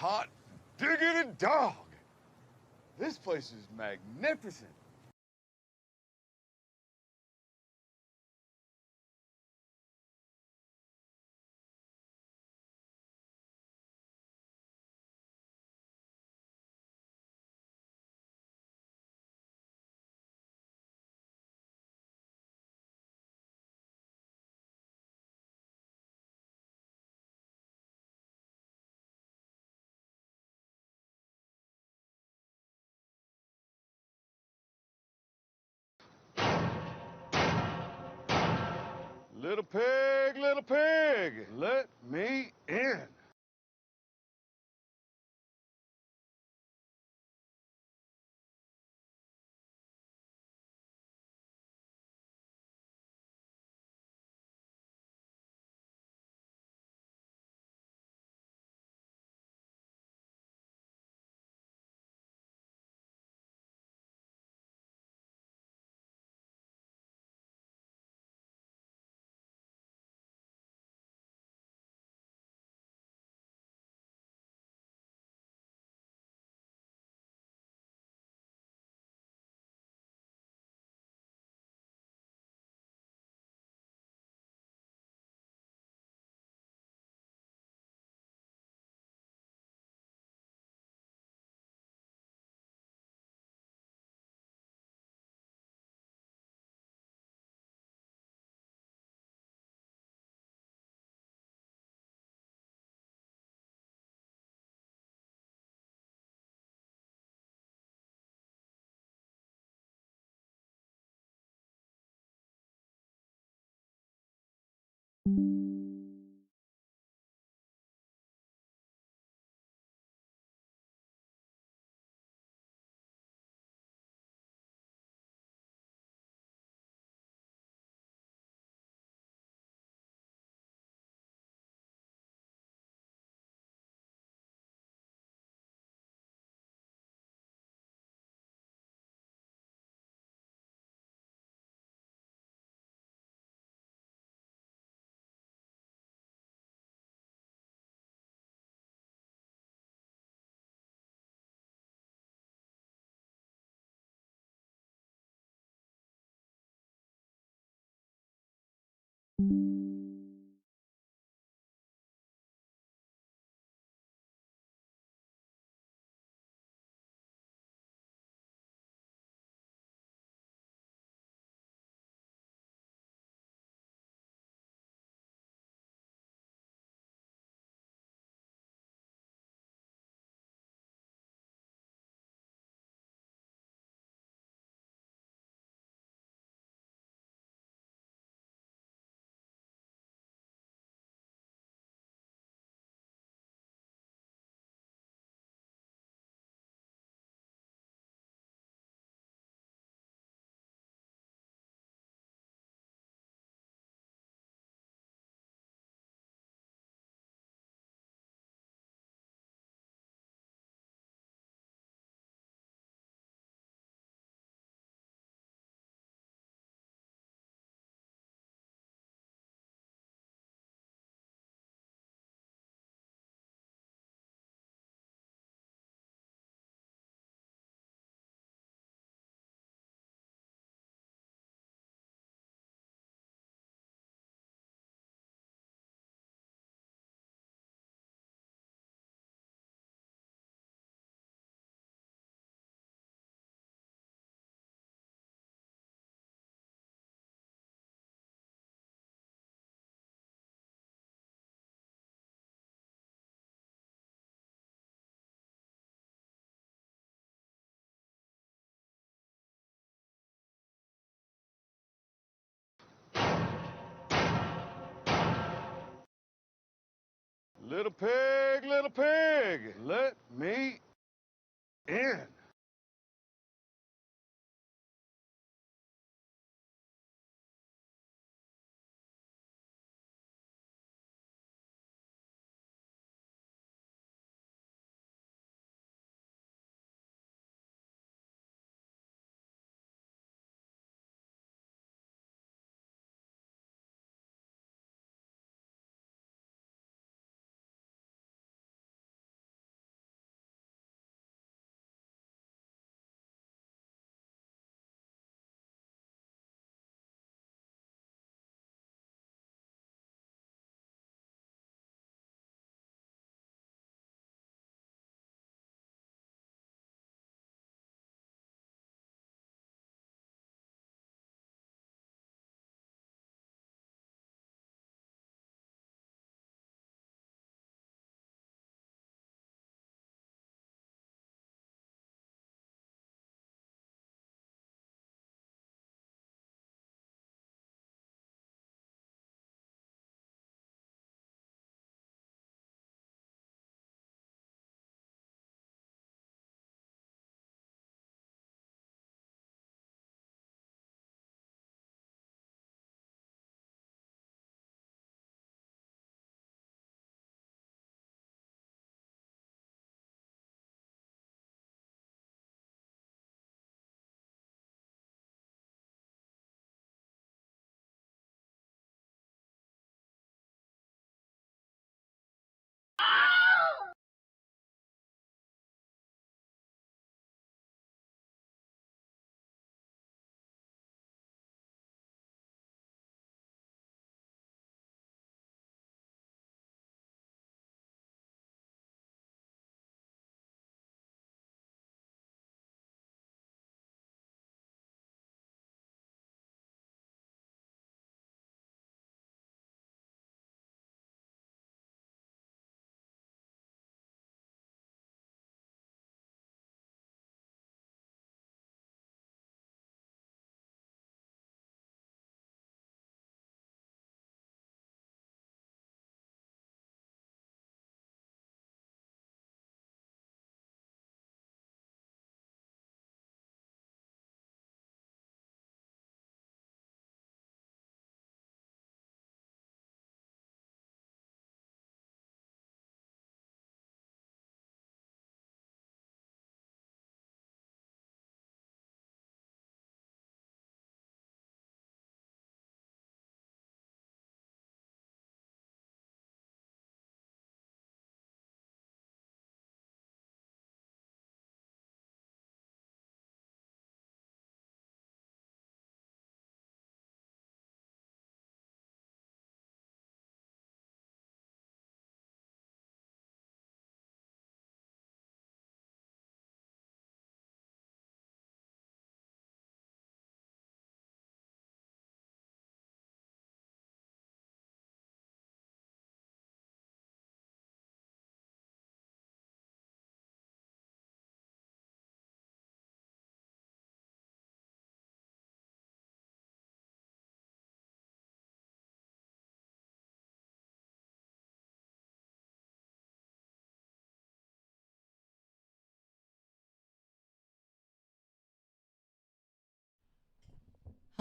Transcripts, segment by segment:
hot diggity dog. This place is magnificent. Little pig, let me in. Little pig, let me in.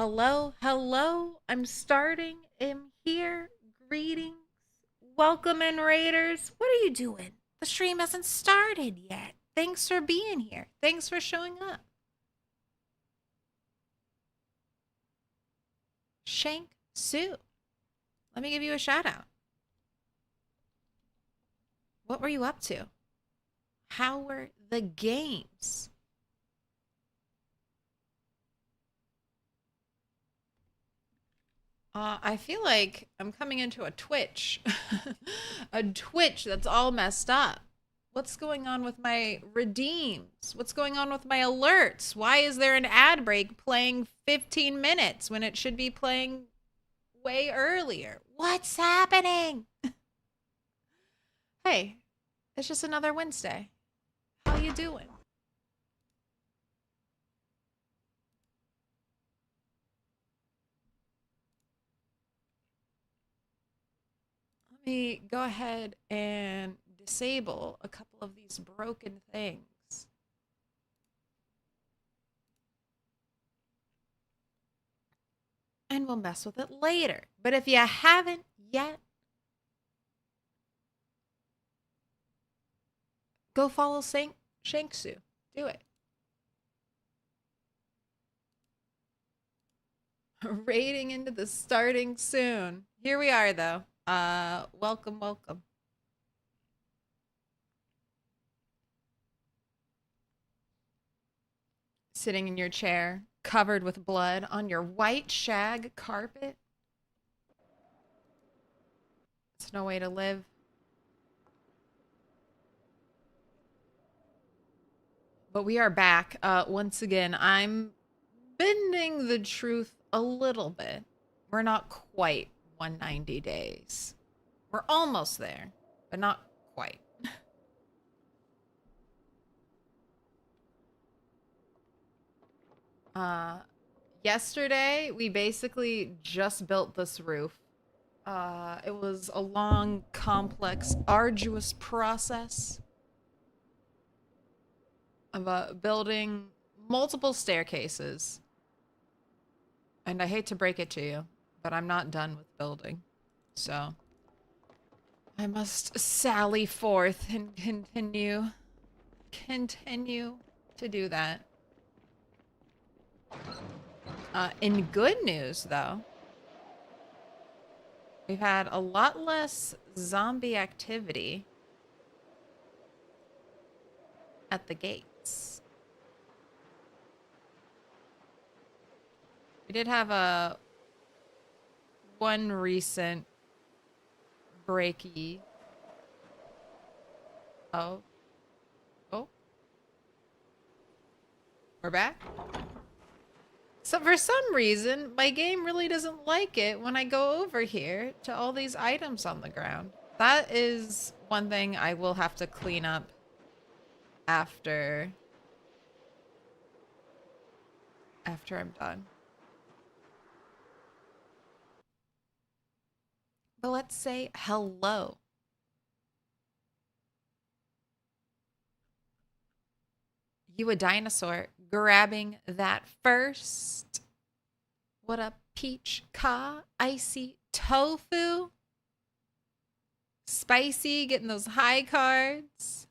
Hello, hello. I'm starting. I'm here. Greetings. Welcome in, Raiders. What are you doing? The stream hasn't started yet. Thanks for being here. Thanks for showing up. Shank Sue. Let me give you a shout out. What were you up to? How were the games? I feel like I'm coming into a Twitch. A Twitch that's all messed up. What's going on with my redeems? What's going on with my alerts? Why is there an ad break playing 15 minutes when it should be playing way earlier? What's happening? Hey, it's just another Wednesday. How you doing? Let me go ahead and disable a couple of these broken things. And we'll mess with it later. But if you haven't yet, go follow Shanksu. Do it. Raiding into the starting soon. Here we are, though. Welcome, welcome. Sitting in your chair, covered with blood on your white shag carpet. It's no way to live. But we are back. Once again, I'm bending the truth a little bit. We're not quite 190 days. We're almost there, but not quite. Yesterday, we basically just built this roof. It was a long, complex, arduous process of building multiple staircases. And I hate to break it to you, but I'm not done with building. So I must sally forth and continue to do that. In good news, though, we've had a lot less zombie activity at the gates. We did have one recent breaky. Oh. Oh. We're back? So for some reason, my game really doesn't like it when I go over here to all these items on the ground. That is one thing I will have to clean up after I'm done. But let's say hello. You a dinosaur grabbing that first. What up, peach ka? Icy tofu? Spicy, getting those high cards.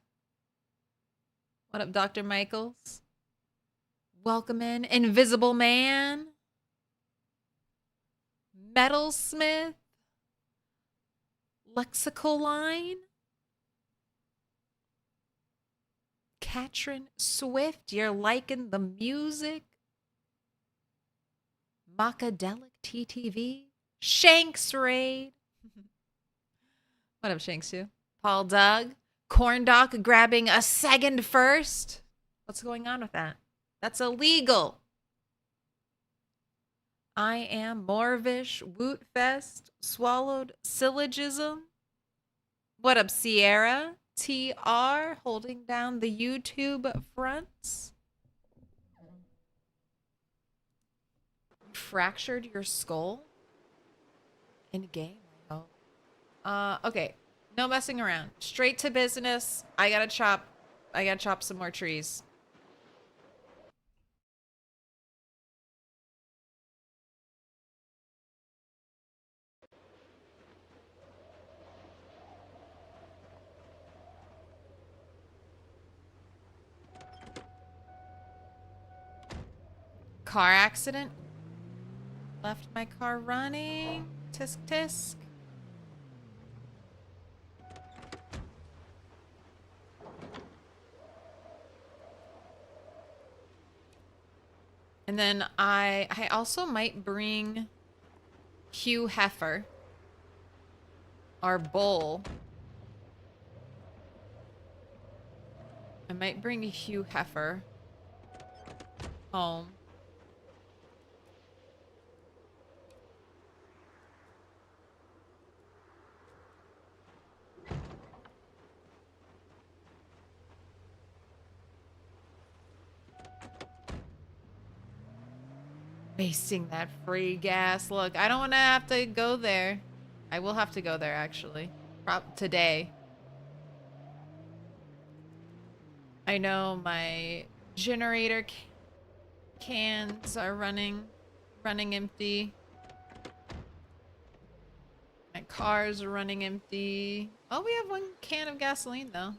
What up, Dr. Michaels? Welcome in, Invisible Man. Metalsmith. Lexical Line. Katrin Swift, you're liking the music. Macadelic TTV. Shanks Raid. What up, Shanks? You? Paul Doug. Corn Doc grabbing a second first. What's going on with that? That's illegal. I am Morvish. Wootfest. Swallowed Syllogism. What up, Sierra? TR holding down the YouTube fronts. Fractured your skull? In game, I hope. Okay. No messing around. Straight to business. I gotta chop some more trees. car accident. Left my car running. Tisk tisk. And then I also might bring Hugh Heifer, our bull. I might bring Hugh Heifer home. Wasting that free gas. Look, I don't want to have to go there. I will have to go there, actually. Today. I know my generator cans are running empty. My cars are running empty. Oh, we have 1 can of gasoline, though.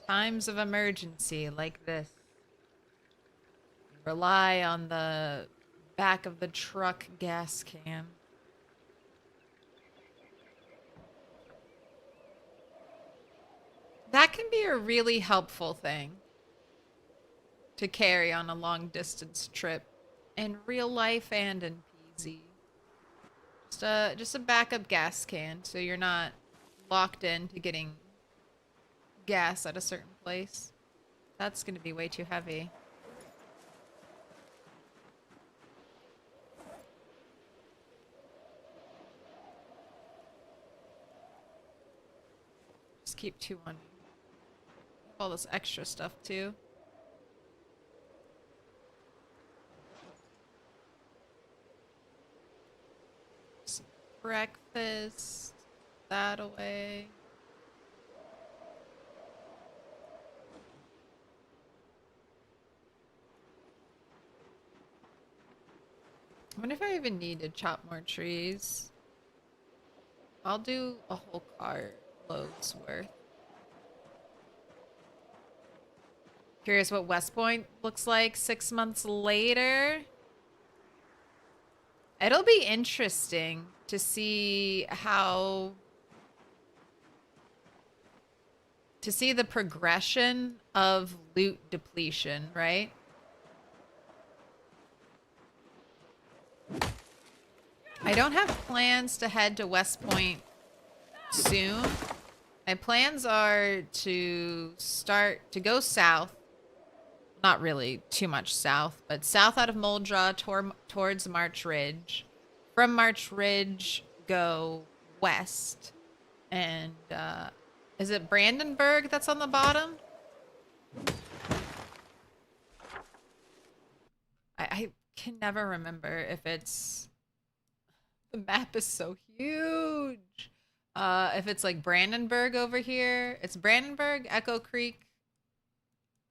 Times of emergency like this. Rely on the back of the truck gas can. That can be a really helpful thing to carry on a long distance trip in real life and in PZ. Just a backup gas can so you're not locked in to getting gas at a certain place. That's gonna be way too heavy. Just keep 2 on me. All this extra stuff too. Some breakfast. That away. I wonder if I even need to chop more trees. I'll do a whole cart load's worth. Curious what West Point looks like 6 months later. It'll be interesting to see how... to see the progression of loot depletion, right? I don't have plans to head to West Point soon. My plans are to go south. Not really too much south, but south out of Muldraugh towards March Ridge. From March Ridge, go west. And, is it Brandenburg that's on the bottom? I can never remember if it's... The map is so huge. If it's like Brandenburg over here. It's Brandenburg, Echo Creek,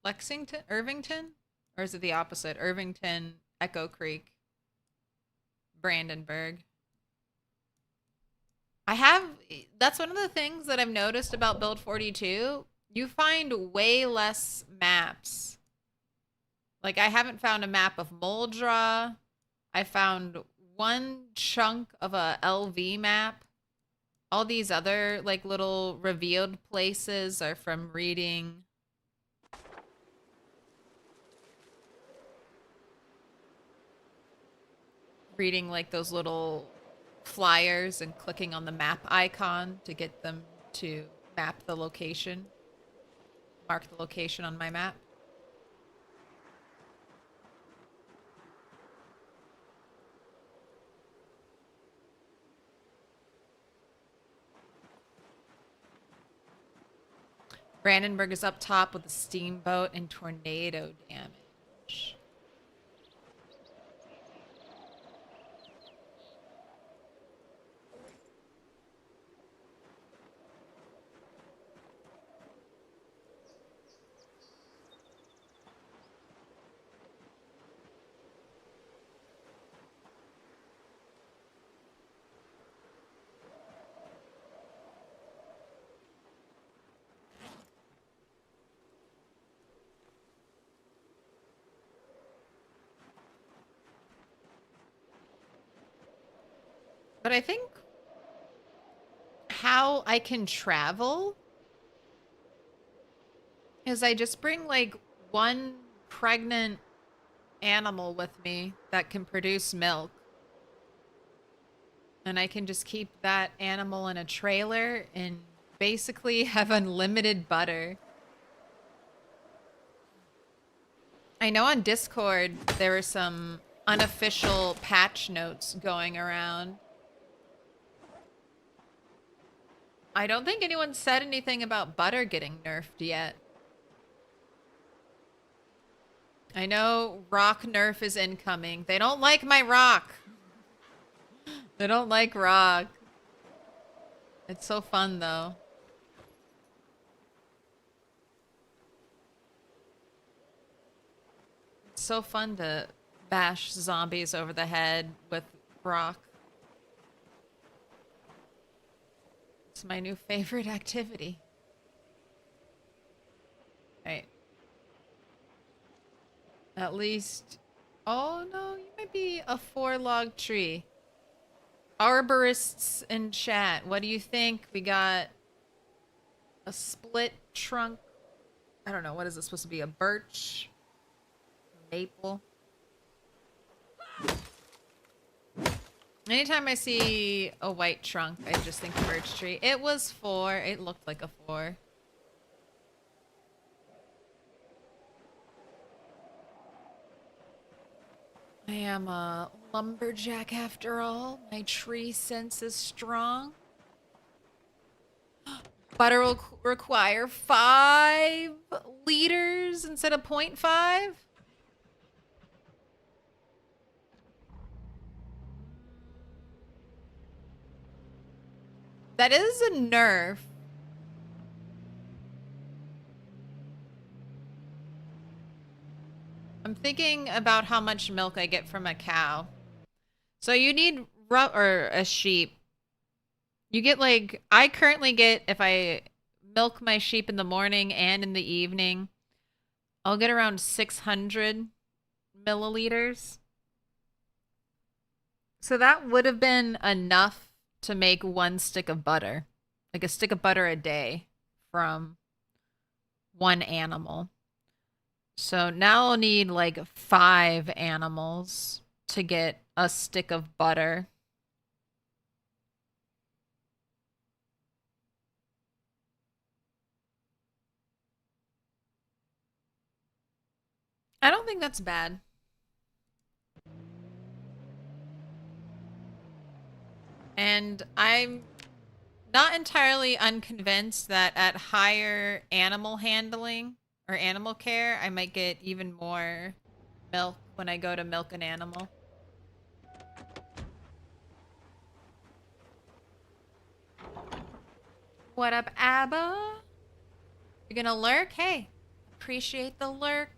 Lexington, Irvington? Or is it the opposite? Irvington, Echo Creek, Brandenburg. That's one of the things that I've noticed about Build 42. You find way less maps. Like, I haven't found a map of Muldraugh. I found 1 chunk of a LV map. All these other, like, little revealed places are from reading like those little flyers and clicking on the map icon to get them to map the location, mark the location on my map. Brandenburg is up top with a steamboat and tornado damage. But I think how I can travel is I just bring like one pregnant animal with me that can produce milk. And I can just keep that animal in a trailer and basically have unlimited butter. I know on Discord there were some unofficial patch notes going around. I don't think anyone said anything about butter getting nerfed yet. I know rock nerf is incoming. They don't like my rock. They don't like rock. It's so fun though. It's so fun to bash zombies over the head with rock. It's my new favorite activity. Right. At least... Oh, no, you might be a 4-log tree. Arborists in chat, what do you think? We got a split trunk. I don't know, what is this supposed to be? A birch? Maple? Anytime I see a white trunk, I just think birch tree. It was 4. It looked like a 4. I am a lumberjack after all. My tree sense is strong. Butter will require 5 liters instead of 0.5. That is a nerf. I'm thinking about how much milk I get from a cow. So you need or a sheep. You get like, I currently get, if I milk my sheep in the morning and in the evening, I'll get around 600 milliliters. So that would have been enough to make 1 stick of butter. Like a stick of butter a day from 1 animal. So now I'll need like 5 animals to get a stick of butter. I don't think that's bad. And I'm not entirely unconvinced that at higher animal handling or animal care, I might get even more milk when I go to milk an animal. What up, Abba? You're gonna lurk? Hey, appreciate the lurk.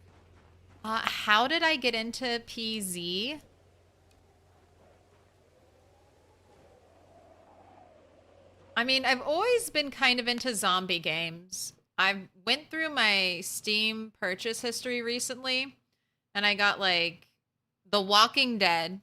How did I get into PZ? I mean, I've always been kind of into zombie games. I went through my Steam purchase history recently, and I got like The Walking Dead,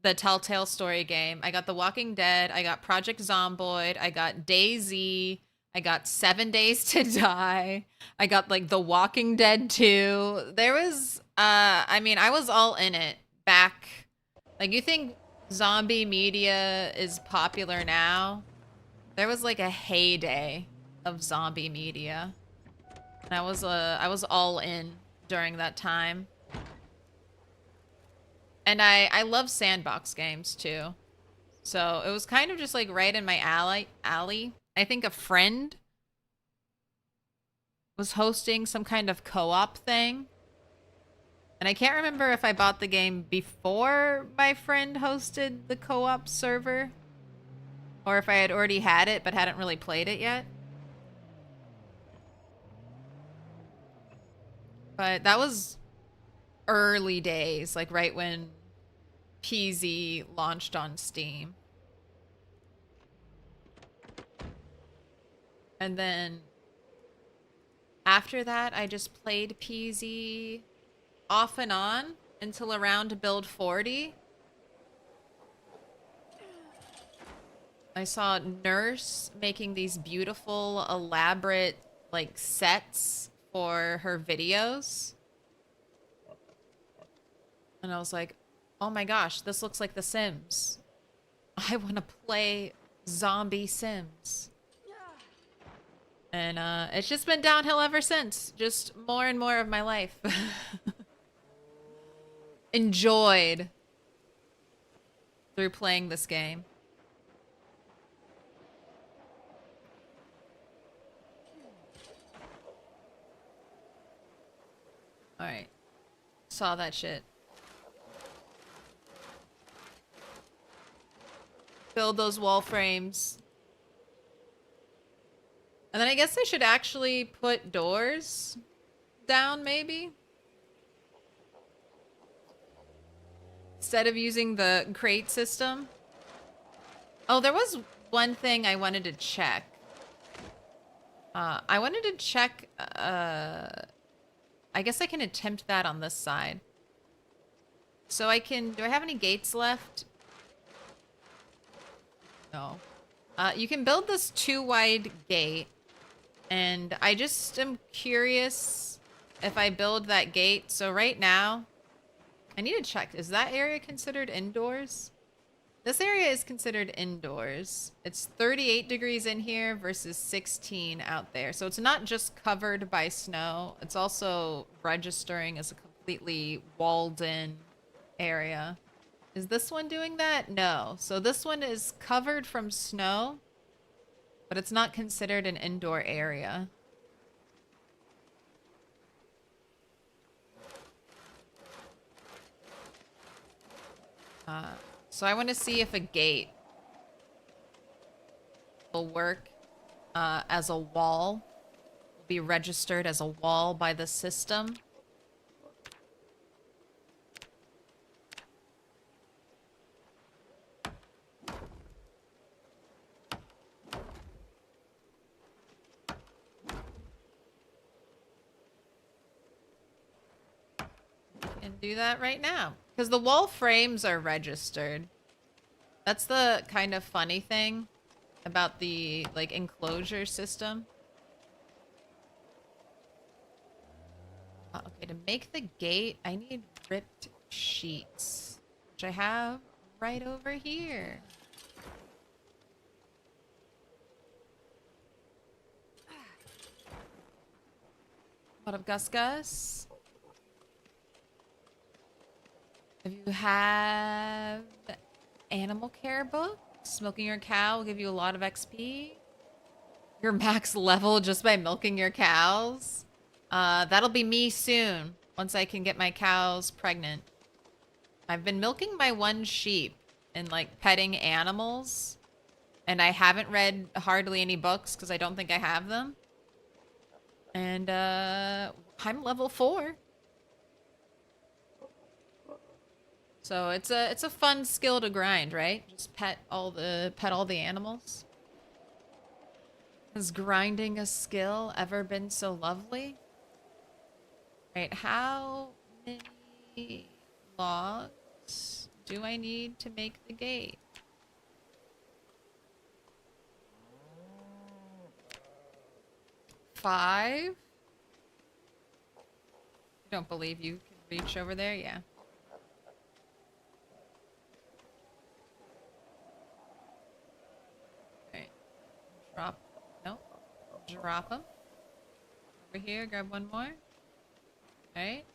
the Telltale story game. I got The Walking Dead. I got Project Zomboid. I got DayZ. I got 7 Days to Die. I got like The Walking Dead 2. There was, I mean, I was all in it back. Like, you think zombie media is popular now? There was like a heyday of zombie media. And I was all in during that time. And I love sandbox games too. So it was kind of just like right in my alley. I think a friend was hosting some kind of co-op thing. And I can't remember if I bought the game before my friend hosted the co-op server, or if I had already had it but hadn't really played it yet. But that was early days, like right when PZ launched on Steam. And then after that, I just played PZ off and on until around build 40. I saw Nurse making these beautiful, elaborate, like, sets for her videos. And I was like, oh my gosh, this looks like The Sims. I want to play zombie Sims. And it's just been downhill ever since. Just more and more of my life. Enjoyed through playing this game. Alright. Saw that shit. Build those wall frames. And then I guess I should actually put doors down, maybe? Instead of using the crate system. Oh, there was one thing I wanted to check. I wanted to check, I guess I can attempt that on this side. So I can, do I have any gates left? No. You can build this 2-wide gate. And I just am curious if I build that gate. So right now, I need to check. Is that area considered indoors? This area is considered indoors. It's 38 degrees in here versus 16 out there. So it's not just covered by snow. It's also registering as a completely walled in area. Is this one doing that? No. So this one is covered from snow, but it's not considered an indoor area. So I want to see if a gate will work as a wall, will be registered as a wall by the system. And do that right now. Because the wall frames are registered. That's the kind of funny thing about the, like, enclosure system. Okay, to make the gate, I need ripped sheets, which I have right over here. What up, Gus Gus? If you have animal care books, milking your cow will give you a lot of XP. Your max level just by milking your cows. That'll be me soon, once I can get my cows pregnant. I've been milking my one sheep and, like, petting animals. And I haven't read hardly any books because I don't think I have them. And, I'm level 4. So it's a fun skill to grind, right? Just pet all the animals. Has grinding a skill ever been so lovely? Right, how many logs do I need to make the gate? 5? I don't believe you can reach over there, yeah. Drop. Nope. Drop them. Over here, grab one more. Alright.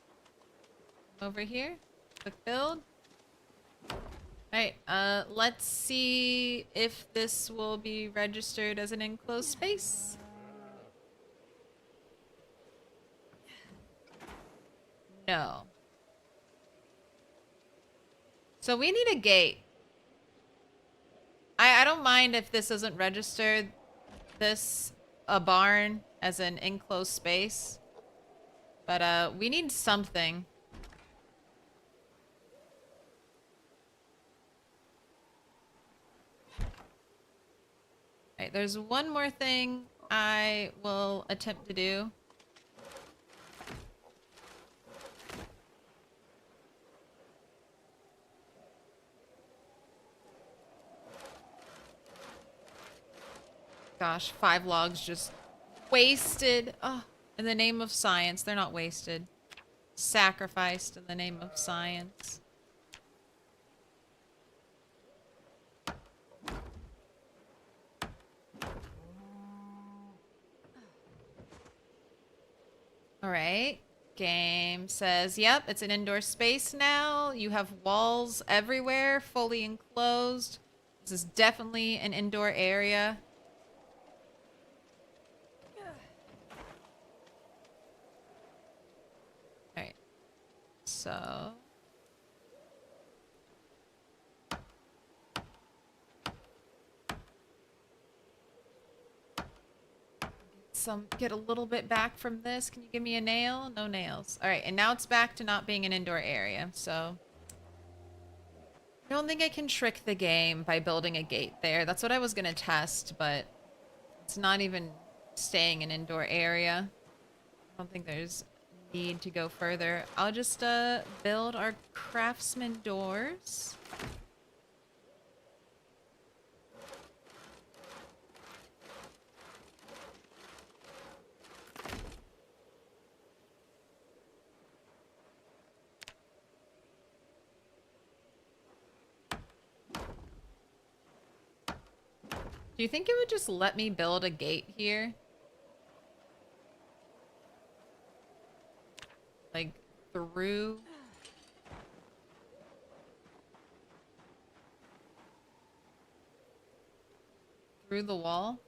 Over here. Quick build. Alright, let's see if this will be registered as an enclosed space. No. So we need a gate. I don't mind if this isn't registered. This a barn as an enclosed space, but we need something. Alright, there's one more thing I will attempt to do. Gosh, 5 logs just wasted. Oh, in the name of science. They're not wasted. Sacrificed in the name of science. Alright. Game says, yep, it's an indoor space now. You have walls everywhere, fully enclosed. This is definitely an indoor area. Alright. So... get a little bit back from this. Can you give me a nail? No nails. All right, and now it's back to not being an indoor area. So I don't think I can trick the game by building a gate there. That's what I was gonna test, but it's not even staying an indoor area. I don't think there's need to go further. I'll just build our craftsman doors. Do you think it would just let me build a gate here? Like, through the wall?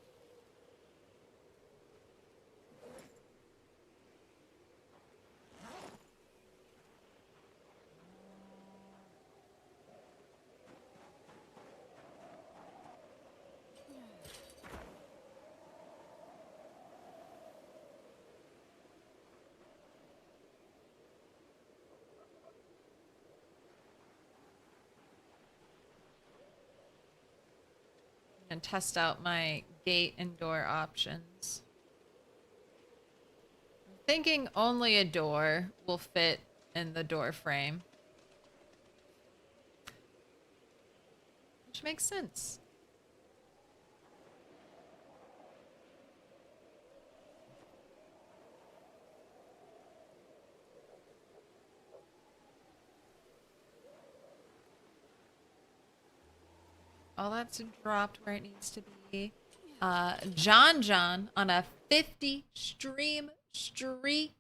And test out my gate and door options. I'm thinking only a door will fit in the door frame. Which makes sense. All that's dropped where it needs to be. John on a 50 stream streak.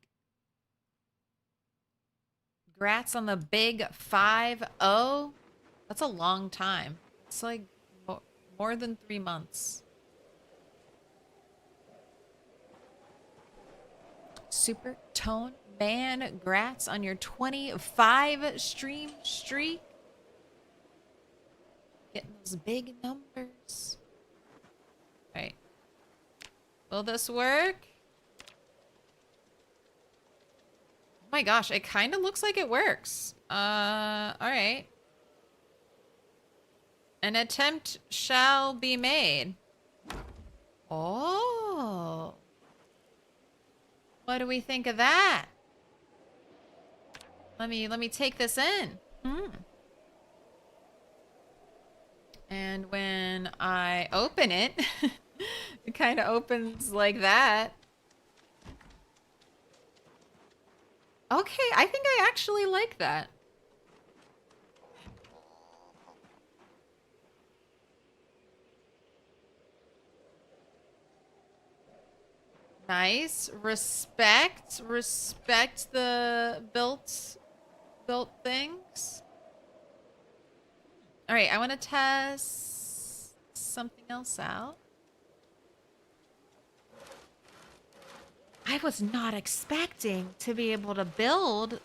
Grats on the big 5-0. That's a long time. It's like more than 3 months. Super Tone Man, grats on your 25 stream streak. Getting those big numbers. Right. Will this work? Oh my gosh, it kind of looks like it works. Alright. An attempt shall be made. Oh. What do we think of that? Let me take this in. And when I open it, it kind of opens like that. Okay, I think I actually like that. Nice. Respect the built things. All right, I want to test something else out. I was not expecting to be able to build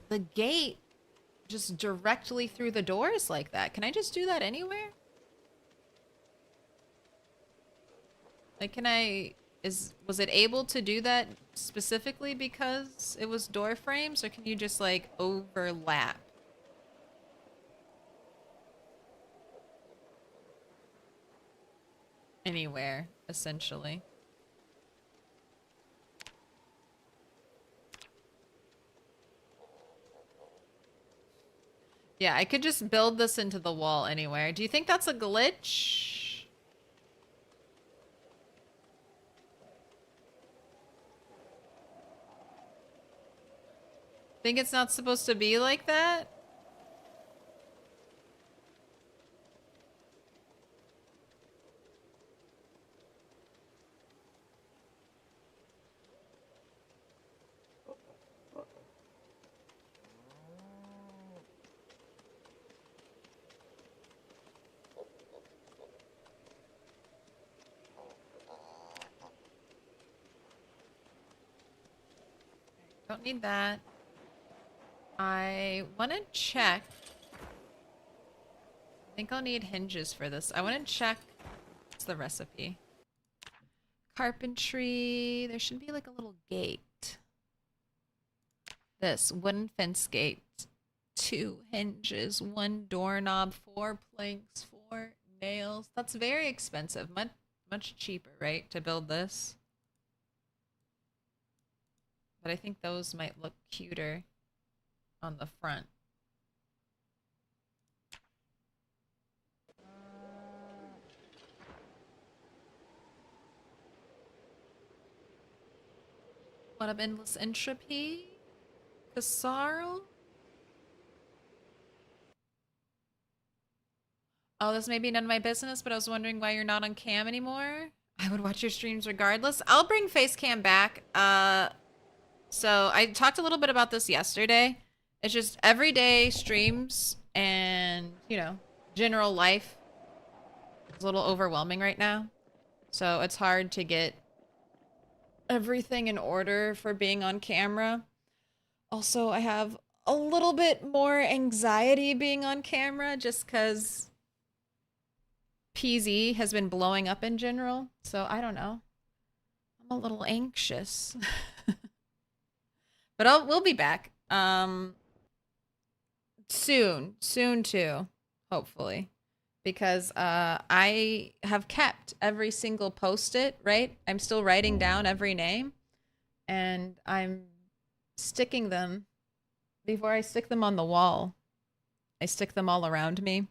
the gate just directly through the doors like that. Can I just do that anywhere? Like, was it able to do that specifically because it was door frames, or can you just like overlap? Anywhere, essentially. Yeah, I could just build this into the wall anywhere. Do you think that's a glitch? Think it's not supposed to be like that? Don't need that. I want to check. I think I'll need hinges for this. I want to check. What's the recipe? Carpentry. There should be like a little gate. This wooden fence gate. 2 hinges, 1 doorknob, 4 planks, 4 nails. That's very expensive. Much cheaper, right, to build this? But I think those might look cuter on the front. What up, Endless Entropy? Casaro? Oh, this may be none of my business, but I was wondering why you're not on cam anymore. I would watch your streams regardless. I'll bring face cam back. So I talked a little bit about this yesterday. It's just everyday streams and, you know, general life is a little overwhelming right now. So it's hard to get everything in order for being on camera. Also, I have a little bit more anxiety being on camera just because PZ has been blowing up in general. So I don't know. I'm a little anxious. But we'll be back. Soon too, hopefully. Because I have kept every single post-it, right? I'm still writing down every name. And I'm sticking them. Before I stick them on the wall, I stick them all around me.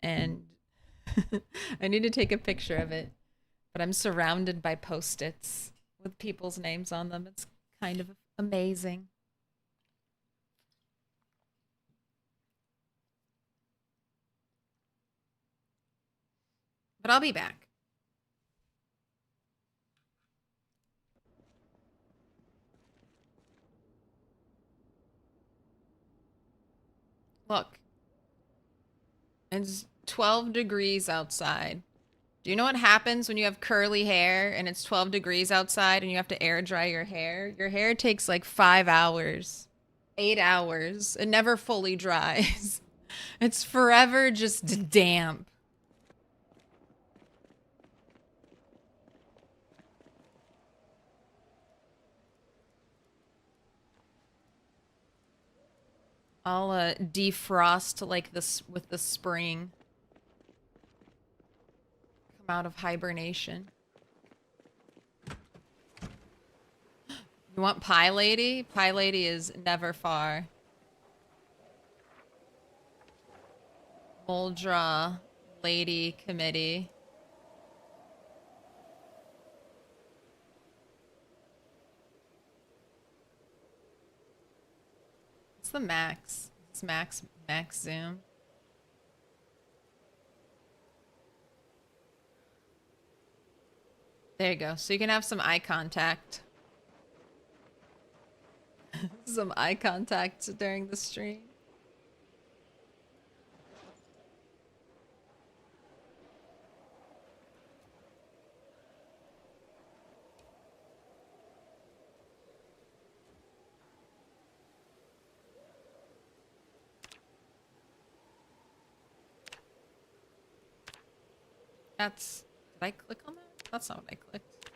And I need to take a picture of it. But I'm surrounded by post-its with people's names on them. It's kind of amazing. But I'll be back. Look. It's 12 degrees outside. Do you know what happens when you have curly hair and it's 12 degrees outside and you have to air dry your hair? Your hair takes like 5 hours, 8 hours. It never fully dries. It's forever just damp. I'll defrost like this with the spring. Come out of hibernation. You want Pie Lady? Pie Lady is never far. Muldraugh Lady Committee. What's the max? It's max zoom. There you go. So you can have some eye contact. Some eye contact during the stream. That's... Did I click on that? That's not what I clicked.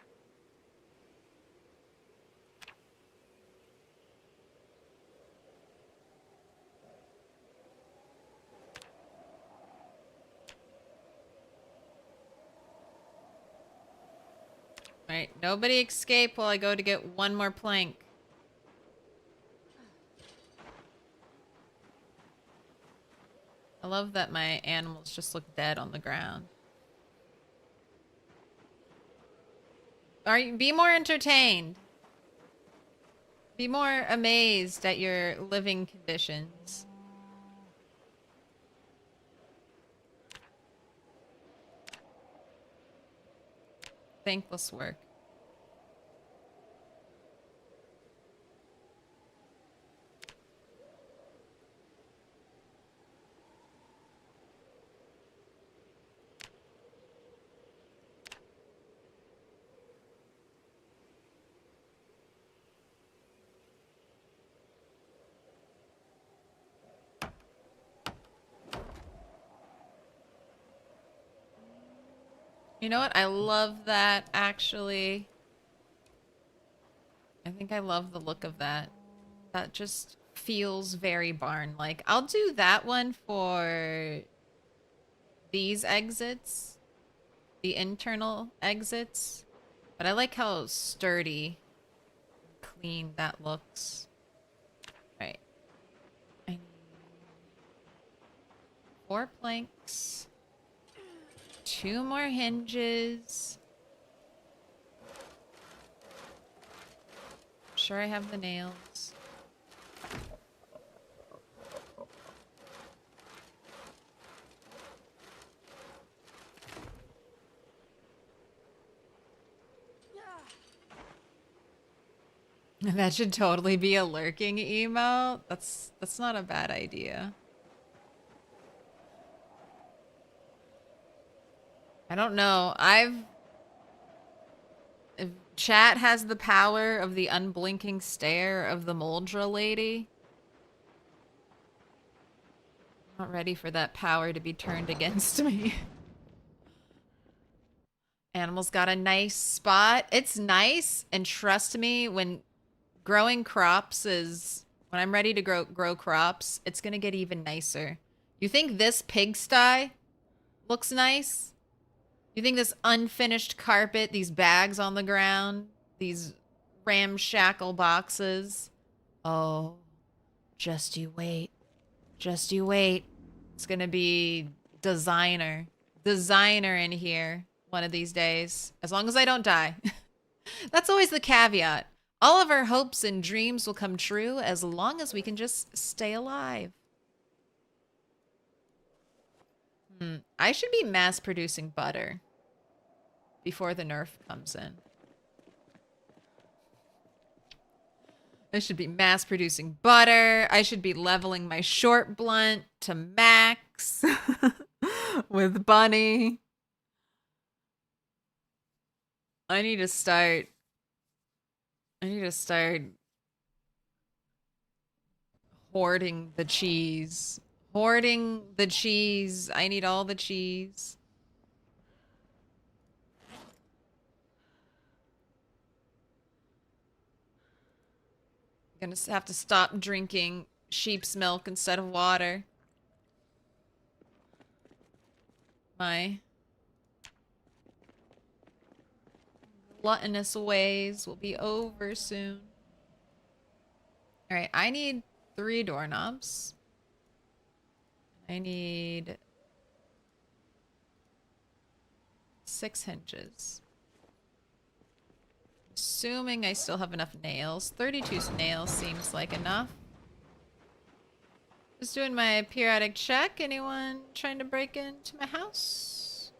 Alright, nobody escape while I go to get one more plank. I love that my animals just look dead on the ground. Be more entertained. Be more amazed at your living conditions. Thankless work. You know what? I love that, actually. I think I love the look of that. That just feels very barn-like. I'll do that one for these exits, the internal exits. But I like how sturdy and clean that looks. Right. I need 4 planks. 2 more hinges. Sure I have the nails. That should totally be a lurking emote. That's not a bad idea. I don't know. If chat has the power of the unblinking stare of the Muldraugh lady. I'm not ready for that power to be turned against me. Animal's got a nice spot. It's nice, and trust me, when growing crops is... When I'm ready to grow crops, it's gonna get even nicer. You think this pigsty looks nice? You think this unfinished carpet, these bags on the ground, these ramshackle boxes? Oh, just you wait. Just you wait. It's gonna be designer. Designer in here one of these days. As long as I don't die. That's always the caveat. All of our hopes and dreams will come true as long as we can just stay alive. I should be mass producing butter before the nerf comes in. I should be mass producing butter. I should be leveling my short blunt to max with Bunny. I need to start hoarding the cheese. Hoarding the cheese. I need all the cheese. Gonna have to stop drinking sheep's milk instead of water. My gluttonous ways will be over soon. Alright, I need 3 doorknobs. I need 6 hinges. Assuming I still have enough nails. 32 nails seems like enough. Just doing my periodic check. Anyone trying to break into my house?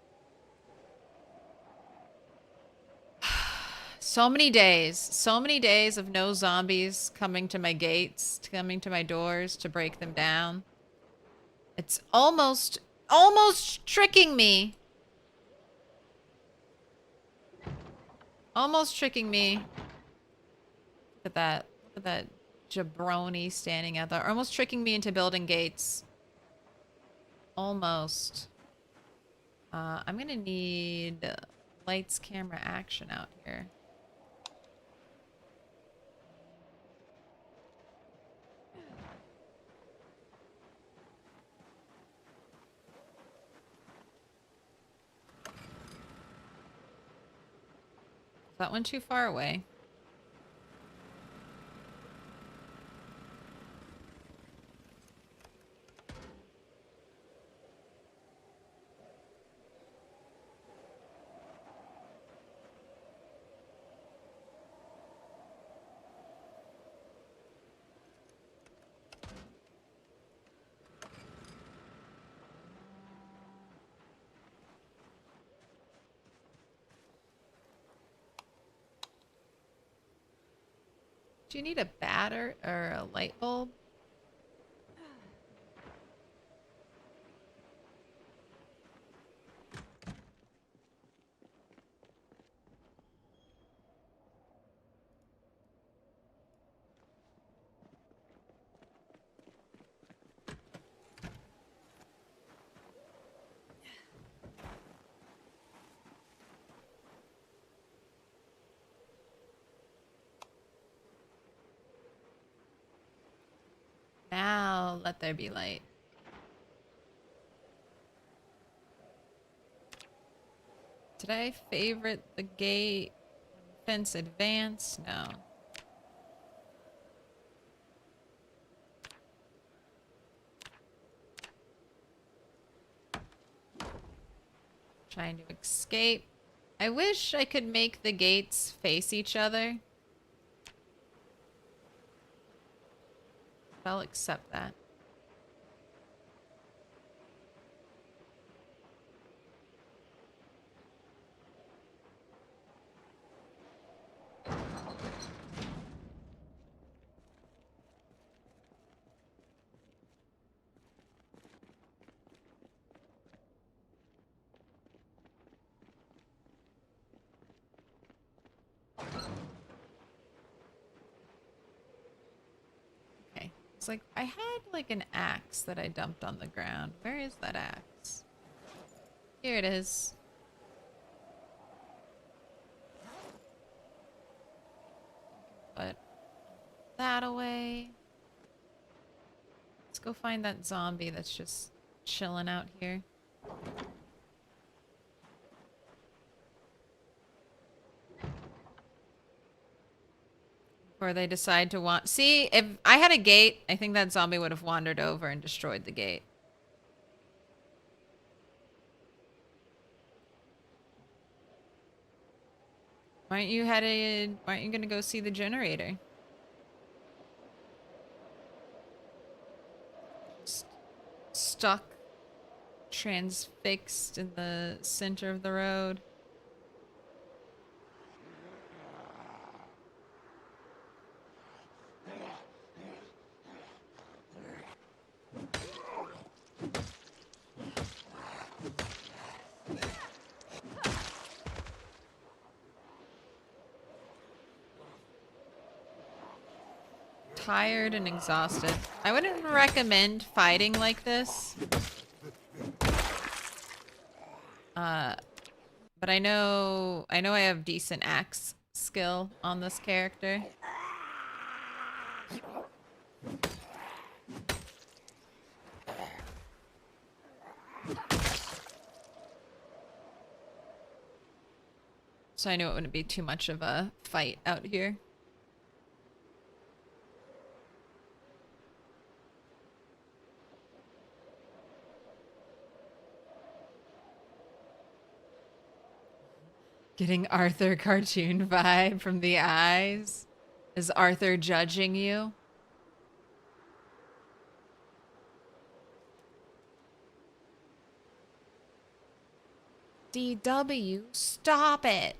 So many days of no zombies coming to my gates, coming to my doors to break them down. It's almost tricking me. Almost tricking me. Look at that. Look at that jabroni standing out there. Almost tricking me into building gates. Almost. I'm gonna need lights, camera, action out here. Is that one too far away? Do you need a batter or a light bulb? Now let there be light. Did I favorite the gate? Fence advance? No. Trying to escape. I wish I could make the gates face each other. I'll accept that. It's like, I had like an axe that I dumped on the ground. Where is that axe? Here it is. Put that away. Let's go find that zombie that's just chilling out here. Or they decide to want... See, if I had a gate, I think that zombie would have wandered over and destroyed the gate. Aren't you headed... Aren't you gonna go see the generator? Just stuck, transfixed in the center of the road. Tired and exhausted. I wouldn't recommend fighting like this. But I know I have decent axe skill on this character. So I knew it wouldn't be too much of a fight out here. Getting Arthur cartoon vibe from the eyes. Is Arthur judging you? DW, stop it.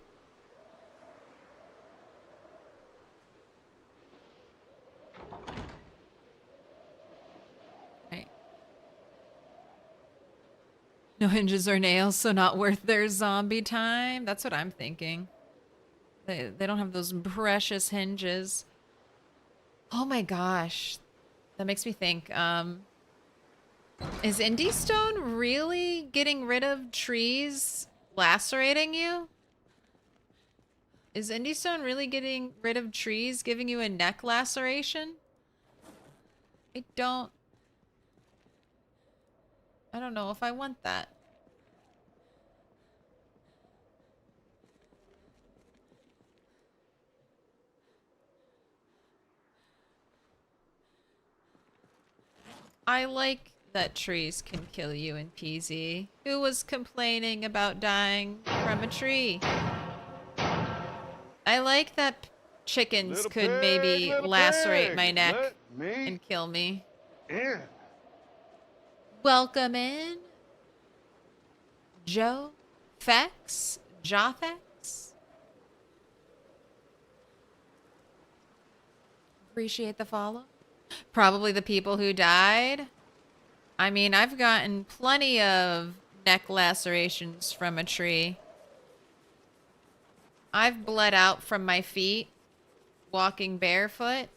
Right. No hinges or nails, so not worth their zombie time. That's what I'm thinking. They don't have those precious hinges. Oh my gosh. That makes me think, is Indie Stone really getting rid of trees lacerating you? Is Indie Stone really getting rid of trees giving you a neck laceration? I don't know if I want that. I like that trees can kill you in PZ. Who was complaining about dying from a tree? I like that chickens Little could pig, maybe little lacerate pig, my neck let me and kill me. in. Welcome in, Joe, Fex, Jothex. Appreciate the follow. Probably the people who died. I mean, I've gotten plenty of neck lacerations from a tree. I've bled out from my feet walking barefoot.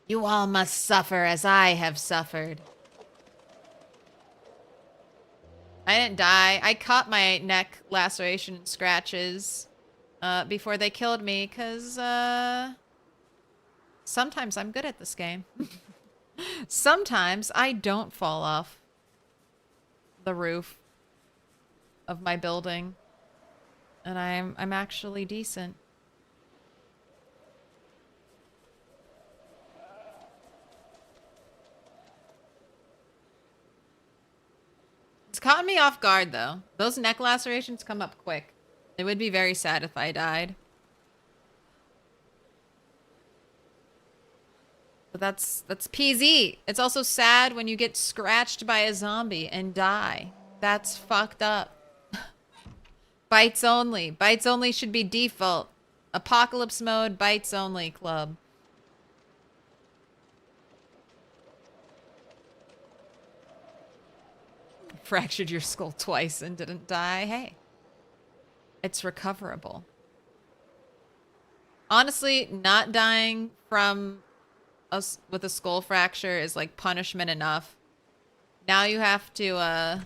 You all must suffer as I have suffered. I didn't die. I caught my neck laceration and scratches before they killed me because sometimes I'm good at this game. Sometimes I don't fall off the roof of my building, and I'm actually decent. It's caught me off guard though. Those neck lacerations come up quick. It would be very sad if I died. But that's PZ. It's also sad when you get scratched by a zombie and die. That's fucked up. Bites only. Bites only should be default. Apocalypse mode, bites only club. Fractured your skull twice and didn't die. Hey. It's recoverable. Honestly, not dying from us with a skull fracture is like punishment enough. Now you have to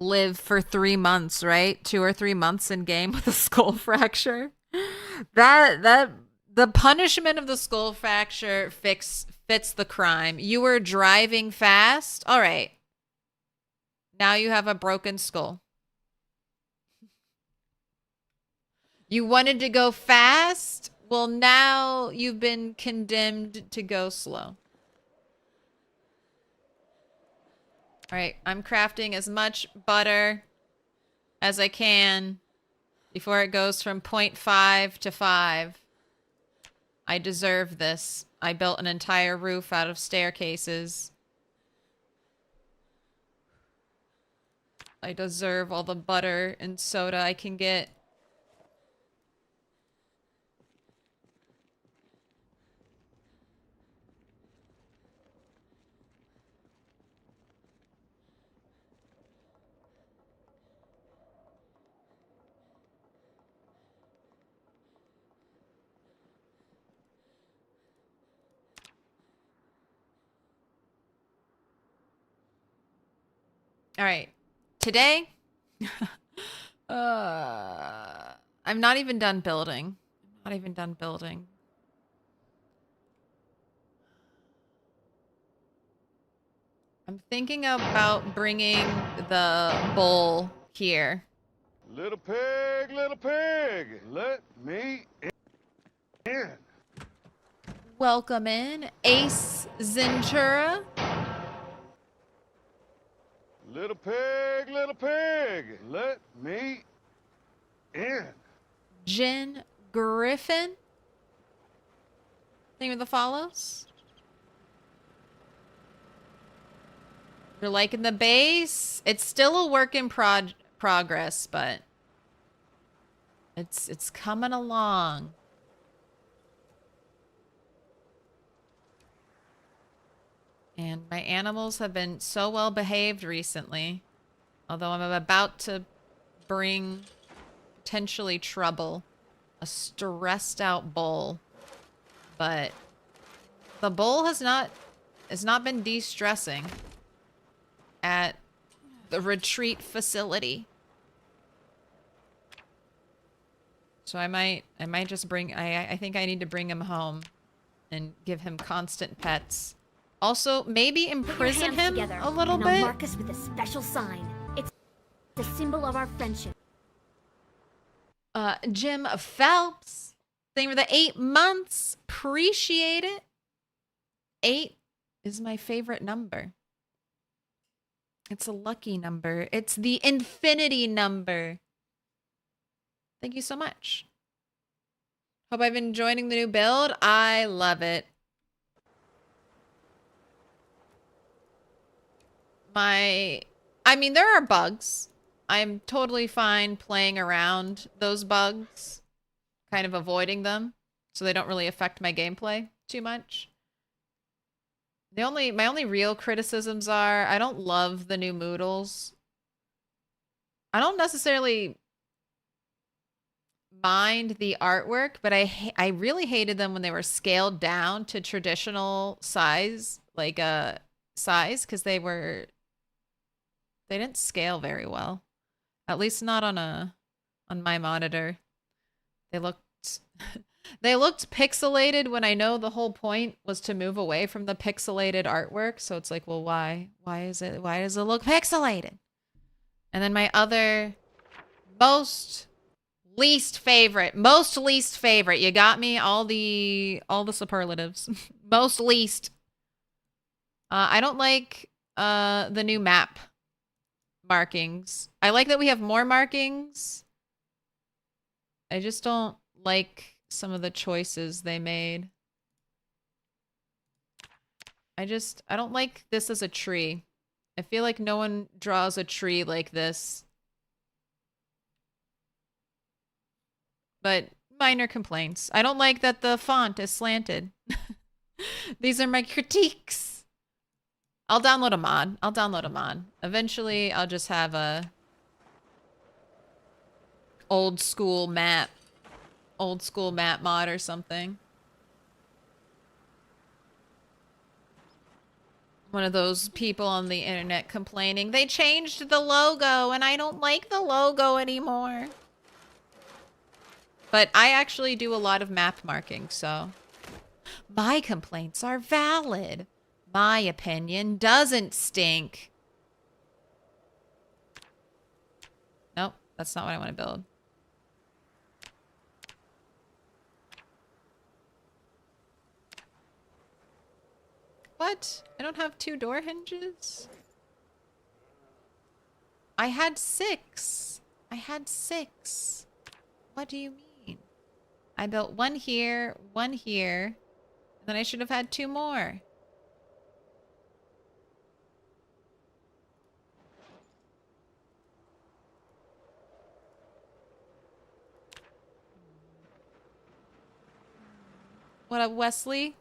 live for 3 months, right? 2 or 3 months in game with a skull fracture. The punishment of the skull fracture fits the crime. You were driving fast. All right. Now you have a broken skull. You wanted to go fast? Well, now you've been condemned to go slow. All right, I'm crafting as much butter as I can before it goes from 0.5 to 5. I deserve this. I built an entire roof out of staircases. I deserve all the butter and soda I can get. All right. Today, I'm not even done building. I'm not even done building. I'm thinking about bringing the bowl here. Little pig, let me in. Welcome in, Ace Zentura. Little pig, let me in. Jen Griffin. Name of the follows. You're liking the base? It's still a work in progress, but it's coming along. And my animals have been so well behaved recently. Although I'm about to bring potentially trouble. A stressed out bull. But the bull has not been de-stressing at the retreat facility. So I might just bring I think I need to bring him home and give him constant pets. Also, maybe imprison him a little bit. I'll mark us with a special sign. It's the symbol of our friendship. Jim Phelps. Thank you for the 8 months. Appreciate it. 8 is my favorite number. It's a lucky number. It's the infinity number. Thank you so much. Hope I've been enjoying the new build. I love it. I mean, there are bugs. I'm totally fine playing around those bugs. kind of avoiding them so they don't really affect my gameplay too much. My only real criticisms are I don't love the new Moodles. I don't necessarily mind the artwork, but I really hated them when they were scaled down to traditional size, like size, because they didn't scale very well. At least not on my monitor. They looked they looked pixelated when I know the whole point was to move away from the pixelated artwork. So it's like, well, why does it look pixelated? And then my other most least favorite. You got me? All the superlatives. Most least. I don't like the new map markings. I like that we have more markings. I just don't like some of the choices they made. I don't like this as a tree. I feel like no one draws a tree like this. But minor complaints. I don't like that the font is slanted. These are my critiques. I'll download a mod. Eventually, I'll just have a old school map mod or something. One of those people on the internet complaining, they changed the logo and I don't like the logo anymore. But I actually do a lot of map marking, so my complaints are valid. My opinion doesn't stink. Nope, that's not what I want to build. What? I don't have 2 door hinges? I had 6. What do you mean? I built 1 here, 1 here, and then I should have had 2 more. What up, Wesley?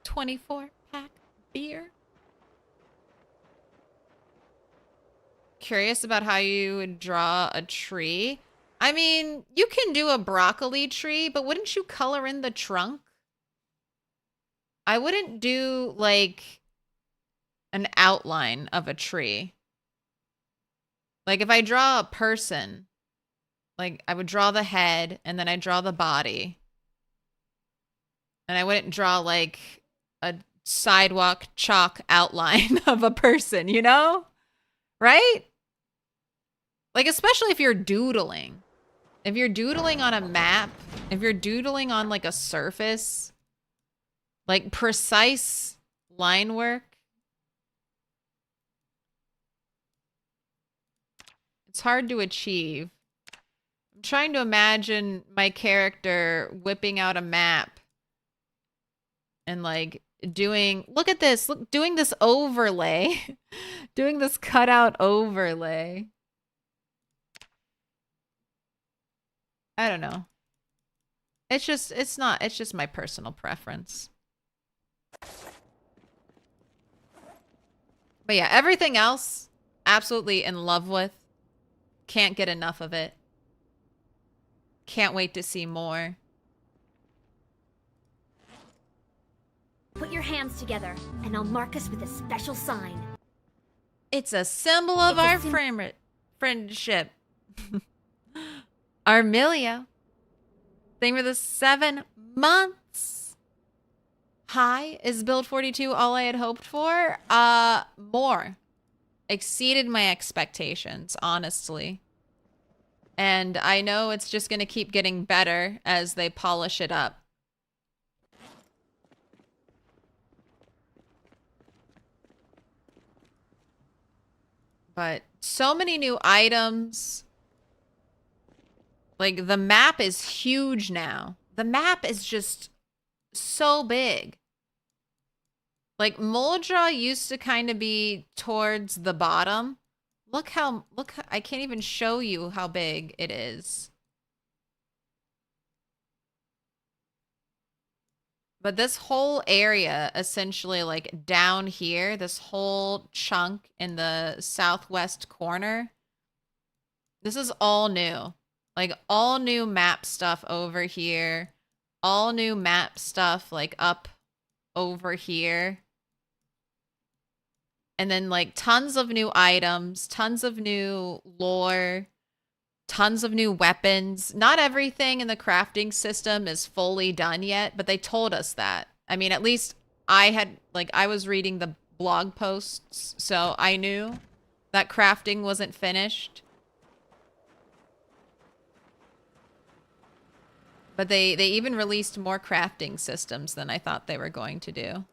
24-pack beer. Curious about how you would draw a tree. I mean, you can do a broccoli tree, but wouldn't you color in the trunk? I wouldn't do, like, an outline of a tree. Like, if I draw a person, like, I would draw the head, and then I'd draw the body. And I wouldn't draw, like, a sidewalk chalk outline of a person, you know? Right? Like, especially if you're doodling. If you're doodling on a map, if you're doodling on, like, a surface, like, precise line work, it's hard to achieve. I'm trying to imagine my character whipping out a map and, like, look at this, doing this overlay, doing this cutout overlay. I don't know. It's just my personal preference. But yeah, everything else, absolutely in love with. Can't get enough of it. Can't wait to see more. Put your hands together, and I'll mark us with a special sign. It's a symbol of our friendship. Armilia. Thing for the 7 months. Hi, is build 42 all I had hoped for? More. Exceeded my expectations, honestly. And I know it's just going to keep getting better as they polish it up. But so many new items. Like, the map is huge now. The map is just so big. Like, Muldraugh used to kind of be towards the bottom. Look, I can't even show you how big it is. But this whole area, essentially, like down here, this whole chunk in the southwest corner, this is all new. Like, all new map stuff over here. All new map stuff, like, up over here. And then, like, tons of new items, tons of new lore, tons of new weapons. Not everything in the crafting system is fully done yet, but they told us that. I mean, at least I was reading the blog posts, so I knew that crafting wasn't finished. But they even released more crafting systems than I thought they were going to do.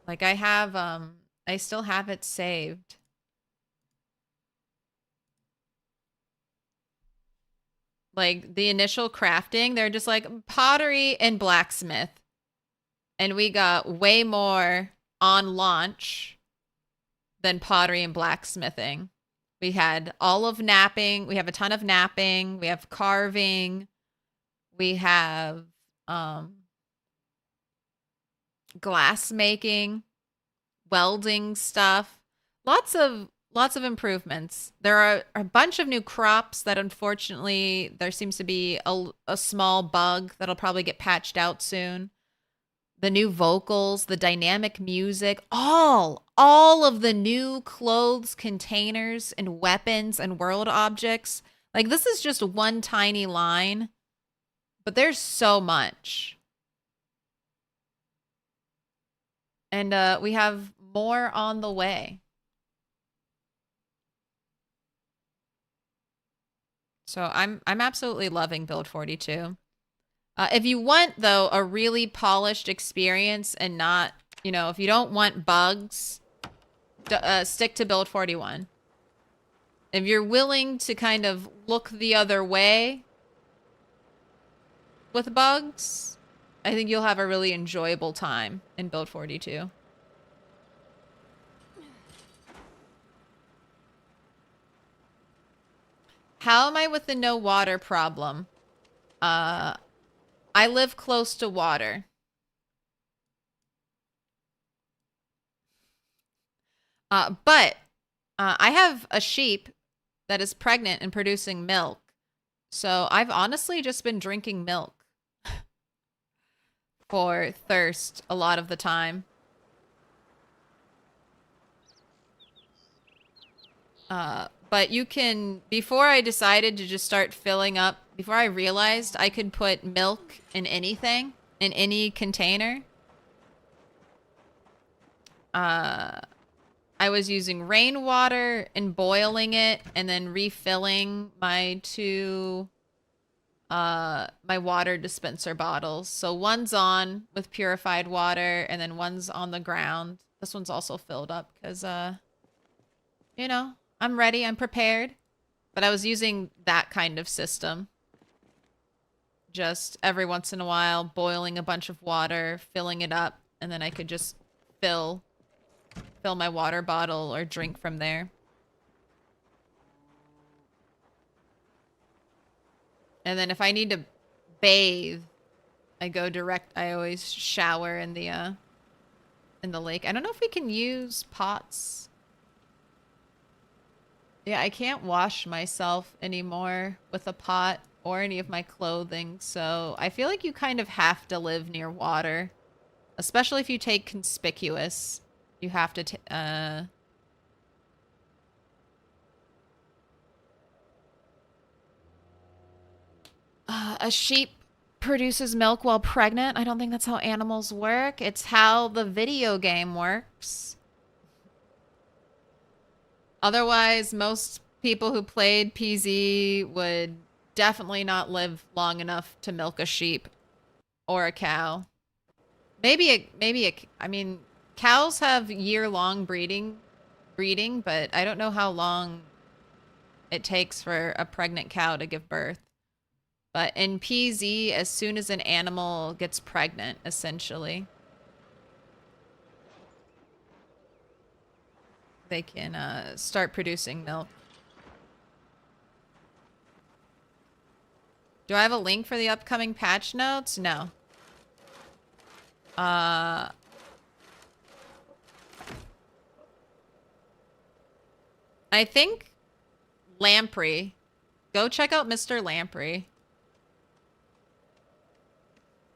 Like, I still have it saved. Like, the initial crafting, they're just like pottery and blacksmith. And we got way more on launch than pottery and blacksmithing. We had all of napping. We have a ton of napping. We have carving. We have glass making, welding stuff. Lots of improvements. There are a bunch of new crops that, unfortunately, there seems to be a small bug that'll probably get patched out soon. The new vocals, the dynamic music, all of the new clothes, containers, and weapons and world objects. Like, this is just one tiny line, but there's so much. And we have more on the way. So I'm absolutely loving Build 42. If you want, though, a really polished experience and not, you know, if you don't want bugs, stick to Build 41. If you're willing to kind of look the other way with bugs, I think you'll have a really enjoyable time in Build 42. How am I with the no water problem? I live close to water. But I have a sheep that is pregnant and producing milk. So I've honestly just been drinking milk for thirst a lot of the time. But you can, before I decided to just start filling up, before I realized I could put milk in anything, in any container, I was using rainwater and boiling it and then refilling my my water dispenser bottles. So one's on with purified water and then one's on the ground. This one's also filled up because, you know, I'm ready, I'm prepared. But I was using that kind of system. Just every once in a while, boiling a bunch of water, filling it up, and then I could just fill my water bottle or drink from there. And then if I need to bathe, I always shower in the lake. I don't know if we can use pots. Yeah, I can't wash myself anymore with a pot or any of my clothing, so I feel like you kind of have to live near water. Especially if you take conspicuous. You have to a sheep produces milk while pregnant. I don't think that's how animals work. It's how the video game works. Otherwise, most people who played PZ would definitely not live long enough to milk a sheep or a cow. I mean, cows have year-long breeding, but I don't know how long it takes for a pregnant cow to give birth. But in PZ, as soon as an animal gets pregnant, essentially, they can start producing milk. Do I have a link for the upcoming patch notes? No. I think Lamprey. Go check out Mr. Lamprey.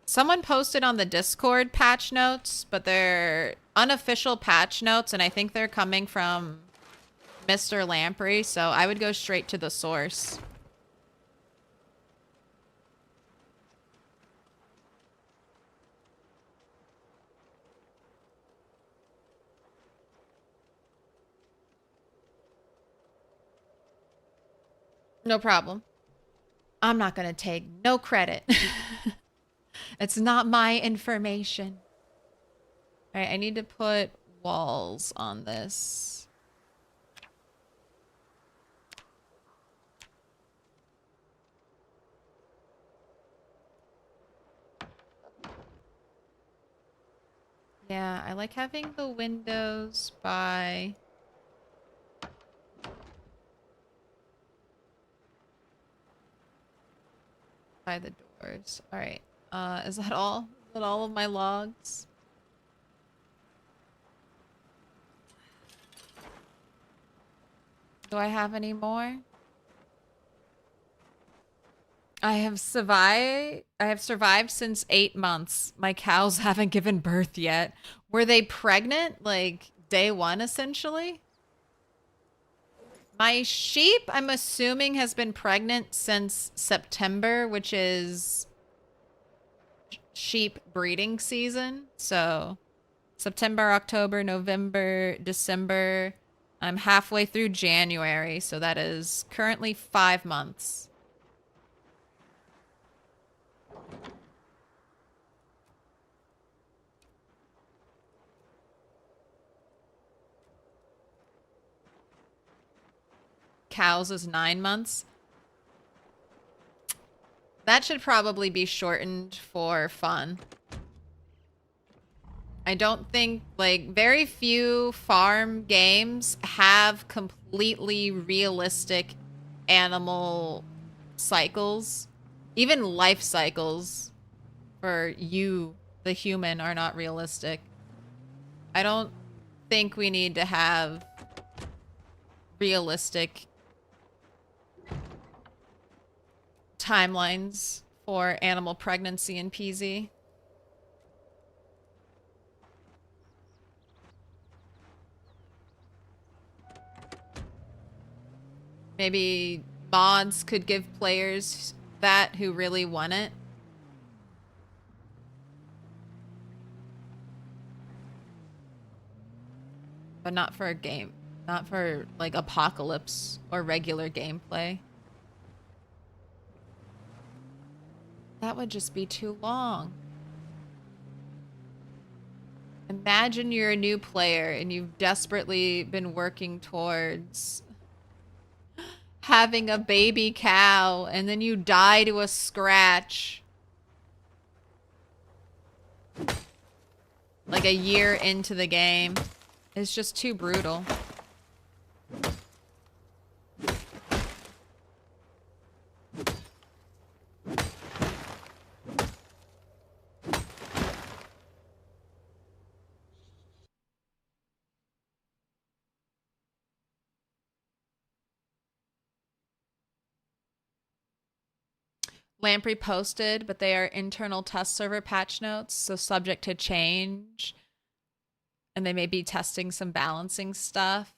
Someone posted on the Discord patch notes, but they're unofficial patch notes, and I think they're coming from Mr. Lamprey, so I would go straight to the source. No problem. I'm not gonna take no credit. It's not my information. All right, I need to put walls on this. Yeah, I like having the windows by the doors. All right. Is that all? Is that all of my logs? Do I have any more? I have survived since 8 months. My cows haven't given birth yet. Were they pregnant like day one essentially? My sheep, I'm assuming, has been pregnant since September, which is sheep breeding season. So September, October, November, December. I'm halfway through January, so that is currently 5 months. Cows is 9 months. That should probably be shortened for fun. I don't think, like, very few farm games have completely realistic animal cycles. Even life cycles for you, the human, are not realistic. I don't think we need to have realistic timelines for animal pregnancy in PZ. Maybe mods could give players that who really want it. But not for a game. Not for, like, apocalypse or regular gameplay. That would just be too long. Imagine you're a new player and you've desperately been working towards having a baby cow, and then you die to a scratch. Like a year into the game. It's just too brutal. Lamprey posted, but they are internal test server patch notes, so subject to change. And they may be testing some balancing stuff.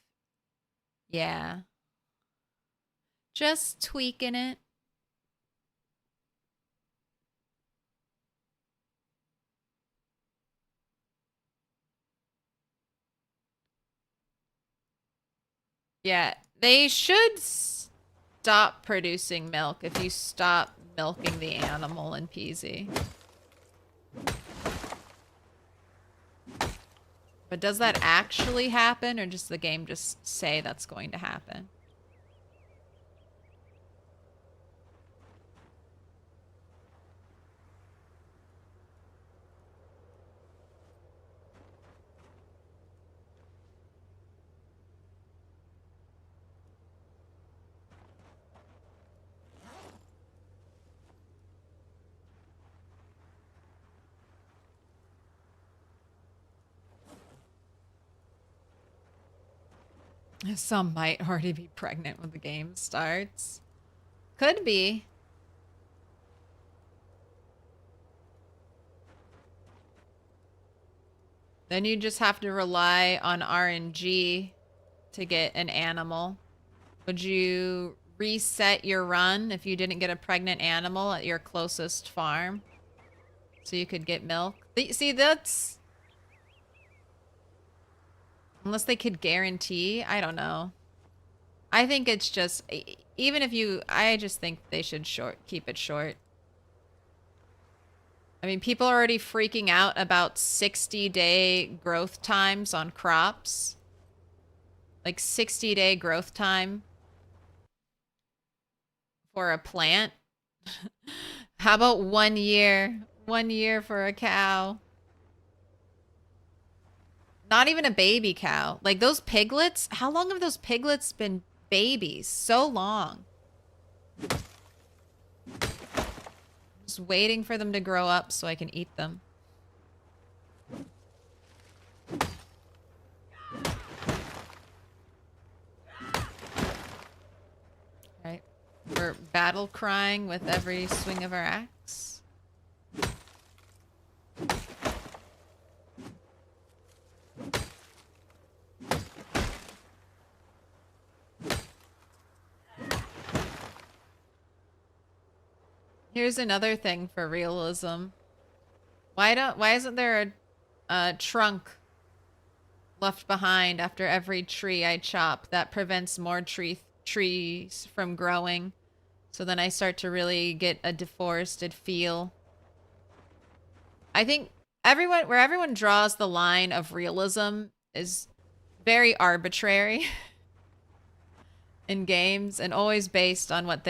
Yeah. Just tweaking it. Yeah, they should stop producing milk if you stop milking the animal in PZ. But does that actually happen, or does the game just say that's going to happen? Some might already be pregnant when the game starts. Could be. Then you just have to rely on RNG to get an animal. Would you reset your run if you didn't get a pregnant animal at your closest farm? So you could get milk? See, that's... Unless they could guarantee, I don't know. I think it's just... Even if you... I just think they should keep it short. I mean, people are already freaking out about 60-day growth times on crops. Like 60-day growth time for a plant. How about 1 year? 1 year for a cow. Not even a baby cow. Like those piglets, how long have those piglets been babies? So long. Just waiting for them to grow up so I can eat them. Right. We're battle crying with every swing of our axe. Here's another thing for realism. Why isn't there a trunk left behind after every tree I chop that prevents more trees from growing? So then I start to really get a deforested feel. I think where everyone draws the line of realism is very arbitrary in games and always based on what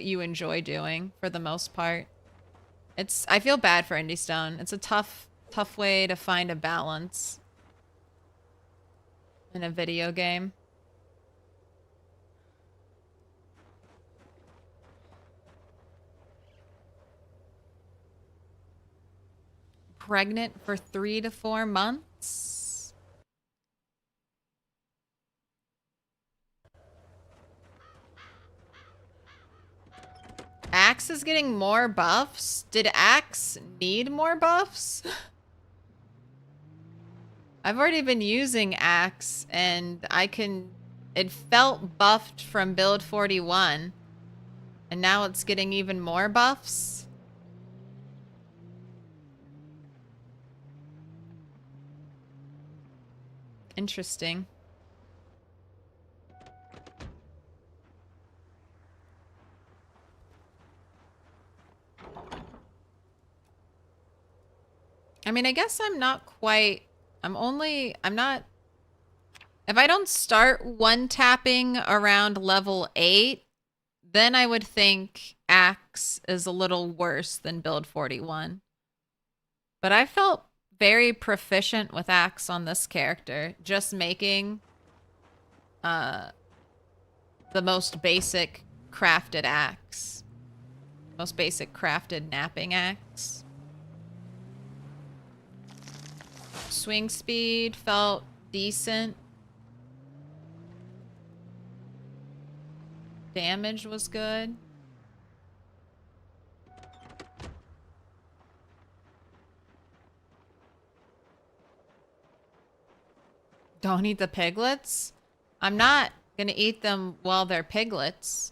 you enjoy doing for the most part. I feel bad for Indie Stone. It's a tough way to find a balance in a video game. Pregnant for 3 to 4 months. Axe is getting more buffs? Did Axe need more buffs? I've already been using Axe and it felt buffed from build 41 and now it's getting even more buffs. Interesting. I mean, I guess I'm not... If I don't start one-tapping around level 8, then I would think Axe is a little worse than build 41. But I felt very proficient with Axe on this character, just making the most basic crafted axe. Most basic crafted napping axe. Swing speed felt decent. Damage was good. Don't eat the piglets? I'm not gonna eat them while they're piglets.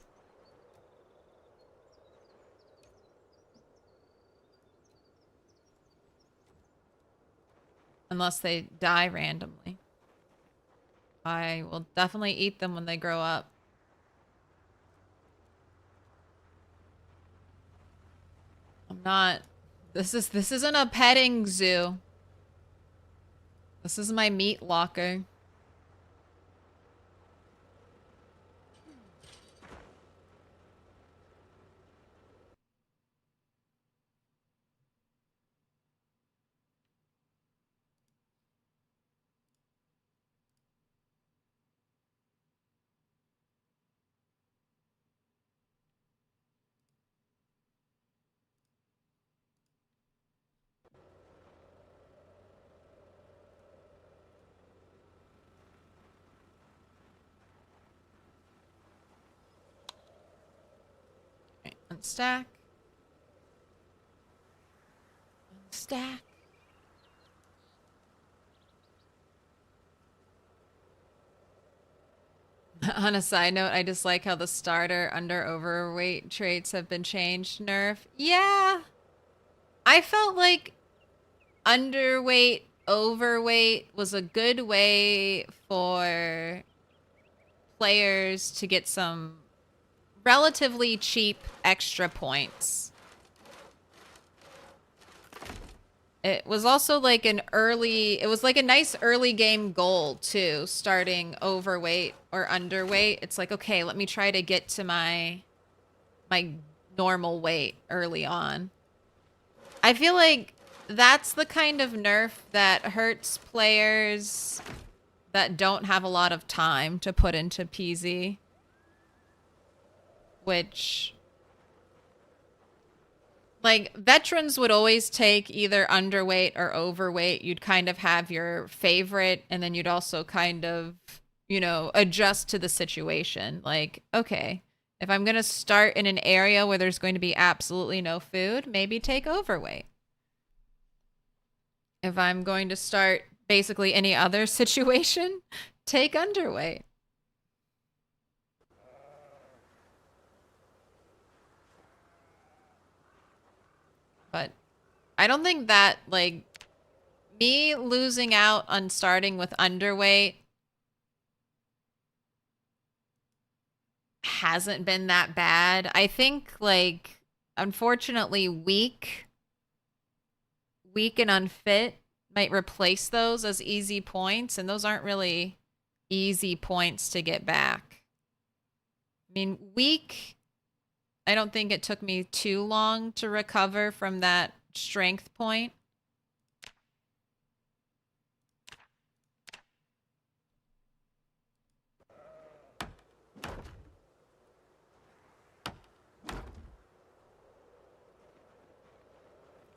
Unless they die randomly. I will definitely eat them when they grow up. I'm not... This isn't a petting zoo. This is my meat locker. Stack. Stack. On a side note, I just like how the starter under overweight traits have been changed. Nerf. Yeah. I felt like underweight, overweight was a good way for players to get some relatively cheap extra points. It was also like it was like a nice early game goal too, starting overweight or underweight. It's like, okay, let me try to get to my normal weight early on. I feel like that's the kind of nerf that hurts players that don't have a lot of time to put into PZ. Which, like, veterans would always take either underweight or overweight. You'd kind of have your favorite, and then you'd also kind of, you know, adjust to the situation. Like, okay, if I'm going to start in an area where there's going to be absolutely no food, maybe take overweight. If I'm going to start basically any other situation, take underweight. But I don't think that, like, me losing out on starting with underweight hasn't been that bad. I think, like, unfortunately, weak and unfit might replace those as easy points, and those aren't really easy points to get back. I mean, weak, I don't think it took me too long to recover from that strength point.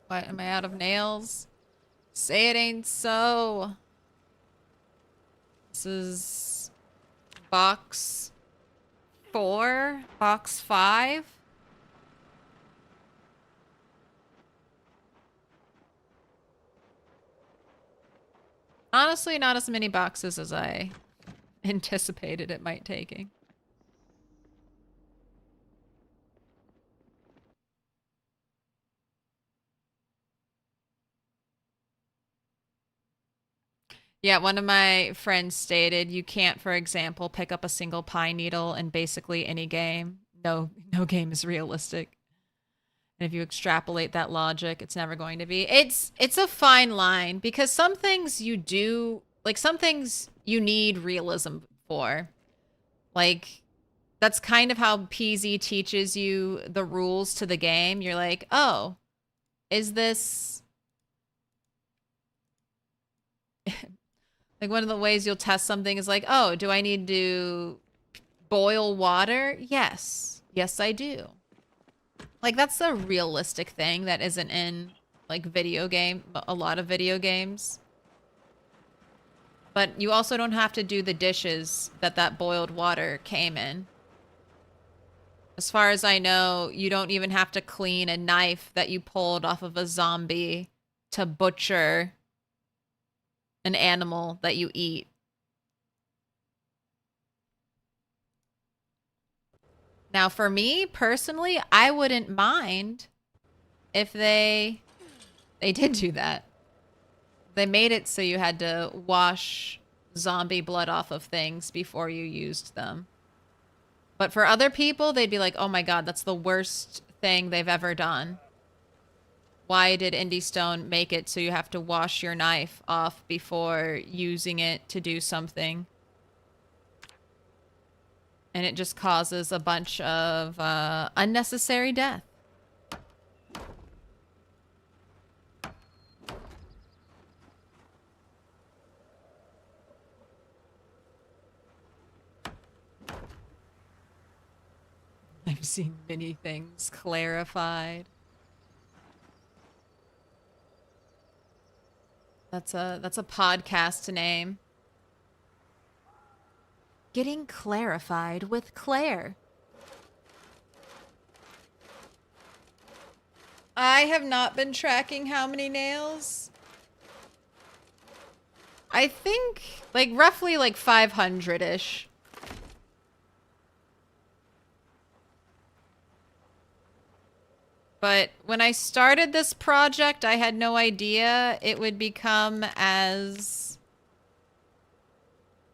What, am I out of nails? Say it ain't so. This is box 4, box 5. Honestly, not as many boxes as I anticipated it might taking. Yeah, one of my friends stated you can't, for example, pick up a single pine needle in basically any game. No game is realistic. And if you extrapolate that logic, it's never going to be. It's a fine line because some things you do, like some things you need realism for. Like that's kind of how PZ teaches you the rules to the game. You're like, "Oh, is this like one of the ways you'll test something is like, "Oh, do I need to boil water?" Yes. Yes, I do. Like, that's a realistic thing that isn't in, like, a lot of video games. But you also don't have to do the dishes that boiled water came in. As far as I know, you don't even have to clean a knife that you pulled off of a zombie to butcher an animal that you eat. Now, for me, personally, I wouldn't mind if they did do that. They made it so you had to wash zombie blood off of things before you used them. But for other people, they'd be like, oh my god, that's the worst thing they've ever done. Why did Indie Stone make it so you have to wash your knife off before using it to do something? And it just causes a bunch of unnecessary death. I've seen many things clarified. That's a podcast name. Getting clarified with Claire. I have not been tracking how many nails. I think like roughly like 500-ish. But when I started this project, I had no idea it would become as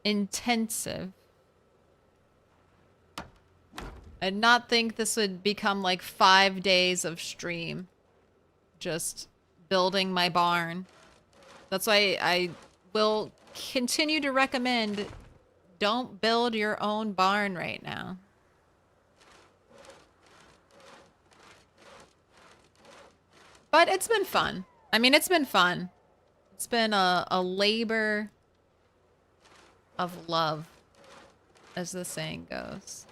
intensive. I did not think this would become like 5 days of stream. Just building my barn. That's why I will continue to recommend don't build your own barn right now. But it's been fun. I mean, it's been fun. It's been a labor of love, as the saying goes.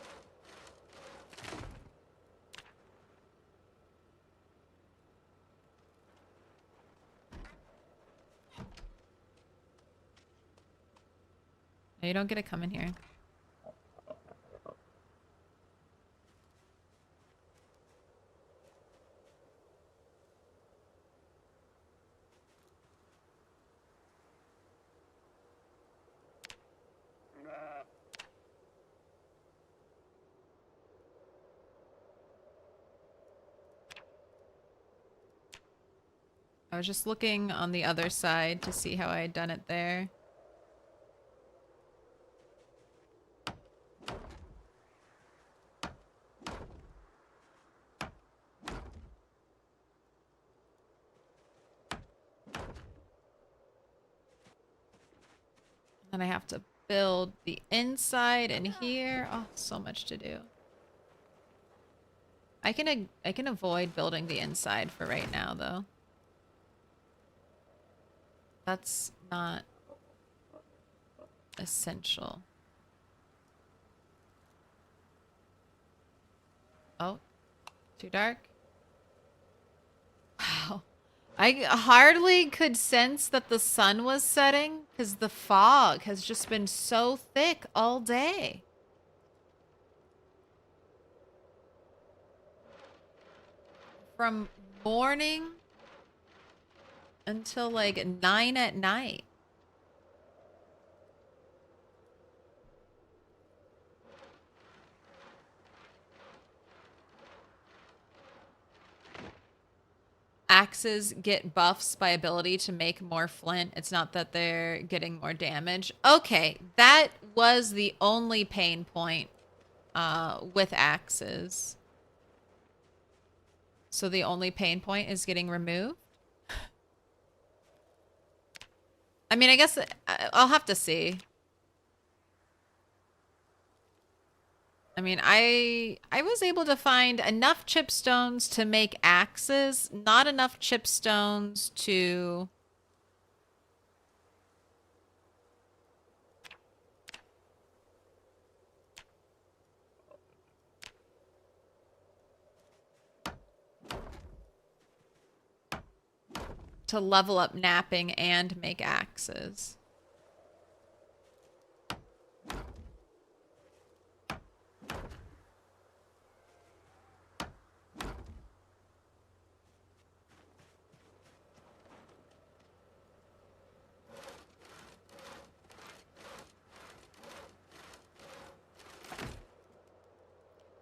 No, you don't get to come in here. I was just looking on the other side to see how I had done it there. And I have to build the inside and here. Oh, so much to do. I can avoid building the inside for right now, though. That's not essential. Oh, too dark? Wow. I hardly could sense that the sun was setting because the fog has just been so thick all day. From morning until like 9 at night. Axes get buffs by ability to make more flint. It's not that they're getting more damage. Okay, that was the only pain point with axes. So the only pain point is getting removed? I mean, I guess I'll have to see. I mean, I was able to find enough chipstones to make axes, not enough chipstones to level up napping and make axes.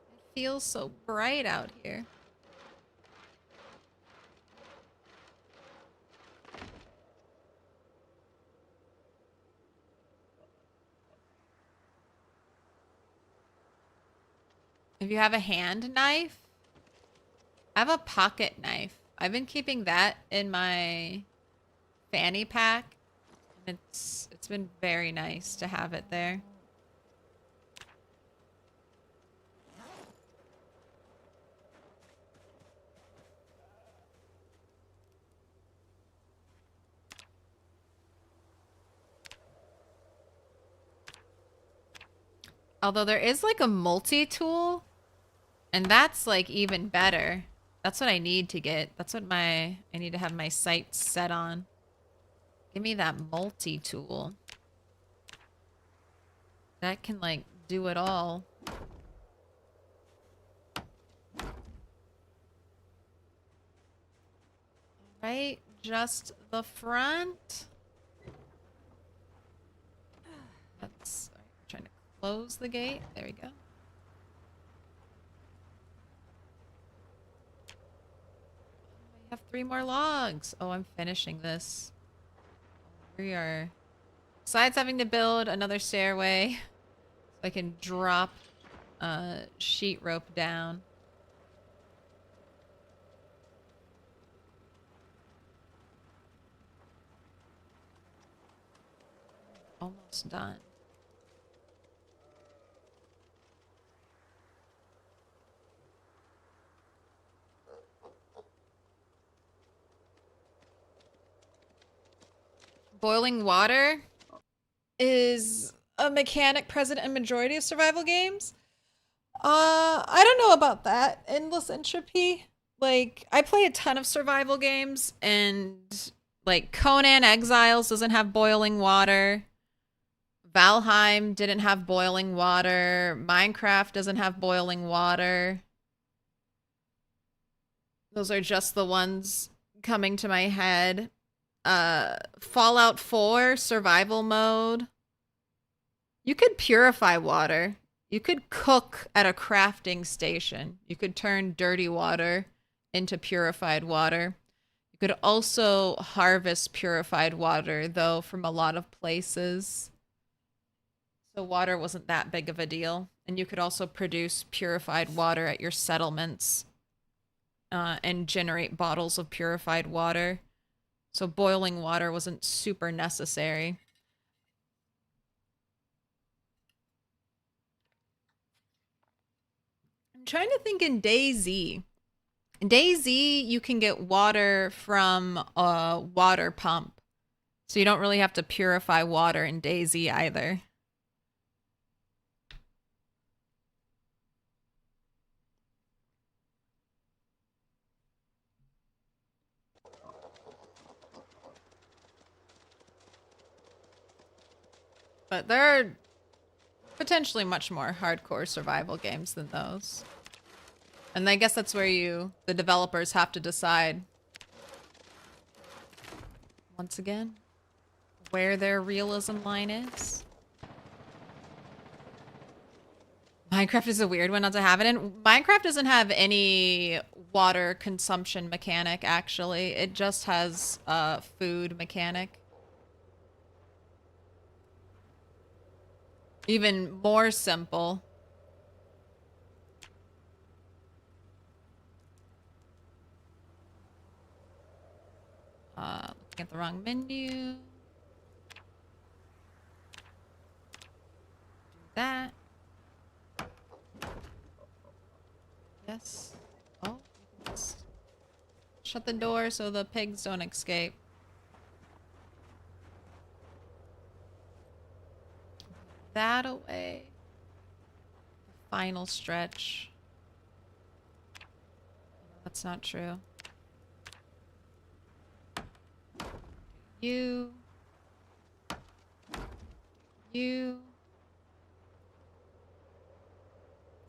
It feels so bright out here. If you have a hand knife, I have a pocket knife. I've been keeping that in my fanny pack. And it's been very nice to have it there. Although there is like a multi-tool, and that's like even better. That's what I need to get. That's what I need to have my sights set on. Give me that multi-tool. That can like do it all. Right? Just the front. That's trying to close the gate. There we go. I have 3 more logs. Oh, I'm finishing this. We are. Besides having to build another stairway, so I can drop sheet rope down. Almost done. Boiling water is a mechanic present in majority of survival games. I don't know about that. Endless entropy. Like, I play a ton of survival games, and like Conan Exiles doesn't have boiling water. Valheim didn't have boiling water. Minecraft doesn't have boiling water. Those are just the ones coming to my head. Fallout 4 survival mode. You could purify water. You could cook at a crafting station. You could turn dirty water into purified water. You could also harvest purified water, though, from a lot of places. So water wasn't that big of a deal. And you could also produce purified water at your settlements and generate bottles of purified water. So boiling water wasn't super necessary. I'm trying to think in DayZ. In DayZ, you can get water from a water pump. So you don't really have to purify water in DayZ either. But there are potentially much more hardcore survival games than those. And I guess that's where the developers have to decide, once again, where their realism line is. Minecraft is a weird one not to have it in. Minecraft doesn't have any water consumption mechanic, actually. It just has a food mechanic. Even more simple. Looking at the wrong menu. Do that. Yes. Oh, let's shut the door so the pigs don't escape. That away. Final stretch. That's not true. You.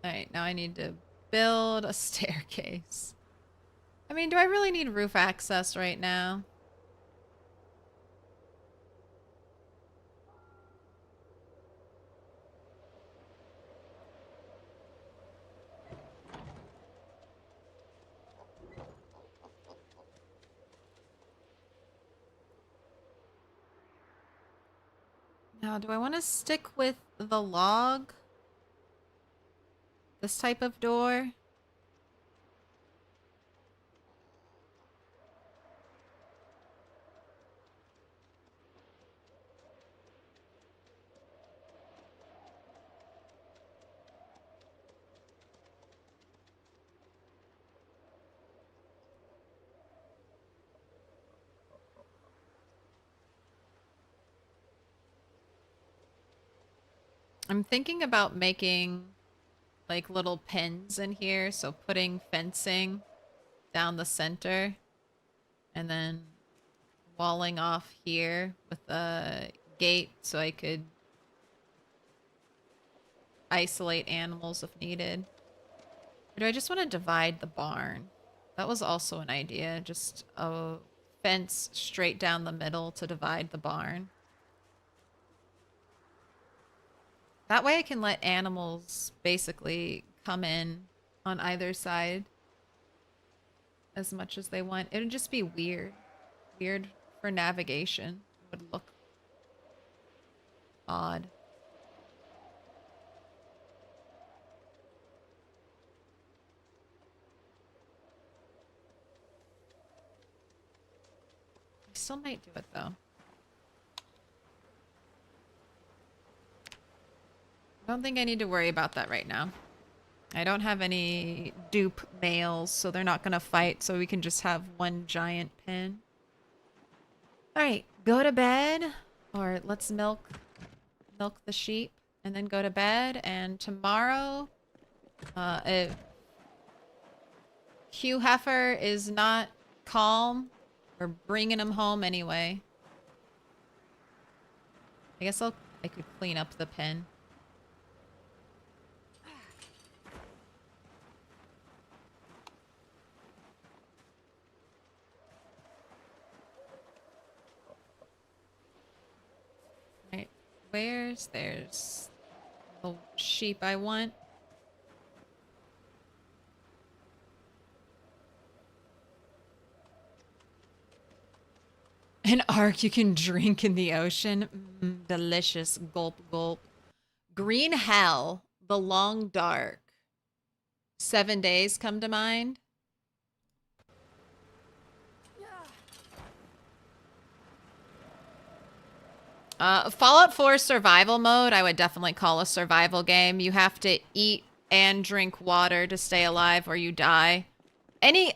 Alright, now I need to build a staircase. I mean, do I really need roof access right now? Now, do I want to stick with the log? This type of door? I'm thinking about making like little pins in here, so putting fencing down the center and then walling off here with a gate so I could isolate animals if needed. Or do I just want to divide the barn? That was also an idea, just a fence straight down the middle to divide the barn. That way I can let animals basically come in on either side as much as they want. It would just be weird. Weird for navigation. It would look odd. I still might do it though. I don't think I need to worry about that right now. I don't have any dupe males, so they're not gonna fight, so we can just have one giant pen. Alright, go to bed. Or let's milk the sheep and then go to bed. And tomorrow, if Hugh Heifer is not calm, we're bringing him home anyway. I guess I could clean up the pen. Right, there's the sheep I want. An ark you can drink in the ocean. Delicious. Gulp, gulp. Green Hell. The Long Dark. 7 days come to mind. Fallout 4 survival mode, I would definitely call a survival game. You have to eat and drink water to stay alive or you die.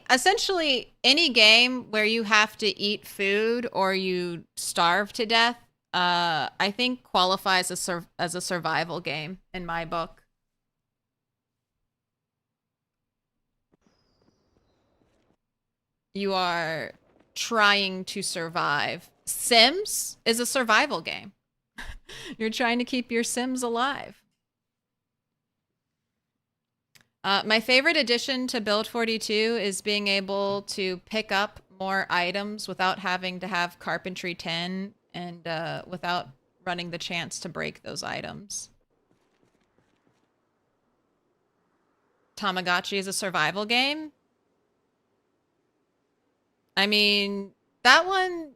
Essentially any game where you have to eat food or you starve to death, I think qualifies as a survival game in my book. You are trying to survive. Sims is a survival game. You're trying to keep your Sims alive. My favorite addition to Build 42 is being able to pick up more items without having to have Carpentry 10 and without running the chance to break those items. Tamagotchi is a survival game. I mean, that one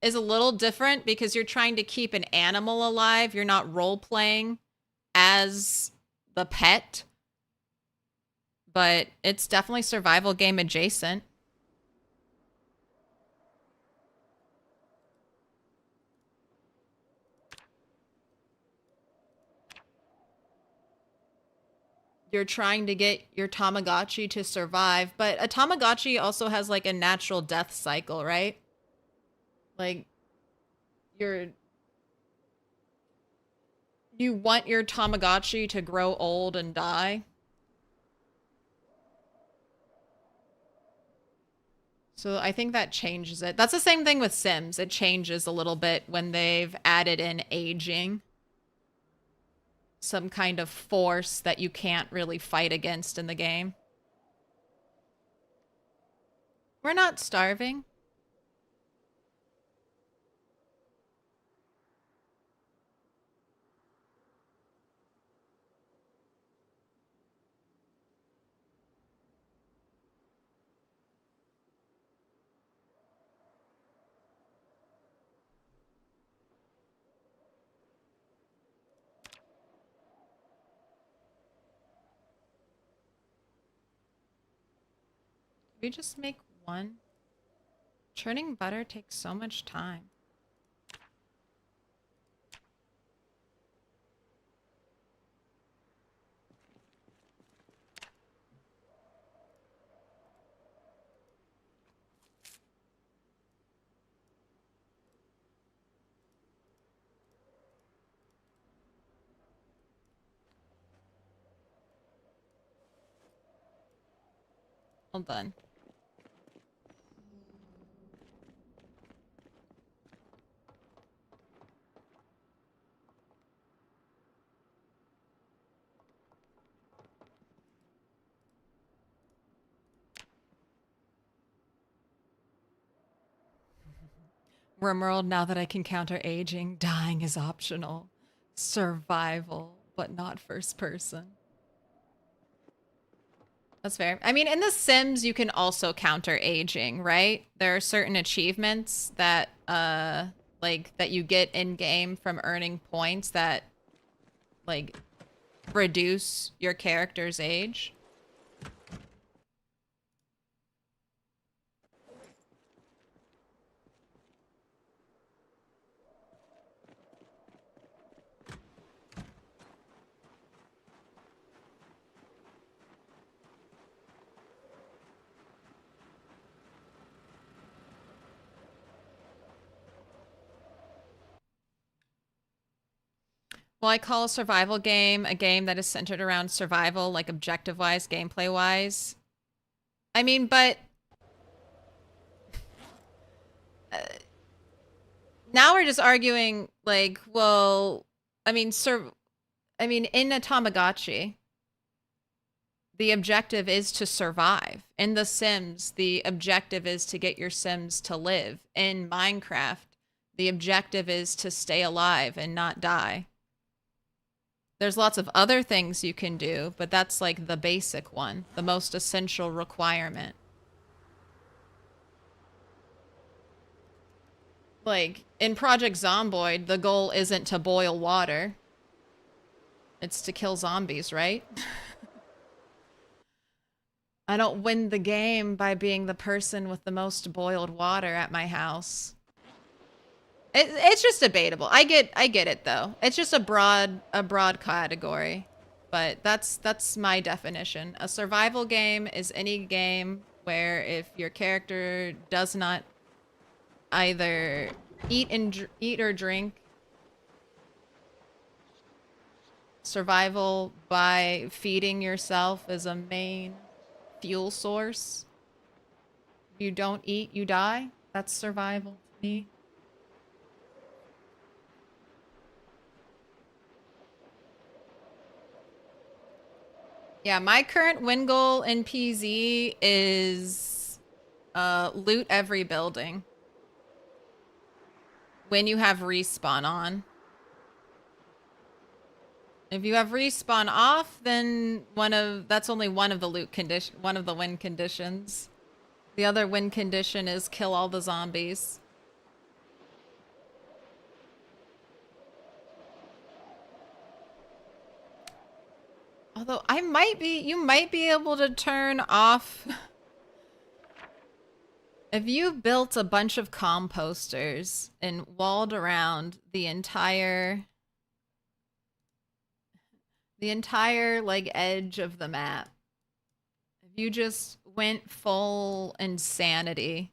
is a little different because you're trying to keep an animal alive. You're not role-playing as the pet. But it's definitely survival game adjacent. You're trying to get your Tamagotchi to survive, but a Tamagotchi also has like a natural death cycle, right? Like, you want your Tamagotchi to grow old and die. So I think that changes it. That's the same thing with Sims. It changes a little bit when they've added in aging. Some kind of force that you can't really fight against in the game. We're not starving. We just make one. Churning butter takes so much time. All done. Rimworld, now that I can counter aging, dying is optional. Survival, but not first person. That's fair. I mean, in The Sims, you can also counter aging, right? There are certain achievements that, like, that you get in-game from earning points that, like, reduce your character's age. Well, I call a survival game a game that is centered around survival, like objective-wise, gameplay-wise. I mean, but... now we're just arguing, like, well... I mean, in a Tamagotchi, the objective is to survive. In The Sims, the objective is to get your Sims to live. In Minecraft, the objective is to stay alive and not die. There's lots of other things you can do, but that's like the basic one, the most essential requirement. Like, in Project Zomboid, the goal isn't to boil water. It's to kill zombies, right? I don't win the game by being the person with the most boiled water at my house. It's just debatable. I get it though. It's just a broad category, but that's my definition. A survival game is any game where if your character does not either eat or drink, survival by feeding yourself is a main fuel source. If you don't eat, you die. That's survival to me. Yeah, my current win goal in PZ is loot every building when you have respawn on. If you have respawn off, then that's only one of the one of the win conditions. The other win condition is kill all the zombies. Although you might be able to turn off. If you built a bunch of composters and walled around the entire like edge of the map, if you just went full insanity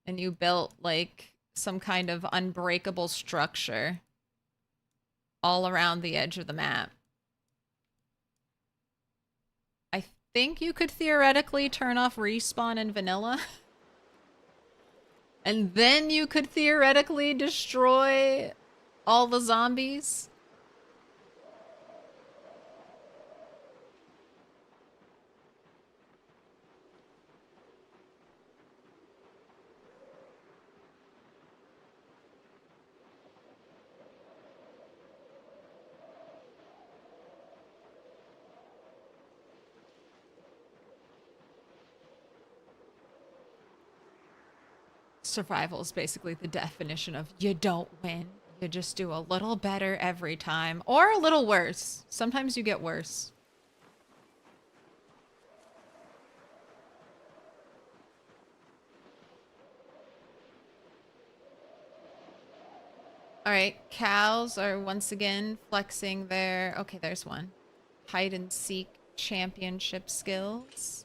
and you built like some kind of unbreakable structure all around the edge of the map, I think you could theoretically turn off respawn in vanilla. And then you could theoretically destroy all the zombies. Survival is basically the definition of you don't win. You just do a little better every time. Or a little worse. Sometimes you get worse. Alright, cows are once again flexing their... Okay, there's one. Hide and seek championship skills.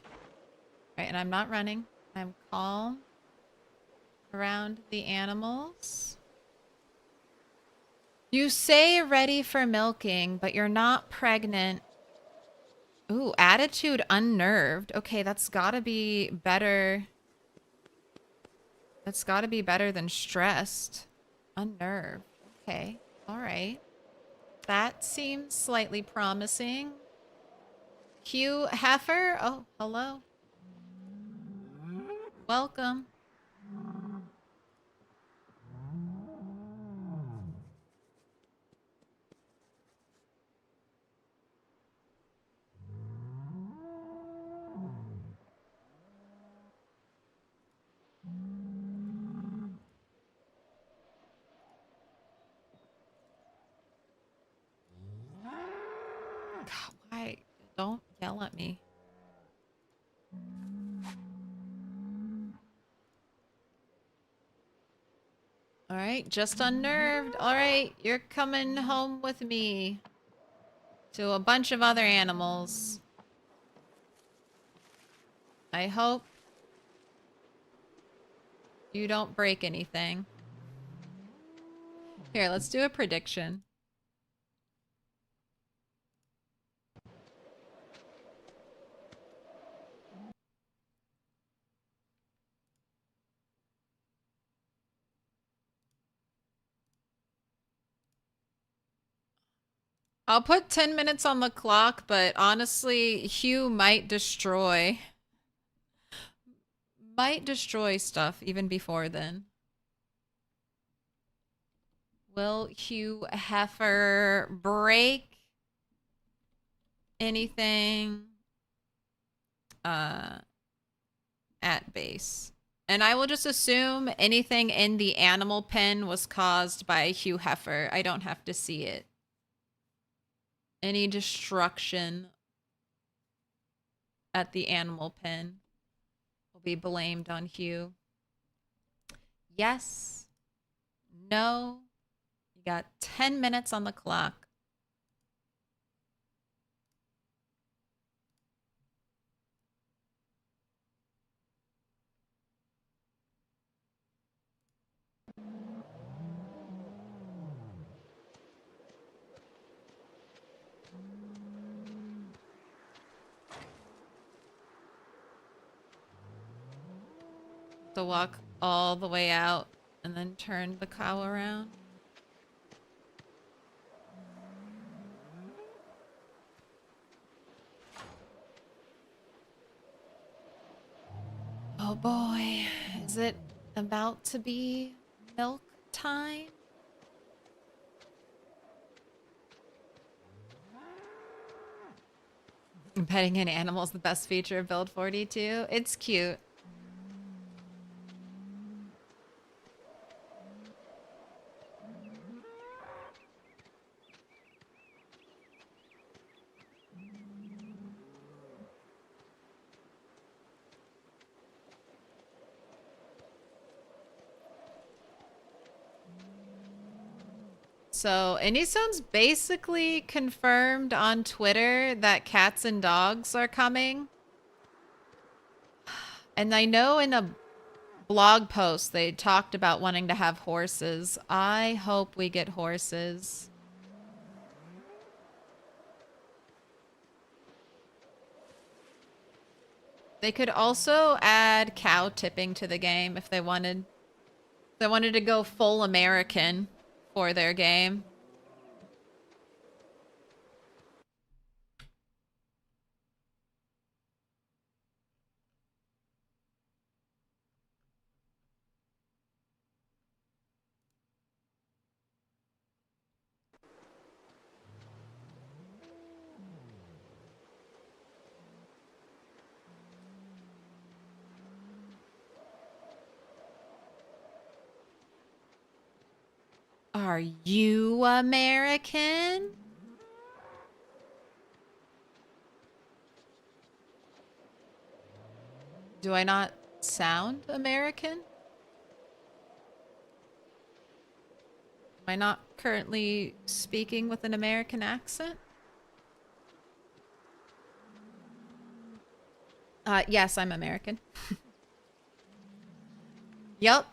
Alright, and I'm not running. I'm calm around the animals. You say ready for milking, but you're not pregnant. Ooh, attitude unnerved. Okay, that's gotta be better. That's gotta be better than stressed. Unnerved. Okay, alright. That seems slightly promising. Hugh Heifer? Oh, hello. Welcome. God, why? Don't yell at me. All right, just unnerved. All right, you're coming home with me to a bunch of other animals. I hope you don't break anything. Here, let's do a prediction. I'll put 10 minutes on the clock, but honestly, Hugh might destroy stuff even before then. Will Hugh Heifer break anything at base? And I will just assume anything in the animal pen was caused by Hugh Heifer. I don't have to see it. Any destruction at the animal pen will be blamed on Hugh. Yes. No. You got 10 minutes on the clock. To walk all the way out and then turn the cow around. Oh boy, is it about to be milk time? Petting an animal is the best feature of Build 42. It's cute. So, Anystone's basically confirmed on Twitter that cats and dogs are coming. And I know in a blog post they talked about wanting to have horses. I hope we get horses. They could also add cow tipping to the game if they wanted. They wanted to go full American for their game. Are you American? Do I not sound American? Am I not currently speaking with an American accent? Yes, I'm American. Yup.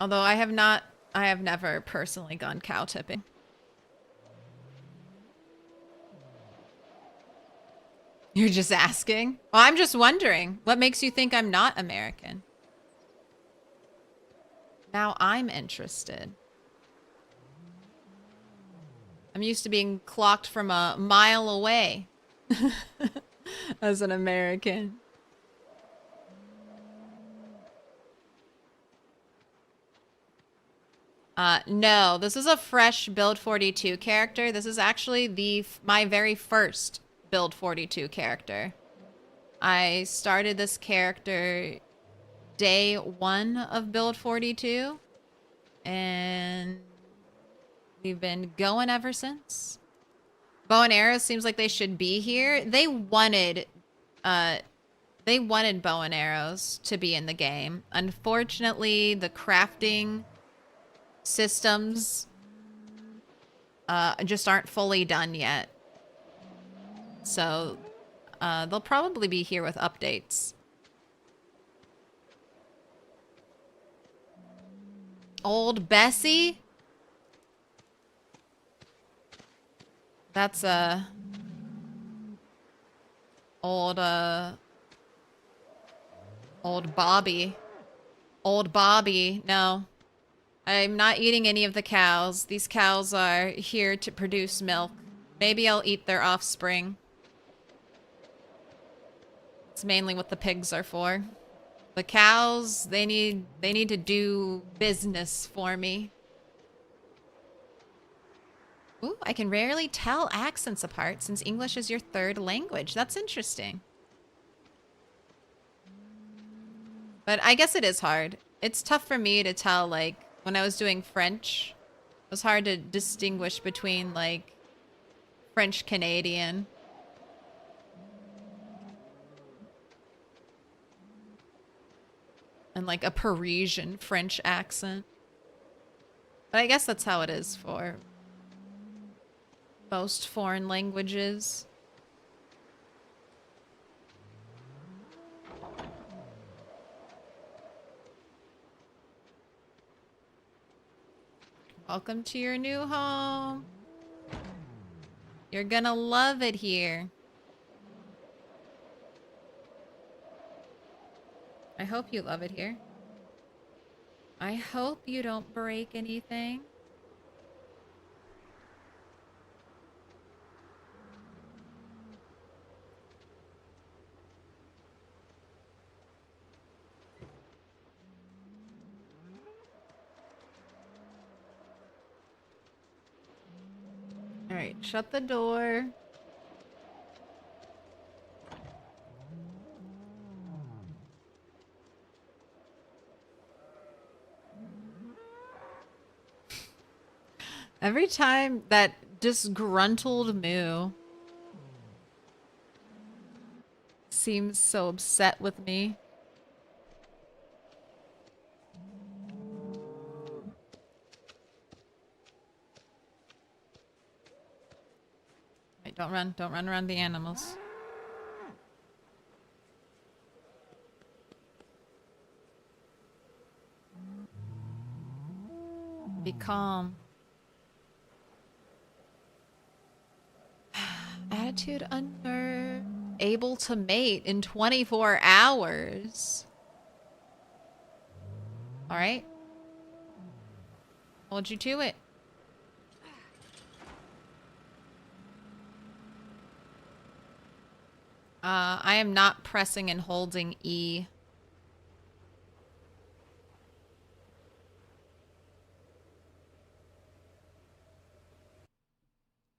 Although I have never personally gone cow tipping. You're just asking? Well, I'm just wondering. What makes you think I'm not American? Now I'm interested. I'm used to being clocked from a mile away as an American. No, this is a fresh Build 42 character. This is actually my very first Build 42 character. I started this character day 1 of Build 42, and we've been going ever since. Bow and arrows seems like they should be here. They wanted bow and arrows to be in the game. Unfortunately, the crafting systems just aren't fully done yet. So they'll probably be here with updates. Old Bessie? That's old Bobby. Old Bobby. No. I'm not eating any of the cows. These cows are here to produce milk. Maybe I'll eat their offspring. It's mainly what the pigs are for. The cows, they need to do business for me. Ooh, I can rarely tell accents apart since English is your third language. That's interesting. But I guess it is hard. It's tough for me to tell, like, when I was doing French, it was hard to distinguish between, like, French Canadian. And, like, a Parisian French accent. But I guess that's how it is for most foreign languages. Welcome to your new home. You're gonna love it here. I hope you love it here. I hope you don't break anything. All right, shut the door. Every time that disgruntled moo seems so upset with me. Wait, don't run around the animals. Be calm. Attitude under. Able to mate in 24 hours. Alright. Hold you to it. I am not pressing and holding E.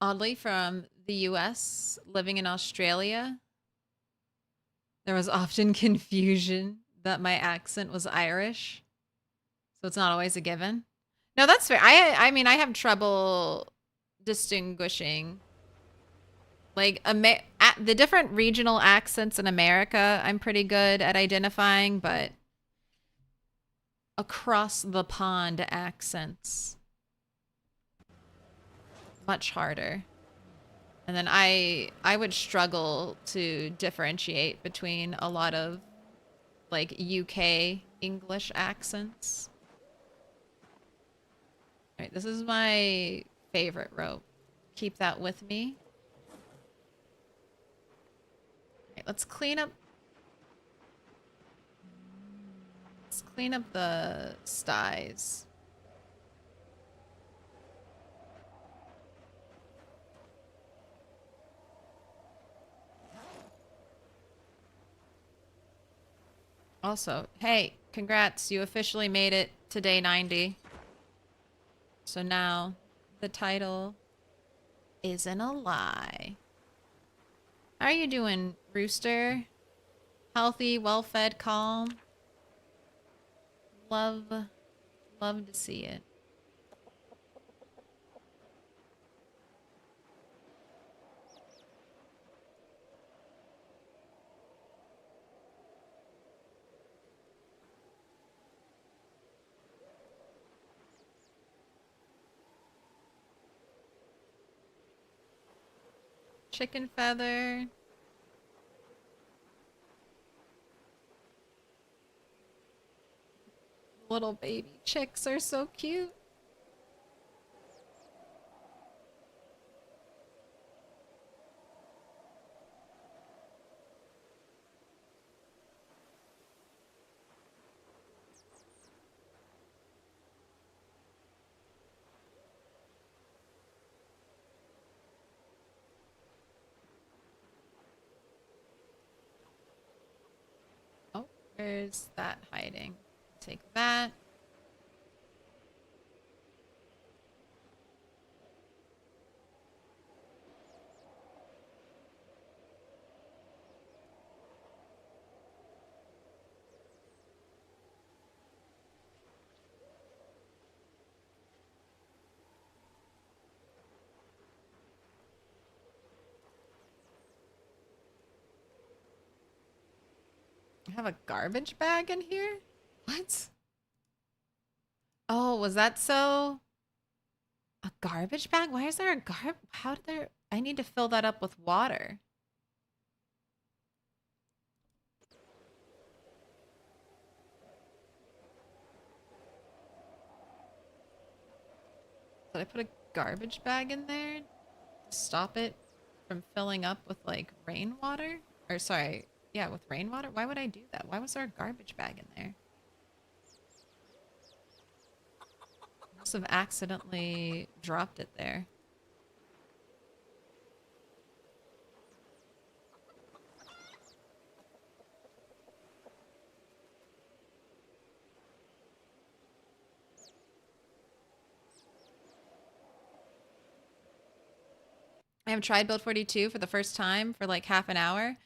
Oddly, from the US, living in Australia, there was often confusion that my accent was Irish. So it's not always a given. No, that's fair. I mean, I have trouble distinguishing. Like, the different regional accents in America, I'm pretty good at identifying, but across the pond accents, much harder. And then I would struggle to differentiate between a lot of, like, UK English accents. All right, this is my favorite rope. Keep that with me. All right, let's clean up. Let's clean up the sties. Also, hey, congrats. You officially made it to day 90. So now the title isn't a lie. How are you doing, Rooster? Healthy, well-fed, calm? Love to see it. chicken feather. Little baby chicks are so cute. Oh, where's that hiding? Take that. I have a garbage bag in here? What? Oh, was that so? A garbage bag? Why is there a how did there? I need to fill that up with water. Did I put a garbage bag in there to stop it from filling up with like rainwater? Or sorry, yeah, with rainwater? Why would I do that? Why was there a garbage bag in there? I must have accidentally dropped it there. I have tried Build 42 for the first time for like half an hour.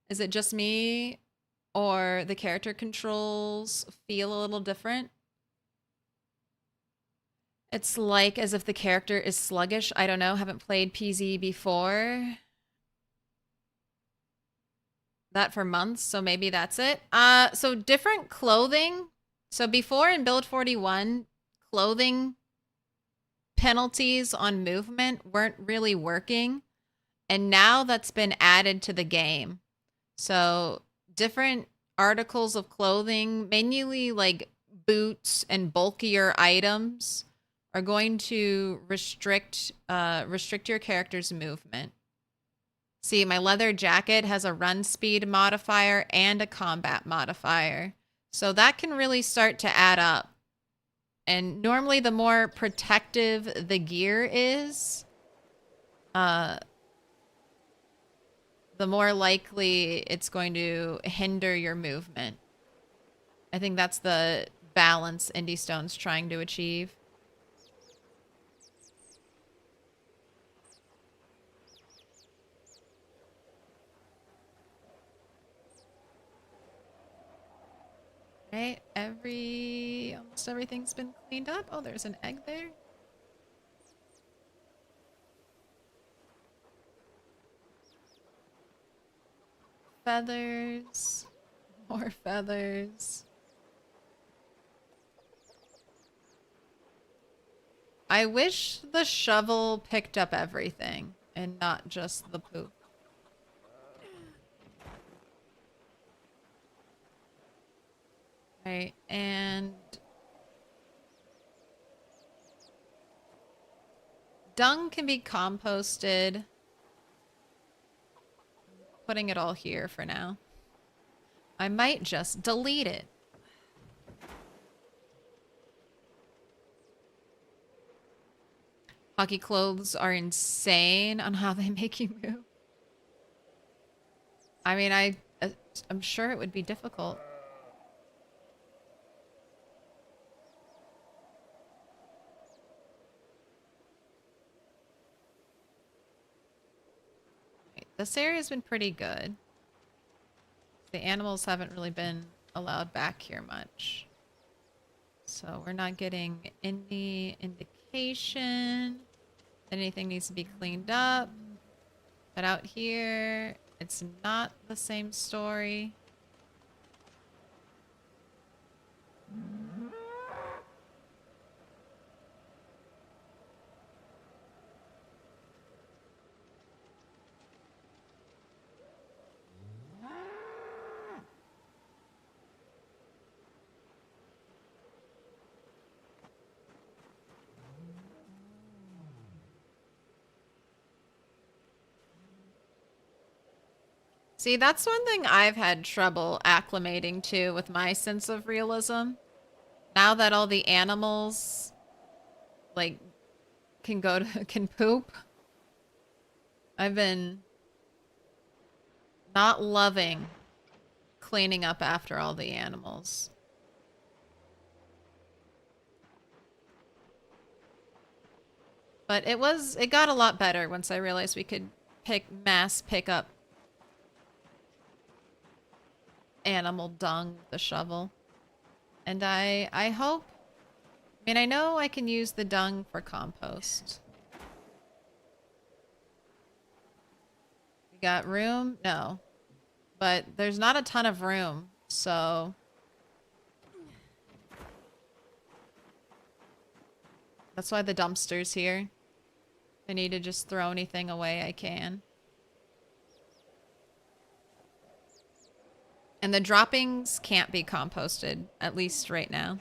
Is it just me or the character controls feel a little different? It's like as if the character is sluggish. I don't know. Haven't played PZ before. That for months, so maybe that's it. So different clothing. So before in Build 41, clothing penalties on movement weren't really working. And now that's been added to the game. So different articles of clothing, mainly like boots and bulkier items, are going to restrict your character's movement. See, my leather jacket has a run speed modifier and a combat modifier. So that can really start to add up. And normally the more protective the gear is, the more likely it's going to hinder your movement. I think that's the balance Indie Stone's trying to achieve. Right, almost everything's been cleaned up. Oh, there's an egg there. Feathers. More feathers. I wish the shovel picked up everything and not just the poop. Right, and dung can be composted. Putting it all here for now. I might just delete it. Hockey clothes are insane on how they make you move. I mean, I'm sure it would be difficult. This area's been pretty good. The animals haven't really been allowed back here much. So we're not getting any indication that anything needs to be cleaned up. But out here, it's not the same story. See, that's one thing I've had trouble acclimating to with my sense of realism. Now that all the animals, like, can poop, I've been not loving cleaning up after all the animals. But it got a lot better once I realized we could mass pick up animal dung with the shovel. And I hope, I mean, I know I can use the dung for compost. We got room? No. But there's not a ton of room, so that's why the dumpster's here. If I need to just throw anything away, I can. And the droppings can't be composted, at least right now.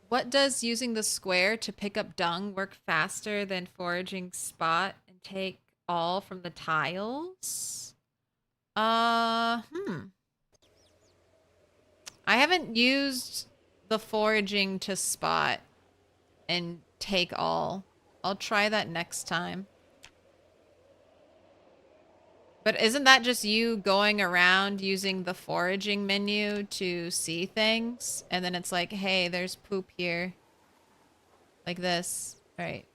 What does using the square to pick up dung work faster than foraging spot and take all from the tiles? I haven't used the foraging to spot and take all. I'll try that next time. But isn't that just you going around using the foraging menu to see things? And then it's like, hey, there's poop here. Like this. All right.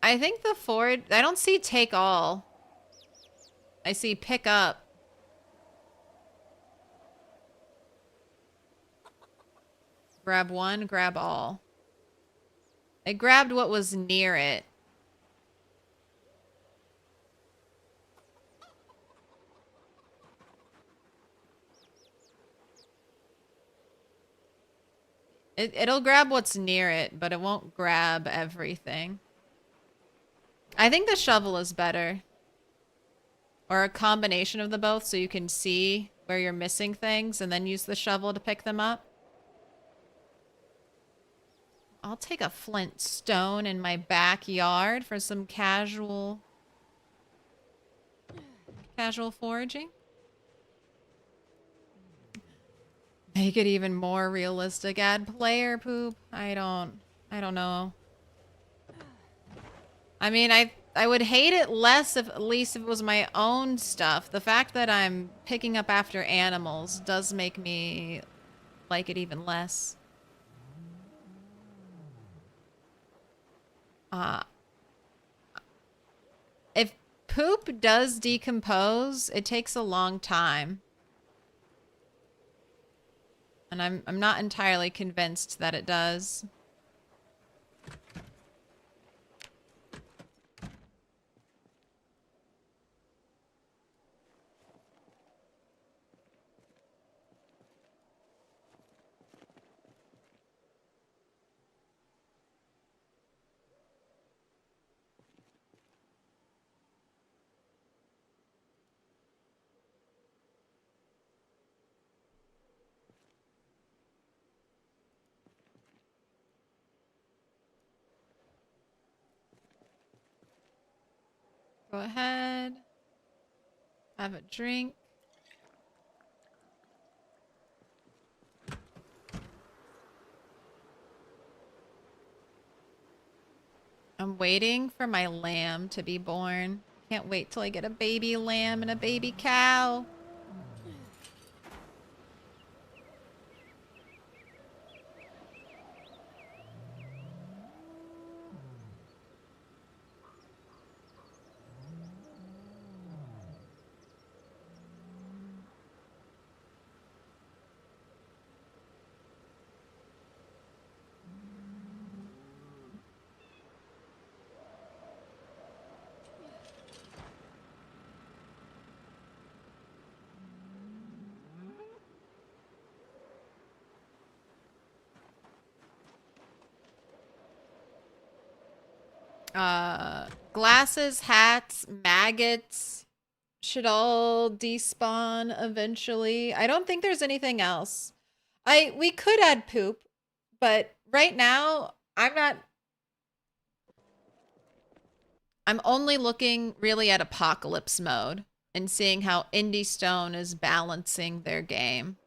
I think the forage... I don't see take all. I see pick up. Grab one, grab all. I grabbed what was near it. It'll grab what's near it, but it won't grab everything. I think the shovel is better. Or a combination of the both so you can see where you're missing things and then use the shovel to pick them up. I'll take a flint stone in my backyard for some casual foraging. Make it even more realistic. Add player poop. I don't know. I mean, I would hate it less if at least if it was my own stuff. The fact that I'm picking up after animals does make me like it even less. If poop does decompose, it takes a long time. And I'm not entirely convinced that it does. Go ahead. Have a drink. I'm waiting for my lamb to be born. Can't wait till I get a baby lamb and a baby cow. Glasses, hats, maggots should all despawn eventually. I don't think there's anything else. We could add poop, but right now I'm only looking really at apocalypse mode and seeing how Indie Stone is balancing their game.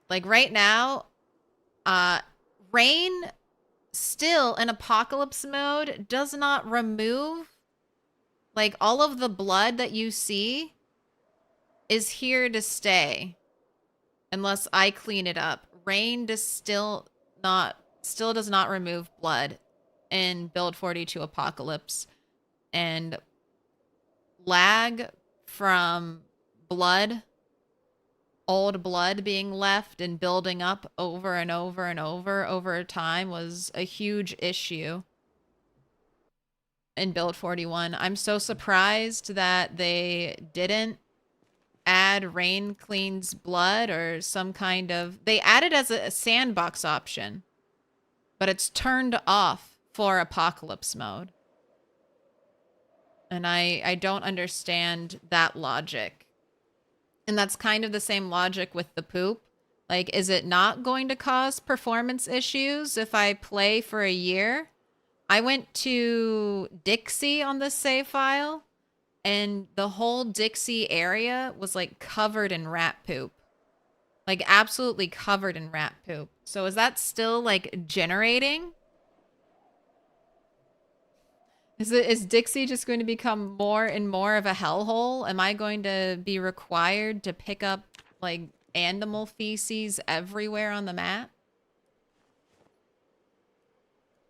Like right now, rain still in apocalypse mode does not remove, like, all of the blood that you see is here to stay unless I clean it up. Rain does still does not remove blood in build 42 apocalypse, and lag from old blood being left and building up over and over and over time was a huge issue in build 41. I'm so surprised that they didn't add rain cleans blood or some kind of... They added as a sandbox option, but it's turned off for apocalypse mode. And I don't understand that logic. And that's kind of the same logic with the poop. Like, is it not going to cause performance issues if I play for a year? I went to Dixie on this save file, and the whole Dixie area was, like, covered in rat poop. Like, absolutely covered in rat poop. So is that still, like, generating? Is Dixie just going to become more and more of a hellhole? Am I going to be required to pick up, like, animal feces everywhere on the map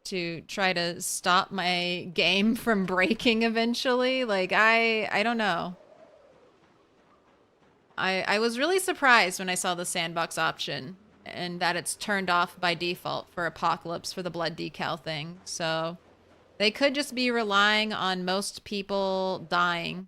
to try to stop my game from breaking eventually? Like, I don't know. I was really surprised when I saw the sandbox option and that it's turned off by default for Apocalypse for the blood decal thing. So they could just be relying on most people dying.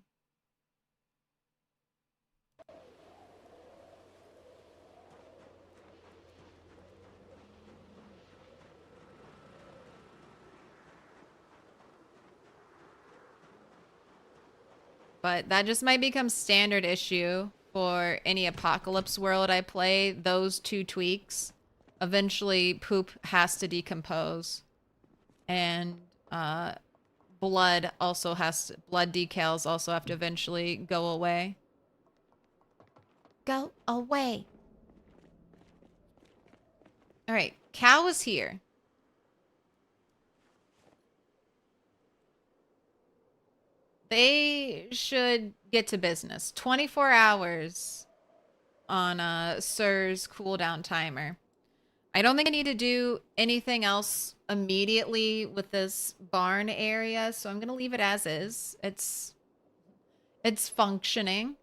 But that just might become standard issue for any Apocalypse world I play. Those two tweaks. Eventually, poop has to decompose. And blood decals also have to eventually go away. Go away. All right, cow is here. They should get to business. 24 hours on Sir's cooldown timer. I don't think I need to do anything else immediately with this barn area, so I'm going to leave it as is. It's functioning.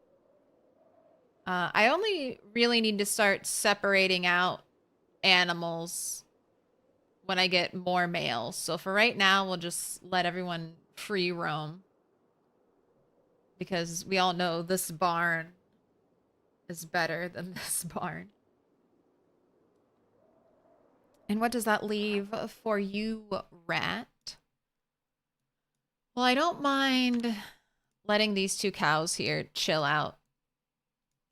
I only really need to start separating out animals when I get more males. So for right now, we'll just let everyone free roam. Because we all know this barn is better than this barn. And what does that leave for you, rat? Well, I don't mind letting these two cows here chill out.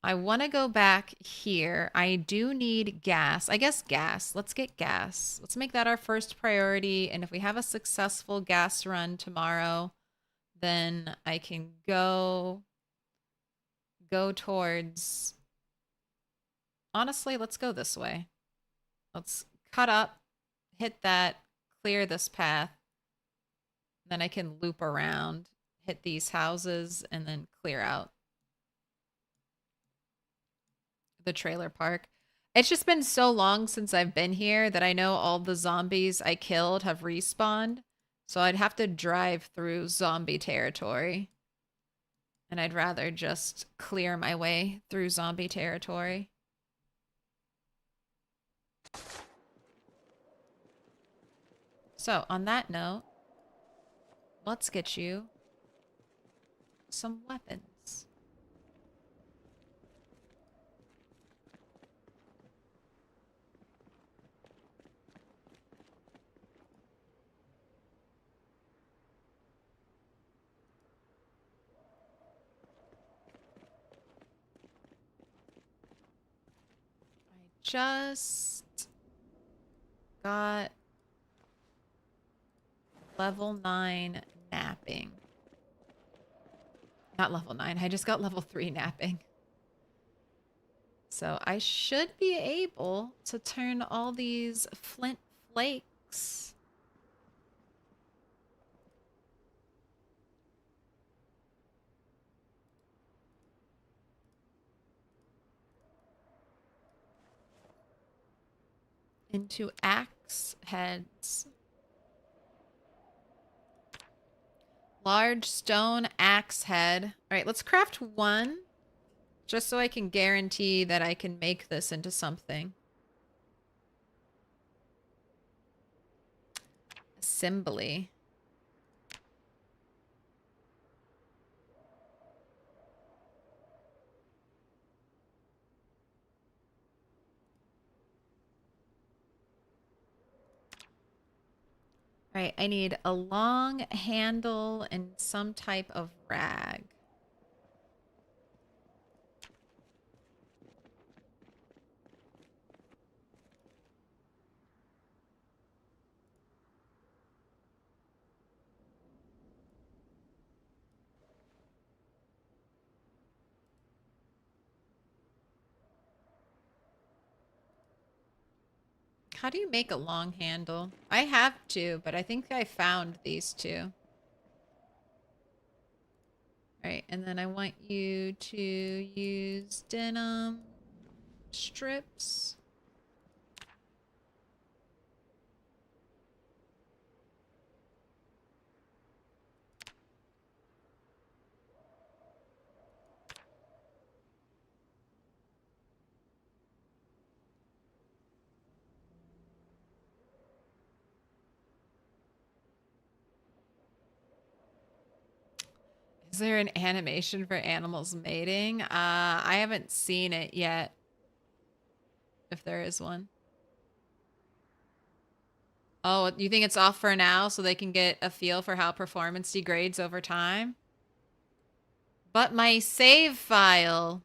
I want to go back here. I do need gas. I guess gas. Let's get gas. Let's make that our first priority. And if we have a successful gas run tomorrow, then I can go towards... Honestly, let's go this way. Let's cut up, hit that, clear this path. Then I can loop around, hit these houses, and then clear out the trailer park. It's just been so long since I've been here that I know all the zombies I killed have respawned. So I'd have to drive through zombie territory. And I'd rather just clear my way through zombie territory. So, on that note, let's get you some weapons. just got level 9 napping. Not level 9. I just got level 3 napping. So I should be able to turn all these flint flakes into axe heads. Large stone axe head. All right, let's craft one just so I can guarantee that I can make this into something. Assembly. All right, I need a long handle and some type of rag. How do you make a long handle? I have two, but I think I found these two. All right, and then I want you to use denim strips. Is there an animation for animals mating? I haven't seen it yet. If there is one. Oh, you think it's off for now so they can get a feel for how performance degrades over time? But my save file.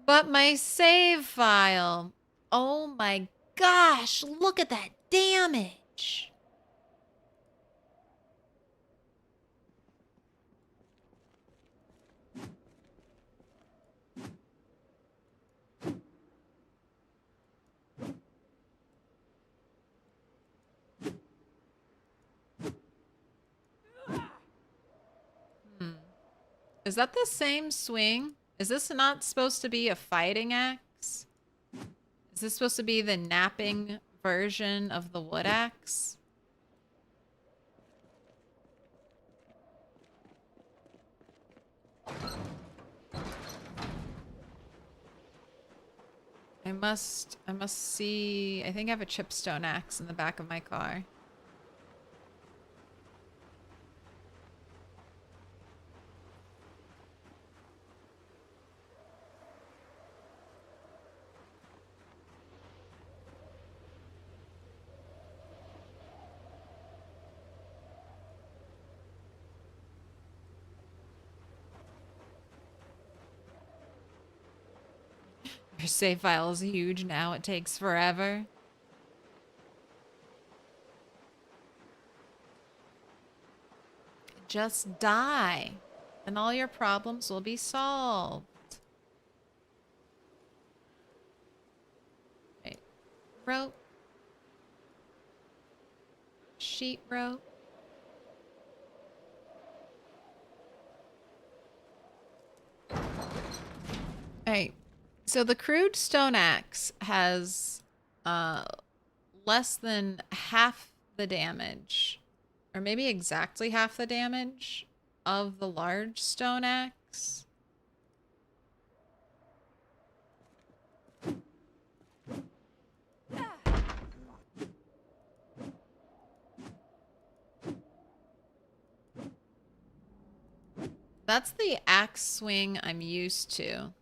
But my save file. Oh my gosh, look at that damage. Is that the same swing? Is this not supposed to be a fighting axe? Is this supposed to be the napping version of the wood axe? I must see. I think I have a chipstone axe in the back of my car. Your save file is huge now. It takes forever. Just die, and all your problems will be solved. Right. Rope. Sheet rope. Alright. So the crude stone axe has less than half the damage, or maybe exactly half the damage of the large stone axe. That's the axe swing I'm used to.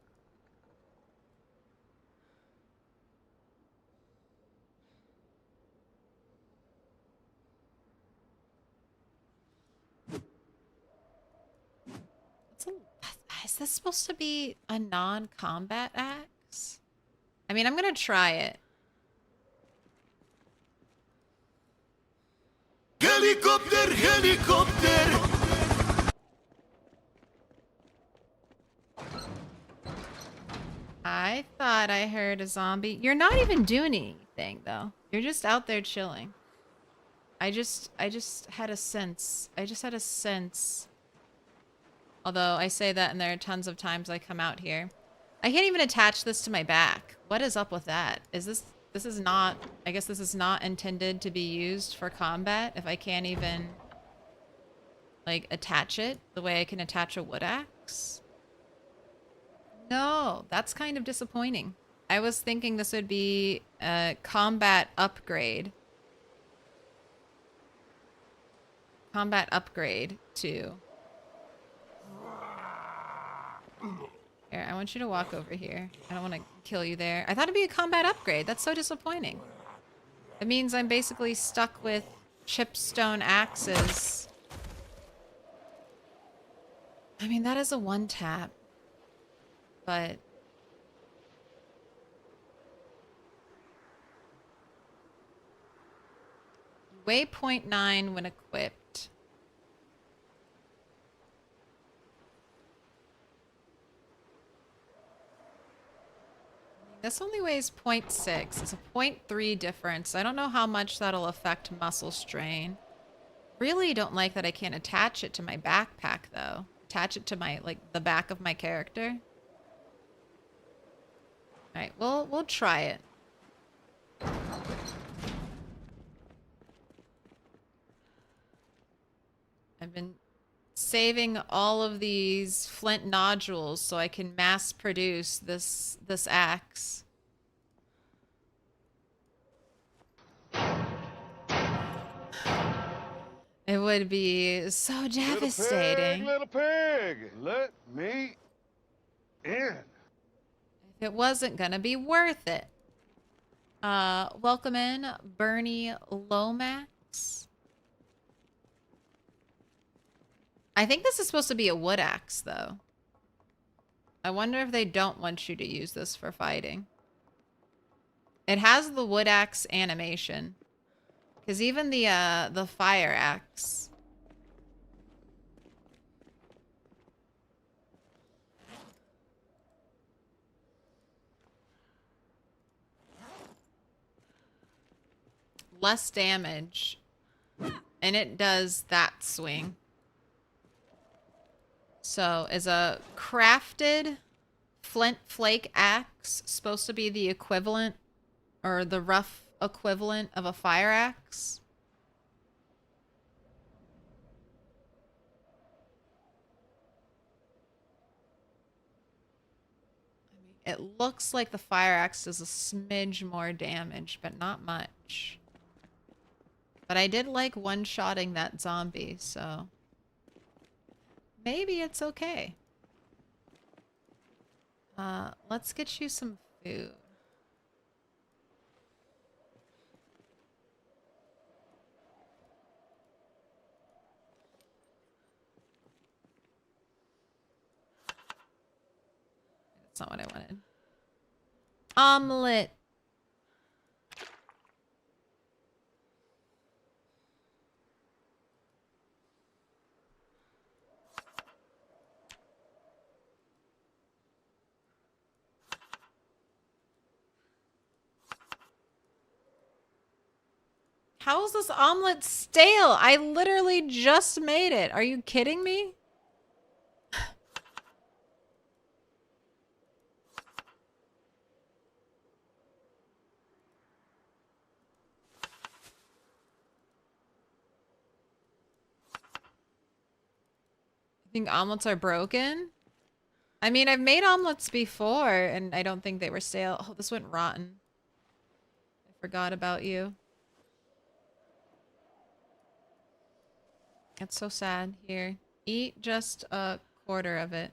Is this supposed to be a non-combat axe? axe. I mean, I'm gonna try it. Helicopter, helicopter. I thought I heard a zombie. You're not even doing anything, though. You're just out there chilling. I just had a sense. I just had a sense. Although I say that and there are tons of times I come out here. I can't even attach this to my back. What is up with that? Is this is not, I guess this is not intended to be used for combat if I can't even like attach it the way I can attach a wood axe? No, that's kind of disappointing. I was thinking this would be a combat upgrade. Combat upgrade to... Here, I want you to walk over here. I don't want to kill you there. I thought it'd be a combat upgrade. That's so disappointing. It means I'm basically stuck with chipstone axes. I mean, that is a one tap. But... weigh 0.9 when equipped. This only weighs 0.6. It's a 0.3 difference. I don't know how much that'll affect muscle strain. Really don't like that I can't attach it to my backpack, though. Attach it to my, like, the back of my character. Alright, we'll try it. I've been saving all of these flint nodules so I can mass produce this axe. It would be so devastating. Little pig, let me in. If it wasn't gonna be worth it. Welcome in, Bernie Lomax. I think this is supposed to be a wood axe, though. I wonder if they don't want you to use this for fighting. It has the wood axe animation. Because even the fire axe... less damage. And it does that swing. So, is a crafted flint flake axe supposed to be the equivalent or the rough equivalent of a fire axe? I mean, it looks like the fire axe does a smidge more damage, but not much. But I did like one-shotting that zombie, so... maybe it's okay. Let's get you some food. That's not what I wanted. Omelet. How is this omelet stale? I literally just made it. Are you kidding me? You think omelets are broken? I mean, I've made omelets before, and I don't think they were stale. Oh, this went rotten. I forgot about you. It's so sad. Here, eat just a quarter of it.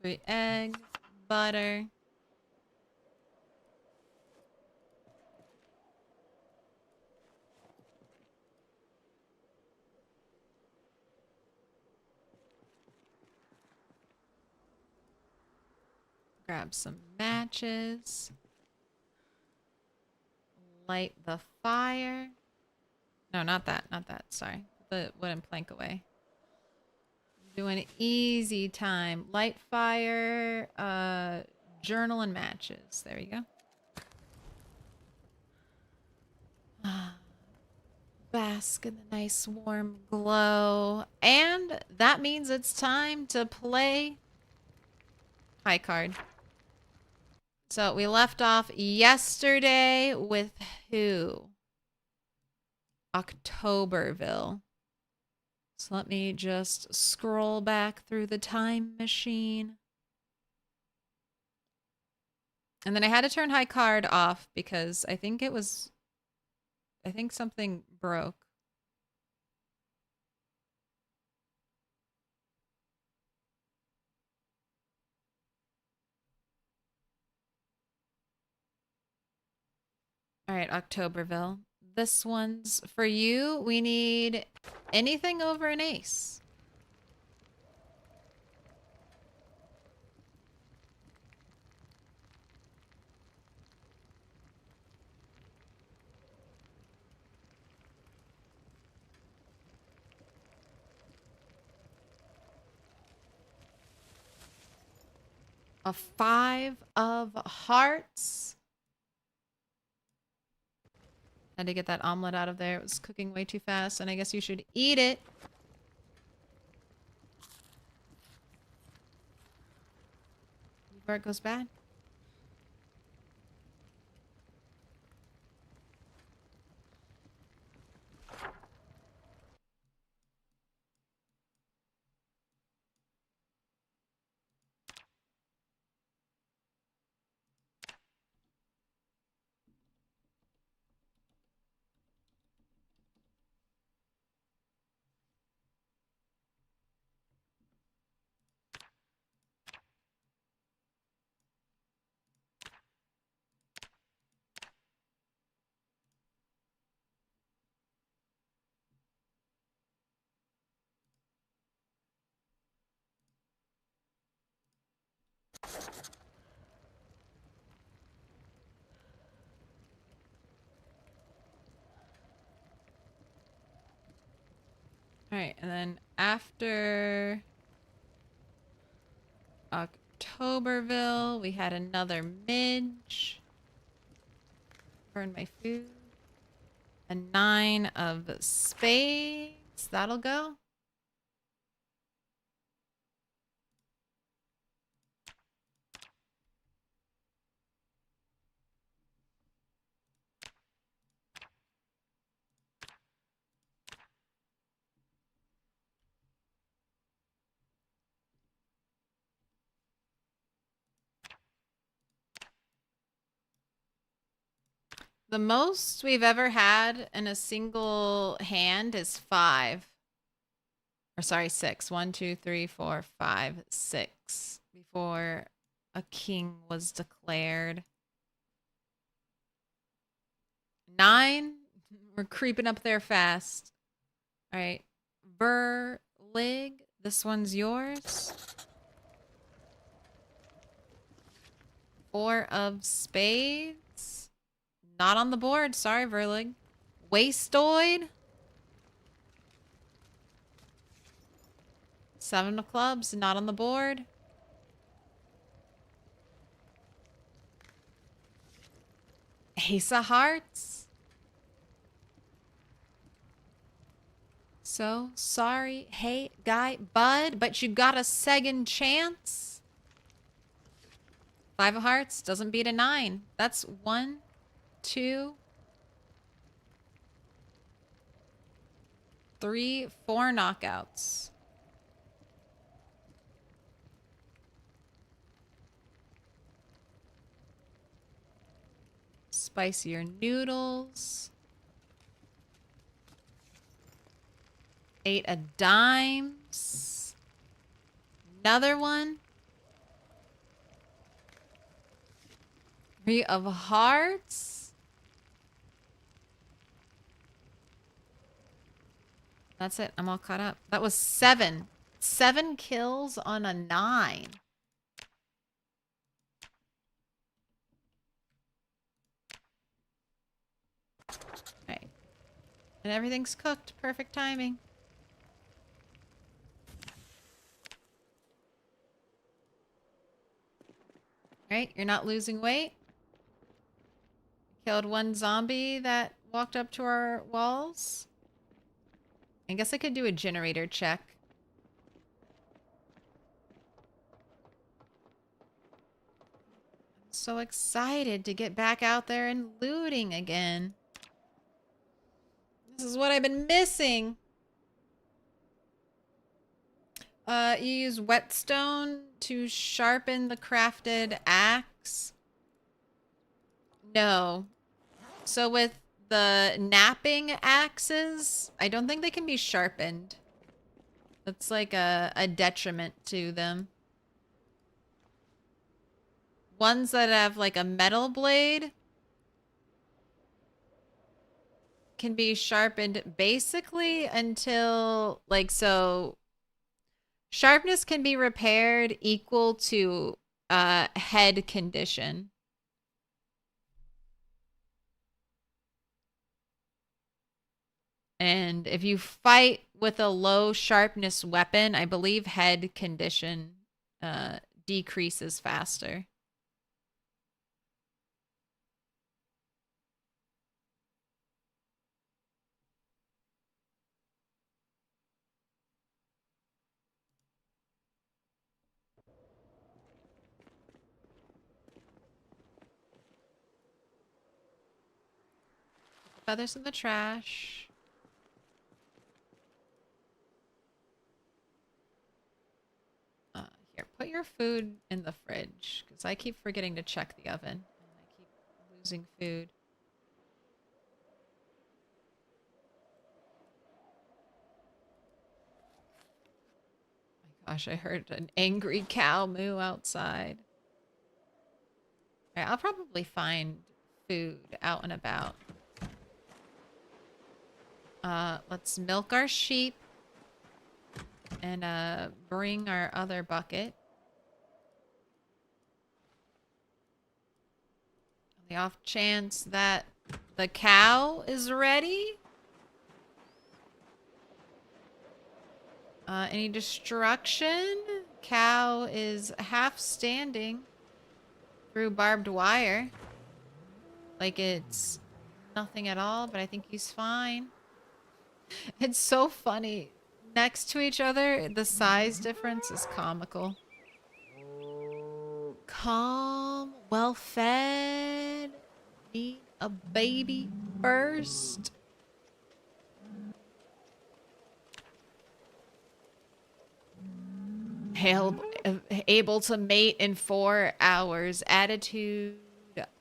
3 eggs, butter. Grab some matches. Light the fire. No, not that. Not that. Sorry. Put the wooden plank away. Doing easy time. Light fire, journal and matches. There you go. Bask in the nice warm glow. And that means it's time to play high card. So we left off yesterday with who? Octoberville. So let me just scroll back through the time machine. And then I had to turn high card off because I think something broke. All right, Octoberville. This one's for you. We need anything over an ace. A 5 of hearts. Had to get that omelet out of there. It was cooking way too fast, and I guess you should eat it. Before it goes bad. All right, and then after Octoberville, we had another midge. Burn my food. A 9 of spades. That'll go. The most we've ever had in a single hand is 5. Or sorry, 6. 1, 2, 3, 4, 5, 6. Before a king was declared. 9. We're creeping up there fast. All right. Verlig. This one's yours. 4 of spades. Not on the board. Sorry, Verlig. Wastoid. 7 of clubs. Not on the board. Ace of hearts. So sorry. Hey, guy, bud, but you got a second chance. 5 of hearts doesn't beat a 9. That's 1, 2, 3, 4 knockouts. Spicier noodles. 8 of dimes. Another one. 3 of hearts. That's it. I'm all caught up. That was 7. 7 kills on a 9. Right. And everything's cooked. Perfect timing. Right? You're not losing weight. Killed 1 zombie that walked up to our walls. I guess I could do a generator check. I'm so excited to get back out there and looting again. This is what I've been missing. You use whetstone to sharpen the crafted axe? No. So with the napping axes, I don't think they can be sharpened. That's like a detriment to them. Ones that have like a metal blade can be sharpened basically until like so sharpness can be repaired equal to head condition. And if you fight with a low sharpness weapon, I believe head condition decreases faster. Feathers in the trash. Here, put your food in the fridge, because I keep forgetting to check the oven, and I keep losing food. My gosh, I heard an angry cow moo outside. All right, I'll probably find food out and about. Let's milk our sheep. And bring our other bucket. On the off chance that the cow is ready. Any destruction? Cow is half standing through barbed wire. Like it's nothing at all, but I think he's fine. It's so funny. Next to each other, the size difference is comical. Calm, well fed, need a baby first. Able to mate in 4 hours. Attitude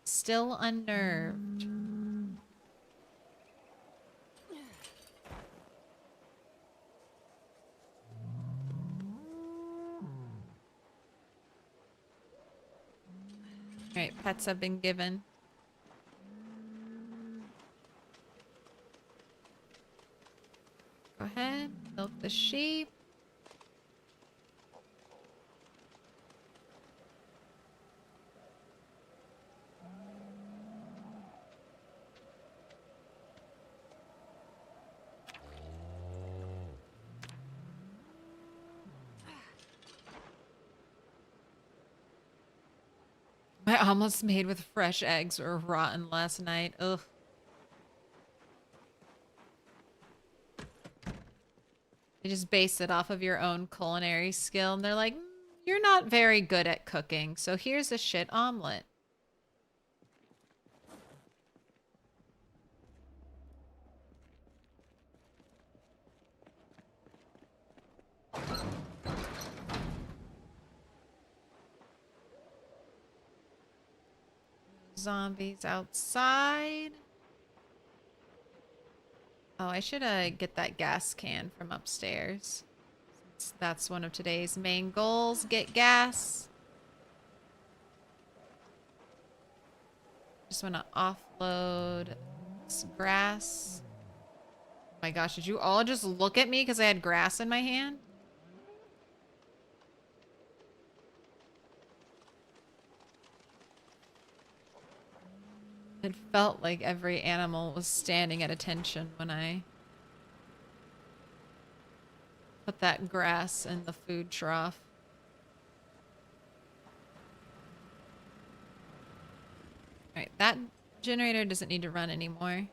still unnerved. Alright, pets have been given. Go ahead, milk the sheep. My omelets made with fresh eggs were rotten last night. Ugh. They just base it off of your own culinary skill, and they're like, you're not very good at cooking, so here's a shit omelet. Zombies outside. Oh, I should get that gas can from upstairs. Since that's one of today's main goals. Get gas. Just want to offload this grass. Oh my gosh, did you all just look at me because I had grass in my hand? It felt like every animal was standing at attention when I put that grass in the food trough. Alright, that generator doesn't need to run anymore.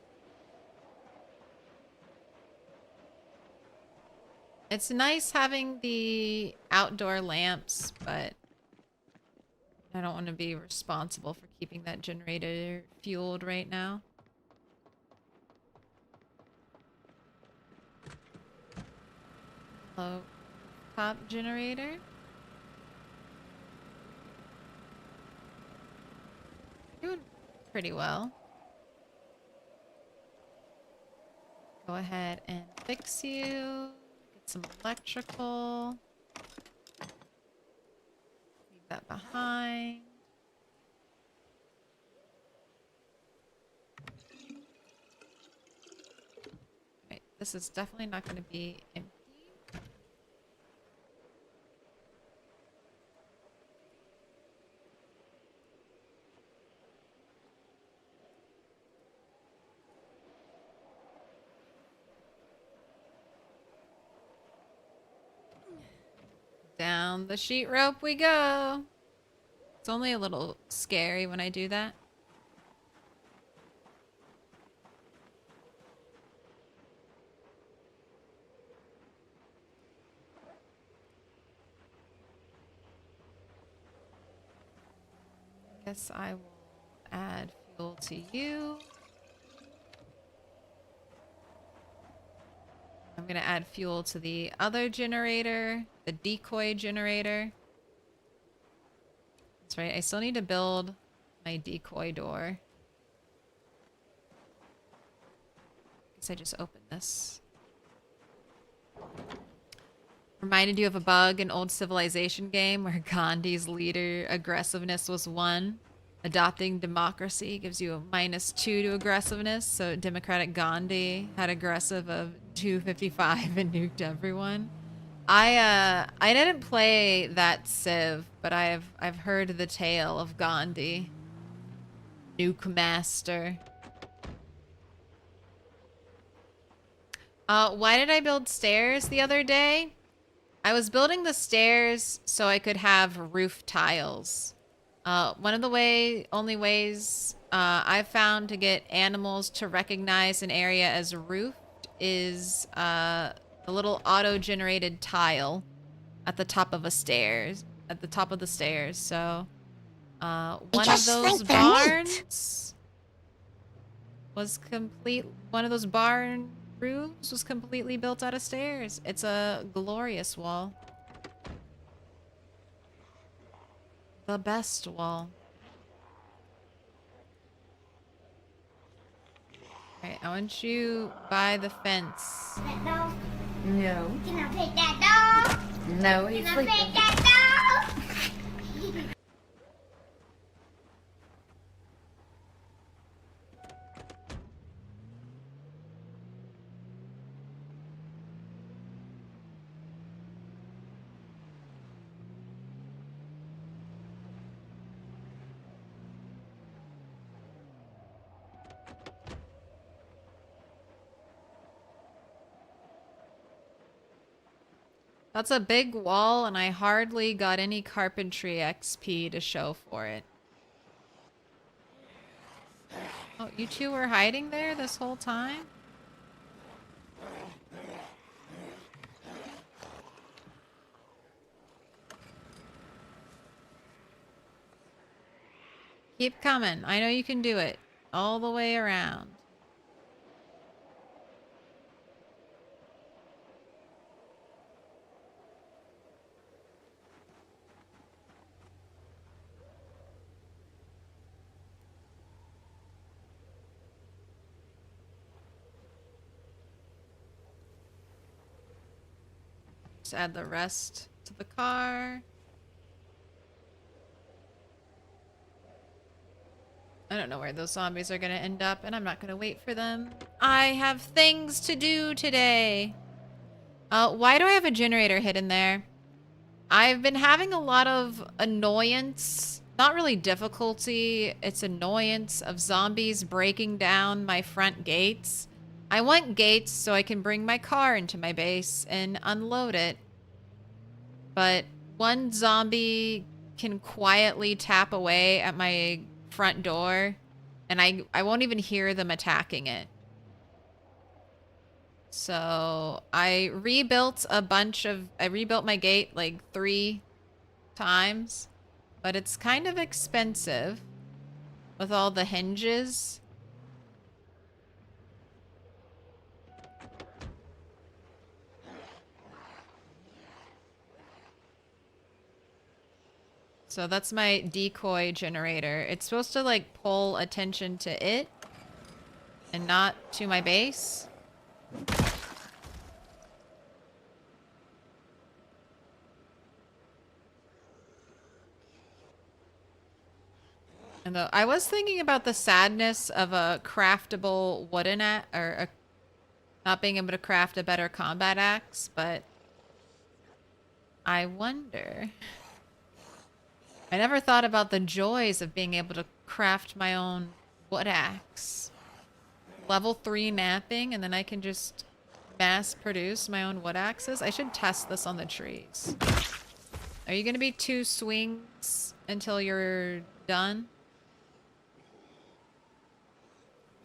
It's nice having the outdoor lamps, but I don't want to be responsible for keeping that generator fueled right now. Low top generator. Doing pretty well. Go ahead and fix you. Get some electrical. Leave that behind. Right, this is definitely not going to be empty. Down the sheet rope we go. It's only a little scary when I do that. Guess I will add fuel to you. I'm gonna add fuel to the other generator, the decoy generator. That's right, I still need to build my decoy door. Guess I just opened this. Reminded you of a bug in old Civilization game where Gandhi's leader aggressiveness was 1. Adopting democracy gives you a -2 to aggressiveness, so Democratic Gandhi had aggressive of 255 and nuked everyone. I didn't play that Civ, but I've heard the tale of Gandhi. Nuke master. Why did I build stairs the other day? I was building the stairs so I could have roof tiles. One of the only ways I've found to get animals to recognize an area as roofed is the little auto-generated tile at the top of the stairs. So one of those barns was complete. One of those barn roofs was completely built out of stairs. It's a glorious wall. The best wall. Alright, I want you by the fence. That dog? No. Can I pet that dog? No, he's Can I sleeping. pet that dog? That's a big wall, and I hardly got any carpentry XP to show for it. Oh, you two were hiding there this whole time? Keep coming. I know you can do it. All the way around. Just add the rest to the car. I don't know where those zombies are gonna end up, and I'm not gonna wait for them. I have things to do today. Why do I have a generator hidden there? I've been having a lot of annoyance, not really difficulty, it's annoyance of zombies breaking down my front gates. I want gates so I can bring my car into my base and unload it. But one zombie can quietly tap away at my front door, and I won't even hear them attacking it. So I rebuilt my gate like 3 times, but it's kind of expensive with all the hinges. So that's my decoy generator. It's supposed to like pull attention to it and not to my base. And though I was thinking about the sadness of a craftable wooden not being able to craft a better combat axe, but I wonder. I never thought about the joys of being able to craft my own wood axe. Level 3 napping, and then I can just mass produce my own wood axes. I should test this on the trees. Are you going to be 2 swings until you're done?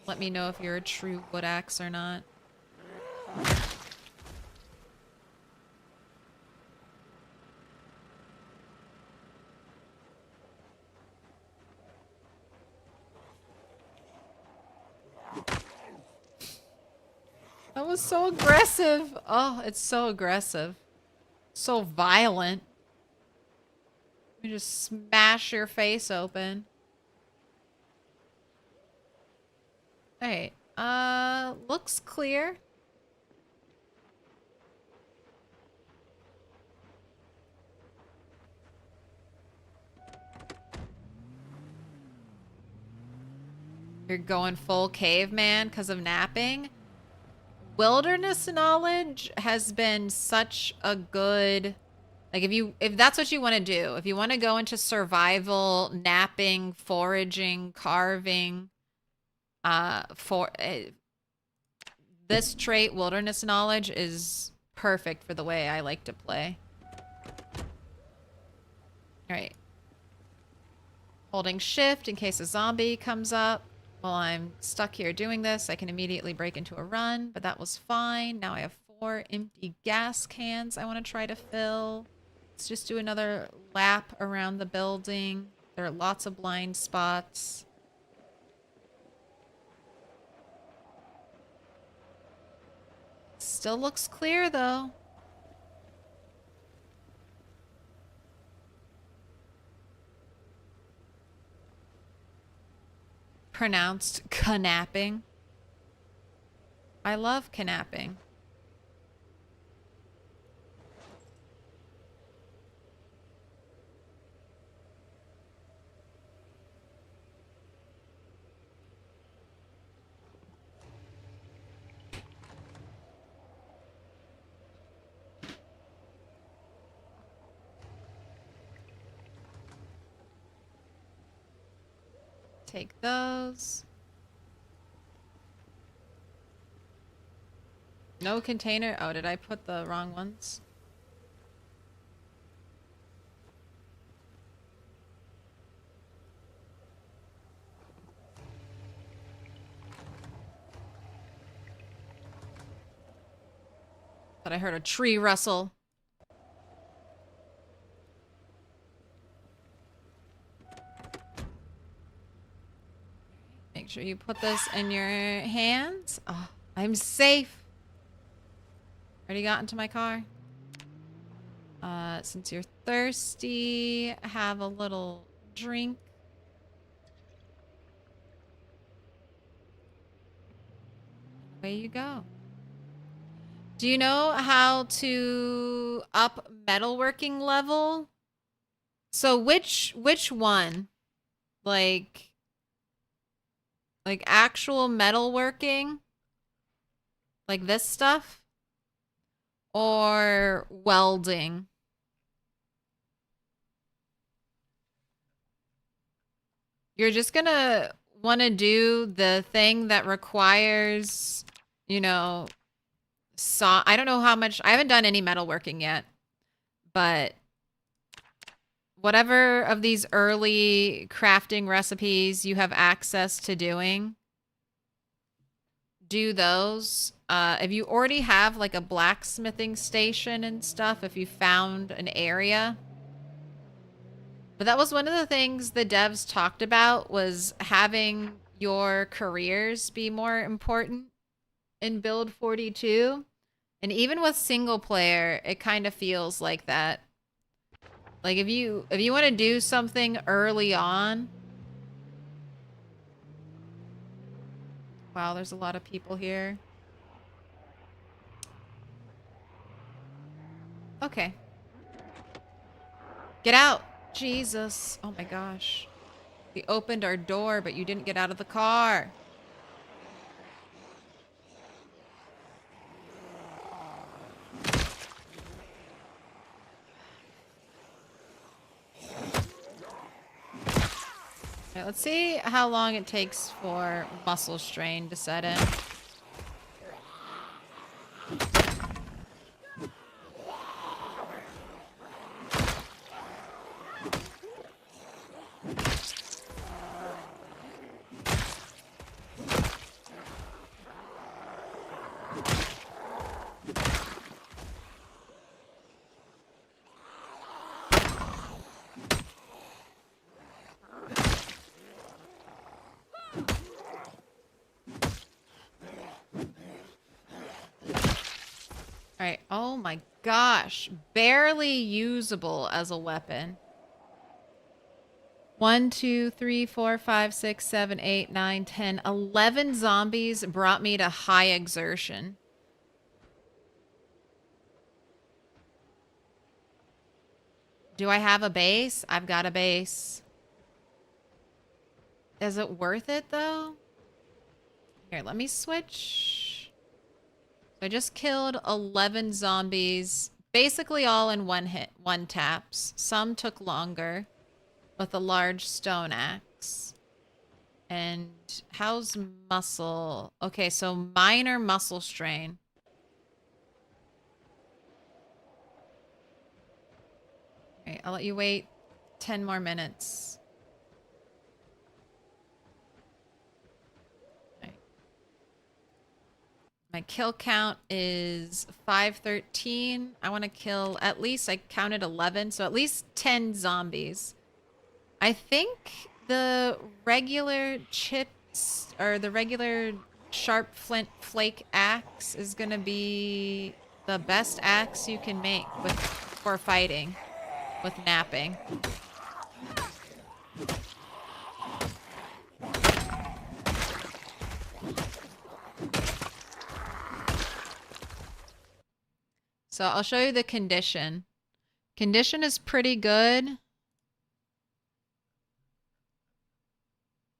Let me know if you're a true wood axe or not. That was so aggressive. Oh, it's so aggressive. So violent. You just smash your face open. Alright. Looks clear. You're going full caveman because of napping? Wilderness knowledge has been such a good, like, if that's what you want to do, if you want to go into survival, napping, foraging, carving, this trait, wilderness knowledge, is perfect for the way I like to play. All right. Holding shift in case a zombie comes up. While I'm stuck here doing this, I can immediately break into a run, but that was fine. Now I have 4 empty gas cans I want to try to fill. Let's just do another lap around the building. There are lots of blind spots. Still looks clear, though. Pronounced knapping. I love knapping. Take those. No container. Oh, did I put the wrong ones? But I heard a tree rustle. Make sure you put this in your hands. Oh, I'm safe. Already got into my car. Since you're thirsty, have a little drink. Away you go. Do you know how to up metalworking level? So which one? Like, Like actual metalworking? Like this stuff? Or welding? You're just gonna want to do the thing that requires, you know, I don't know how much, I haven't done any metalworking yet, but whatever of these early crafting recipes you have access to doing, do those. If you already have like a blacksmithing station and stuff, if you found an area. But that was one of the things the devs talked about, was having your careers be more important in Build 42. And even with single player, it kind of feels like that. Like if you want to do something early on. Wow, there's a lot of people here. Okay. Get out. Jesus. Oh my gosh. We opened our door, but you didn't get out of the car. Okay, let's see how long it takes for muscle strain to set in. Alright, oh my gosh. Barely usable as a weapon. 1, 2, 3, 4, 5, 6, 7, 8, 9, 10, 11 zombies brought me to high exertion. Do I have a base? I've got a base. Is it worth it though? Here, let me switch. I just killed 11 zombies, basically all in one hit, one taps. Some took longer with a large stone axe. And how's muscle? Okay, so minor muscle strain. Okay, I'll let you wait 10 more minutes. My kill count is 513. I want to kill at least, I counted 11, so at least 10 zombies. I think the regular chips, or the regular sharp flint flake axe is going to be the best axe you can make for fighting, with napping. So I'll show you the condition. Condition is pretty good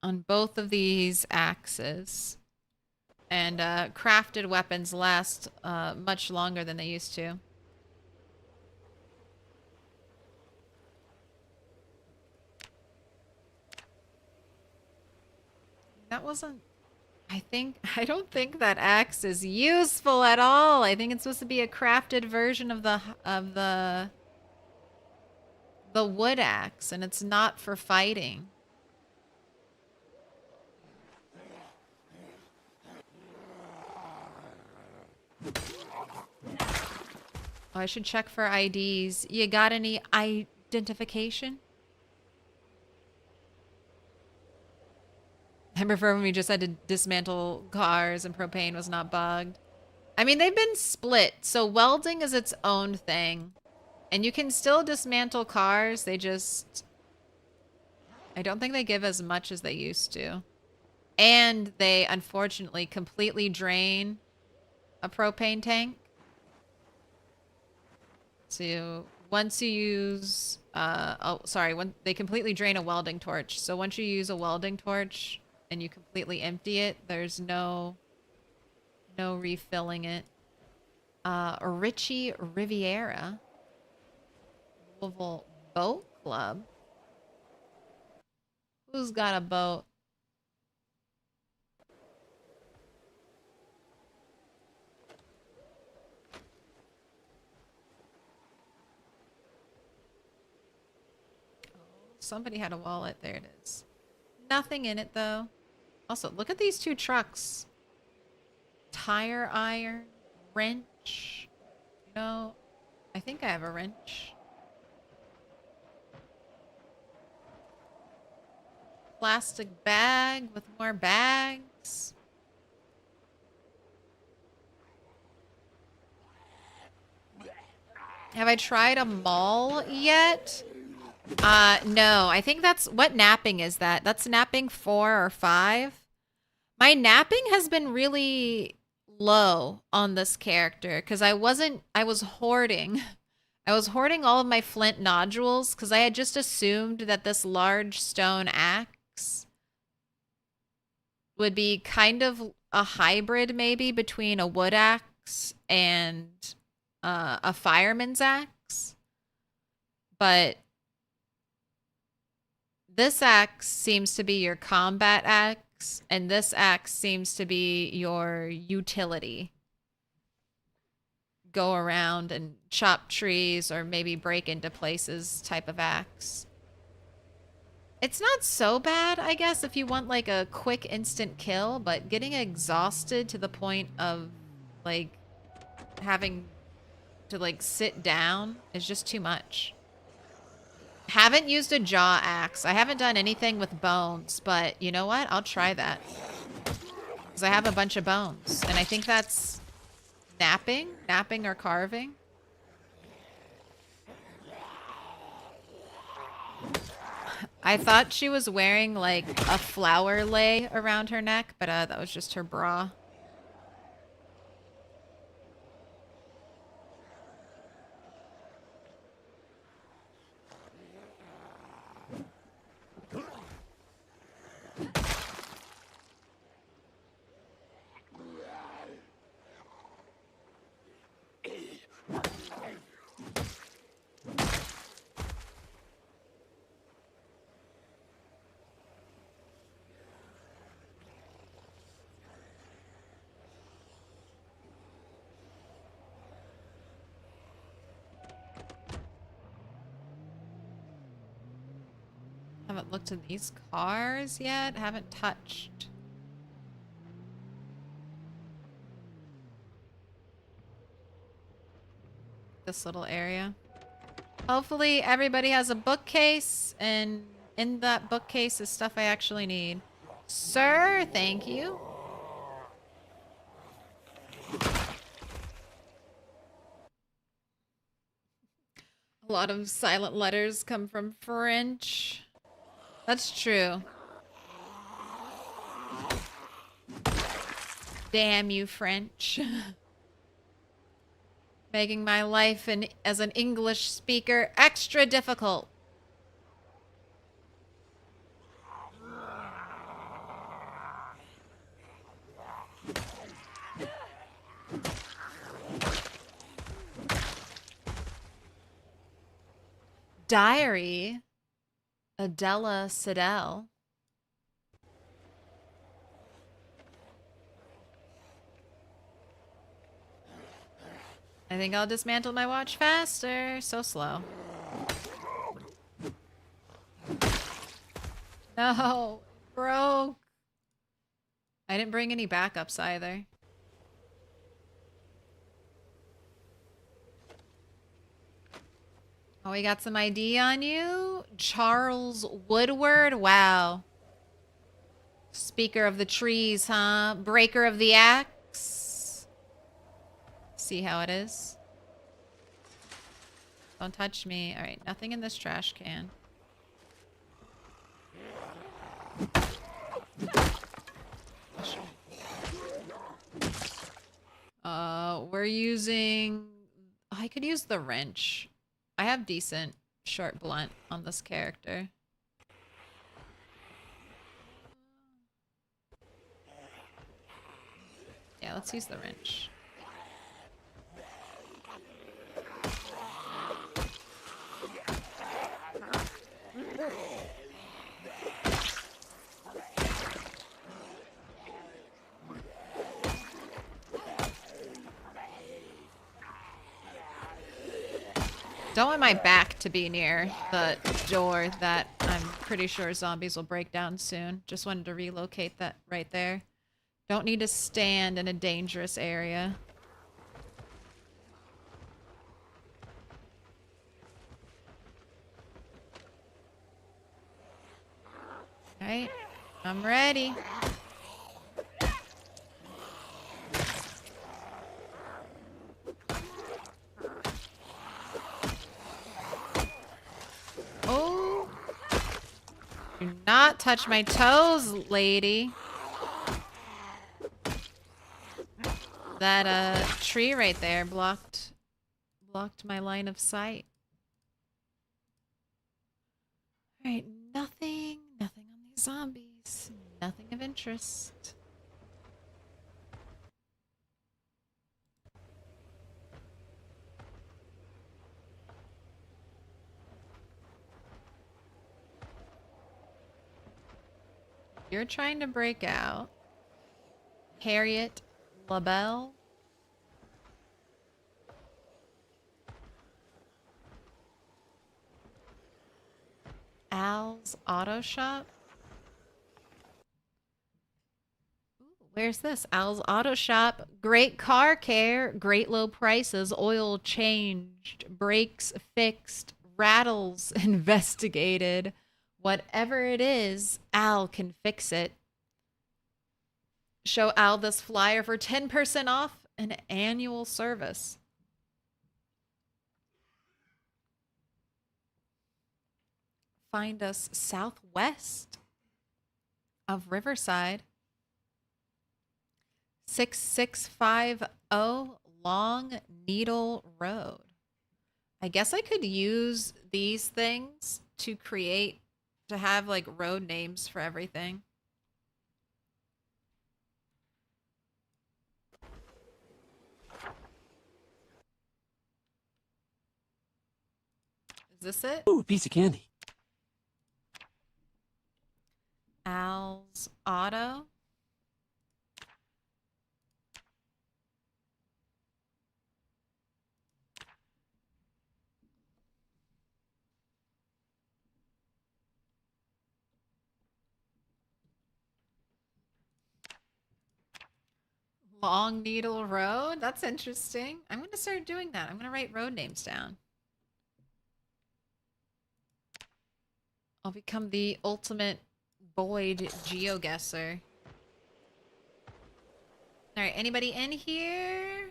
on both of these axes. And crafted weapons last much longer than they used to. That wasn't... I don't think that axe is useful at all. I think it's supposed to be a crafted version of the wood axe, and it's not for fighting. Oh, I should check for IDs. You got any identification? I prefer when we just had to dismantle cars and propane was not bugged. I mean, they've been split, so welding is its own thing. And you can still dismantle cars, they just... I don't think they give as much as they used to. And they, unfortunately, completely drain a propane tank. So, once you use... when they completely drain a welding torch. So once you use a welding torch... and you completely empty it, there's no refilling it. Richie Riviera. Louisville Boat Club. Who's got a boat? Somebody had a wallet. There it is. Nothing in it, though. Also, look at these two trucks. Tire iron, wrench. No, I think I have a wrench. Plastic bag with more bags. Have I tried a mall yet? No, I think that's, what napping is that? That's napping 4 or 5. My napping has been really low on this character because I was hoarding. I was hoarding all of my flint nodules because I had just assumed that this large stone axe would be kind of a hybrid maybe between a wood axe and a fireman's axe. But this axe seems to be your combat axe, and this axe seems to be your utility. Go around and chop trees or maybe break into places type of axe. It's not so bad, I guess, if you want like a quick instant kill, but getting exhausted to the point of like having to like sit down is just too much. Haven't used a jaw axe. I haven't done anything with bones, but you know what? I'll try that. Because I have a bunch of bones. And I think that's napping or carving. I thought she was wearing like a flower lei around her neck, but that was just her bra. Haven't looked at these cars yet. Haven't touched. This little area. Hopefully everybody has a bookcase, and in that bookcase is stuff I actually need. Sir, thank you. A lot of silent letters come from French. That's true. Damn you, French. Making my life as an English speaker extra difficult. Diary. Adela Siddell. I think I'll dismantle my watch faster. So slow. No, it broke. I didn't bring any backups either. Oh, we got some ID on you? Charles Woodward? Wow. Speaker of the trees, huh? Breaker of the axe. See how it is? Don't touch me. All right, nothing in this trash can. We're using... I could use the wrench. I have decent short blunt on this character. Yeah, let's use the wrench. Don't want my back to be near the door that I'm pretty sure zombies will break down soon. Just wanted to relocate that right there. Don't need to stand in a dangerous area. Alright, I'm ready. Oh! Do not touch my toes, lady. That tree right there blocked my line of sight. Alright, nothing on these zombies. Nothing of interest. You're trying to break out. Harriet LaBelle. Al's Auto Shop. Ooh, where's this? Al's Auto Shop. Great car care, great low prices, oil changed, brakes fixed, rattles investigated. Whatever it is, Al can fix it. Show Al this flyer for 10% off an annual service. Find us southwest of Riverside. 6650 Long Needle Road. I guess I could use these things to have like road names for everything. Is this it? Ooh, piece of candy. Al's Auto. Long Needle Road? That's interesting. I'm going to start doing that. I'm going to write road names down. I'll become the ultimate Boyd geoguesser. Alright, anybody in here?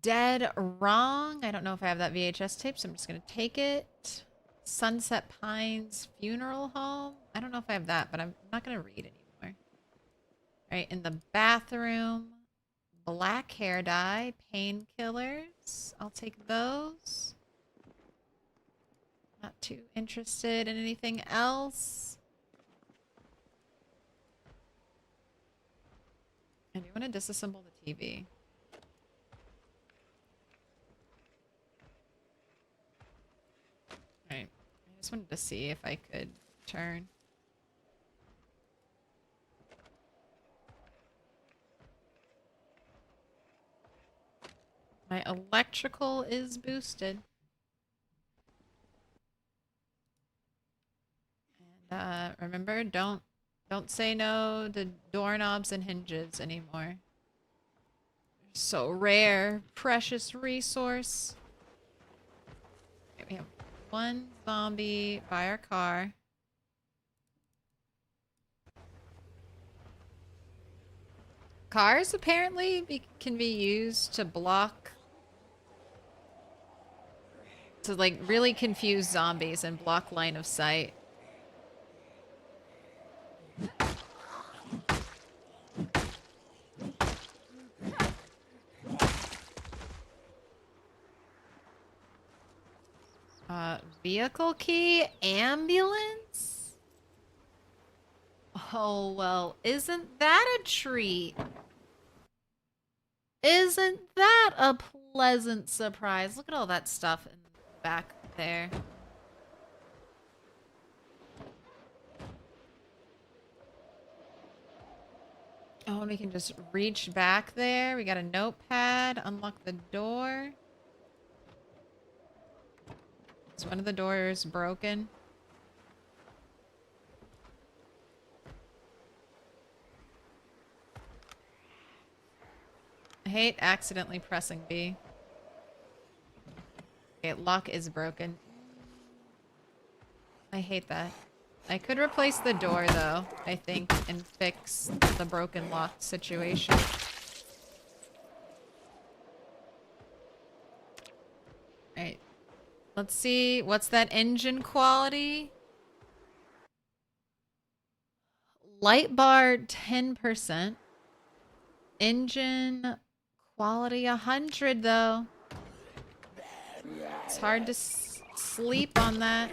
Dead Wrong. I don't know if I have that VHS tape, so I'm just going to take it. Sunset Pines Funeral Home. I don't know if I have that, but I'm not going to read anymore. Alright, in the bathroom. Black hair dye. Painkillers. I'll take those. Not too interested in anything else. I do want to disassemble the TV. Alright. I just wanted to see if I could turn. My electrical is boosted. And remember, don't say no to doorknobs and hinges anymore. So rare, precious resource. Okay, we have one zombie by our car. Cars apparently can be used to block, to like really confuse zombies and block line of sight. Vehicle key? Ambulance? Oh, well, isn't that a treat? Isn't that a pleasant surprise? Look at all that stuff in the back there. Oh, and we can just reach back there. We got a notepad. Unlock the door. Is one of the doors broken? I hate accidentally pressing B. Okay, lock is broken. I hate that. I could replace the door, though, I think, and fix the broken lock situation. Alright. Let's see. What's that engine quality? Light bar, 10%. Engine quality, 100, though. It's hard to sleep on that.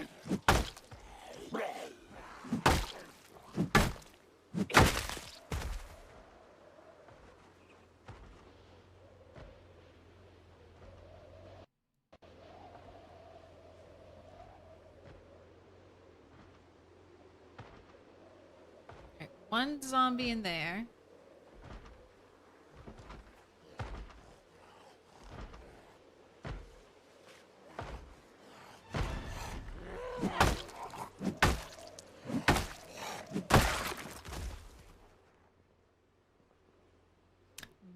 Right, one zombie in there.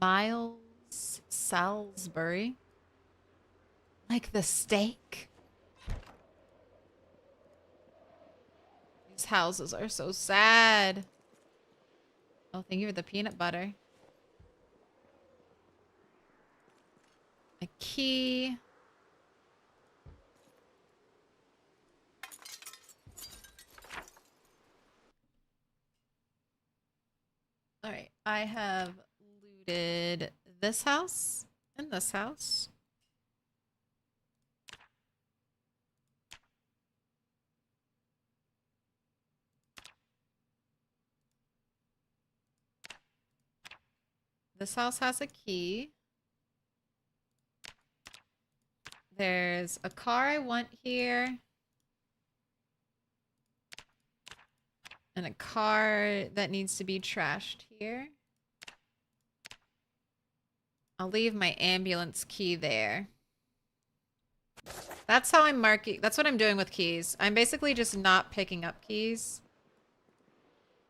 Miles Salisbury. Like the steak. These houses are so sad. Oh, thank you for the peanut butter. A key. All right, I have looted this house and this house. This house has a key. There's a car I want here. And a car that needs to be trashed here. I'll leave my ambulance key there. That's how I'm marking. That's what I'm doing with keys. I'm basically just not picking up keys.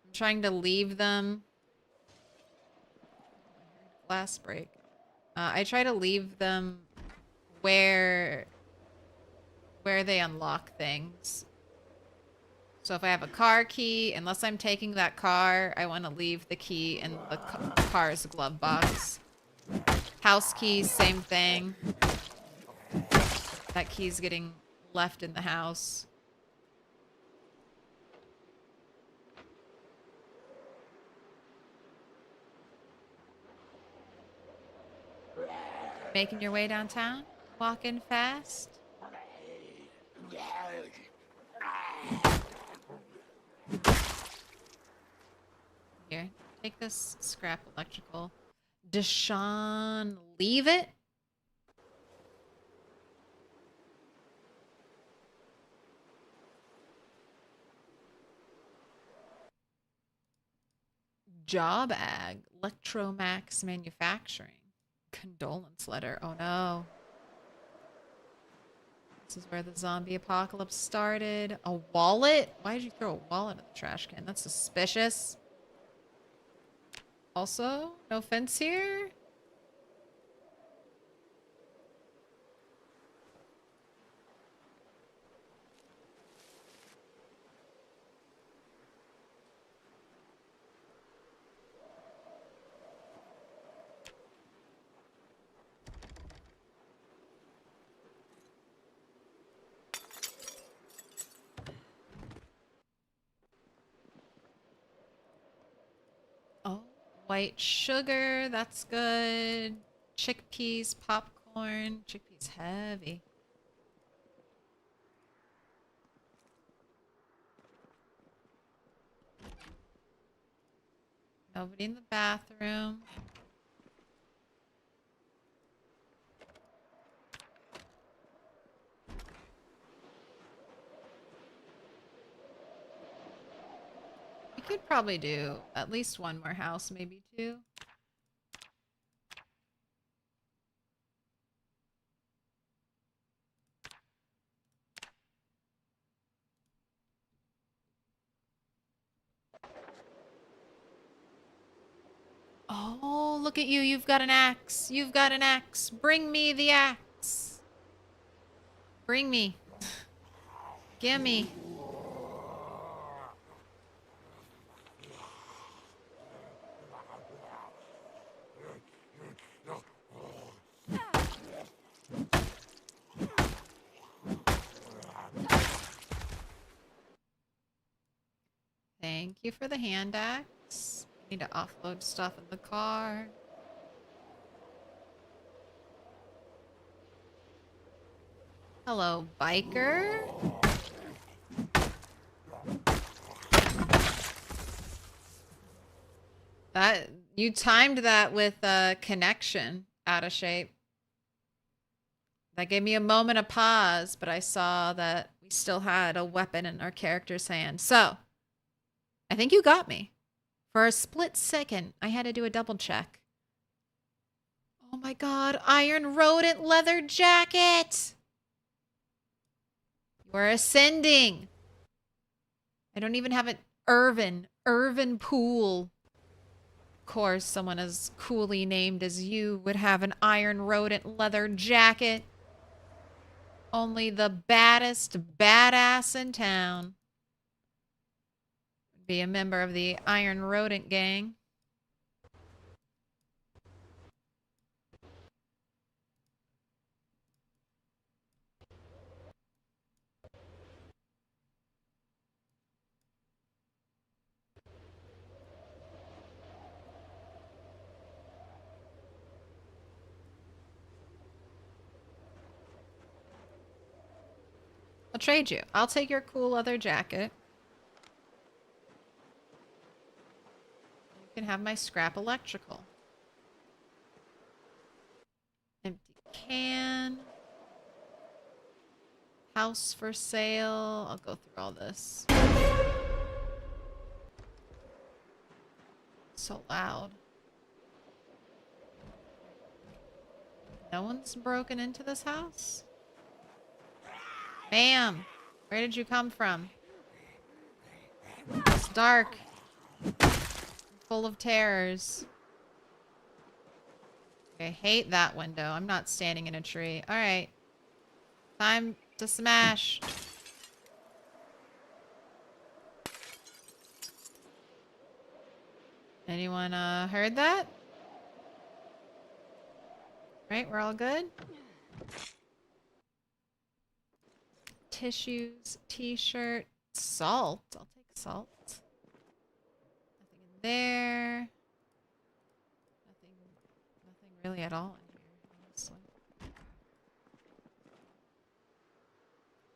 I'm trying to leave them. Glass break. I try to leave them where they unlock things. So if I have a car key, unless I'm taking that car, I want to leave the key in the car's glove box. House keys, same thing. That key's getting left in the house. Making your way downtown? Walking fast? Here, take this scrap electrical. Deshaun, leave it? Job ag, Electromax Manufacturing. Condolence letter. Oh no. This is where the zombie apocalypse started. A wallet? Why did you throw a wallet in the trash can? That's suspicious. Also, no fence here? Oh, white sugar, that's good. Chickpeas, popcorn. Chickpeas heavy. Nobody in the bathroom. We could probably do at least one more house, maybe two. Oh, look at you. You've got an axe. You've got an axe. Bring me the axe. Bring me. Gimme. Thank you for the hand axe. Need to offload stuff in the car. Hello, biker. That you timed that with a connection out of shape. That gave me a moment of pause, but I saw that we still had a weapon in our character's hand. So, I think you got me. For a split second, I had to do a double check. Oh my god, iron rodent leather jacket! You are ascending! I don't even have an Irvin Pool. Of course, someone as coolly named as you would have an iron rodent leather jacket. Only the baddest badass in town would be a member of the Iron Rodent Gang. I'll trade you. I'll take your cool leather jacket. You can have my scrap electrical. Empty can. House for sale. I'll go through all this. So loud. No one's broken into this house? Ma'am, where did you come from? It's dark. Full of terrors. I hate that window. I'm not standing in a tree. Alright. Time to smash. Anyone heard that? Right, we're all good? Tissues, t-shirt, salt. I'll take salt. Nothing in there. Nothing really at all in here, honestly.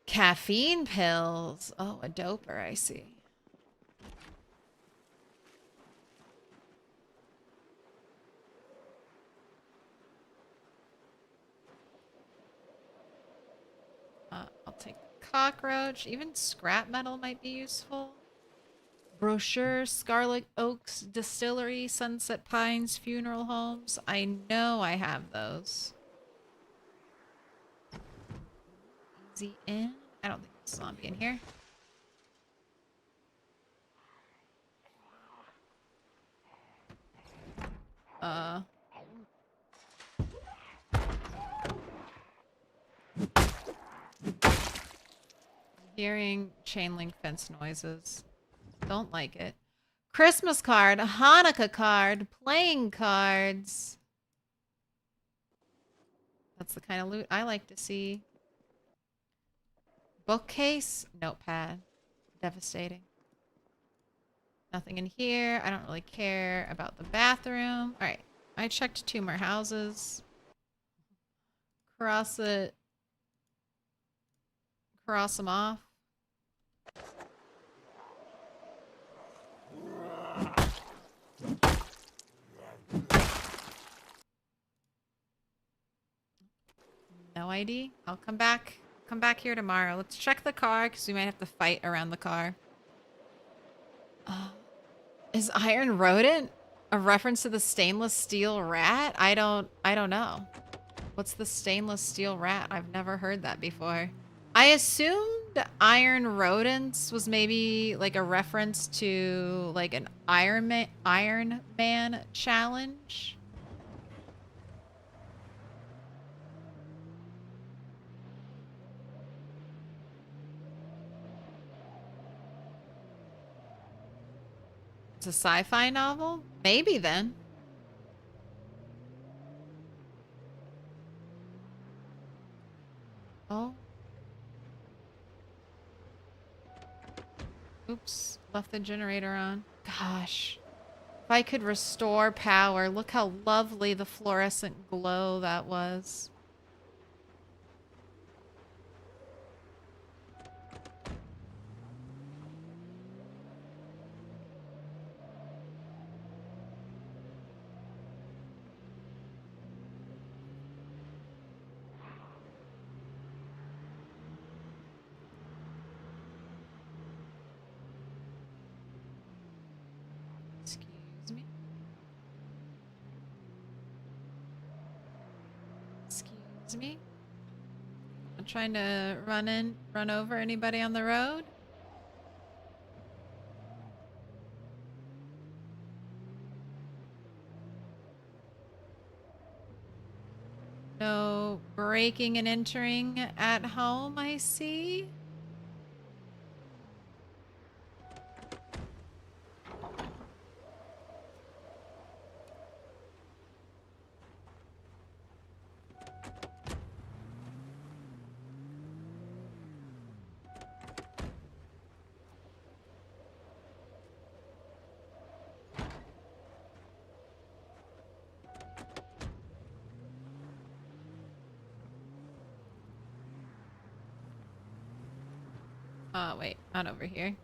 Caffeine pills. Oh, a doper, I see. I'll take cockroach. Even scrap metal might be useful. Brochure, Scarlet Oaks Distillery, Sunset Pines Funeral Homes. I know I have those. Easy in. I don't think there's a zombie in here. Hearing chain link fence noises. Don't like it. Christmas card, Hanukkah card, playing cards. That's the kind of loot I like to see. Bookcase, notepad. Devastating. Nothing in here. I don't really care about the bathroom. Alright. I checked 2 more houses. Cross it. Cross them off. No ID? I'll come back. Come back here tomorrow. Let's check the car because we might have to fight around the car. Is iron rodent a reference to the stainless steel rat? I don't know. What's the stainless steel rat? I've never heard that before. I assumed iron rodents was maybe like a reference to like an Iron Man challenge. It's a sci-fi novel? Maybe then. Oh. Oops. Left the generator on. Gosh. If I could restore power, look how lovely the fluorescent glow that was. Excuse me. Excuse me. I'm trying to run over anybody on the road. No breaking and entering at home, I see. Oh, wait, not over here.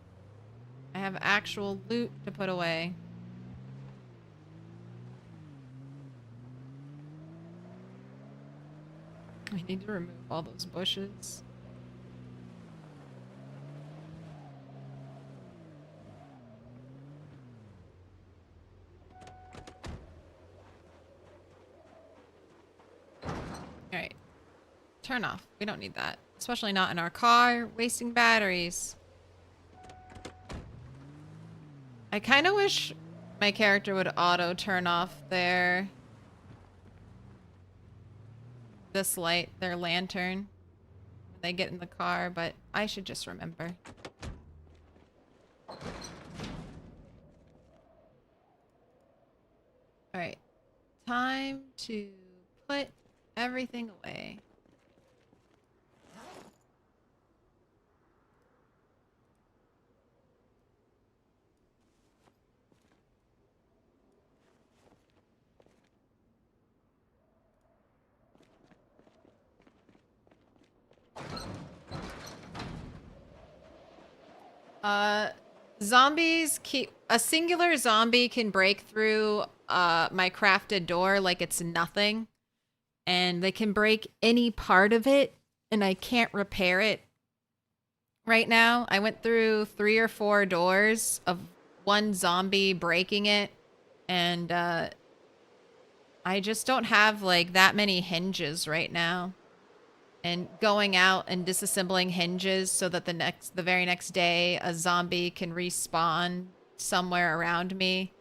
I have actual loot to put away. I need to remove all those bushes. Alright. Turn off. We don't need that. Especially not in our car. Wasting batteries. I kind of wish my character would auto turn off their... this light, their lantern, when they get in the car, but I should just remember. Alright. Time to put everything away. Zombies a singular zombie can break through my crafted door like it's nothing. And they can break any part of it, and I can't repair it right now. I went through 3 or 4 doors of one zombie breaking it, and I just don't have like that many hinges right now. And going out and disassembling hinges so that the very next day a zombie can respawn somewhere around me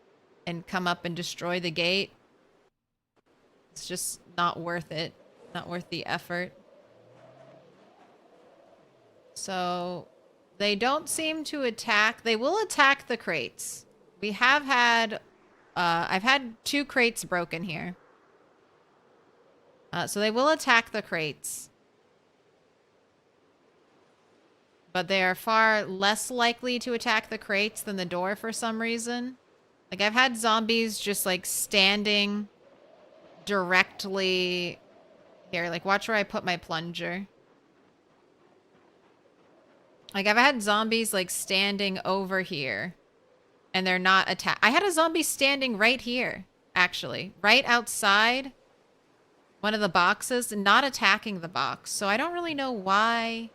and come up and destroy the gate. It's just not worth it. Not worth the effort. So they don't seem to attack. They will attack the crates. We have had I've had 2 crates broken here. So they will attack the crates. But they are far less likely to attack the crates than the door for some reason. Like, I've had zombies just, like, standing directly... Here, like, watch where I put my plunger. Like, I've had zombies, like, standing over here. And they're not attack. I had a zombie standing right here, actually. Right outside one of the boxes and not attacking the box. So I don't really know why...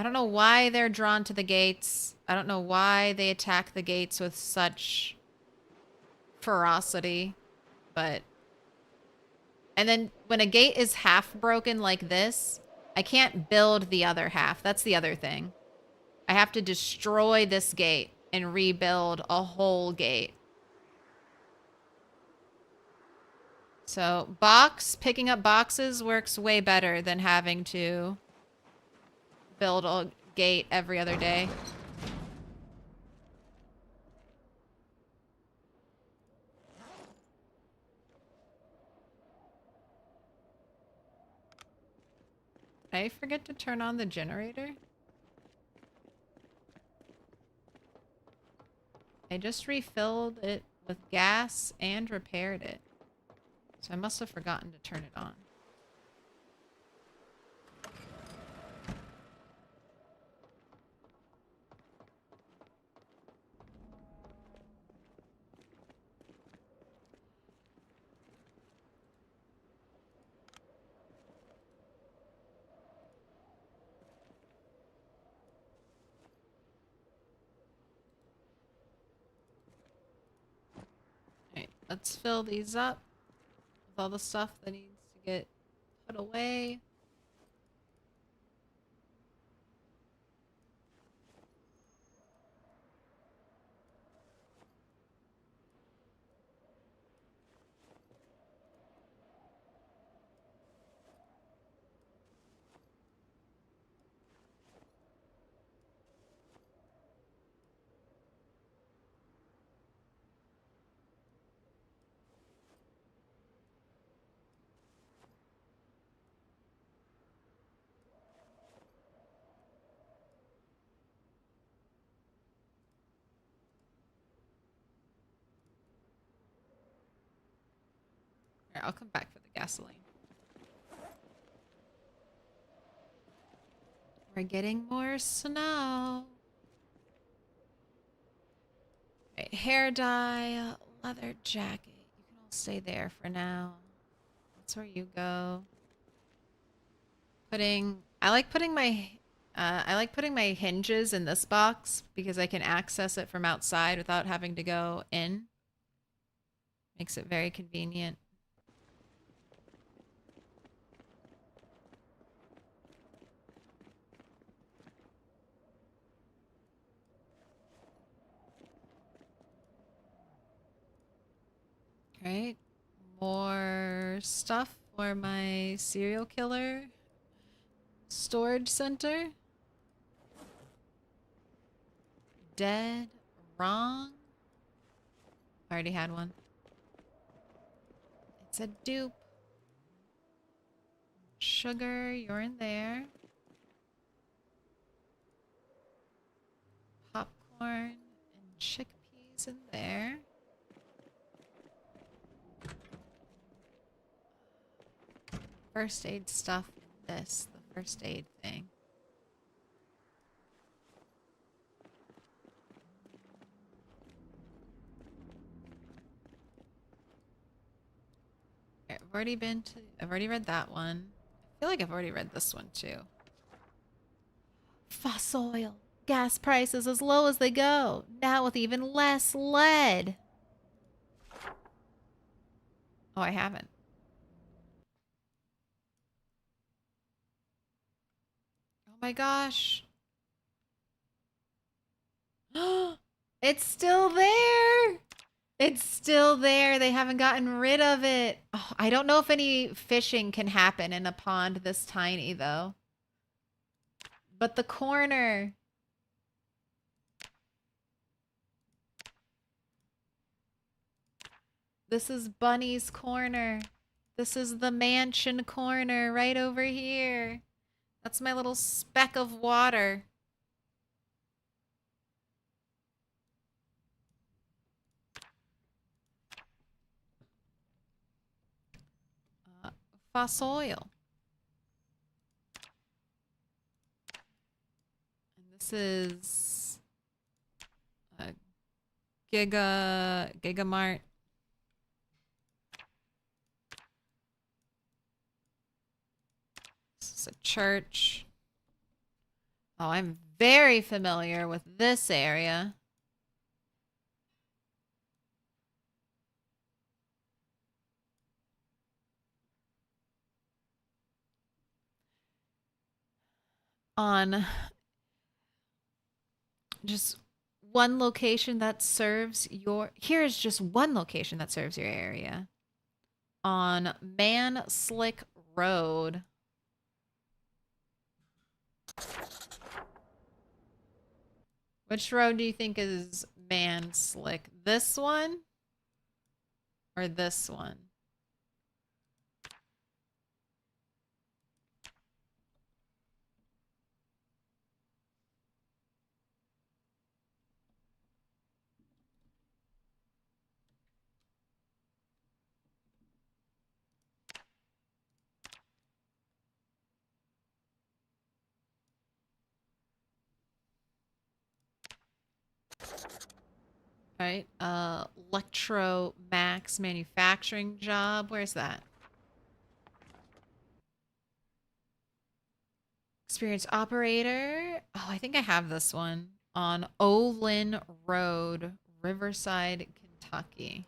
I don't know why they're drawn to the gates. I don't know why they attack the gates with such ferocity, but... And then when a gate is half broken like this, I can't build the other half. That's the other thing. I have to destroy this gate and rebuild a whole gate. So picking up boxes works way better than having to build a gate every other day. Did I forget to turn on the generator? I just refilled it with gas and repaired it. So I must have forgotten to turn it on. Alright, let's fill these up with all the stuff that needs to get put away. Alright, I'll come back for the gasoline. We're getting more snow. Right, hair dye, leather jacket. You can all stay there for now. That's where you go. I like putting my hinges in this box because I can access it from outside without having to go in. Makes it very convenient. Right, more stuff for my serial killer storage center. Dead wrong. I already had one. It's a dupe. Sugar, you're in there. Popcorn and chickpeas in there. First aid stuff in this, the first aid thing. I've already read that one. I feel like I've already read this one too. Fossil gas prices as low as they go, now with even less lead. Oh, I haven't. Oh my gosh. It's still there. It's still there. They haven't gotten rid of it. Oh, I don't know if any fishing can happen in a pond this tiny, though. But the corner. This is Bunny's corner. This is the mansion corner right over here. That's my little speck of water. Fossil. And this is a Gigamart. This is a church. Oh, I'm very familiar with this area. On just one location that serves your... Here's just one location that serves your area. On Man Slick Road. Which road do you think is Man Slick? This one? Or this one? All right. Electro Max manufacturing job. Where's that? Experienced operator. Oh, I think I have this one. On Olin Road, Riverside, Kentucky.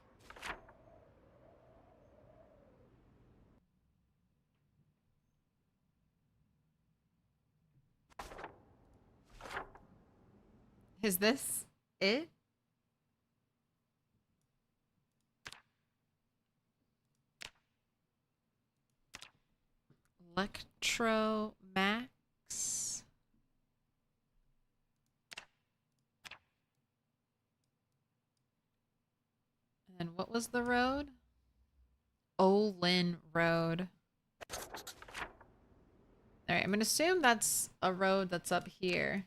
Is this it? Electro Max. And what was the road? Olin Road. All right, I'm going to assume that's a road that's up here.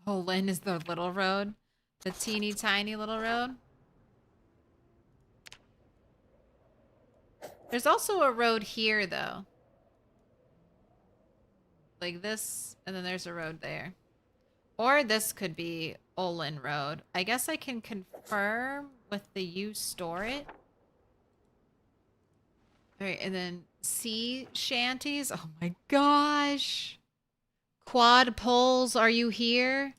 Olin is the little road. The teeny tiny little road. There's also a road here, though. Like this, and then there's a road there. Or this could be Olin Road. I guess I can confirm with the you store it. Alright, and then sea shanties. Oh my gosh. Quad poles, are you here?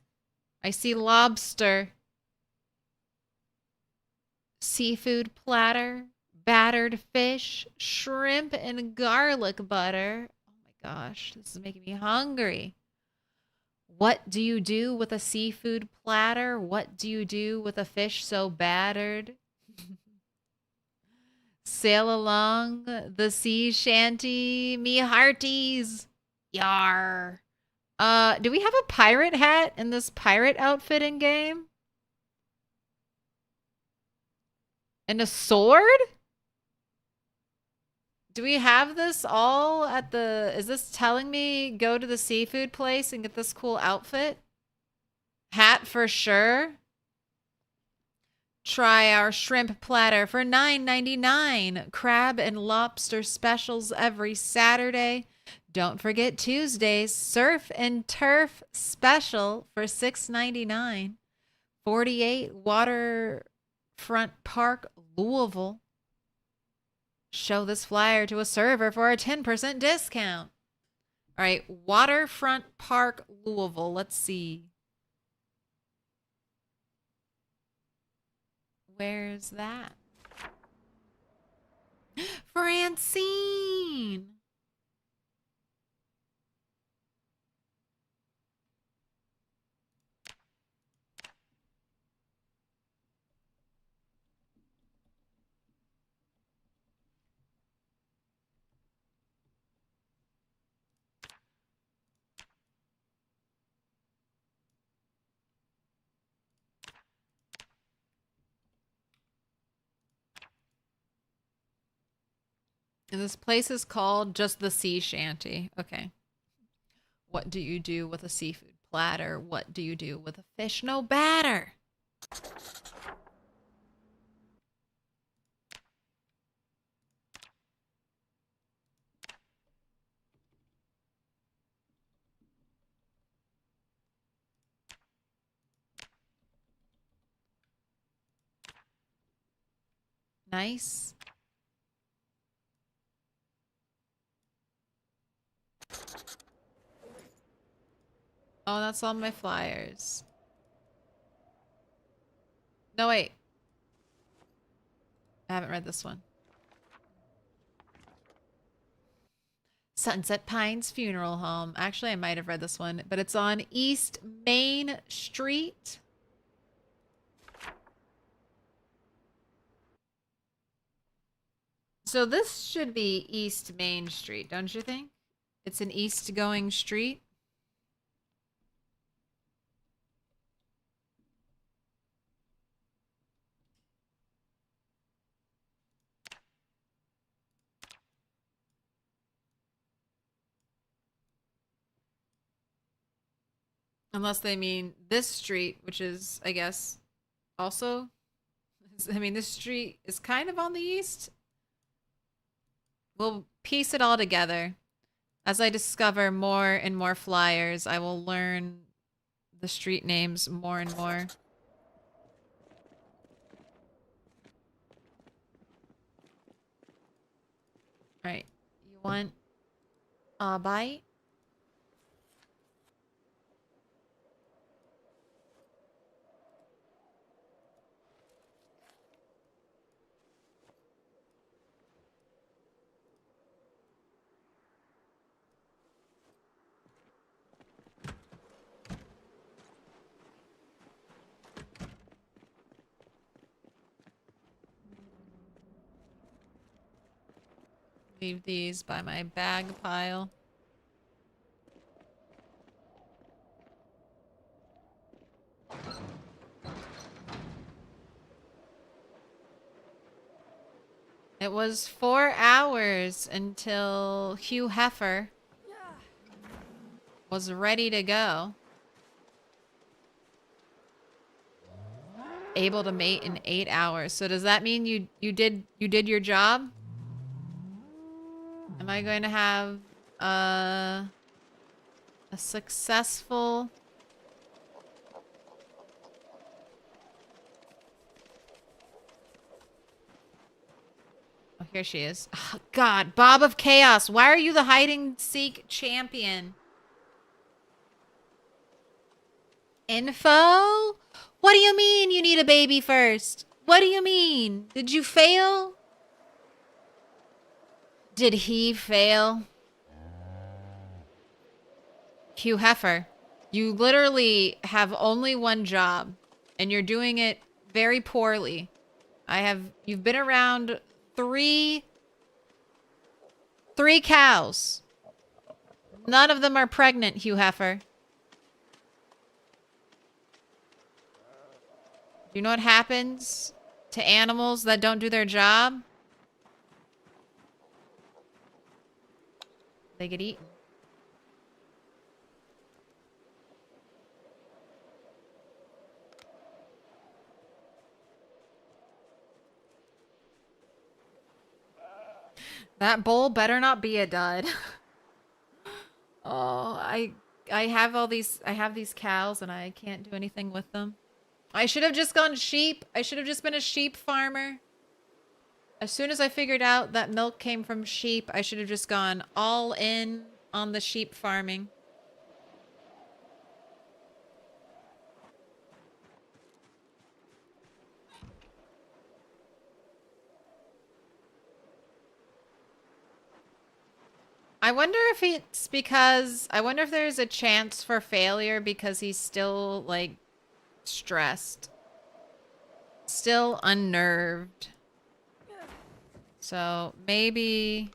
I see lobster. Seafood platter. Battered fish. Shrimp and garlic butter. Oh my gosh, this is making me hungry. What do you do with a seafood platter? What do you do with a fish so battered? Sail along the sea shanty, me hearties. Yar. Do we have a pirate hat in this pirate outfit in game? And a sword? Do we have this all at the... Is this telling me go to the seafood place and get this cool outfit? Hat for sure. Try our shrimp platter for $9.99. Crab and lobster specials every Saturday. Don't forget Tuesdays, surf and turf special for $6.99. 48 Waterfront Park, Louisville. Show this flyer to a server for a 10% discount. All right, Waterfront Park, Louisville. Let's see. Where's that? Francine! And this place is called just the Sea Shanty. Okay. What do you do with a seafood platter? What do you do with a fish no batter? Nice. Oh, that's all my flyers. No, wait. I haven't read this one. Sunset Pines Funeral Home. Actually, I might have read this one, but it's on East Main Street. So this should be East Main Street, don't you think? It's an east-going street. Unless they mean this street, which is, I guess, also... I mean, this street is kind of on the east. We'll piece it all together. As I discover more and more flyers, I will learn the street names more and more. Alright. You want a bite? Leave these by my bag pile. It was 4 hours until Hugh Heifer was ready to go. Able to mate in 8 hours. So does that mean you did your job? Am I going to have a successful... Oh, here she is. Oh, God, Bob of Chaos. Why are you the hide-and-seek champion? Info? What do you mean you need a baby first? What do you mean? Did you fail? Did he fail? Hugh Heifer, you literally have only one job, and you're doing it very poorly. You've been around three cows. None of them are pregnant, Hugh Heifer. Do you know what happens to animals that don't do their job? They get eaten. That bowl better not be a dud. Oh, I have these cows and I can't do anything with them. I should have just gone sheep. I should have just been a sheep farmer. As soon as I figured out that milk came from sheep, I should have just gone all in on the sheep farming. I wonder if I wonder if there's a chance for failure because he's still, like, stressed. Still unnerved. So, maybe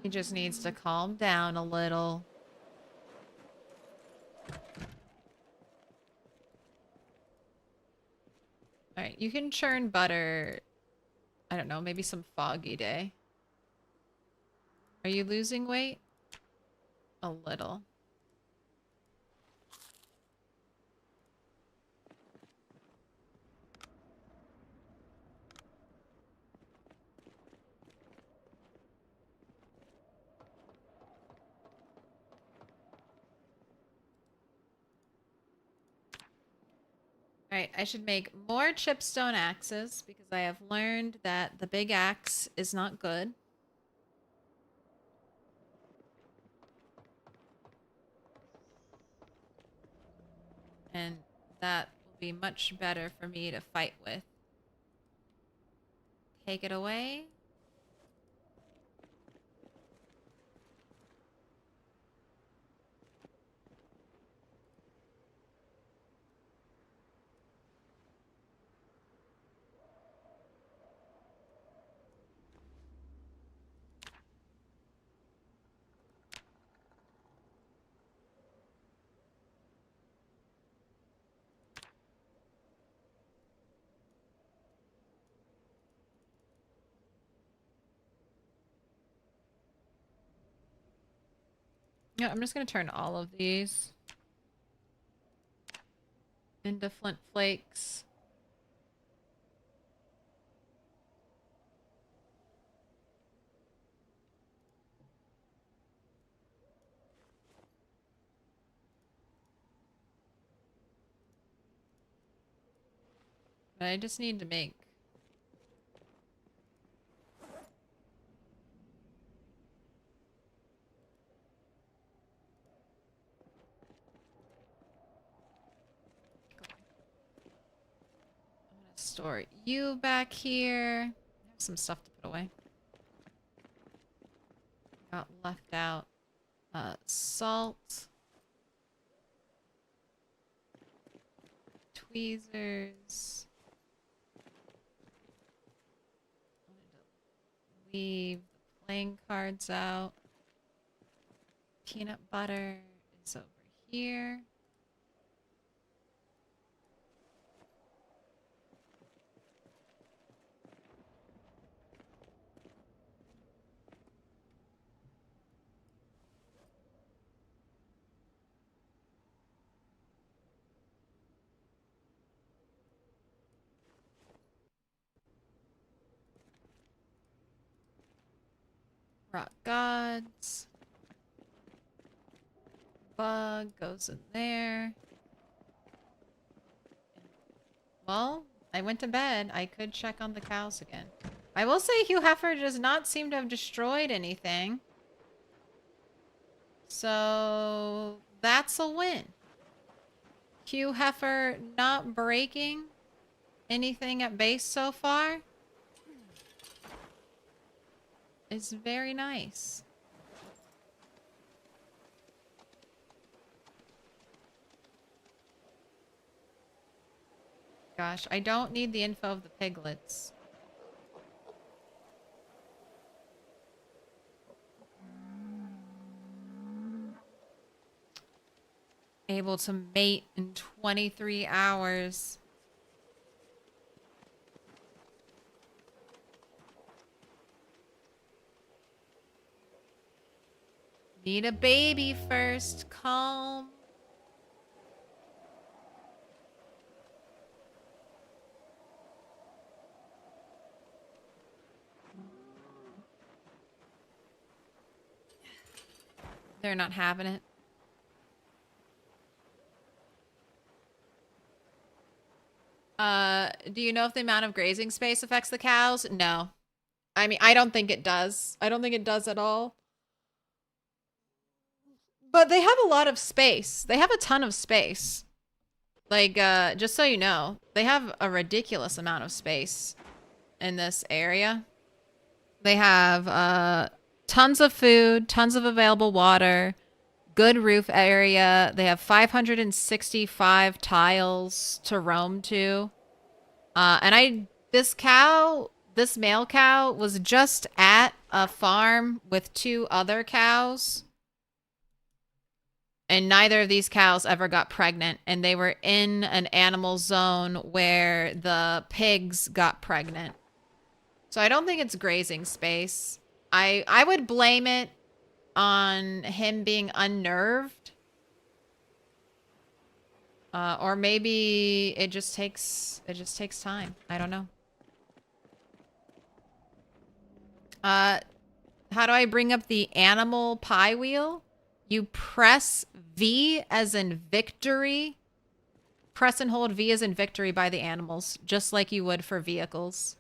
he just needs to calm down a little. Alright, you can churn butter. I don't know, maybe some foggy day. Are you losing weight? A little. Alright, I should make more chipstone axes because I have learned that the big axe is not good. And that will be much better for me to fight with. Take it away. Yeah, I'm just gonna turn all of these into flint flakes. But I just need to make... I'm gonna store you back here. I have some stuff to put away. Got left out. Salt. Tweezers. I wanted to leave the playing cards out. Peanut butter is over here. Rock gods. Bug goes in there. Well, I went to bed. I could check on the cows again. I will say Hugh Heifer does not seem to have destroyed anything. So that's a win. Hugh Heifer not breaking anything at base so far is very nice. Gosh, I don't need the info of the piglets. Able to mate in 23 hours. Need a baby first. Calm. They're not having it. Do you know if the amount of grazing space affects the cows? No. I mean, I don't think it does. I don't think it does at all. But they have a lot of space. They have a ton of space. Like, just so you know, they have a ridiculous amount of space in this area. They have, tons of food, tons of available water, good roof area. They have 565 tiles to roam to. And this male cow was just at a farm with 2 other cows. And neither of these cows ever got pregnant. And they were in an animal zone where the pigs got pregnant. So I don't think it's grazing space. I would blame it on him being unnerved. Or maybe it just takes time. I don't know. How do I bring up the animal pie wheel? You press V as in victory. press and hold V as in victory by the animals, just like you would for vehicles.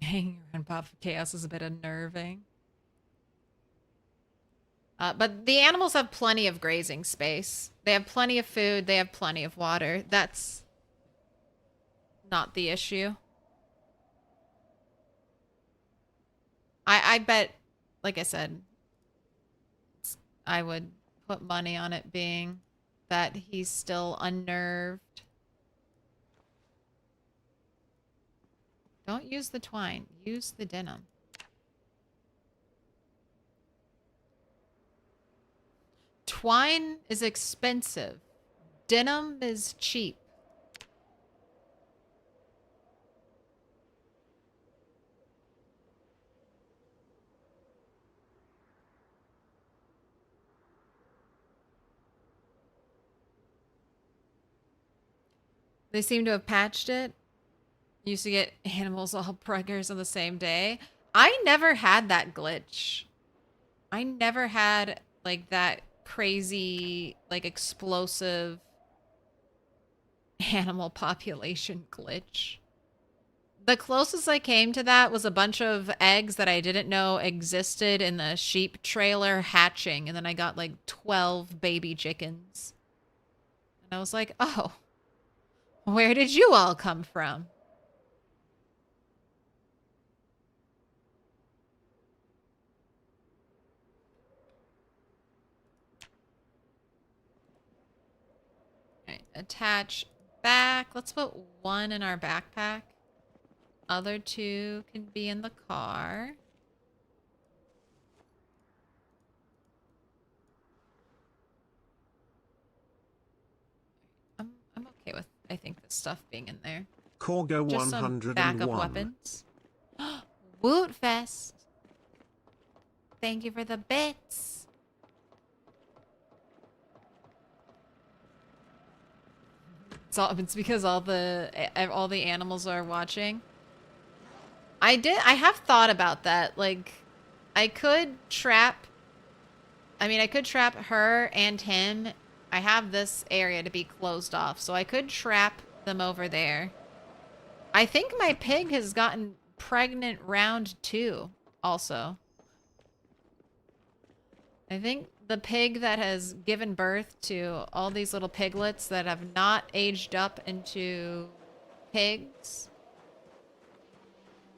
Hanging around Pop of Chaos is a bit unnerving. But the animals have plenty of grazing space. They have plenty of food. They have plenty of water. That's not the issue. I bet, like I said, I would put money on it being that he's still unnerved. Don't use the twine. Use the denim. Twine is expensive. Denim is cheap. They seem to have patched it. Used to get animals all preggers on the same day. I never had that glitch. I never had like that crazy, like explosive animal population glitch. The closest I came to that was a bunch of eggs that I didn't know existed in the sheep trailer hatching. And then I got like 12 baby chickens. And I was like, oh, where did you all come from? Attach back. Let's put one in our backpack. Other two can be in the car. I'm okay with, I think, the stuff being in there. Corgo Just 101. some backup weapons. Woot Fest. Thank you for the bits. It's because all the animals are watching. I have thought about that. Like, I could trap her and him. I have this area to be closed off, so I could trap them over there. I think my pig has gotten pregnant round 2 also. I think the pig that has given birth to all these little piglets that have not aged up into pigs.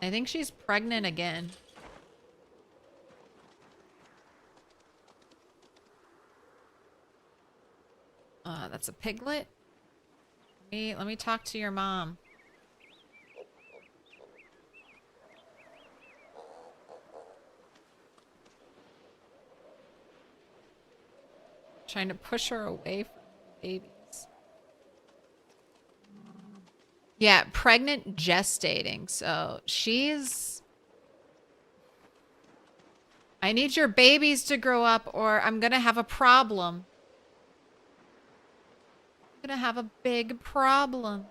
I think she's pregnant again. That's a piglet. Let me talk to your mom. Trying to push her away from babies. Yeah, pregnant gestating. So she's... I need your babies to grow up or I'm gonna have a problem. I'm gonna have a big problem.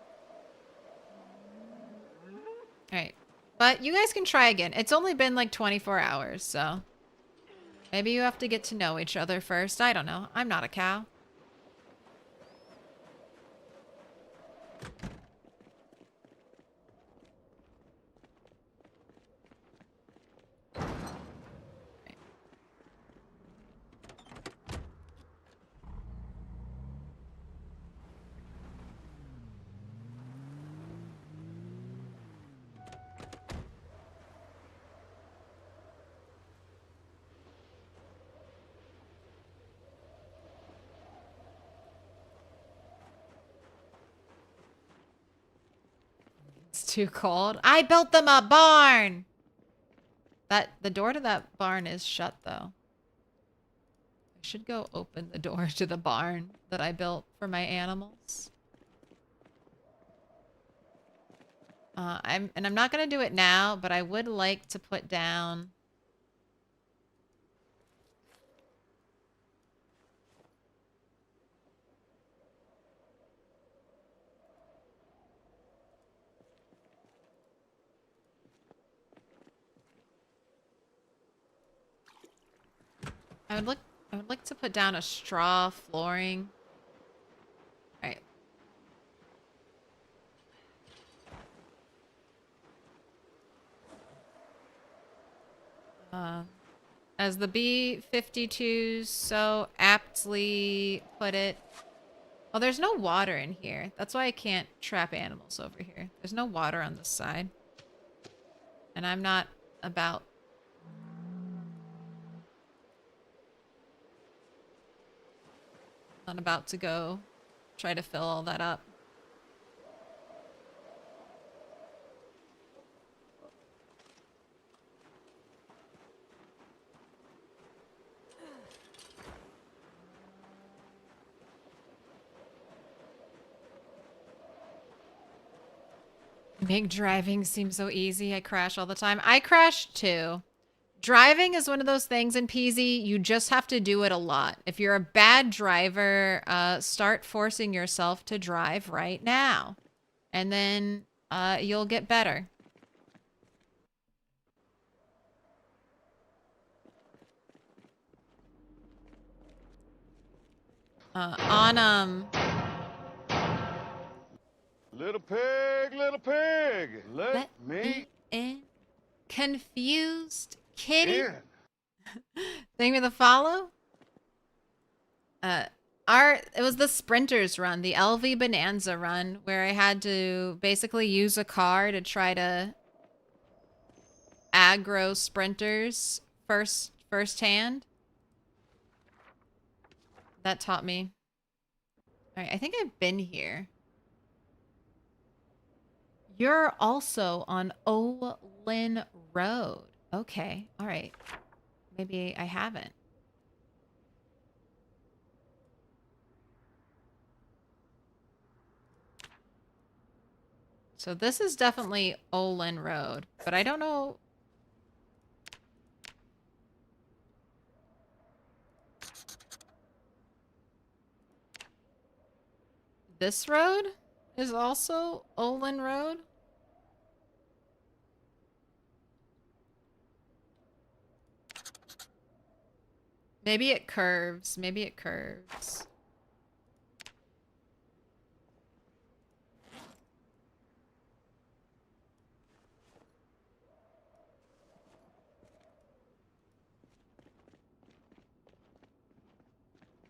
Alright. But you guys can try again. It's only been like 24 hours, so... Maybe you have to get to know each other first. I don't know. I'm not a cow. Too cold. I built them a barn. The door to that barn is shut though. should go open the door to the barn that I built for my animals. I'm not gonna do it now, but I would like to put down I would like to put down a straw flooring. All right. As the B42 so aptly put it. Oh, there's no water in here. That's why I can't trap animals over here. There's no water on this side. And I'm not about to go try to fill all that up. Make driving seem so easy. I crash all the time. I crash too. Driving is one of those things in PZ, you just have to do it a lot. If you're a bad driver, start forcing yourself to drive right now. And then you'll get better. Little pig, let me in. Confused kitty. in. Thank you for the follow. It was the Sprinters run, the LV Bonanza run, where I had to basically use a car to try to aggro sprinters firsthand. That taught me. All right, I think I've been here. You're also on Olin Road. Okay, all right. Maybe I haven't. So this is definitely Olin Road, but I don't know. This road is also Olin Road. Maybe it curves. Maybe it curves.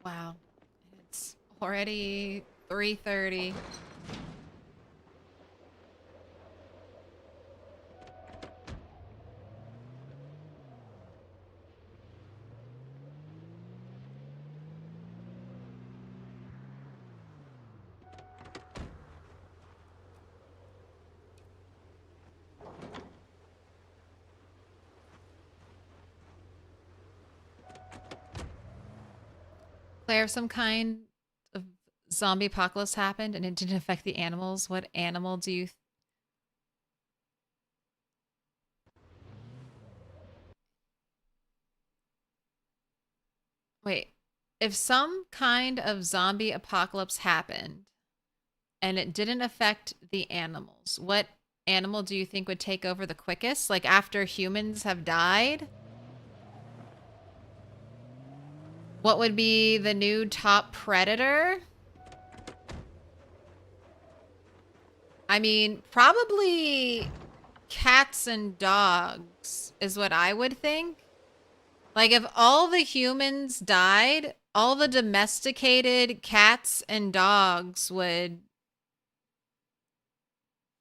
Wow. It's already 3:30. Claire, if some kind of zombie apocalypse happened and it didn't affect the animals, what animal do you... Wait, if some kind of zombie apocalypse happened and it didn't affect the animals, what animal do you think would take over the quickest? Like after humans have died? What would be the new top predator? I mean, probably cats and dogs is what I would think. Like if all the humans died, all the domesticated cats and dogs would,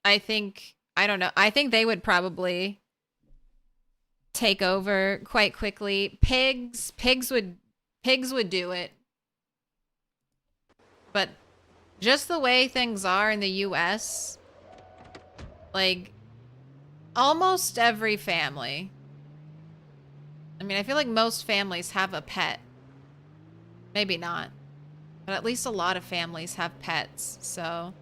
I don't know. I think they would probably take over quite quickly. Pigs would do it. But just the way things are in the US, like almost every family, I mean, I feel like most families have a pet. Maybe not. But at least a lot of families have pets, so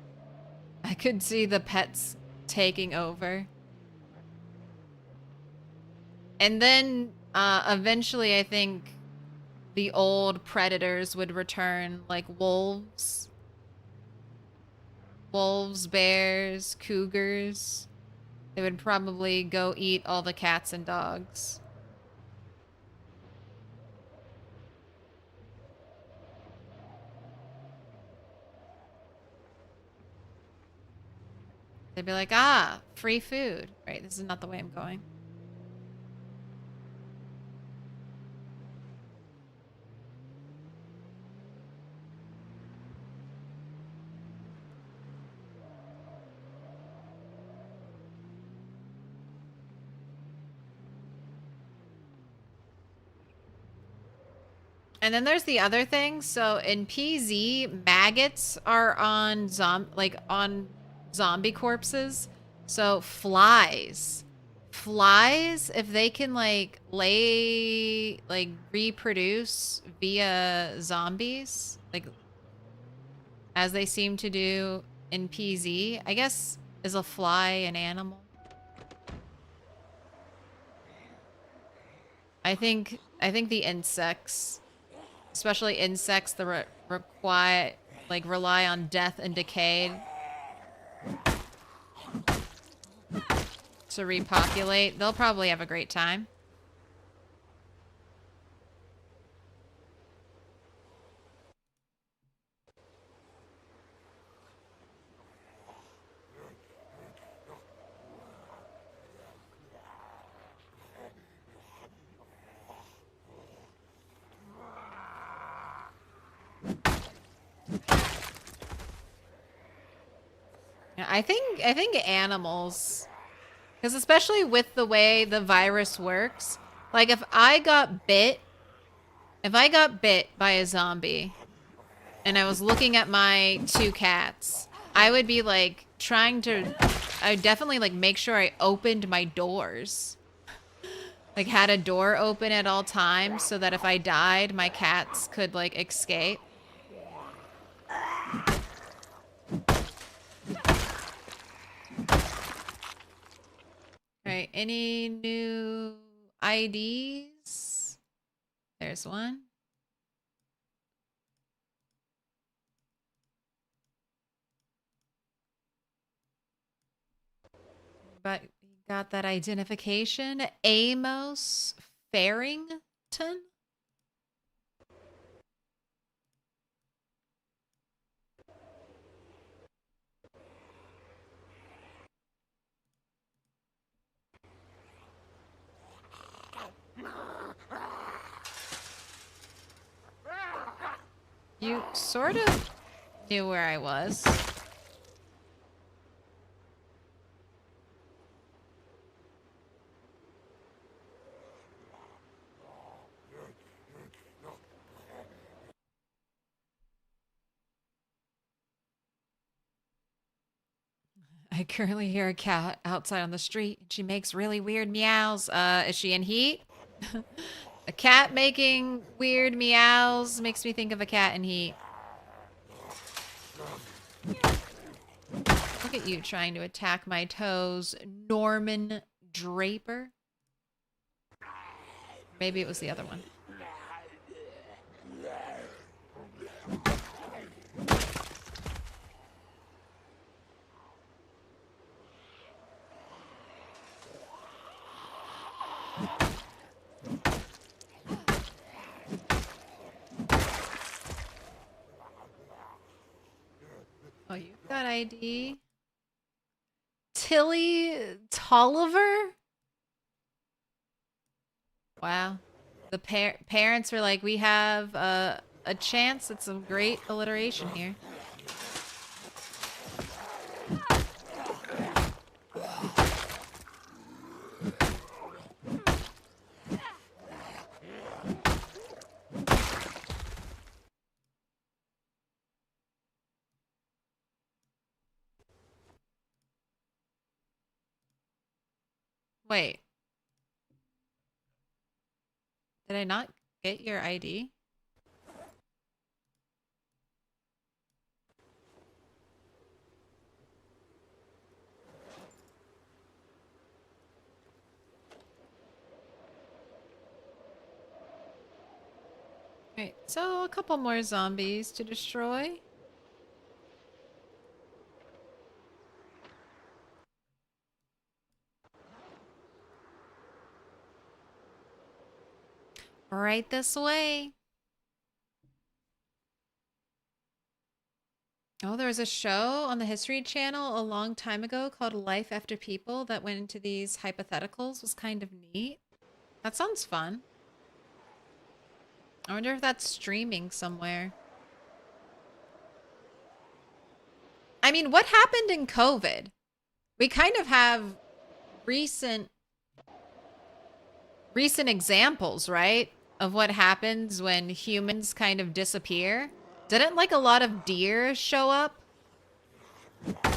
I could see the pets taking over. And then eventually I think the old predators would return, like wolves. Wolves, bears, cougars. They would probably go eat all the cats and dogs. They'd be like, ah, free food. Right, this is not the way I'm going. And then there's the other thing. So in PZ, maggots are on on zombie corpses. So flies. Flies, if they can reproduce via zombies, like as they seem to do in PZ, I guess is a fly an animal? I think the insects, especially insects that rely on death and decay to repopulate, they'll probably have a great time. Yeah, I think animals, because especially with the way the virus works, like if I got bit by a zombie and I was looking at my two cats, I would be like I would definitely like make sure I opened my doors. Like had a door open at all times so that if I died, my cats could like escape. Alright, any new IDs? There's one. But you got that identification? Amos Farrington? You sort of knew where I was. I currently hear a cat outside on the street. She makes really weird meows. Is she in heat? A cat making weird meows makes me think of a cat in heat. Look at you trying to attack my toes, Norman Draper. Maybe it was the other one. Oh, you've got ID. Tilly Tolliver? Wow. The parents were like, we have a chance at some great alliteration here. Wait. Did I not get your ID? Alright, so a couple more zombies to destroy. Right this way. Oh, there was a show on the History Channel a long time ago called Life After People that went into these hypotheticals. Was kind of neat. That sounds fun. I wonder if that's streaming somewhere. I mean, what happened in COVID? We kind of have recent examples, right? Of what happens when humans kind of disappear. Didn't like a lot of deer show up?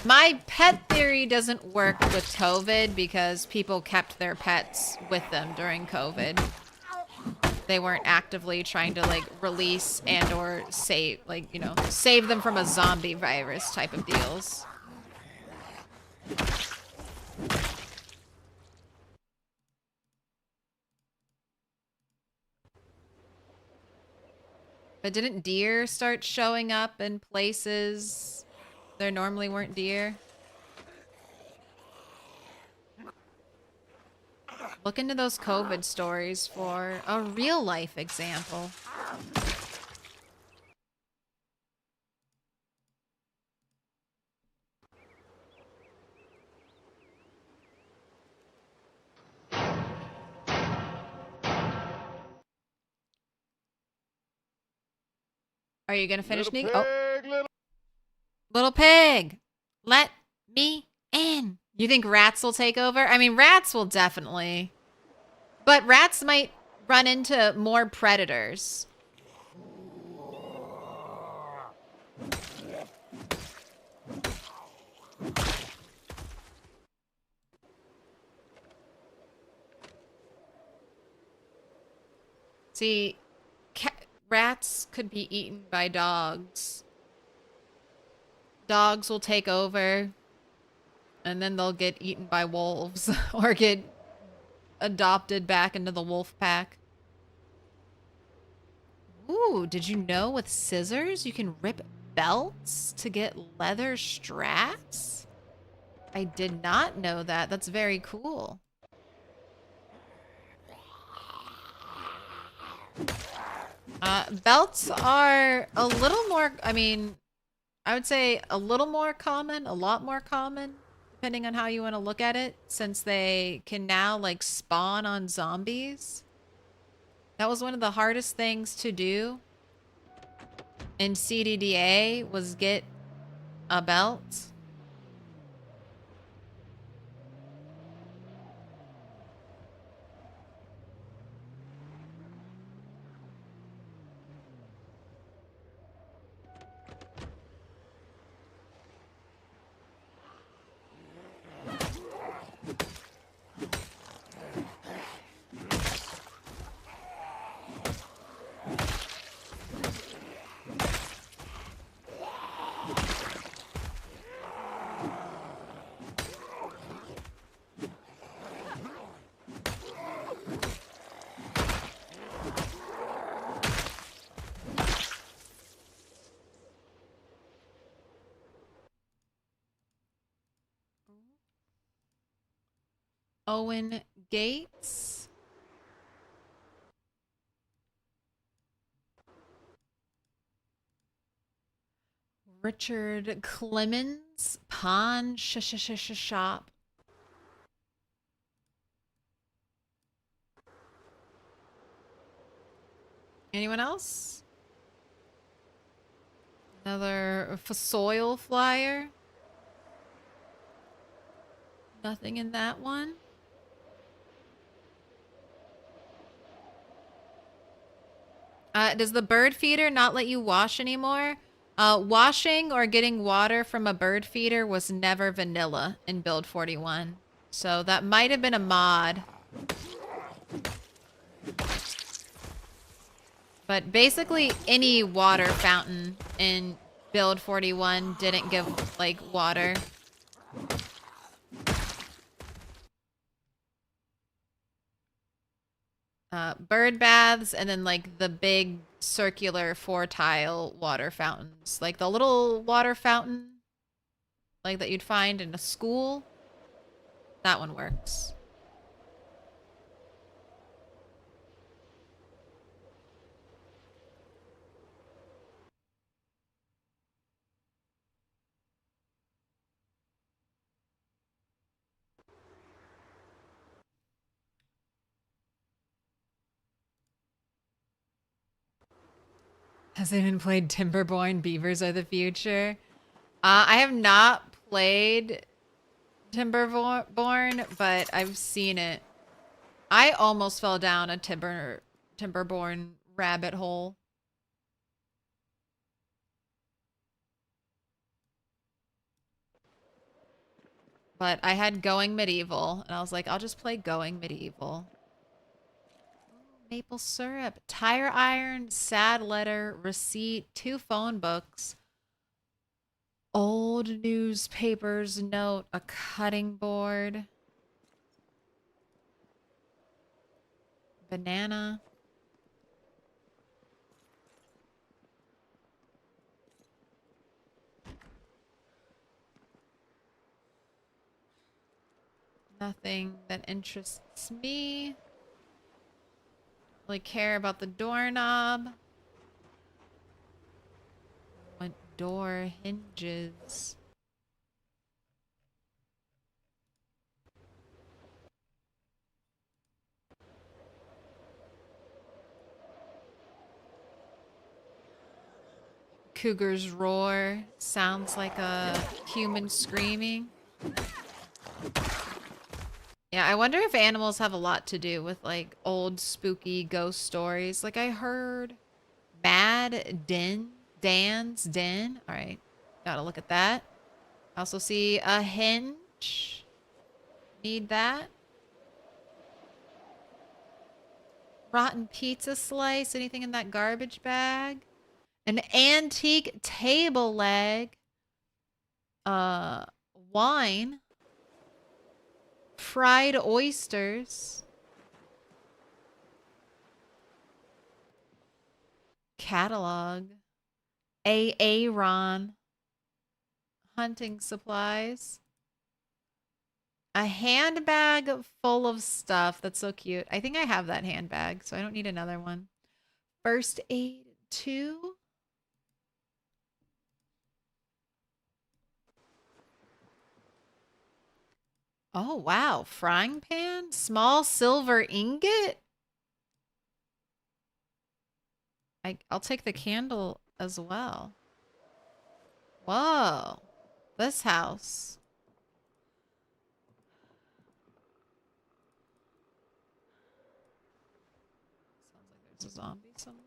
My pet theory doesn't work with COVID because people kept their pets with them during COVID. They weren't actively trying to like release and or save, like, you know, save them from a zombie virus type of deals. But didn't deer start showing up in places there normally weren't deer? Look into those COVID stories for a real life example. Are you gonna finish, Nick? Oh. Little pig, let me in. You think rats will take over? I mean, rats will definitely. But rats might run into more predators. See, rats could be eaten by dogs. Dogs will take over, and then they'll get eaten by wolves or get adopted back into the wolf pack. Ooh, did you know with scissors you can rip belts to get leather straps? I did not know that. That's very cool. Belts are a little more, I mean, I would say a little more common, a lot more common, depending on how you want to look at it, since they can now like spawn on zombies. That was one of the hardest things to do in CDDA was get a belt. Owen Gates. Richard Clemens. Pawn Shop. Anyone else? Another soil flyer. Nothing in that one. Does the bird feeder not let you wash anymore? Washing or getting water from a bird feeder was never vanilla in Build 41. So that might have been a mod. But basically any water fountain in Build 41 didn't give, like, water. bird baths, and then like the big circular 4-tile water fountains. Like the little water fountain like that you'd find in a school. That one works. Has anyone played Timberborn Beavers Are the Future? I have not played Timberborn, but I've seen it. I almost fell down a Timberborn rabbit hole. But I had Going Medieval, and I was like, I'll just play Going Medieval. Maple syrup, tire iron, sad letter, receipt, 2 phone books, old newspapers, note, a cutting board, banana. Nothing that interests me. Really care about the doorknob. What door hinges? Cougar's roar sounds like a human screaming. Yeah, I wonder if animals have a lot to do with like old spooky ghost stories. Like I heard Dan's Den. All right, gotta look at that. I also see a hinge. Need that. Rotten pizza slice. Anything in that garbage bag? An antique table leg. Wine. Fried oysters. Catalog. Aaron. Hunting supplies. A handbag full of stuff. That's so cute. I think I have that handbag, so I don't need another one. First aid 2. Oh, wow. Frying pan? Small silver ingot? I'll take the candle as well. Whoa. This house. Sounds like there's a zombie somewhere.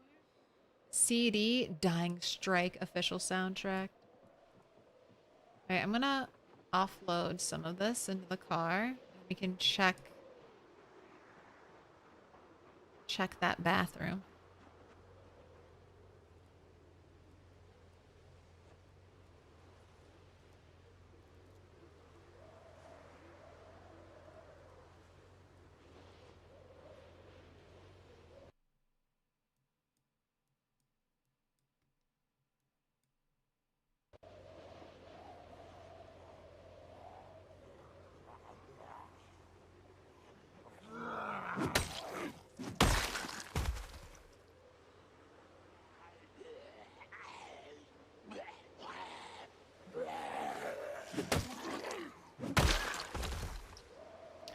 CD, Dying Strike official soundtrack. All right, I'm gonna offload some of this into the car. We can check that bathroom.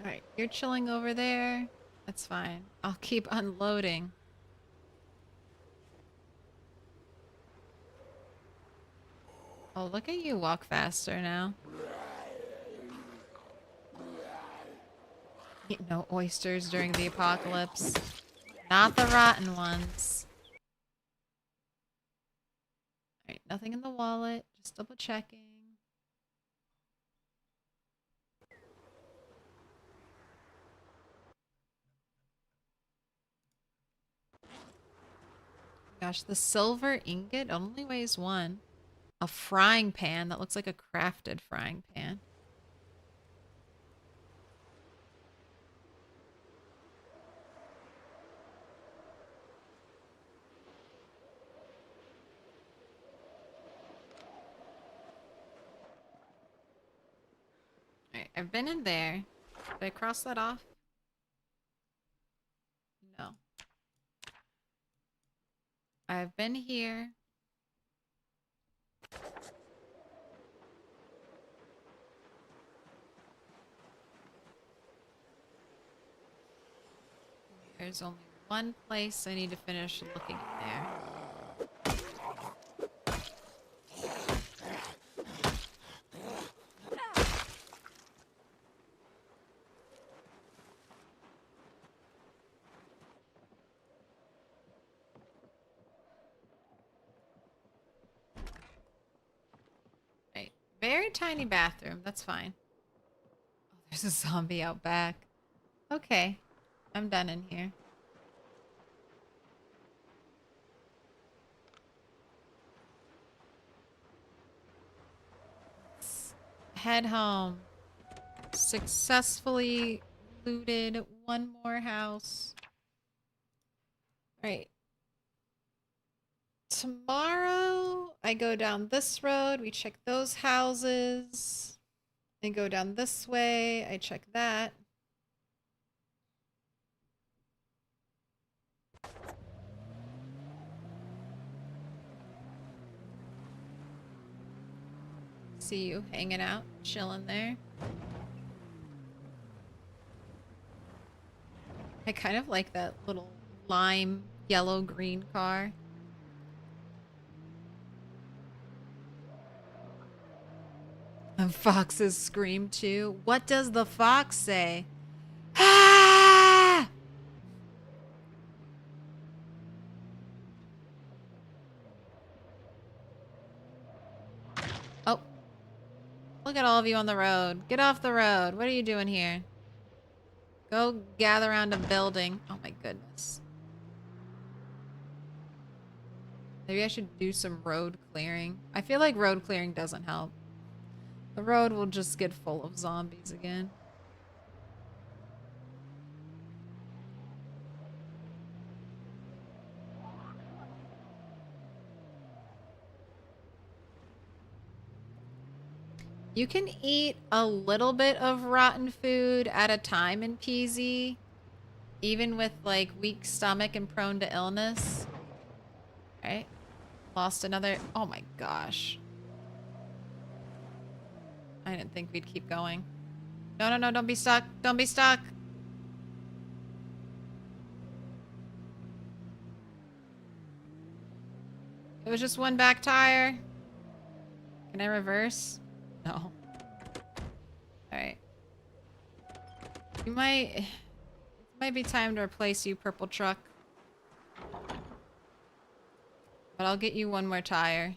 Alright, you're chilling over there. That's fine. I'll keep unloading. Oh, look at you walk faster now. Eat no oysters during the apocalypse. Not the rotten ones. Alright, nothing in the wallet. Just double checking. Gosh, the silver ingot only weighs 1. A frying pan that looks like a crafted frying pan. I've been in there. Did I cross that off? No. I've been here. There's only one place I need to finish looking in there. Right. Very tiny bathroom. That's fine. Oh, there's a zombie out back. Okay. I'm done in here. Let's head home. Successfully looted one more house. Alright. Tomorrow, I go down this road. We check those houses. I go down this way. I check that. See you hanging out, chilling there. I kind of like that little lime yellow green car. And foxes scream too. What does the fox say? Ah! Oh. Look at all of you on the road. Get off the road. What are you doing here? Go gather around a building. Oh my goodness. Maybe I should do some road clearing. I feel like road clearing doesn't help. The road will just get full of zombies again. You can eat a little bit of rotten food at a time in PZ, even with like weak stomach and prone to illness. Right? Lost another. Oh my gosh. I didn't think we'd keep going. No, no, no, don't be stuck. Don't be stuck. It was just one back tire. Can I reverse? No. Alright. You might... It might be time to replace you, purple truck. But I'll get you one more tire.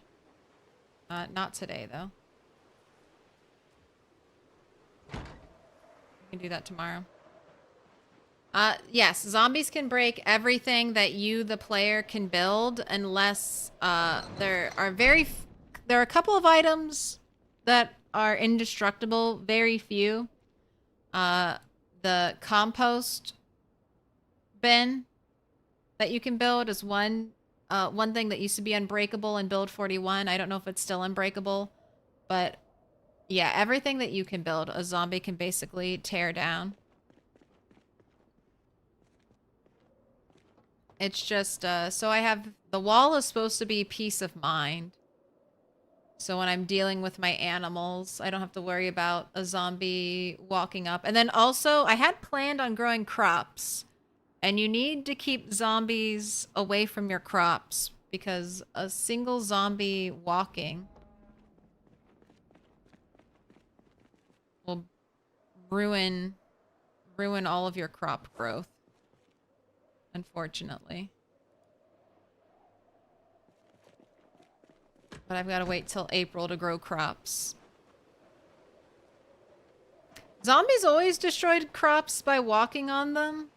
Not today, though. We can do that tomorrow. Yes, zombies can break everything that you, the player, can build unless there are a couple of items that are indestructible, very few. The compost bin that you can build is one thing that used to be unbreakable in build 41. I don't know if it's still unbreakable, but yeah, everything that you can build, a zombie can basically tear down. It's just, so I have, the wall is supposed to be peace of mind. So when I'm dealing with my animals, I don't have to worry about a zombie walking up. And then also, I had planned on growing crops. And you need to keep zombies away from your crops because a single zombie walking will ruin all of your crop growth. Unfortunately. But I've got to wait till April to grow crops. Zombies always destroyed crops by walking on them.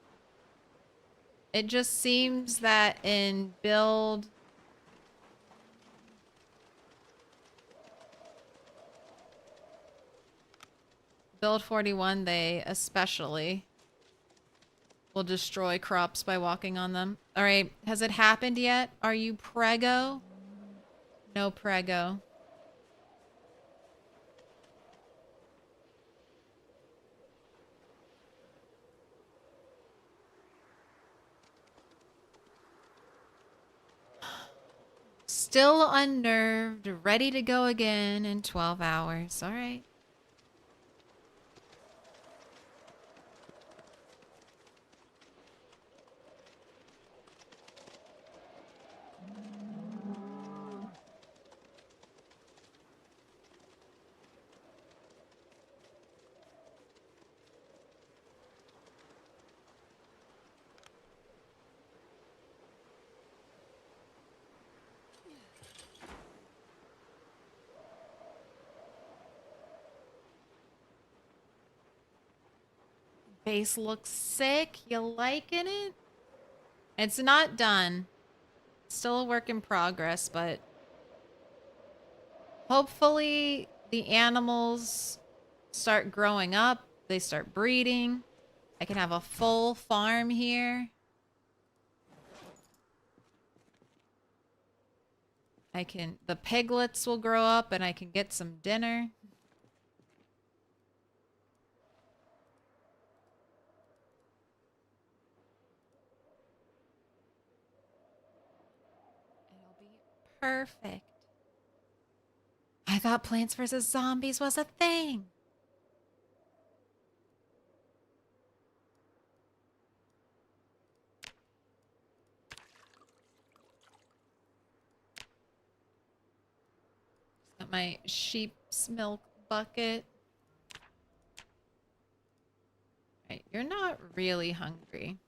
It just seems that in build... Build 41, they especially will destroy crops by walking on them. Alright, has it happened yet? Are you prego? No prego. Still unnerved, ready to go again in 12 hours. All right. Base looks sick. You liking it? It's not done. Still a work in progress, but hopefully the animals start growing up. They start breeding. I can have a full farm here. The piglets will grow up and I can get some dinner. It'll be perfect. I thought Plants vs. Zombies was a thing. Got my sheep's milk bucket. Right, you're not really hungry.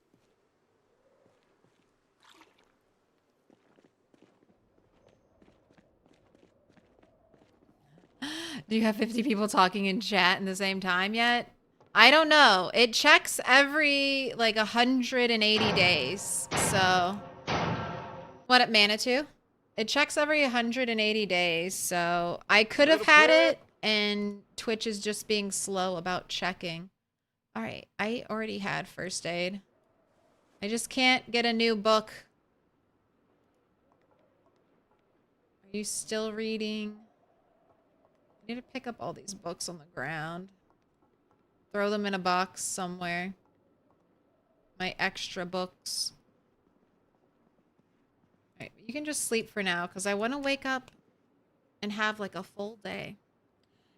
Do you have 50 people talking in chat in the same time yet? I don't know. It checks every like 180 days. So what up, Manitou? It checks every 180 days. So I could have had it and Twitch is just being slow about checking. All right. I already had first aid. I just can't get a new book. Are you still reading? I need to pick up all these books on the ground. Throw them in a box somewhere. My extra books. Alright, you can just sleep for now because I want to wake up and have like a full day.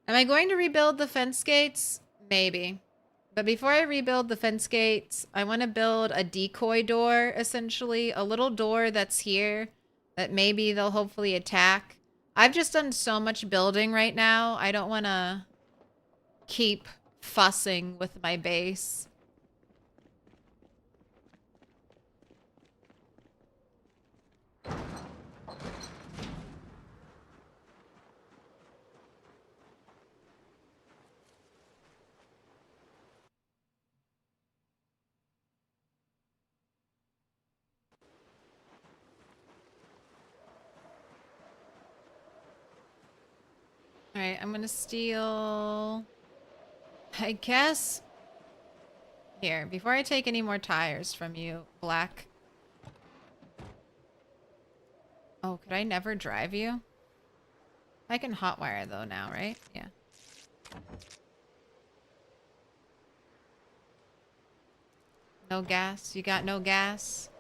Am I going to rebuild the fence gates? Maybe. But before I rebuild the fence gates, I want to build a decoy door, essentially. A little door that's here that maybe they'll hopefully attack. I've just done so much building right now. I don't want to keep fussing with my base. All right, I'm gonna steal, I guess, here, before I take any more tires from you, Black. Oh, could I never drive you? I can hotwire though now, right? Yeah. No gas? You got no gas?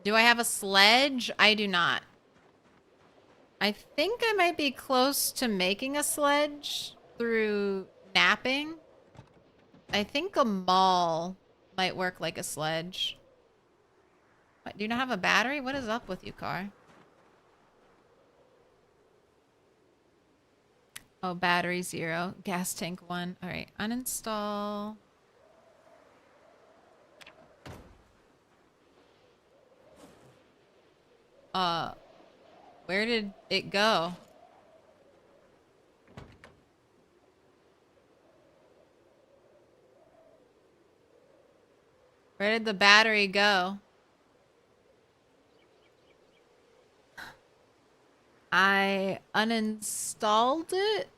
Do I have a sledge? I do not. I think I might be close to making a sledge through napping. I think a mall might work like a sledge. What, do you not have a battery? What is up with you, car? Oh, battery 0. Gas tank 1. All right, uninstall. Where did it go? Where did the battery go? I uninstalled it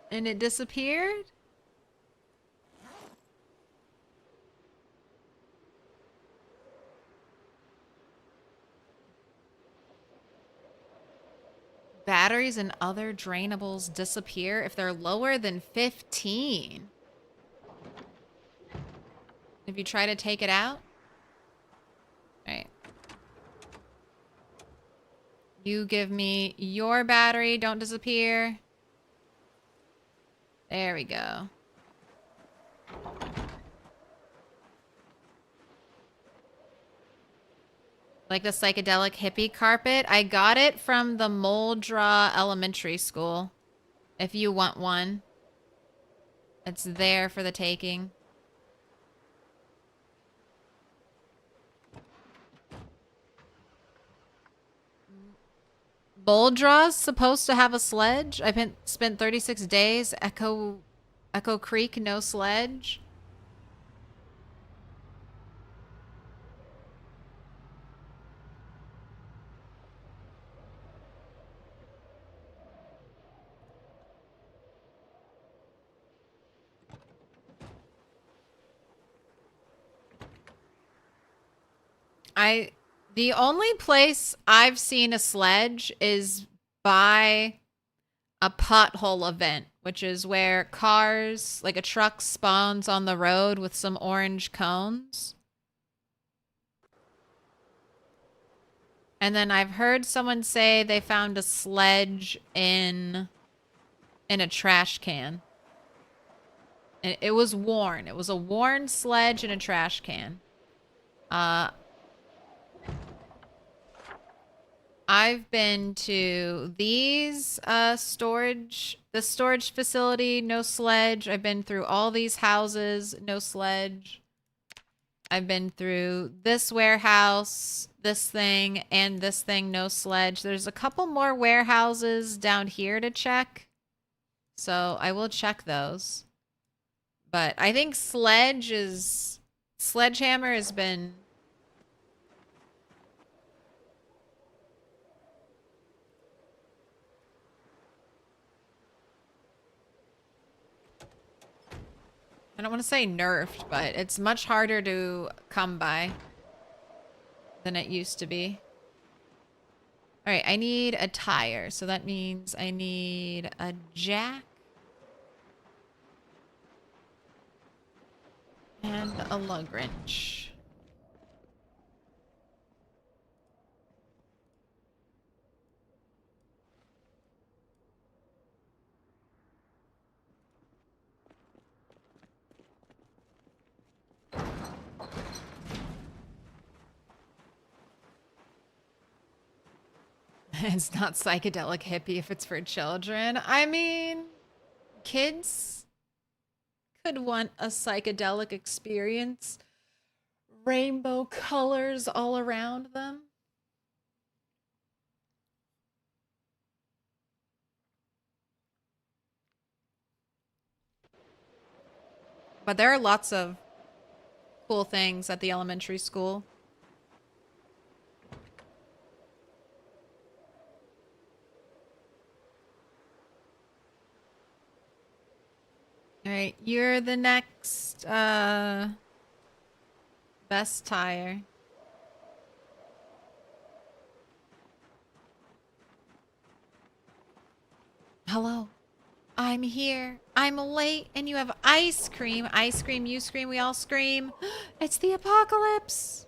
and it disappeared? Batteries and other drainables disappear if they're lower than 15. If you try to take it out. Alright. You give me your battery. Don't disappear. There we go. Like the psychedelic hippie carpet. I got it from the Muldraugh Elementary School. If you want one. It's there for the taking. Muldraw's supposed to have a sledge. I've spent 36 days. Echo Creek, no sledge. The only place I've seen a sledge is by a pothole event, which is where cars, like a truck spawns on the road with some orange cones. And then I've heard someone say they found a sledge in a trash can. And it was worn. It was a worn sledge in a trash can. I've been to these the storage facility, no sledge. I've been through all these houses, no sledge. I've been through this warehouse, this thing, and this thing, no sledge. There's a couple more warehouses down here to check. So I will check those. But I think Sledgehammer has been... I don't want to say nerfed, but it's much harder to come by than it used to be. All right, I need a tire, so that means I need a jack and a lug wrench. It's not psychedelic hippie if it's for children. I mean, kids could want a psychedelic experience. Rainbow colors all around them. But there are lots of cool things at the elementary school. All right, you're the next best tire. Hello. I'm here. I'm late and you have ice cream. I scream, you scream, we all scream. It's the apocalypse.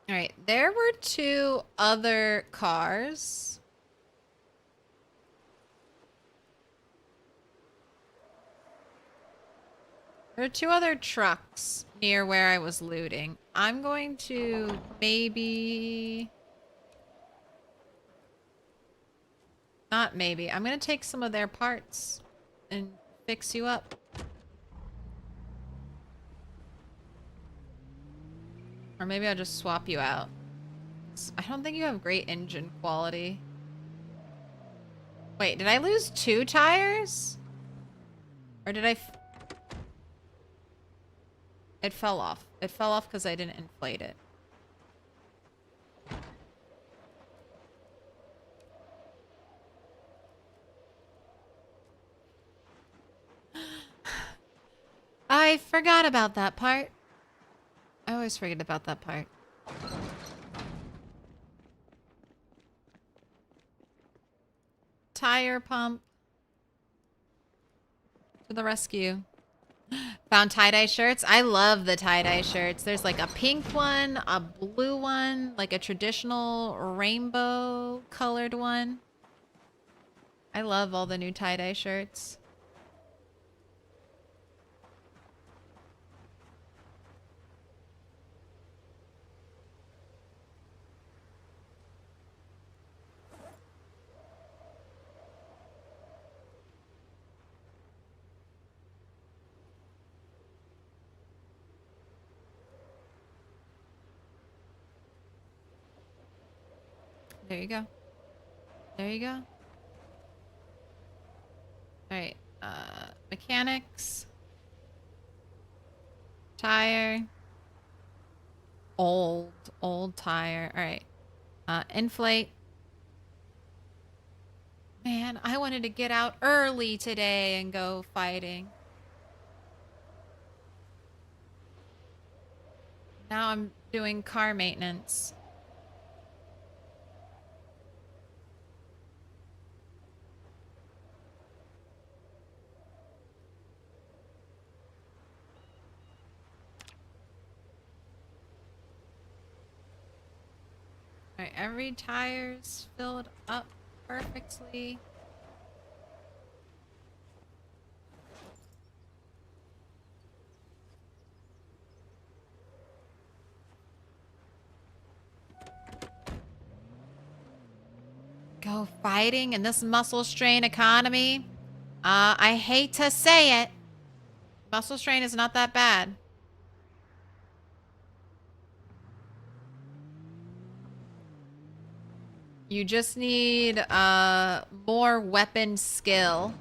All right, there were two other cars. There are two other trucks near where I was looting. I'm going to maybe... Not maybe. I'm going to take some of their parts and fix you up. Or maybe I'll just swap you out. I don't think you have great engine quality. Wait, did I lose 2 tires? Or did I... It fell off. It fell off because I didn't inflate it. I forgot about that part. I always forget about that part. tire pump to the rescue. Found tie-dye shirts. I love the tie-dye shirts. There's like a pink one, a blue one, like a traditional rainbow colored one. I love all the new tie-dye shirts. There you go. There you go. Alright, mechanics. Tire. Old tire. Alright. Inflate. Man, I wanted to get out early today and go fighting. Now I'm doing car maintenance. Alright, every tire's filled up perfectly. Go fighting in this muscle strain economy? I hate to say it. Muscle strain is not that bad. You just need more weapon skill.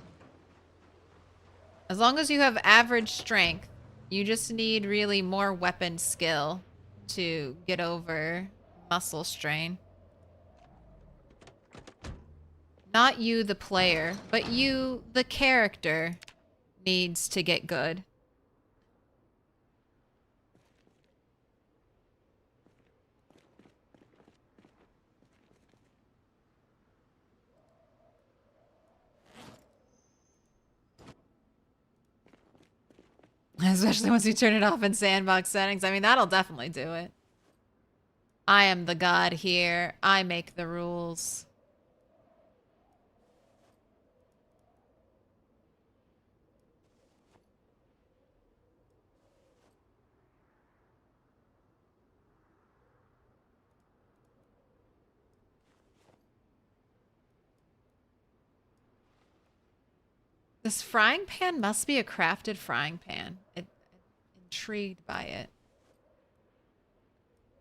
As long as you have average strength, you just need really more weapon skill to get over muscle strain. Not you, the player, but you, the character, needs to get good. Especially once you turn it off in sandbox settings. I mean, that'll definitely do it. I am the god here. I make the rules. This frying pan must be a crafted frying pan. Intrigued by it.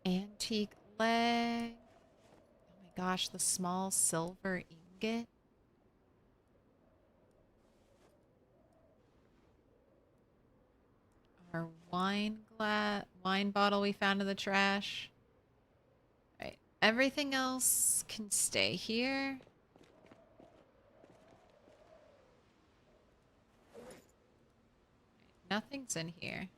Antique leg. Oh my gosh, the small silver ingot. Our wine bottle we found in the trash. Right. Everything else can stay here. Nothing's in here.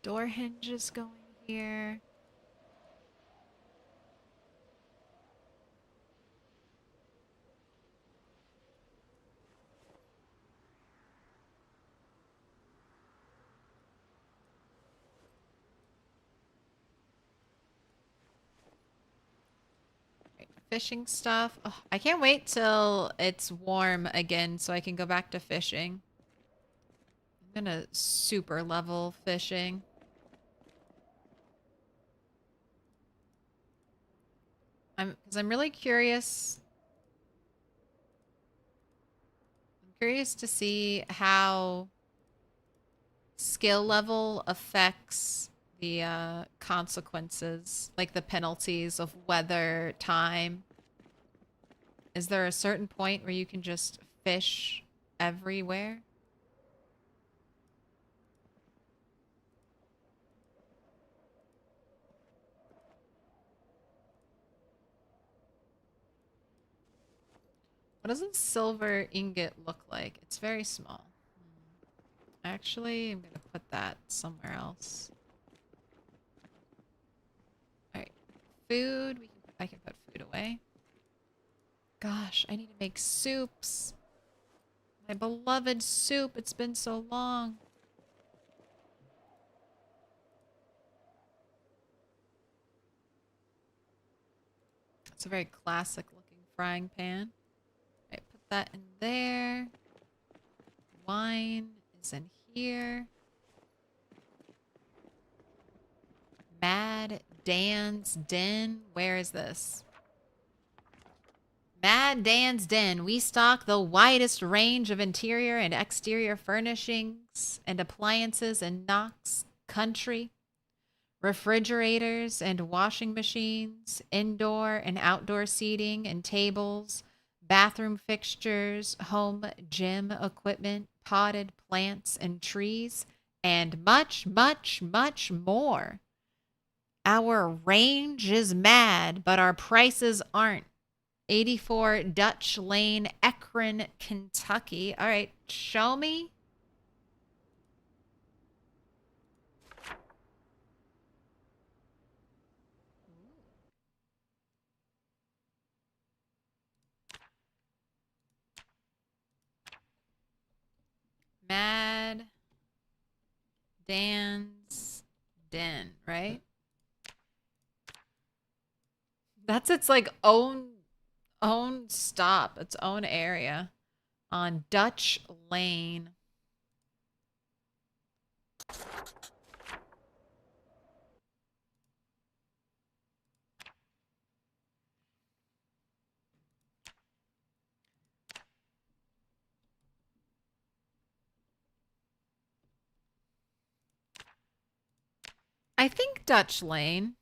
Door hinges going here. Fishing stuff. Oh, I can't wait till it's warm again so I can go back to fishing. I'm gonna super level fishing. Because I'm really curious. I'm curious to see how skill level affects the consequences, like the penalties of weather, time. Is there a certain point where you can just fish everywhere? What does a silver ingot look like? It's very small. Actually, I'm going to put that somewhere else. Alright. food. I can put food away. Gosh, I need to make soups. My beloved soup. It's been so long. It's a very classic looking frying pan. Right, put that in there. Wine is in here. Mad Dan's Den. Where is this? Mad Dan's Den. We stock the widest range of interior and exterior furnishings and appliances in Knox Country. Refrigerators and washing machines, indoor and outdoor seating and tables, bathroom fixtures, home gym equipment, potted plants and trees, and much, much, much more. Our range is mad, but our prices aren't. 84 Dutch Lane, Akron, Kentucky. All right, show me. Mad Dan's Den, right? That's its like own stop, its own area on Dutch Lane. I think Dutch Lane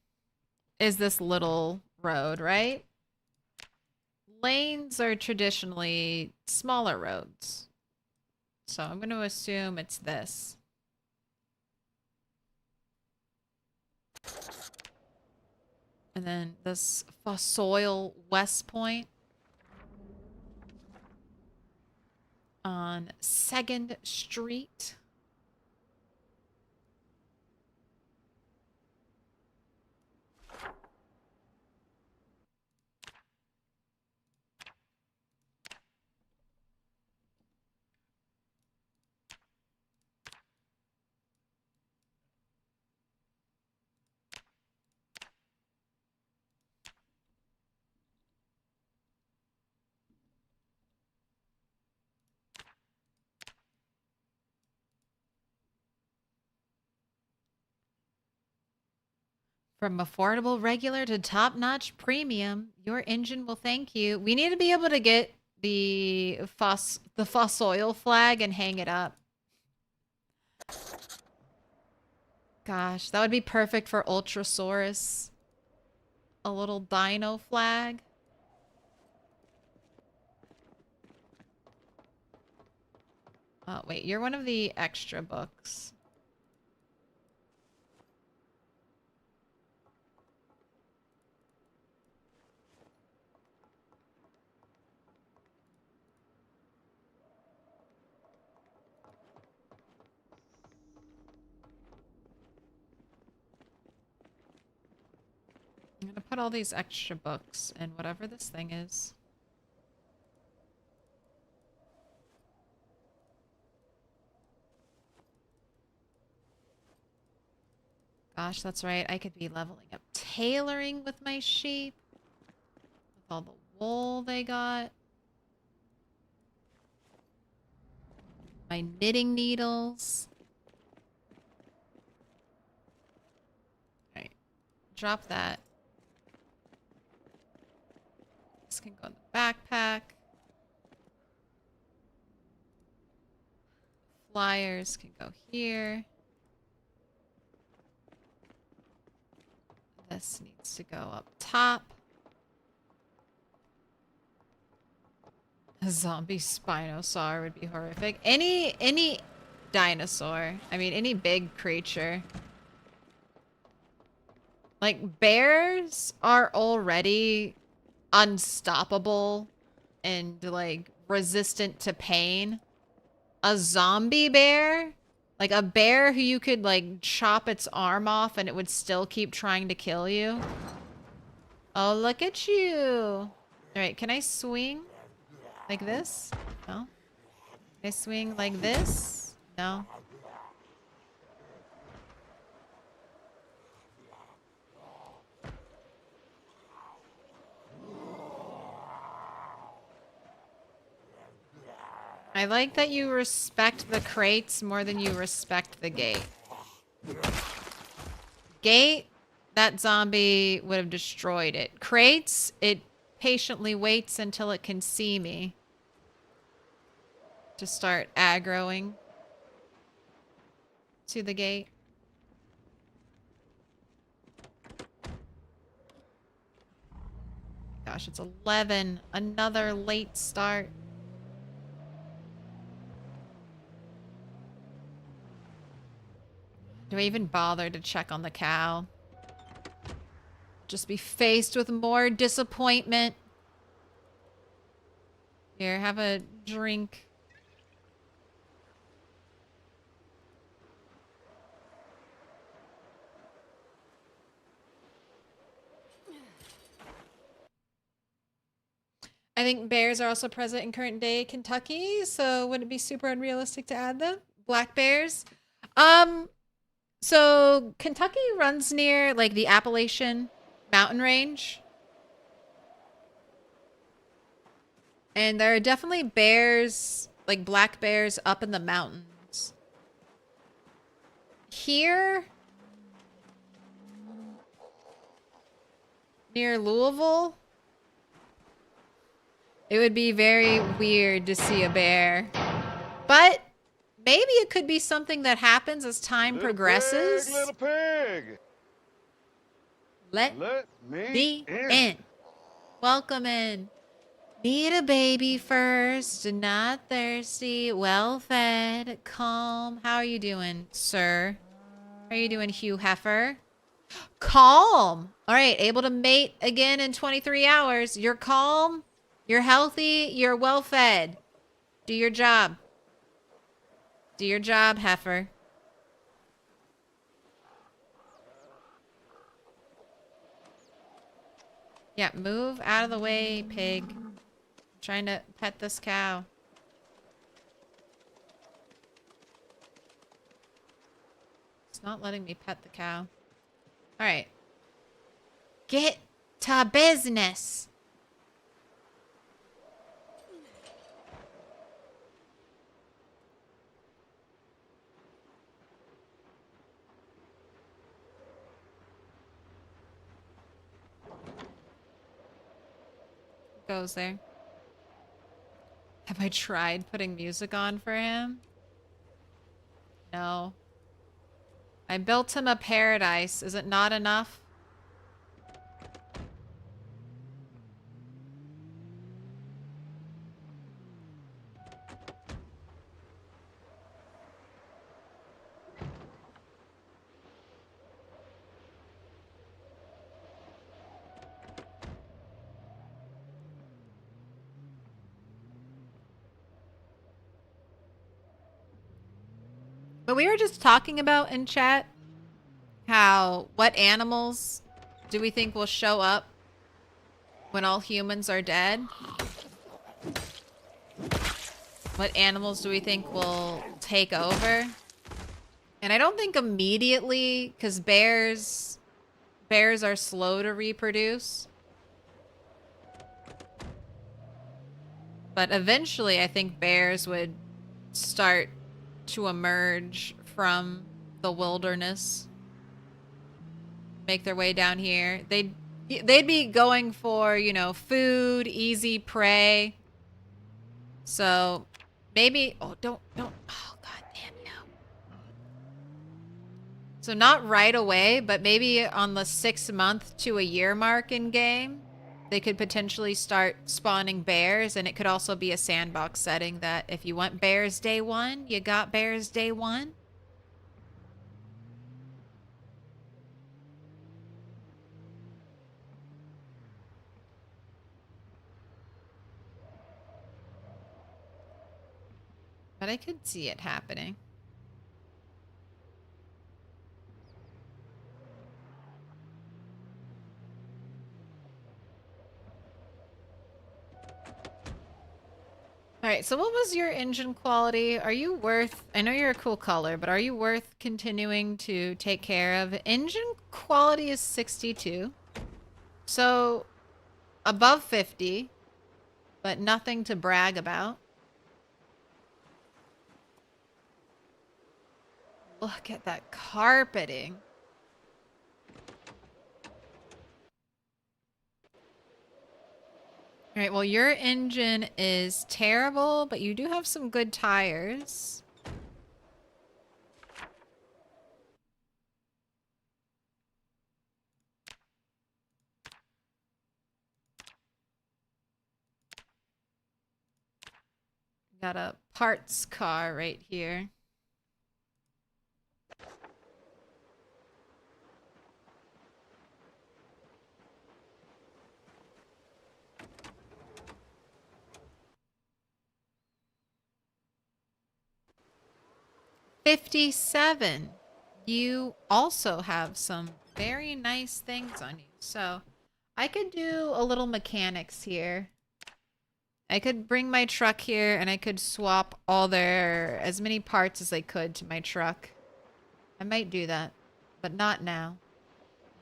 is this little road, right? Lanes are traditionally smaller roads. So I'm going to assume it's this. And then this Fossoil West Point on 2nd Street. From affordable regular to top-notch premium, your engine will thank you. We need to be able to get the Fossoil flag and hang it up. Gosh, that would be perfect for Ultrasaurus. A little dino flag. Oh, wait, you're one of the extra books. I'm gonna put all these extra books in whatever this thing is. Gosh, that's right. I could be leveling up tailoring with my sheep. With all the wool they got. My knitting needles. Alright. Drop that. This can go in the backpack. Flyers can go here. This needs to go up top. A zombie Spinosaur would be horrific. Any dinosaur. I mean, any big creature. Like, bears are already unstoppable and, like, resistant to pain. A zombie bear? Like, a bear who you could, like, chop its arm off and it would still keep trying to kill you? Oh, look at you. All right, can I swing like this? No. Can I swing like this? No. I like that you respect the crates more than you respect the gate. Gate, that zombie would have destroyed it. Crates, it patiently waits until it can see me to start aggroing to the gate. Gosh, it's 11. Another late start. Do I even bother to check on the cow? Just be faced with more disappointment. Here, have a drink. I think bears are also present in current day Kentucky, so would it be super unrealistic to add them? Black bears? So Kentucky runs near like the Appalachian mountain range. And there are definitely bears, like black bears up in the mountains. Here near Louisville, it would be very weird to see a bear. But maybe it could be something that happens as time progresses. Little pig. Let me in. Welcome in. Need a baby first, not thirsty, well fed, calm. How are you doing, sir? How are you doing, Hugh Heifer? Calm. All right, able to mate again in 23 hours. You're calm, you're healthy, you're well fed. Do your job. Do your job, Heifer. Yeah, move out of the way, pig. I'm trying to pet this cow. It's not letting me pet the cow. All right. Get to business. Goes there. Have I tried putting music on for him? No. I built him a paradise. Is it not enough? But we were just talking about in chat how what animals do we think will show up when all humans are dead? What animals do we think will take over? And I don't think immediately, because bears are slow to reproduce. But eventually I think bears would start to emerge from the wilderness, make their way down here. They'd be going for, you know, food, easy prey. So maybe, oh, don't, oh, god damn you. So not right away, but maybe on the 6 month to a year mark in game, they could potentially start spawning bears, and it could also be a sandbox setting that if you want bears day one, you got bears day one. But I could see it happening. Alright, so what was your engine quality? Are you worth... I know you're a cool color, but are you worth continuing to take care of? Engine quality is 62. So, above 50, but nothing to brag about. Look at that carpeting. Alright, well your engine is terrible, but you do have some good tires. Got a parts car right here. $57. You also have some very nice things on you. So I could do a little mechanics here. I could bring my truck here and I could swap as many parts as I could to my truck. I might do that, but not now.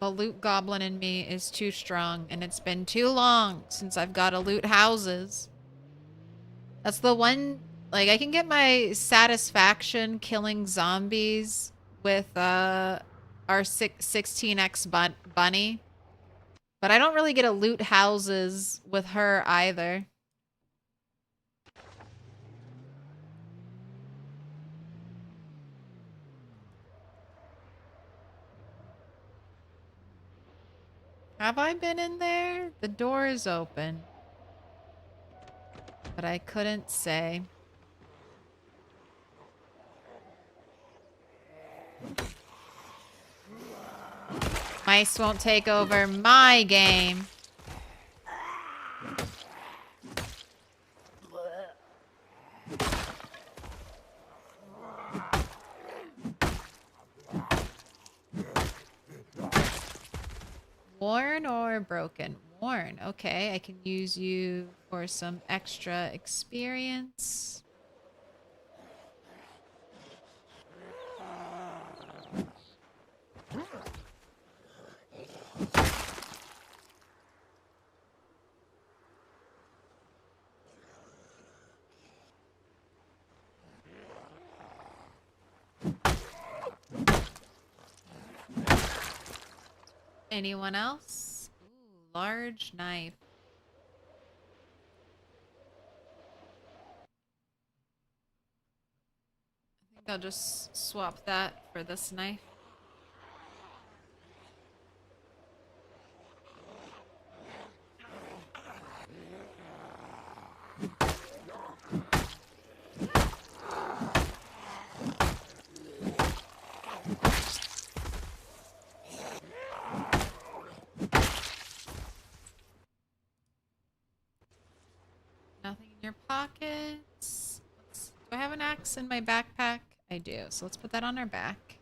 The loot goblin in me is too strong, and it's been too long since I've got to loot houses. That's the one, like, I can get my satisfaction killing zombies with our 16x bunny, but I don't really get to loot houses with her either. Have I been in there? The door is open. But I couldn't say. Mice won't take over my game. Worn or broken? Worn. Okay, I can use you for some extra experience. Anyone else? Ooh, large knife. I think I'll just swap that for this knife. Nothing in your pockets. Do I have an axe in my backpack? I do. So let's put that on our back.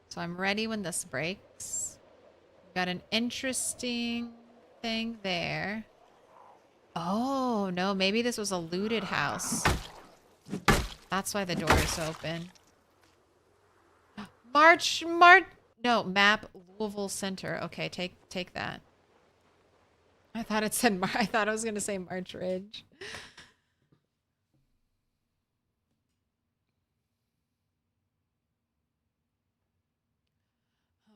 So I'm ready when this breaks. Got an interesting thing there. Oh, no. Maybe this was a looted house. That's why the door is open. No, map Louisville Center. Okay, take that. I thought it said I thought I was gonna say March Ridge.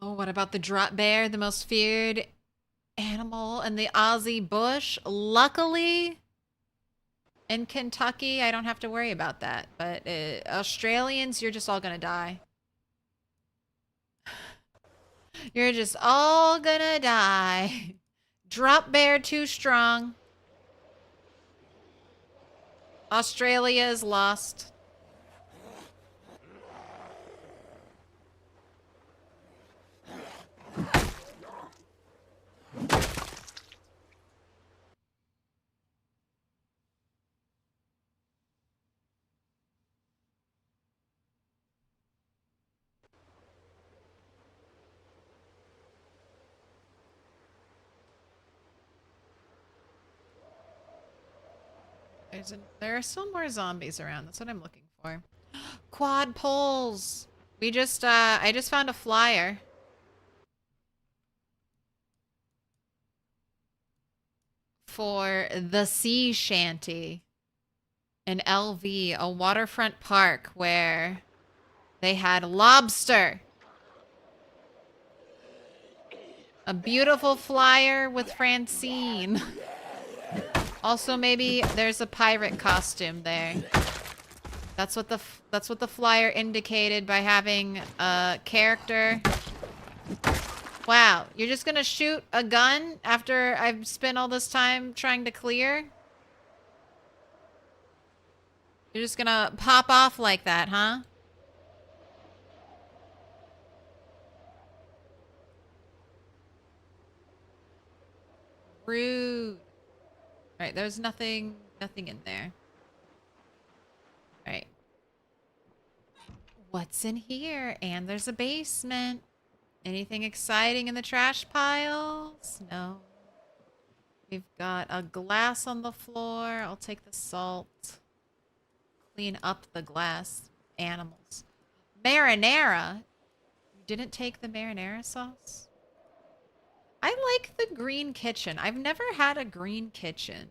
Oh, what about the drop bear, the most feared animal in the Aussie bush? Luckily, in Kentucky, I don't have to worry about that. But Australians, you're just all gonna die. You're just all gonna die. Drop bear too strong. Australia is lost. There are still more zombies around. That's what I'm looking for. Quad poles. I just found a flyer. For the Sea Shanty in LV, a waterfront park where they had lobster. A beautiful flyer with Francine. Also, maybe there's a pirate costume there. That's what the flyer indicated by having a character. Wow, you're just gonna shoot a gun after I've spent all this time trying to clear? You're just gonna pop off like that, huh? Rude. Alright, there's nothing in there. Alright. What's in here? And there's a basement. Anything exciting in the trash piles? No. We've got a glass on the floor. I'll take the salt. Clean up the glass. Animals. Marinara? You didn't take the marinara sauce? I like the green kitchen. I've never had a green kitchen.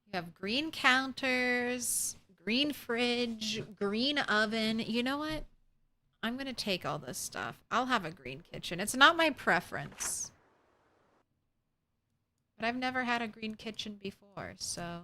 You have green counters, green fridge, green oven. You know what? I'm going to take all this stuff. I'll have a green kitchen. It's not my preference. But I've never had a green kitchen before, so...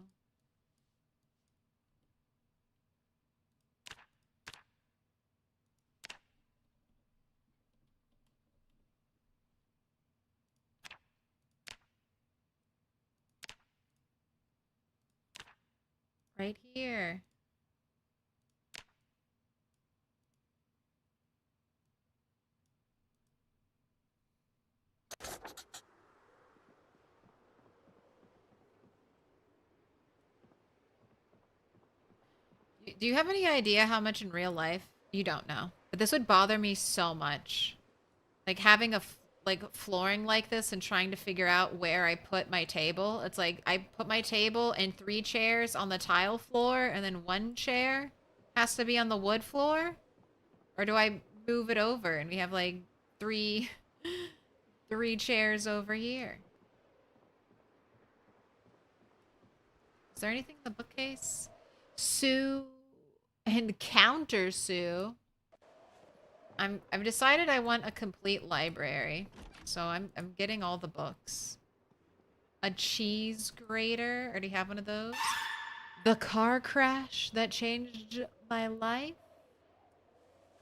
Right here. Do you have any idea how much in real life? You don't know. But this would bother me so much. Like having a flooring like this and trying to figure out where I put my table. It's like I put my table and 3 chairs on the tile floor and then 1 chair has to be on the wood floor? Or do I move it over and we have like 3 chairs over here? Is there anything in the bookcase? Sue and counter Sue. I've decided I want a complete library. So I'm getting all the books. A cheese grater. Already have one of those. The car crash that changed my life.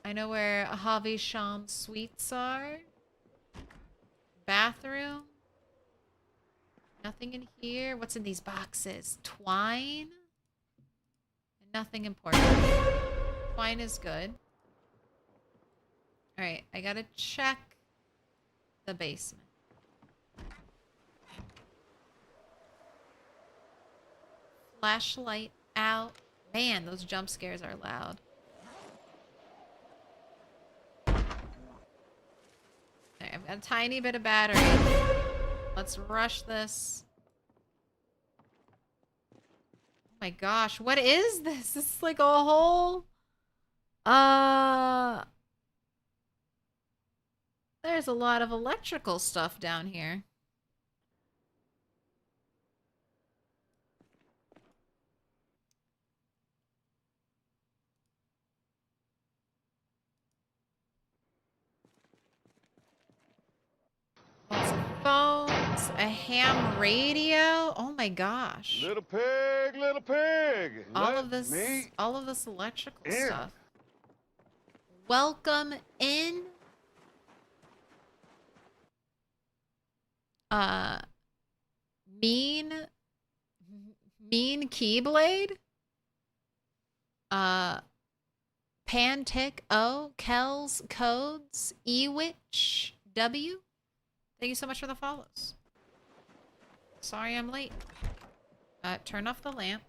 I know where Havisham sweets are. Bathroom. Nothing in here. What's in these boxes? Twine. Nothing important. Twine is good. Alright, I gotta check the basement. Flashlight out. Man, those jump scares are loud. Alright, I've got a tiny bit of battery. Let's rush this. Oh my gosh, what is this? This is like a whole... There's a lot of electrical stuff down here. Lots of phones, a ham radio. Oh my gosh. Little pig, little pig. All Let of this me electrical in. stuff. Welcome in. Mean Keyblade. Pantic O, Kells Codes, Ewitch W. Thank you so much for the follows. Sorry I'm late. Turn off the lamp.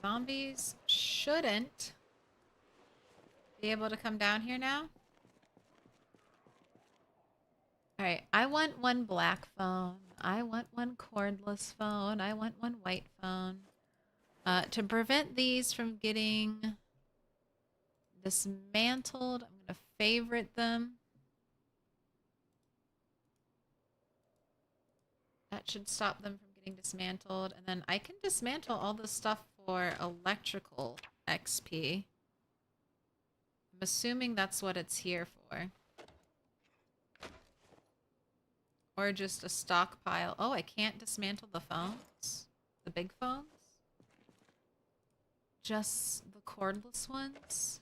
Zombies shouldn't be able to come down here now. Alright, I want one black phone. I want one cordless phone. I want one white phone. To prevent these from getting dismantled, I'm going to favorite them. That should stop them from getting dismantled. And then I can dismantle all the stuff for electrical XP. I'm assuming that's what it's here for. Or just a stockpile. Oh, I can't dismantle the phones? The big phones? Just the cordless ones?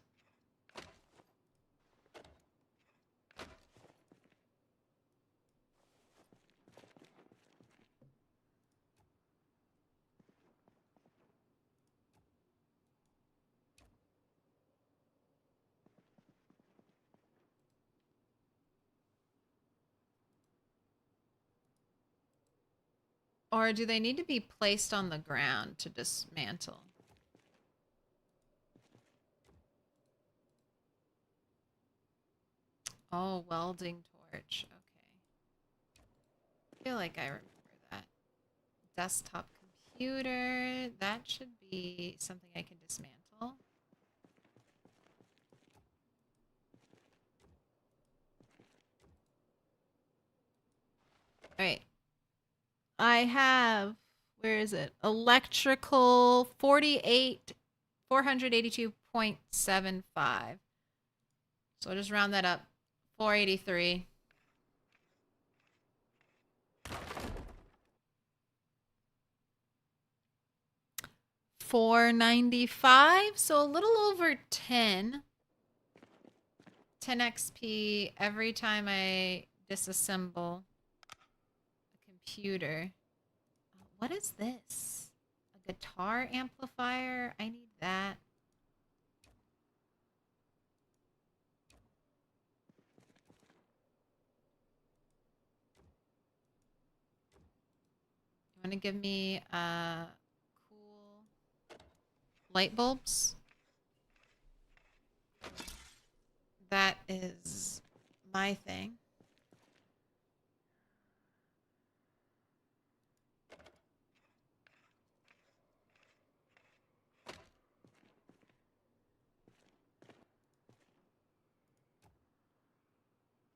Or do they need to be placed on the ground to dismantle? Oh, welding torch. Okay. I feel like I remember that. Desktop computer. That should be something I can dismantle. Alright. I have, where is it? Electrical 482.75. So I'll just round that up. 483. $495, so a little over 10. 10 XP every time I disassemble a computer. What is this? A guitar amplifier? I need that. You want to give me cool light bulbs? That is my thing.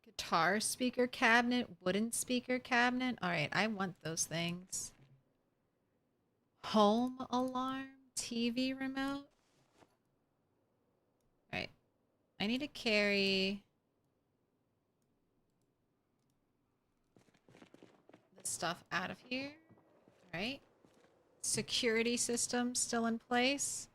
Guitar speaker cabinet, wooden speaker cabinet. All right, I want those things. Home alarm, TV remote. All right, I need to carry this stuff out of here. All right, security system still in place.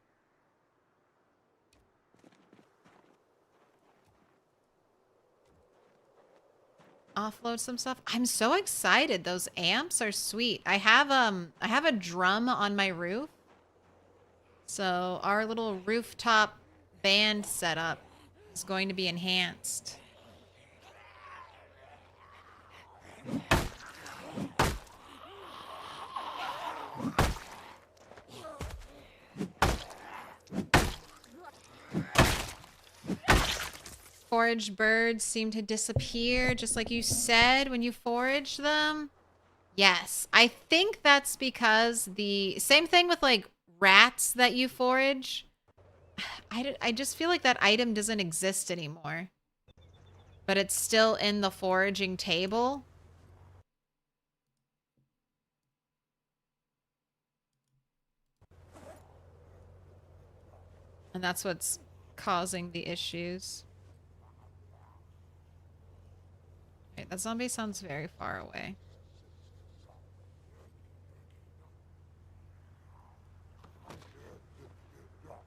Offload some stuff. I'm so excited. Those amps are sweet. I have a drum on my roof. So our little rooftop band setup is going to be enhanced. Foraged birds seem to disappear, just like you said when you foraged them. Yes, I think that's because the same thing with like rats that you forage. I just feel like that item doesn't exist anymore. But it's still in the foraging table. And that's what's causing the issues. Wait, that zombie sounds very far away.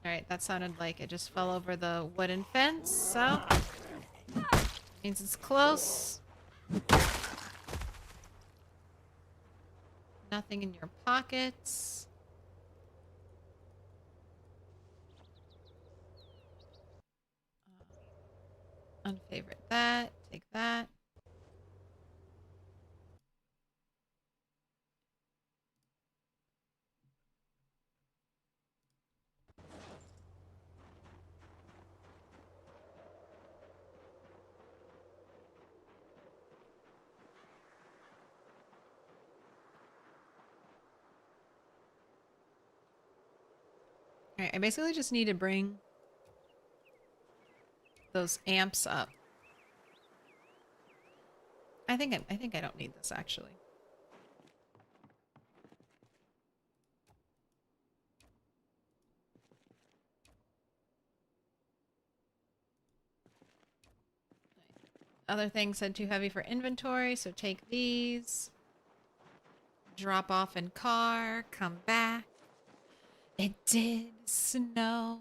Alright, that sounded like it just fell over the wooden fence, so means it's close. Nothing in your pockets. Unfavorite that. Take that. Alright, I basically just need to bring those amps up. I think I don't need this actually. Other things said too heavy for inventory, so take these. Drop off in car, come back. It did snow.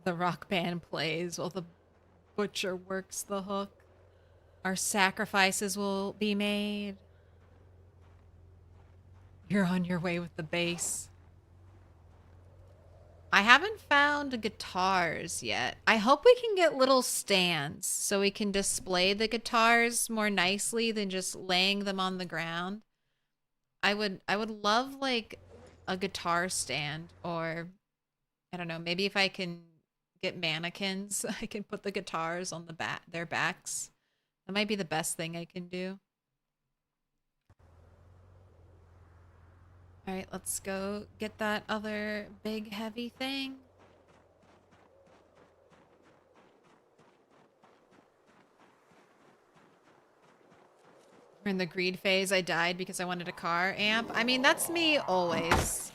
The rock band plays while the butcher works the hook. Our sacrifices will be made. You're on your way with the bass. I haven't found guitars yet. I hope we can get little stands so we can display the guitars more nicely than just laying them on the ground. I would love like a guitar stand, or I don't know, maybe if I can get mannequins, I can put the guitars on the their backs. That might be the best thing I can do. All right, let's go get that other big heavy thing. We're in the greed phase. I died because I wanted a car amp. I mean, that's me always.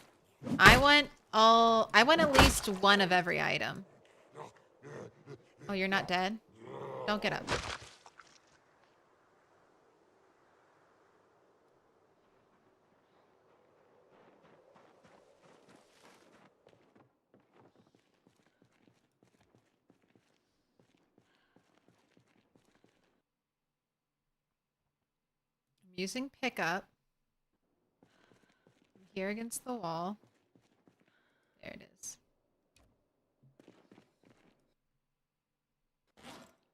I want at least one of every item. Oh, you're not dead? Don't get up. I'm using pickup. I'm here against the wall. There it is.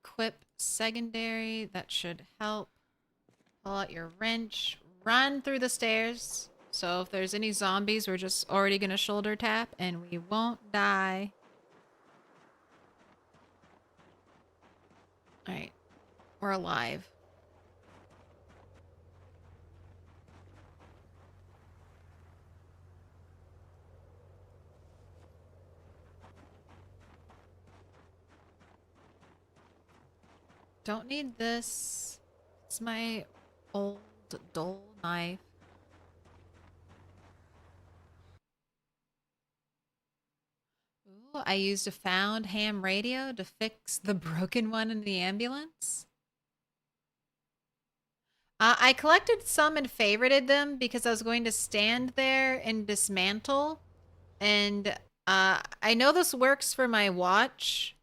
Equip secondary. That should help. Pull out your wrench. Run through the stairs. So if there's any zombies, we're just already gonna shoulder tap and we won't die. Alright. We're alive. Don't need this. It's my old dull knife. Ooh, I used a found ham radio to fix the broken one in the ambulance. I collected some and favorited them because I was going to stand there and dismantle. And I know this works for my watch.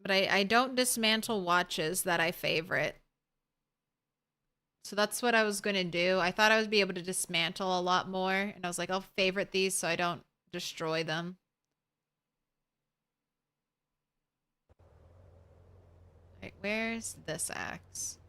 But I don't dismantle watches that I favorite. So that's what I was going to do. I thought I would be able to dismantle a lot more. And I was like, I'll favorite these so I don't destroy them. Alright, where's this axe?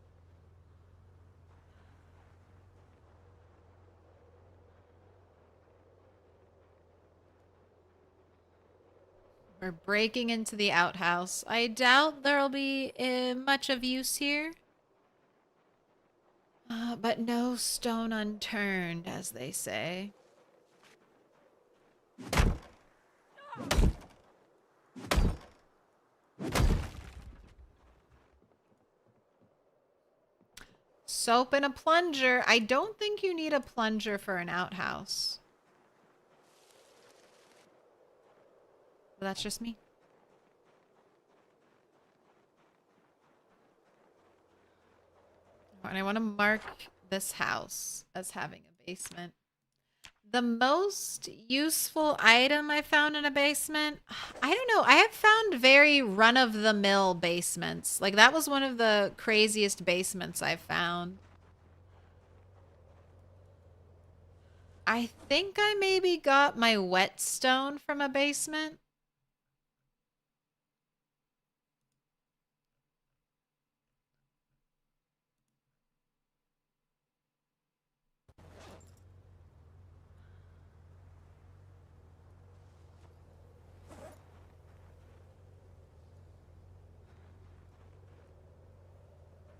We're breaking into the outhouse. I doubt there'll be much of use here. But no stone unturned, as they say. Soap and a plunger. I don't think you need a plunger for an outhouse. But that's just me. And I want to mark this house as having a basement. The most useful item I found in a basement, I don't know. I have found very run-of-the-mill basements. Like, that was one of the craziest basements I've found. I think I maybe got my whetstone from a basement.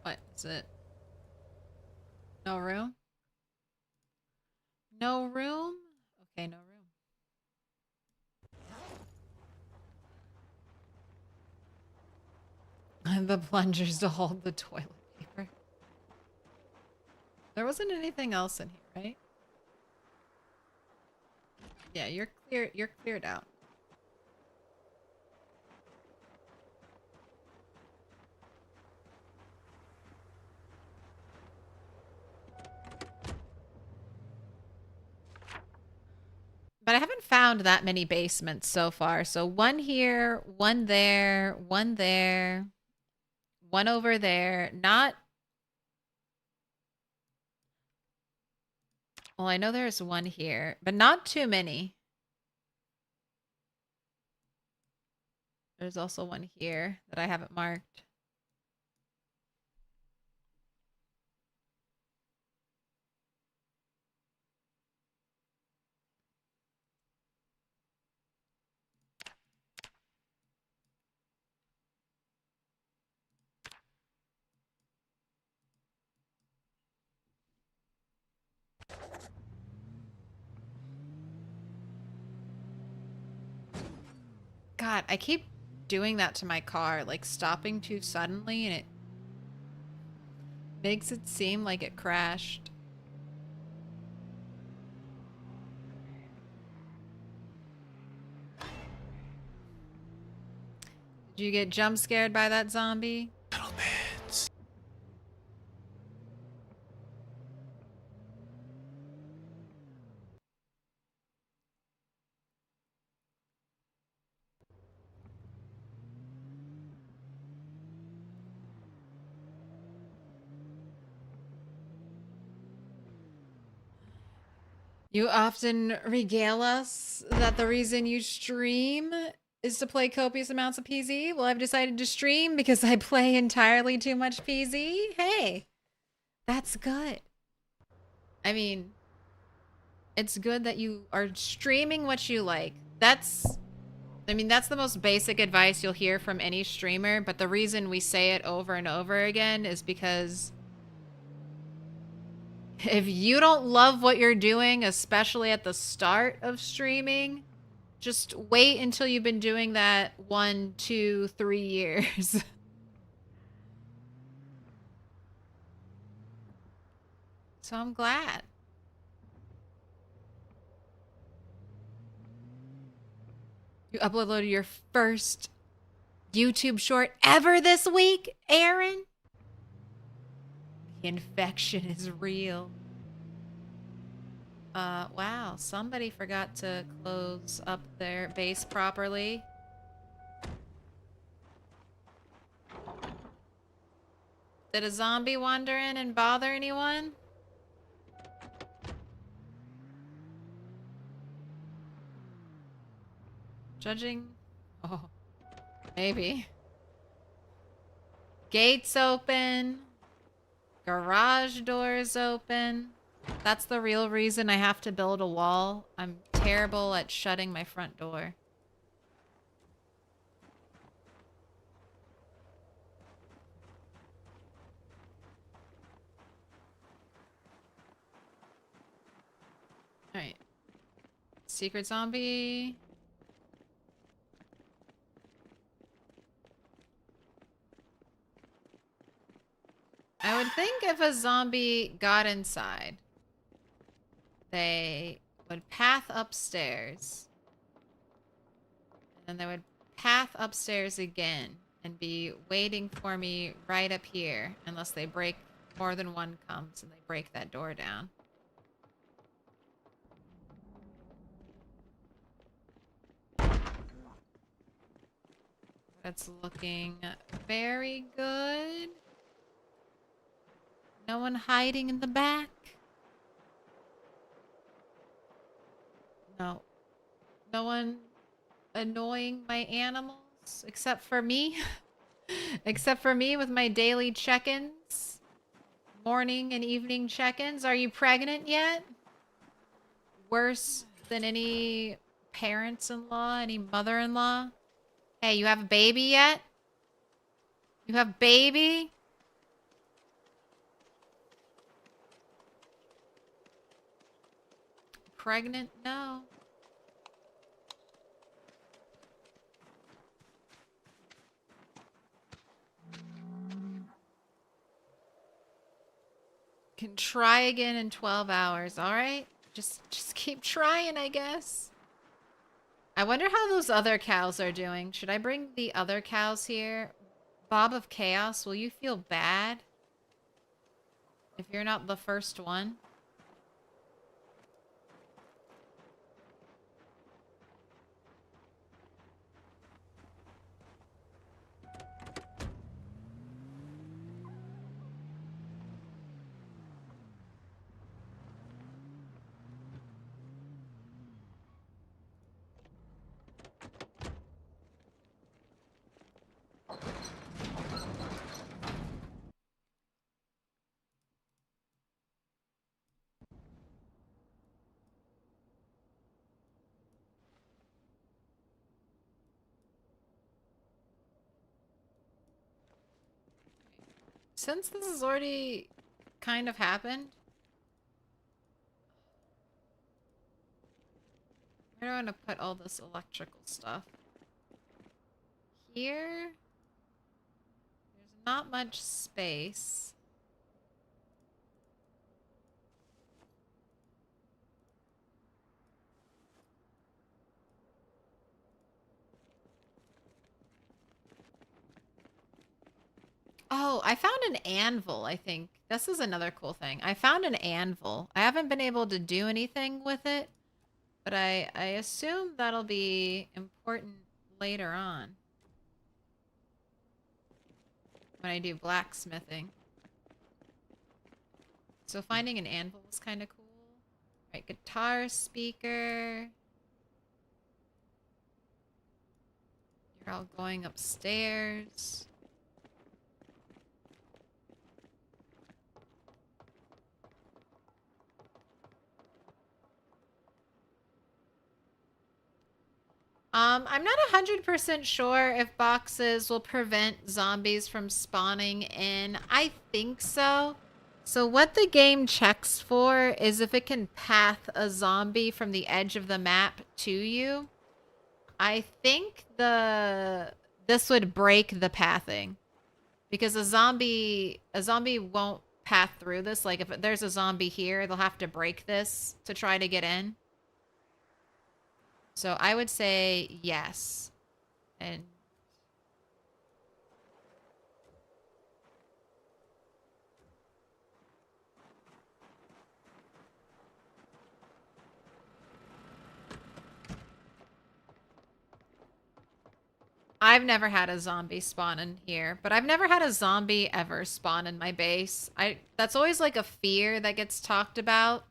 What is it? No room? No room? Okay, no room. The plungers to hold the toilet paper. There wasn't anything else in here, right? Yeah, you're clear. You're cleared out. But I haven't found that many basements so far. So one here, one there, one there, one over there. Not... Well, I know there's one here, but not too many. There's also one here that I haven't marked. God, I keep doing that to my car, like stopping too suddenly, and it makes it seem like it crashed. Did you get jump scared by that zombie? Little bits. You often regale us that the reason you stream is to play copious amounts of PZ. Well, I've decided to stream because I play entirely too much PZ. Hey, that's good. I mean, it's good that you are streaming what you like. That's the most basic advice you'll hear from any streamer, but the reason we say it over and over again is because if you don't love what you're doing, especially at the start of streaming, just wait until you've been doing that 1, 2, 3 years. So I'm glad. You uploaded your first YouTube short ever this week, Aaron? The infection is real. Wow, somebody forgot to close up their base properly. Did a zombie wander in and bother anyone? Judging? Oh, maybe. Gates open. Garage doors open. That's the real reason I have to build a wall. I'm terrible at shutting my front door. Alright. Secret zombie. I would think if a zombie got inside, they would path upstairs. And then they would path upstairs again and be waiting for me right up here unless they break, more than one comes and they break that door down. That's looking very good. No one hiding in the back? No. No one annoying my animals except for me? Except for me with my daily check-ins? Morning and evening check-ins? Are you pregnant yet? Worse than any parents-in-law, any mother-in-law? Hey, you have a baby yet? You have baby? pregnant? No. Can try again in 12 hours. All right. Just keep trying, I guess. I wonder how those other cows are doing. Should I bring the other cows here? Bob of Chaos, will you feel bad if you're not the first one? Since this has already kind of happened, where do I want to put all this electrical stuff? Here, there's not much space. Oh, I found an anvil, I think. This is another cool thing. I found an anvil. I haven't been able to do anything with it, but I assume that'll be important later on when I do blacksmithing. So finding an anvil is kind of cool. Right, guitar speaker. You're all going upstairs. I'm not 100% sure if boxes will prevent zombies from spawning in. I think so. So what the game checks for is if it can path a zombie from the edge of the map to you. I think this would break the pathing. Because a zombie won't path through this. Like if there's a zombie here, they'll have to break this to try to get in. So I would say yes. And I've never had a zombie spawn in here, but I've never had a zombie ever spawn in my base. That's always like a fear that gets talked about.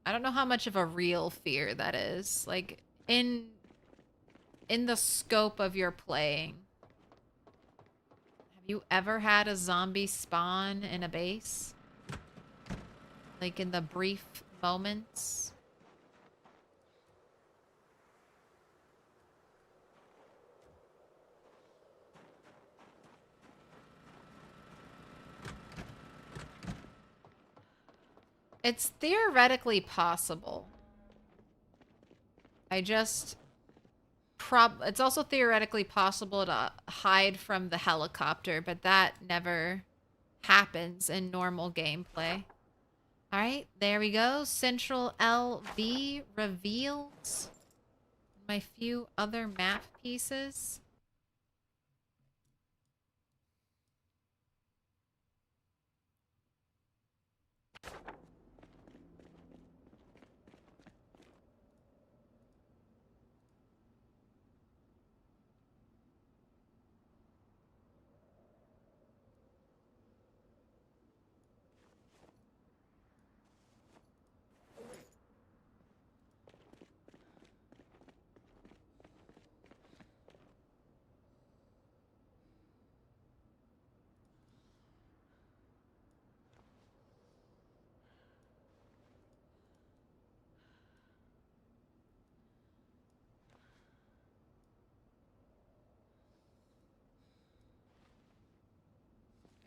I don't know how much of a real fear that is. Like in the scope of your playing. Have you ever had a zombie spawn in a base? Like in the brief moments? It's theoretically possible. It's also theoretically possible to hide from the helicopter, but that never happens in normal gameplay. All right, there we go. Central LV revealed. My few other map pieces.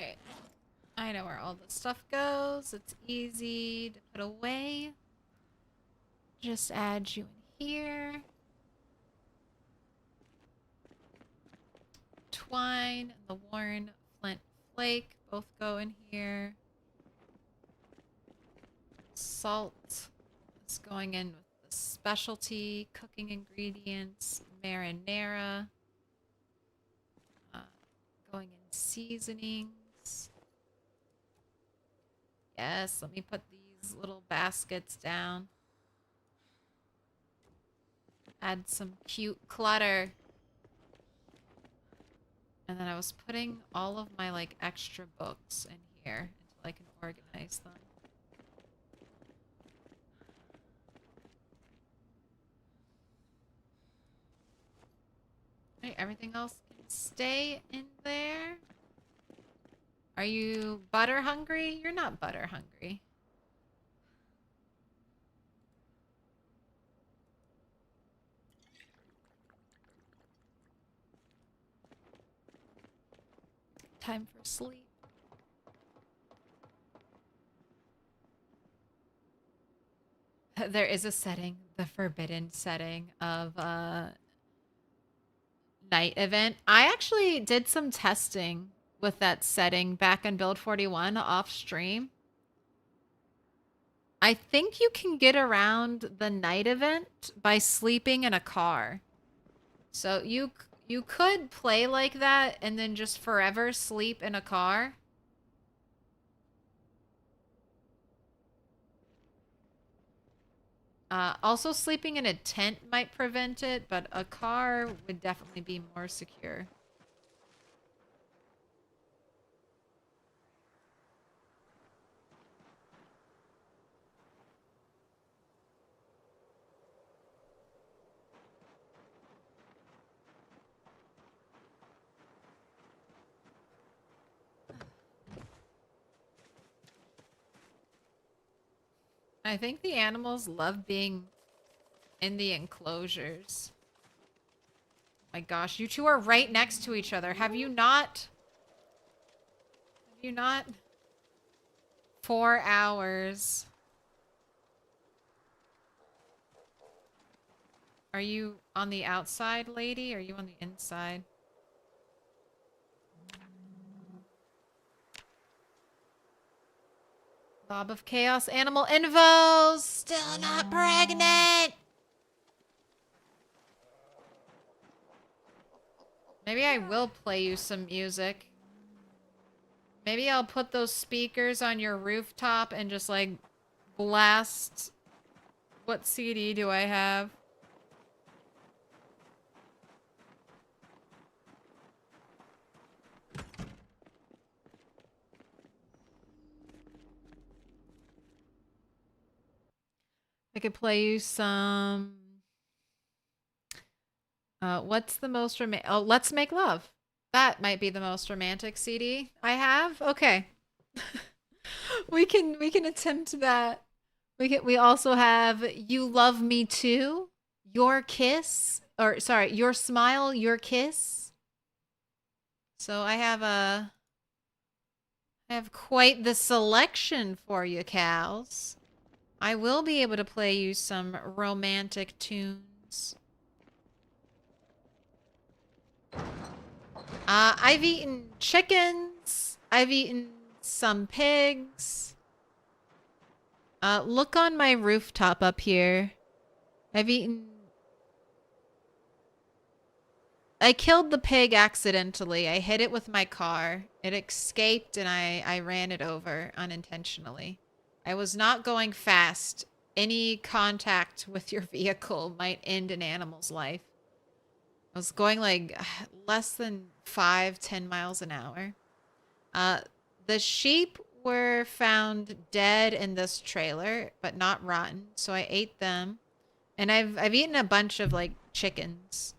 Okay. I know where all this stuff goes. It's easy to put away. Just add you in here. Twine and the worn flint flake both go in here. Salt is going in with the specialty cooking ingredients. Marinara. Going in seasonings. Yes, let me put these little baskets down. Add some cute clutter. And then I was putting all of my like extra books in here until I can organize them. Right, everything else can stay in there. Are you butter hungry? You're not butter hungry. Time for sleep. There is a setting, the forbidden setting of night event. I actually did some testing with that setting back on Build 41 off stream. I think you can get around the night event by sleeping in a car. So you could play like that and then just forever sleep in a car. Also, sleeping in a tent might prevent it, but a car would definitely be more secure. I think the animals love being in the enclosures. My gosh, you two are right next to each other. Have you not? Have you not? 4 hours. Are you on the outside, lady? Or are you on the inside? Bob of Chaos Animal Infos! Still not pregnant! Maybe I will play you some music. Maybe I'll put those speakers on your rooftop and just like blast. What CD do I have? I could play you some. What's the most romantic? Oh, Let's Make Love. That might be the most romantic CD I have. Okay, we can attempt that. We also have You Love Me Too, Your Kiss, or sorry, Your Smile, Your Kiss. So I have quite the selection for you, cows. I will be able to play you some romantic tunes. I've eaten chickens. I've eaten some pigs. Look on my rooftop up here. I've eaten... I killed the pig accidentally. I hit it with my car. It escaped and I ran it over unintentionally. I was not going fast. Any contact with your vehicle might end an animal's life. I was going like less than 5-10 miles an hour. The sheep were found dead in this trailer, but not rotten, so I ate them. And I've eaten a bunch of like chickens.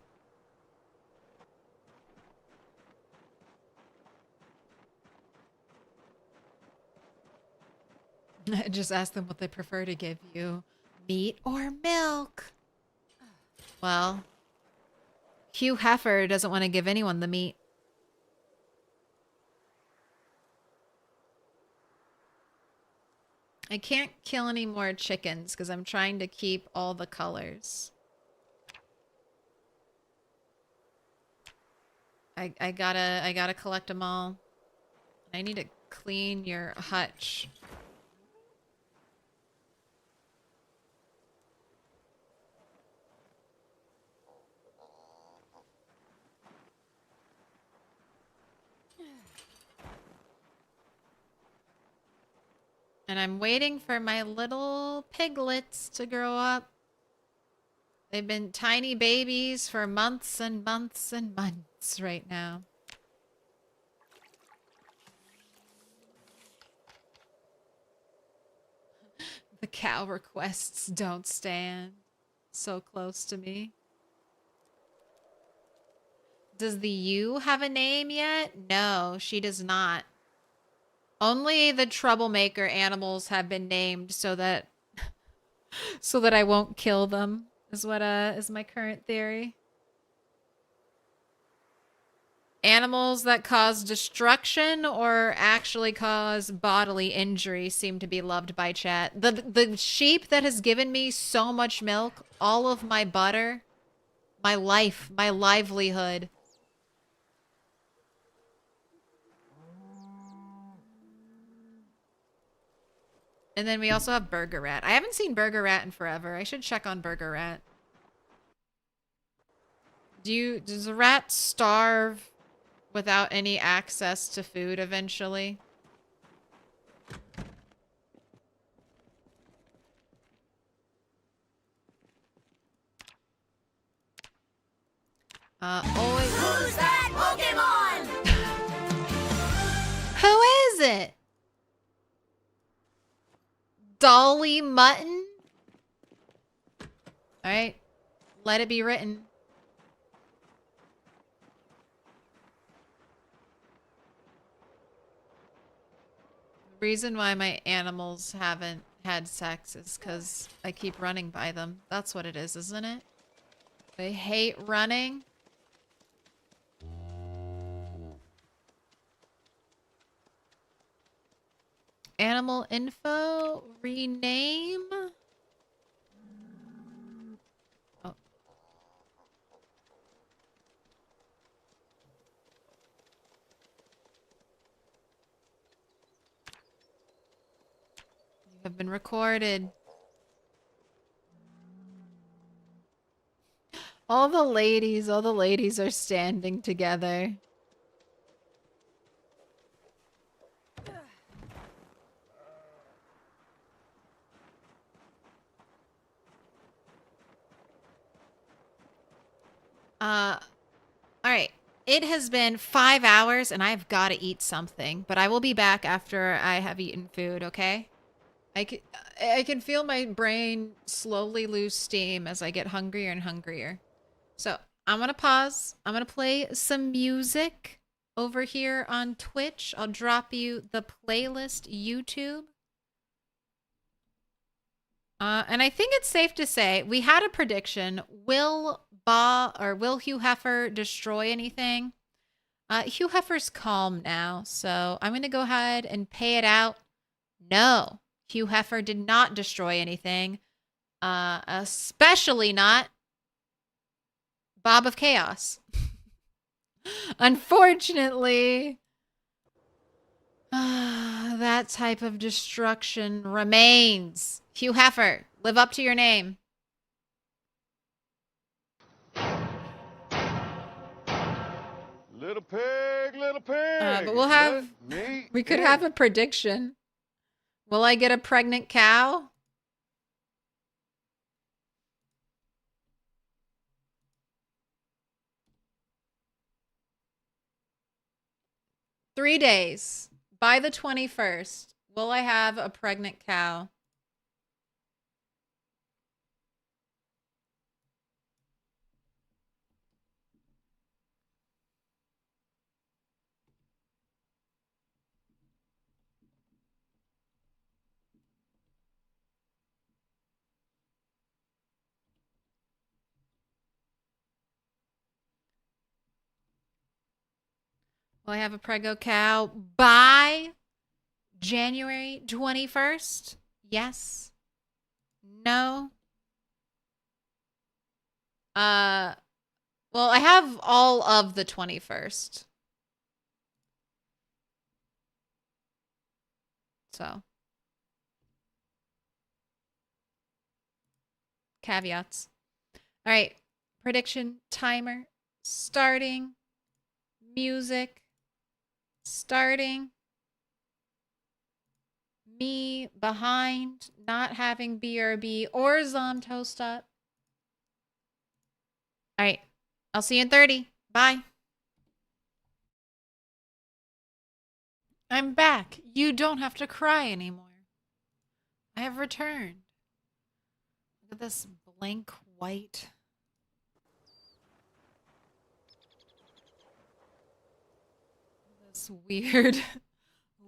Just ask them what they prefer to give you. Meat or milk? Well, Hugh Heffer doesn't want to give anyone the meat. I can't kill any more chickens because I'm trying to keep all the colors. I gotta collect them all. I need to clean your hutch. And I'm waiting for my little piglets to grow up. They've been tiny babies for months and months and months right now. The cow requests don't stand. So close to me. Does the ewe have a name yet? No, she does not. Only the troublemaker animals have been named so that I won't kill them. Is what is my current theory. Animals that cause destruction or actually cause bodily injury seem to be loved by chat. The sheep that has given me so much milk, all of my butter, my life, my livelihood. And then we also have Burger Rat. I haven't seen Burger Rat in forever. I should check on Burger Rat. Does a rat starve without any access to food eventually? Always. Who's that Pokemon? Who is it? Dolly Mutton? Alright. Let it be written. The reason why my animals haven't had sex is because I keep running by them. That's what it is, isn't it? They hate running. Animal info, rename. Oh. You have been recorded. All the ladies are standing together. All right. It has been 5 hours and I've got to eat something, but I will be back after I have eaten food, okay? I can feel my brain slowly lose steam as I get hungrier and hungrier. So I'm going to pause. I'm going to play some music over here on Twitch. I'll drop you the playlist YouTube. And I think it's safe to say we had a prediction. Will Hugh Heffer destroy anything? Hugh Heffer's calm now, so I'm going to go ahead and pay it out. No, Hugh Heffer did not destroy anything. Especially not Bob of Chaos. Unfortunately, that type of destruction remains. Hugh Heffer, live up to your name. Little pig, little pig. But we'll have... We could have a prediction. Will I get a pregnant cow? Three days. By the 21st, will I have a pregnant cow? Will I have a prego cow by January 21st? Yes. No. Well, I have all of the 21st. So. Caveats. All right. Prediction timer starting. Music starting. Me behind, not having BRB or Zomtoast up. All right. I'll see you in 30. Bye. I'm back. You don't have to cry anymore. I have returned. Look at this blank white. This weird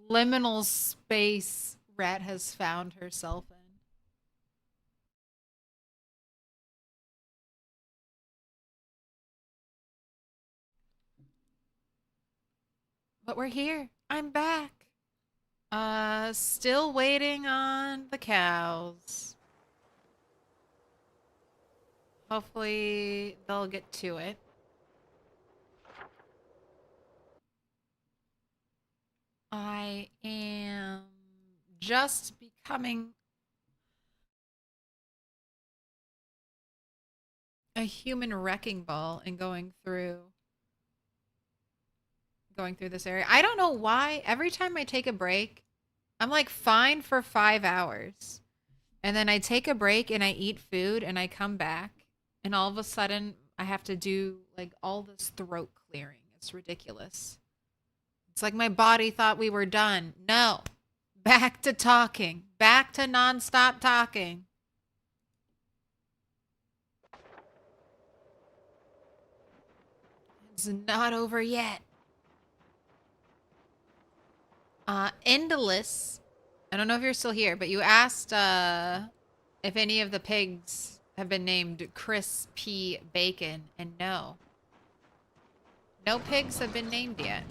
liminal space Rat has found herself in. But we're here. I'm back. Still waiting on the cows. Hopefully they'll get to it. I am just becoming a human wrecking ball and going through this area. I don't know why. Every time I take a break, I'm like fine for 5 hours. And then I take a break and I eat food and I come back and all of a sudden I have to do like all this throat clearing. It's ridiculous. It's like my body thought we were done. No. Back to talking. Back to nonstop talking. It's not over yet. Endless. I don't know if you're still here, but you asked if any of the pigs have been named Chris P. Bacon, and no. No pigs have been named yet.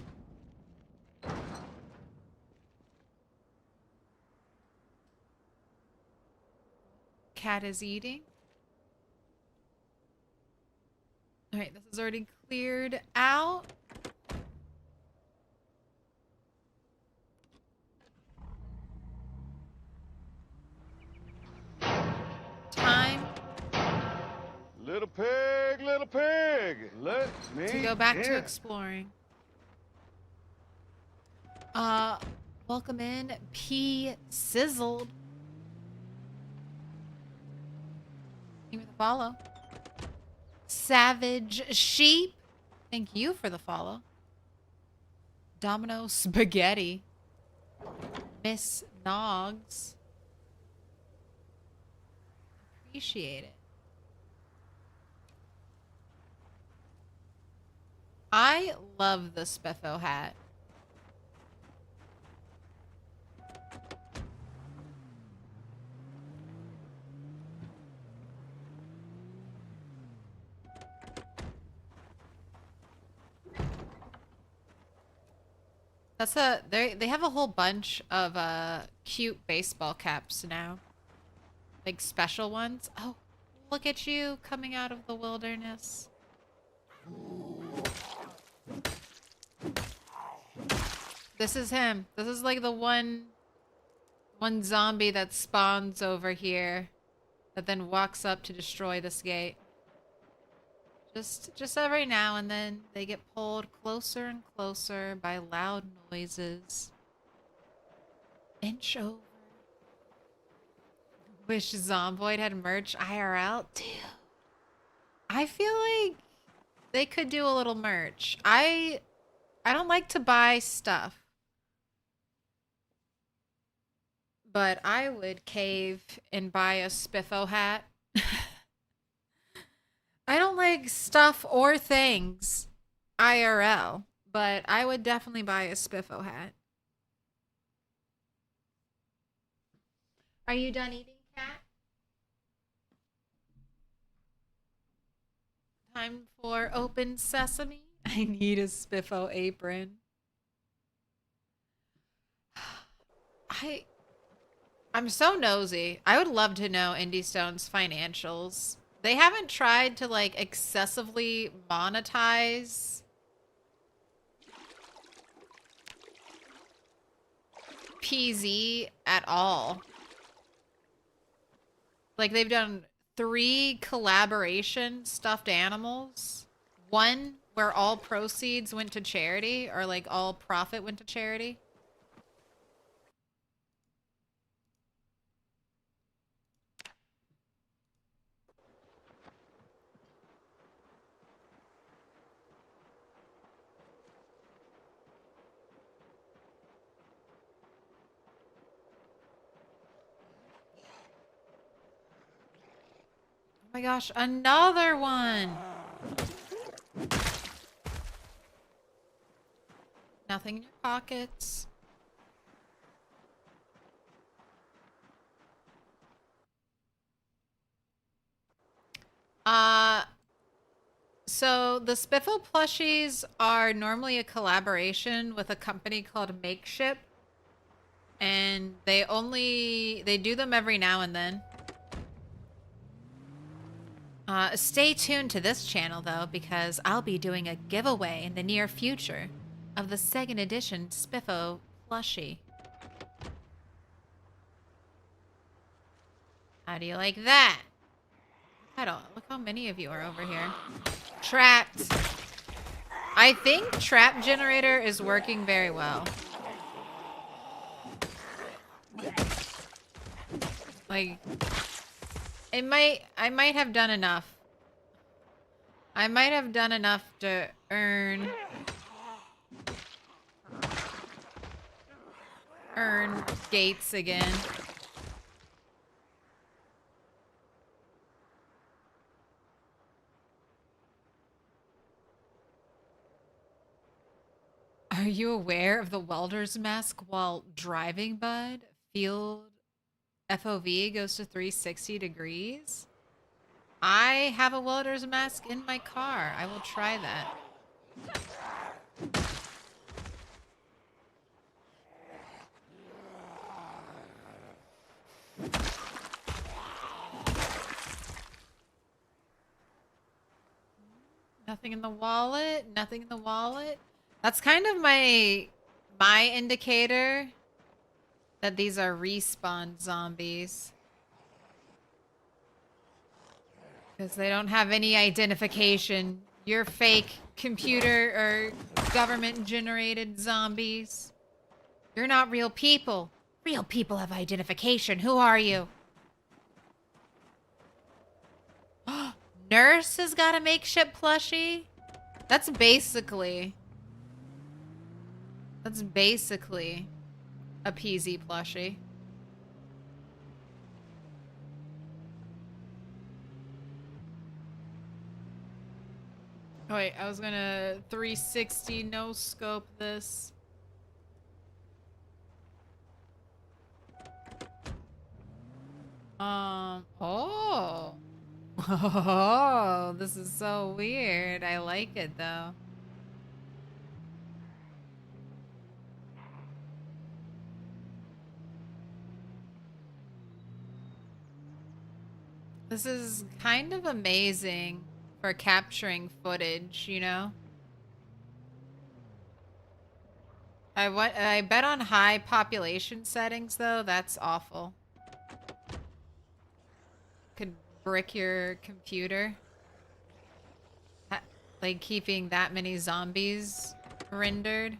Cat is eating. All right, this is already cleared out. Time Little pig, let me to go back to in. exploring. Welcome in, P. Sizzled. Thank you for the follow. Savage Sheep. Thank you for the follow. Domino Spaghetti. Miss Noggs. Appreciate it. I love the Spiffo hat. That's they have a whole bunch of cute baseball caps now. Like special ones. Oh, look at you coming out of the wilderness. This is him. This is like the one zombie that spawns over here that then walks up to destroy this gate. Just every now and then they get pulled closer and closer by loud noises. Inch over. Wish Zomboid had merch IRL. Dude. I feel like they could do a little merch. I don't like to buy stuff. But I would cave and buy a Spiffo hat. I don't like stuff or things IRL, but I would definitely buy a Spiffo hat. Are you done eating, cat? Time for open sesame. I need a Spiffo apron. I'm so nosy. I would love to know Indie Stone's financials. They haven't tried to like excessively monetize PZ at all. Like they've done 3 collaboration stuffed animals. 1 where all proceeds went to charity, or like all profit went to charity. Oh my gosh, another one. Nothing in your pockets. So the Spiffle plushies are normally a collaboration with a company called Makeship. And they do them every now and then. Stay tuned to this channel, though, because I'll be doing a giveaway in the near future of the second edition Spiffo plushie. How do you like that? Look how many of you are over here. Trapped. I think Trap Generator is working very well. Like... I might have done enough. I might have done enough to earn gates again. Are you aware of the welder's mask while driving, bud? Field FOV goes to 360 degrees. I have a welder's mask in my car. I will try that. Nothing in the wallet. Nothing in the wallet. That's kind of my indicator that these are respawn zombies. Because they don't have any identification. You're fake computer or government generated zombies. You're not real people. Real people have identification. Who are you? Nurse has got a makeshift plushie? That's basically a PZ plushie. Oh wait, I was gonna 360 no scope this. Oh. Oh, this is so weird. I like it though. This is kind of amazing for capturing footage, you know? I bet on high population settings though, that's awful. Could brick your computer. Like keeping that many zombies rendered.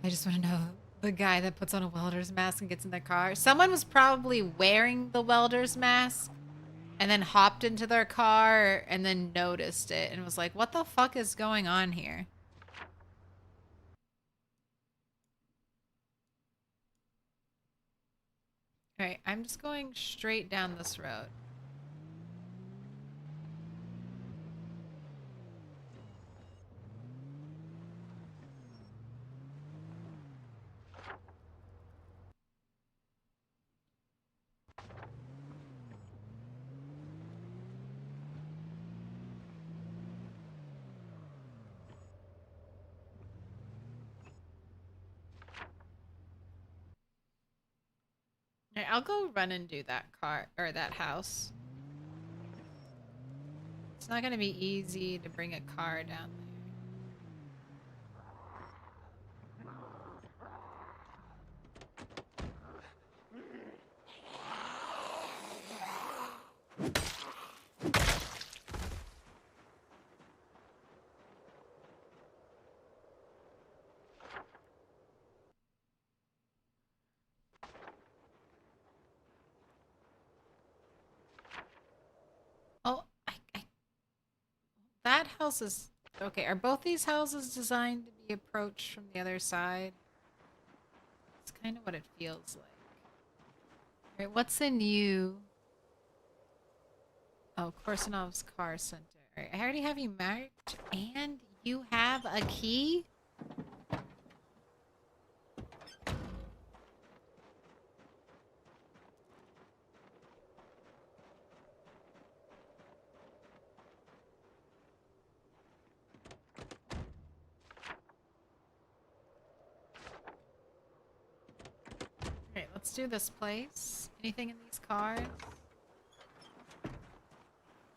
I just want to know the guy that puts on a welder's mask and gets in their car. Someone was probably wearing the welder's mask and then hopped into their car and then noticed it and was like, what the fuck is going on here? All right, I'm just going straight down this road. Alright, I'll go run and do that car or that house. It's not gonna be easy to bring a car down there. Oh, that house is... Okay, are both these houses designed to be approached from the other side? It's kind of what it feels like. Alright, what's in you? Oh, Korsanov's car center. Alright, I already have you marked, and you have a key? Alright, let's do this place. Anything in these cars? I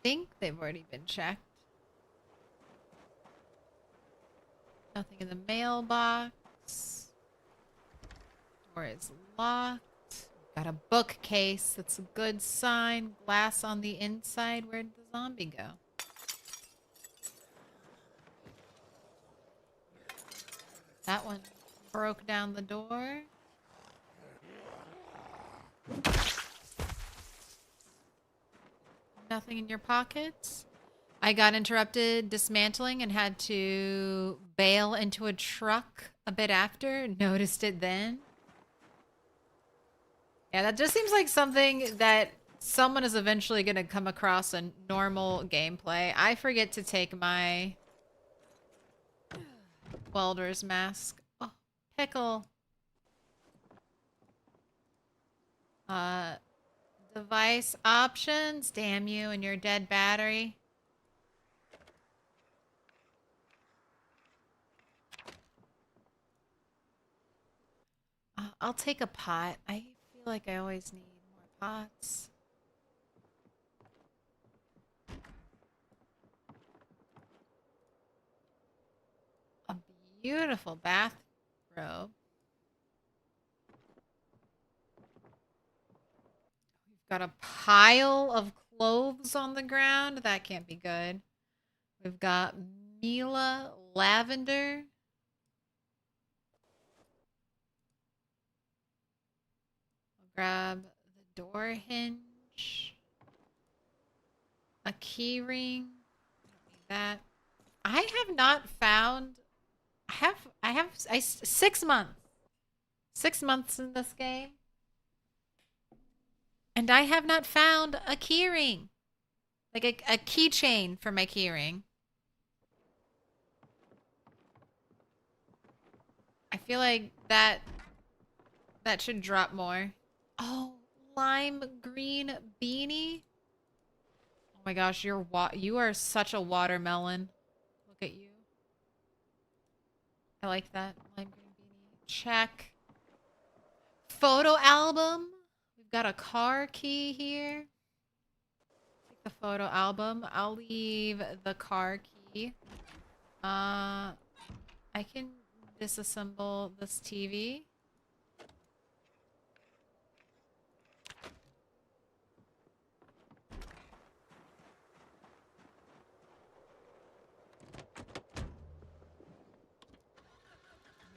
think they've already been checked. Nothing in the mailbox. Door is locked. Got a bookcase. That's a good sign. Glass on the inside. Where'd the zombie go? That one broke down the door. Nothing in your pockets? I got interrupted dismantling and had to bail into a truck a bit after. Noticed it then. Yeah, that just seems like something that someone is eventually going to come across in normal gameplay. I forget to take my welder's mask. Oh, pickle. Device options. Damn you and your dead battery. I'll take a pot. I feel like I always need more pots. A beautiful bathrobe. We've got a pile of clothes on the ground. That can't be good. We've got Mila lavender. Grab the door hinge. A key ring. Don't need that. I have not found... I have 6 months. 6 months in this game. And I have not found a key ring. Like a keychain for my key ring. I feel like that should drop more. Oh, lime green beanie. Oh my gosh, you are such a watermelon. Look at you. I like that. Lime green beanie. Check. Photo album. We've got a car key here. Take the photo album. I'll leave the car key. I can disassemble this TV.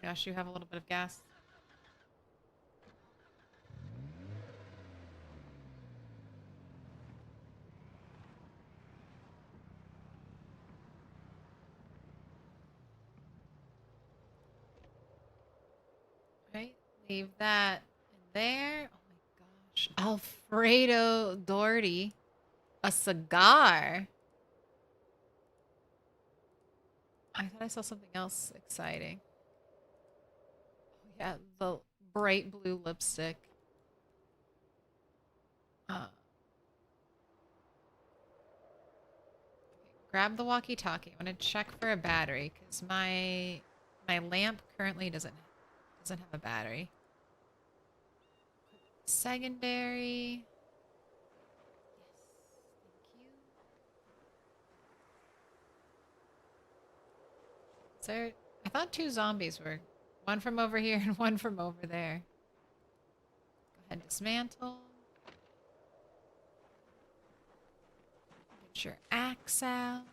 Gosh, you have a little bit of gas. Right, leave that in there. Oh my gosh, Alfredo Doherty, a cigar. I thought I saw something else exciting. Yeah, the bright blue lipstick. Grab the walkie-talkie. I'm gonna check for a battery because my lamp currently doesn't have a battery. Secondary. Yes, thank you. Is there... I thought 2 zombies were... One from over here and one from over there. Go ahead, dismantle. Get your axe out.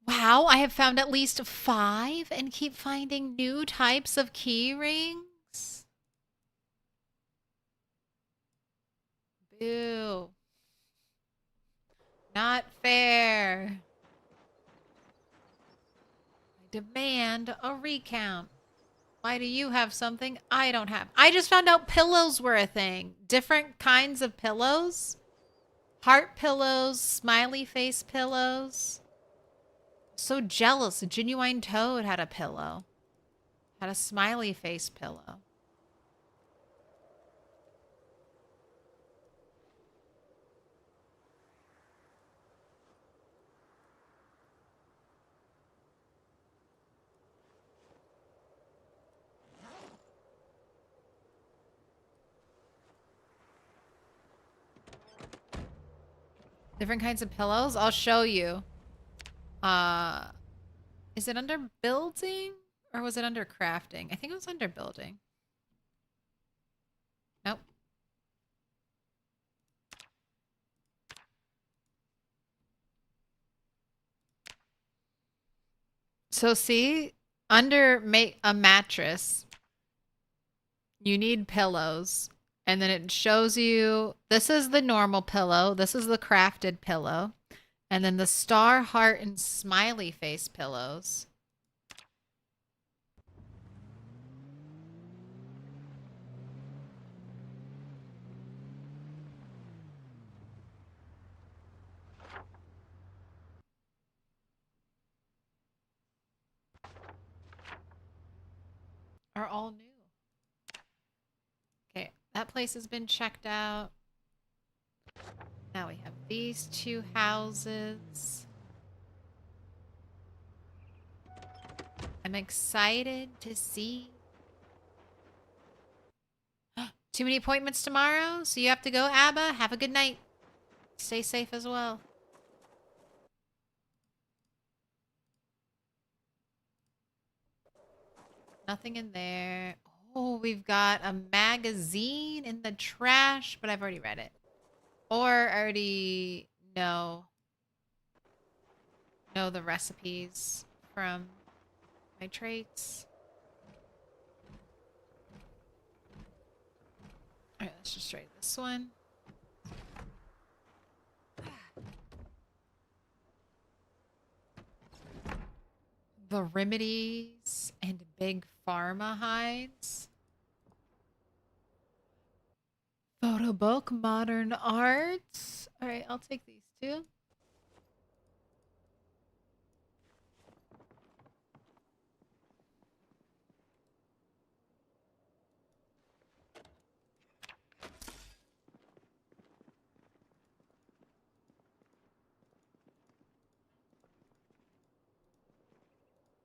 Wow, I have found at least 5 and keep finding new types of key rings. Boo. Not fair. I demand a recount. Why do you have something I don't have? I just found out pillows were a thing. Different kinds of pillows. Heart pillows, smiley face pillows. So jealous. A genuine toad had a pillow. Had a smiley face pillow. Different kinds of pillows? I'll show you. Is it under building? Or was it under crafting? I think it was under building. Nope. So see, under make a mattress, you need pillows. And then it shows you, this is the normal pillow. This is the crafted pillow. And then the star, heart, and smiley face pillows. Are all new. Okay, that place has been checked out. Now we have these 2 houses. I'm excited to see. Too many appointments tomorrow, so you have to go, Abba. Have a good night. Stay safe as well. Nothing in there. Oh, we've got a magazine in the trash, but I've already read it. Or already know the recipes from my traits. Alright, let's just try this one. The remedies and big pharma hides. Photo book, modern arts. All right, I'll take these 2.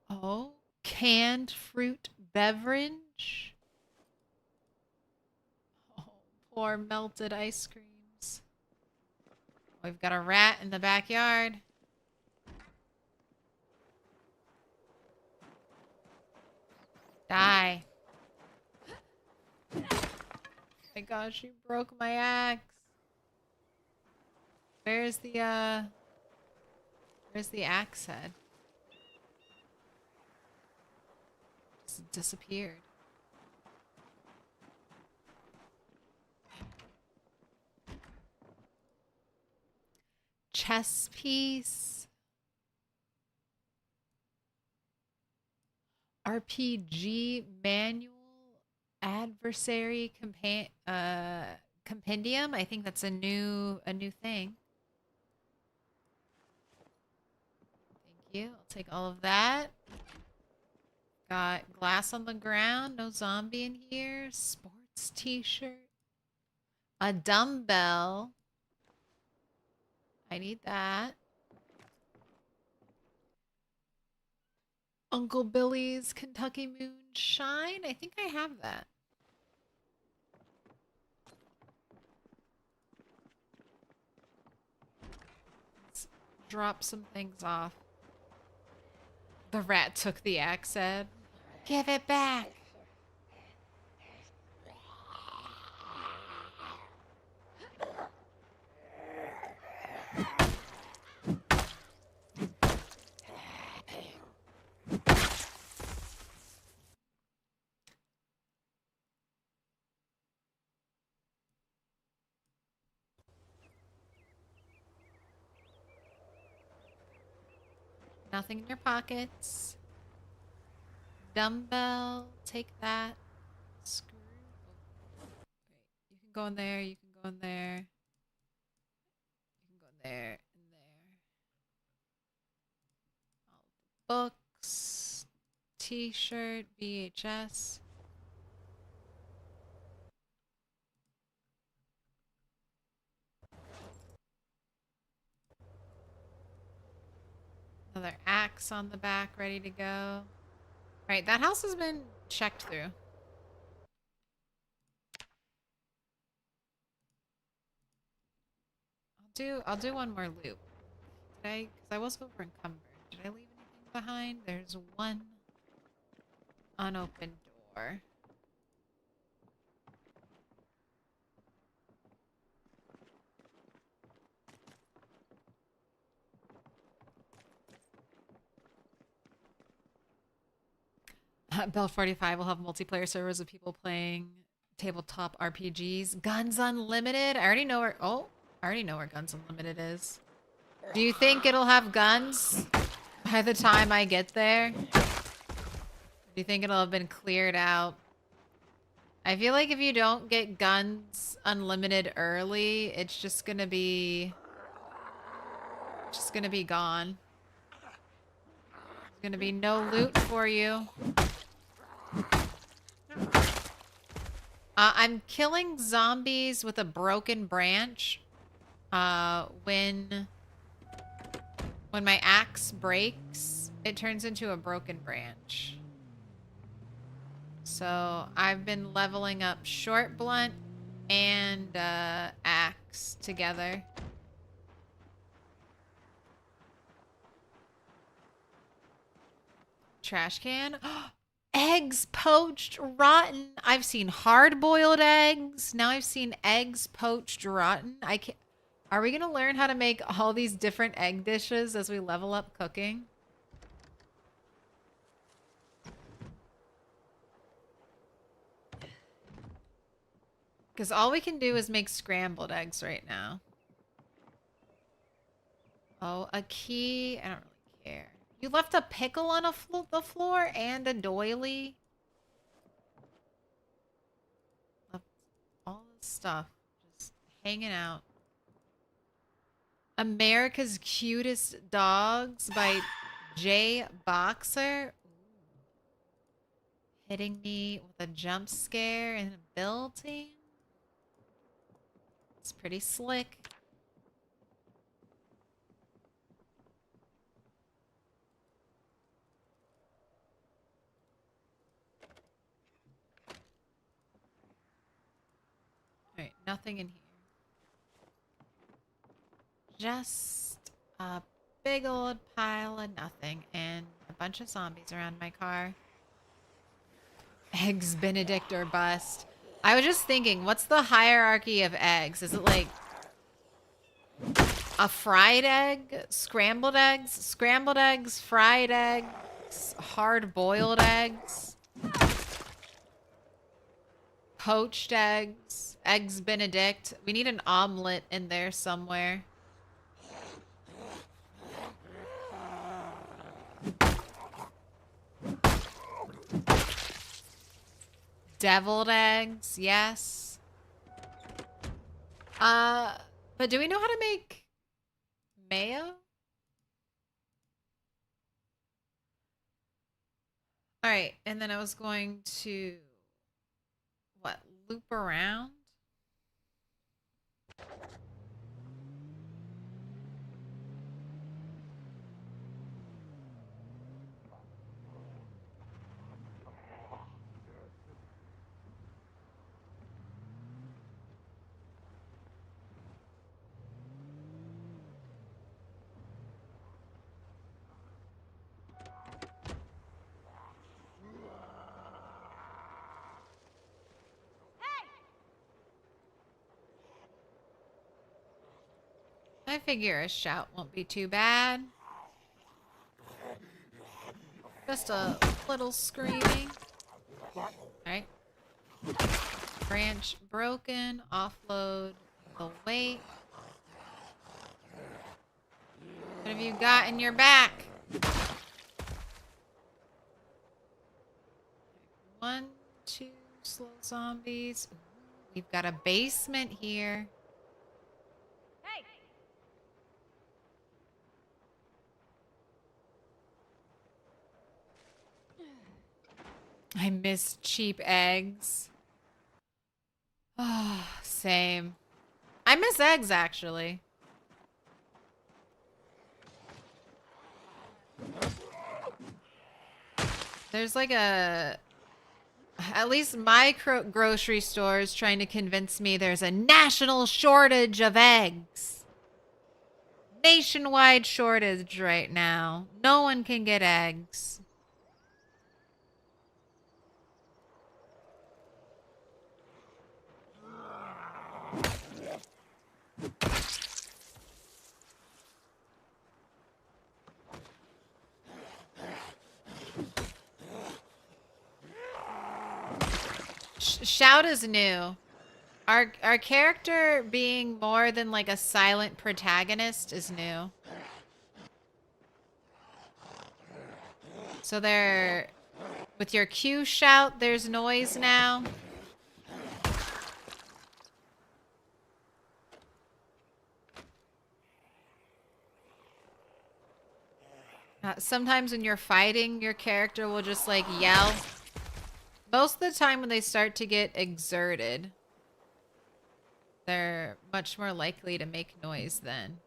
Oh, canned fruit beverage. Oh, poor melted ice creams. We've got a rat in the backyard. Die. My gosh, you broke my axe. Where's the axe head? Just disappeared. Chess piece. RPG manual. Adversary compendium. I think that's a new thing. Thank you. I'll take all of that. Got glass on the ground. No zombie in here. Sports t-shirt. A dumbbell. I need that. Uncle Billy's Kentucky Moonshine. I think I have that. Let's drop some things off. The rat took the axe head. Give it back. Nothing in your pockets. Dumbbell, take that. Screw. Oh, wait. You can go in there. You can go in there. You can go in there. In there. All the books. T-shirt. VHS. Another axe on the back, ready to go. Right, that house has been checked through. I'll do one more loop. Did I? Because I was over encumbered. Did I leave anything behind? There's one unopened door. Bell 45 will have multiplayer servers of people playing tabletop RPGs. Guns Unlimited. I already know where. Oh, I already know where Guns Unlimited is. Do you think it'll have guns by the time I get there? Do you think it'll have been cleared out? I feel like if you don't get Guns Unlimited early, it's just gonna be gone. There's gonna be no loot for you. I'm killing zombies with a broken branch. When my axe breaks, it turns into a broken branch. So I've been leveling up short blunt and axe together. Trash can. Eggs poached rotten. I've seen hard-boiled eggs. Now I've seen eggs poached rotten. I can't. Are we gonna learn how to make all these different egg dishes as we level up cooking? Because all we can do is make scrambled eggs right now. Oh, a key. I don't really care. You left a pickle on the floor and a doily. Left all this stuff just hanging out. America's Cutest Dogs by Jay Boxer. Hitting me with a jump scare and a building. It's pretty slick. Alright, nothing in here. Just a big old pile of nothing and a bunch of zombies around my car. Eggs Benedict or bust. I was just thinking, what's the hierarchy of eggs? Is it like a fried egg, scrambled eggs, fried eggs, hard-boiled eggs, poached eggs, eggs Benedict? We need an omelet in there somewhere. Deviled eggs, yes. But do we know how to make mayo? Alright, and then I was going to, what, loop around? I figure a shout won't be too bad. Just a little screaming. Alright. Branch broken. Offload the weight. What have you got in your back? 1, 2 slow zombies. Ooh, we've got a basement here. Hey! I miss cheap eggs. Oh, same. I miss eggs, actually. There's like a... At least my grocery store is trying to convince me there's a national shortage of eggs. Nationwide shortage right now. No one can get eggs. Shout is new. Our character being more than like a silent protagonist is new. So there, with your Q shout, there's noise now. Sometimes when you're fighting, your character will just like yell. Most of the time when they start to get exerted, they're much more likely to make noise then.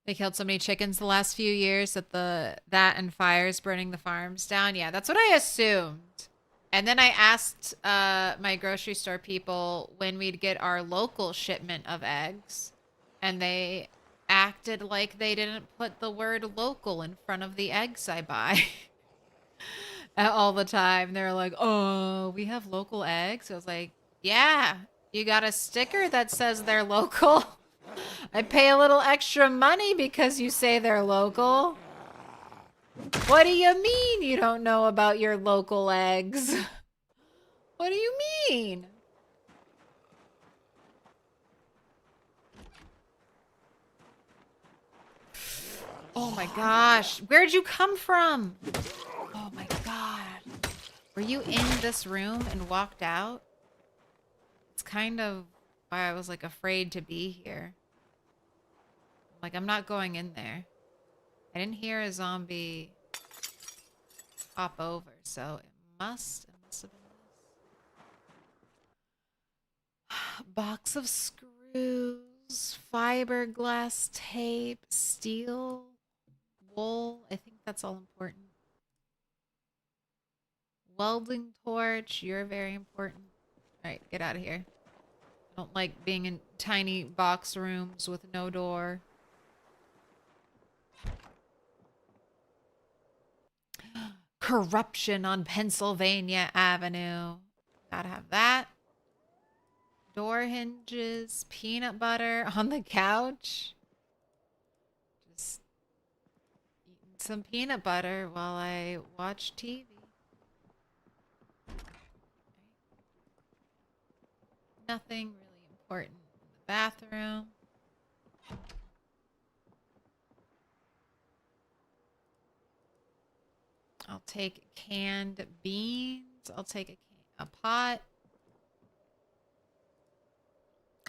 They killed so many chickens the last few years that that and fires burning the farms down. Yeah, that's what I assumed. And then I asked my grocery store people when we'd get our local shipment of eggs. And they acted like they didn't put the word local in front of the eggs I buy. All the time. They're like, oh, we have local eggs? I was like, yeah, you got a sticker that says they're local? I pay a little extra money because you say they're local. What do you mean you don't know about your local eggs? What do you mean? Oh my gosh. Where'd you come from? Oh my god. Were you in this room and walked out? It's kind of why I was like afraid to be here. Like, I'm not going in there. I didn't hear a zombie hop over, so it must have been this. Box of screws, fiberglass tape, steel, wool. I think that's all important. Welding torch, you're very important. All right, get out of here. I don't like being in tiny box rooms with no door. Corruption on Pennsylvania Avenue. Gotta have that. Door hinges, peanut butter on the couch. Just eating some peanut butter while I watch TV. Nothing really important in the bathroom. I'll take canned beans. I'll take a pot.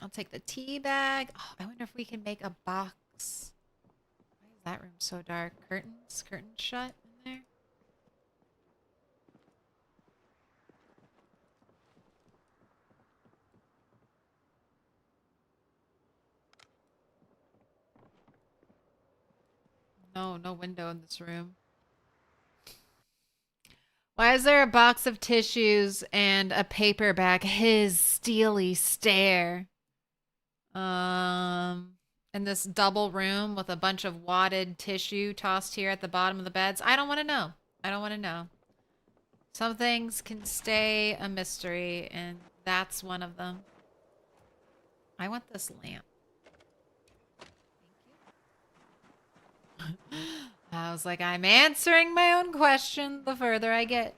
I'll take the tea bag. Oh, I wonder if we can make a box. Why is that room so dark? Curtains? Curtains shut in there? No, no window in this room. Why is there a box of tissues and a paperback? His steely stare. In this double room with a bunch of wadded tissue tossed here at the bottom of the beds. I don't want to know. I don't want to know. Some things can stay a mystery, and that's one of them. I want this lamp. Thank you. I was like, I'm answering my own question the further I get.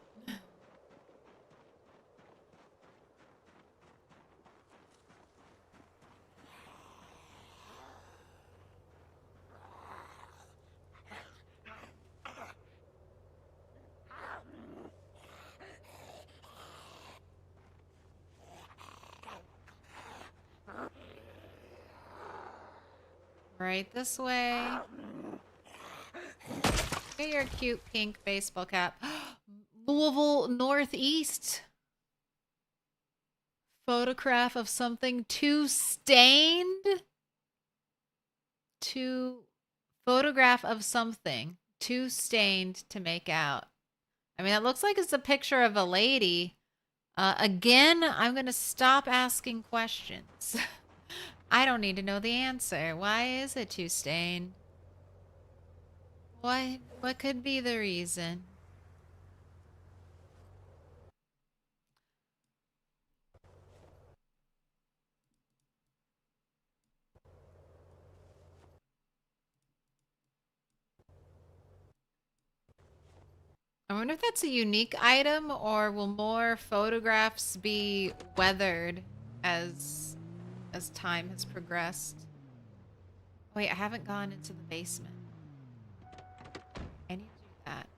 Right this way. Get your cute pink baseball cap. Louisville Northeast. Photograph of something too stained. Photograph of something too stained to make out. I mean, it looks like it's a picture of a lady. Again, I'm going to stop asking questions. I don't need to know the answer. Why is it too stained? What could be the reason? I wonder if that's a unique item, or will more photographs be weathered as time has progressed? Wait, I haven't gone into the basement. I need to do that.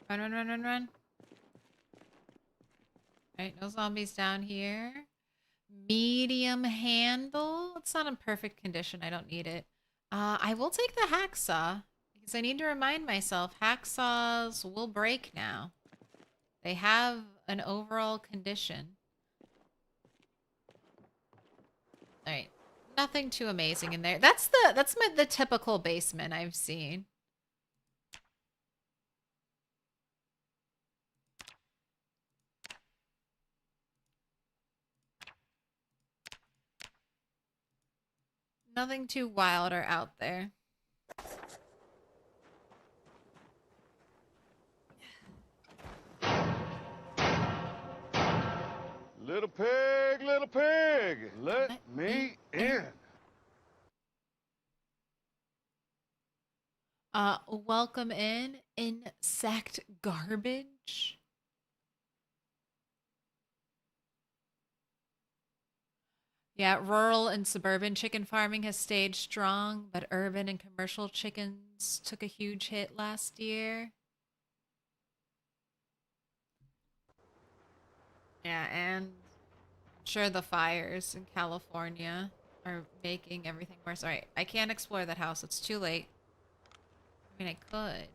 Run, run, run, run, run. Alright, no zombies down here. Medium handle. It's not in perfect condition. I don't need it. I will take the hacksaw, because I need to remind myself hacksaws will break now. They have an overall condition. Alright. Nothing too amazing in there. That's the typical basement I've seen. Nothing too wild or out there. Little pig, let me in. Welcome in, insect garbage. Yeah, rural and suburban chicken farming has stayed strong, but urban and commercial chickens took a huge hit last year. Yeah, and I'm sure the fires in California are making everything worse. All right, I can't explore that house. It's too late. I mean, I could.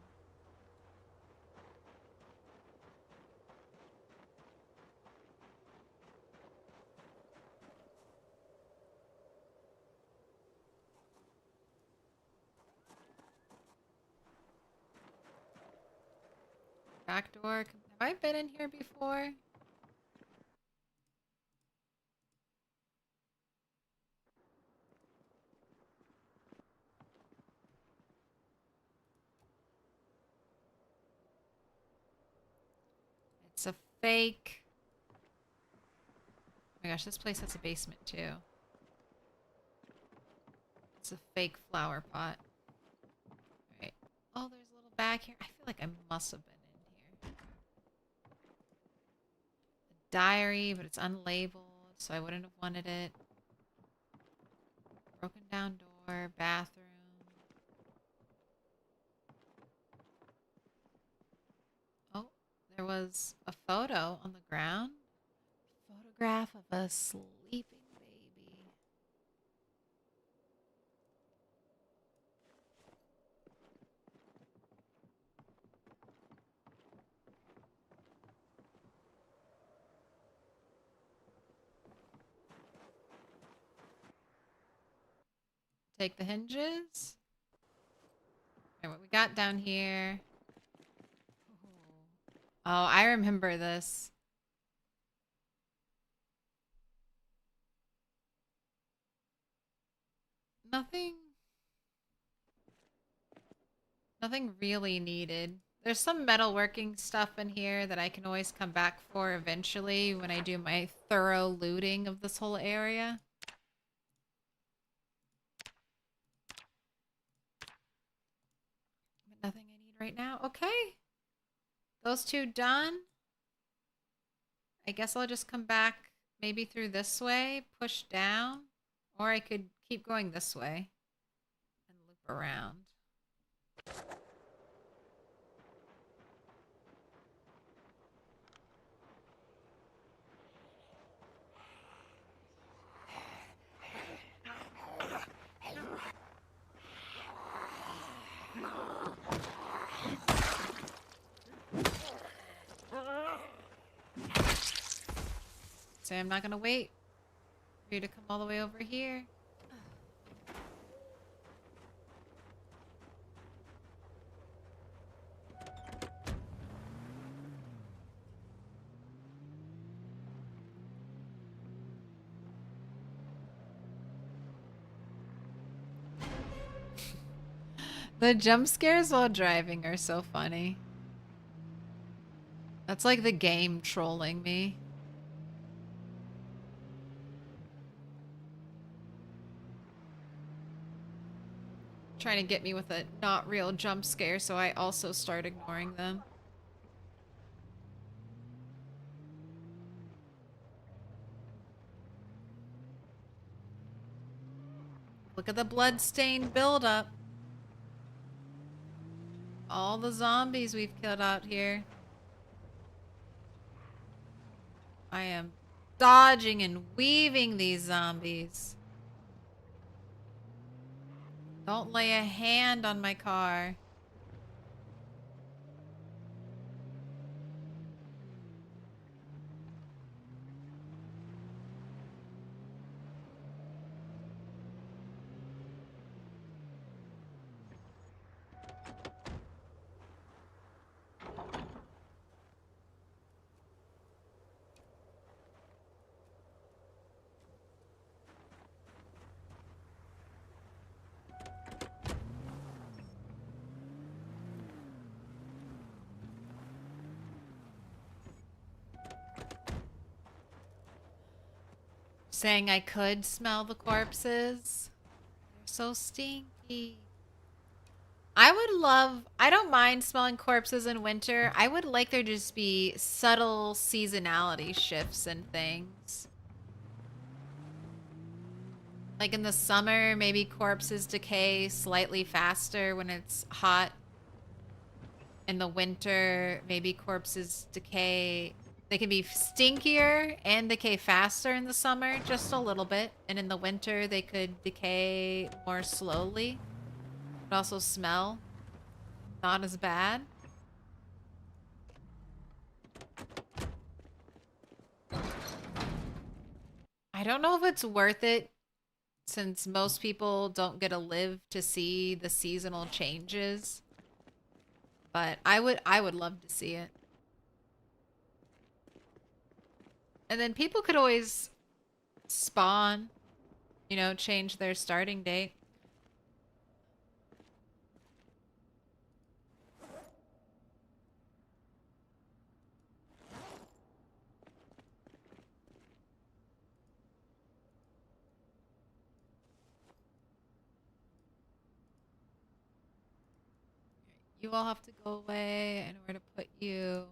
Back door. Have I been in here before? It's a fake. Oh my gosh, this place has a basement too. It's a fake flower pot. Alright. Oh, there's a little bag here. I feel like I must have been in here. A diary, but it's unlabeled, so I wouldn't have wanted it. Broken down door, bathroom. Oh, there was a photo on the ground. Photograph of a sleeping baby. Take the hinges. Alright, what we got down here? Oh, I remember this. Nothing really needed. There's some metalworking stuff in here that I can always come back for eventually when I do my thorough looting of this whole area. But nothing I need right now. Okay. Those two done. I guess I'll just come back maybe through this way, push down, or I could keep going this way and loop around. So I'm not gonna wait for you to come all the way over here. The jump scares while driving are so funny. That's like the game trolling me. Trying to get me with a not real jump scare, so I also start ignoring them. Look at the bloodstained buildup. All the zombies we've killed out here. I am dodging and weaving these zombies. Don't lay a hand on my car. Saying I could smell the corpses. They're so stinky. I don't mind smelling corpses in winter. I would like there to just be subtle seasonality shifts and things. Like in the summer, maybe corpses decay slightly faster when it's hot. In the winter, maybe corpses decay. They can be stinkier and decay faster in the summer, just a little bit. And in the winter, they could decay more slowly. But also smell not as bad. I don't know if it's worth it since most people don't get to live to see the seasonal changes. But I would love to see it. And then people could always spawn, you know, change their starting date. You all have to go away. I know where to put you.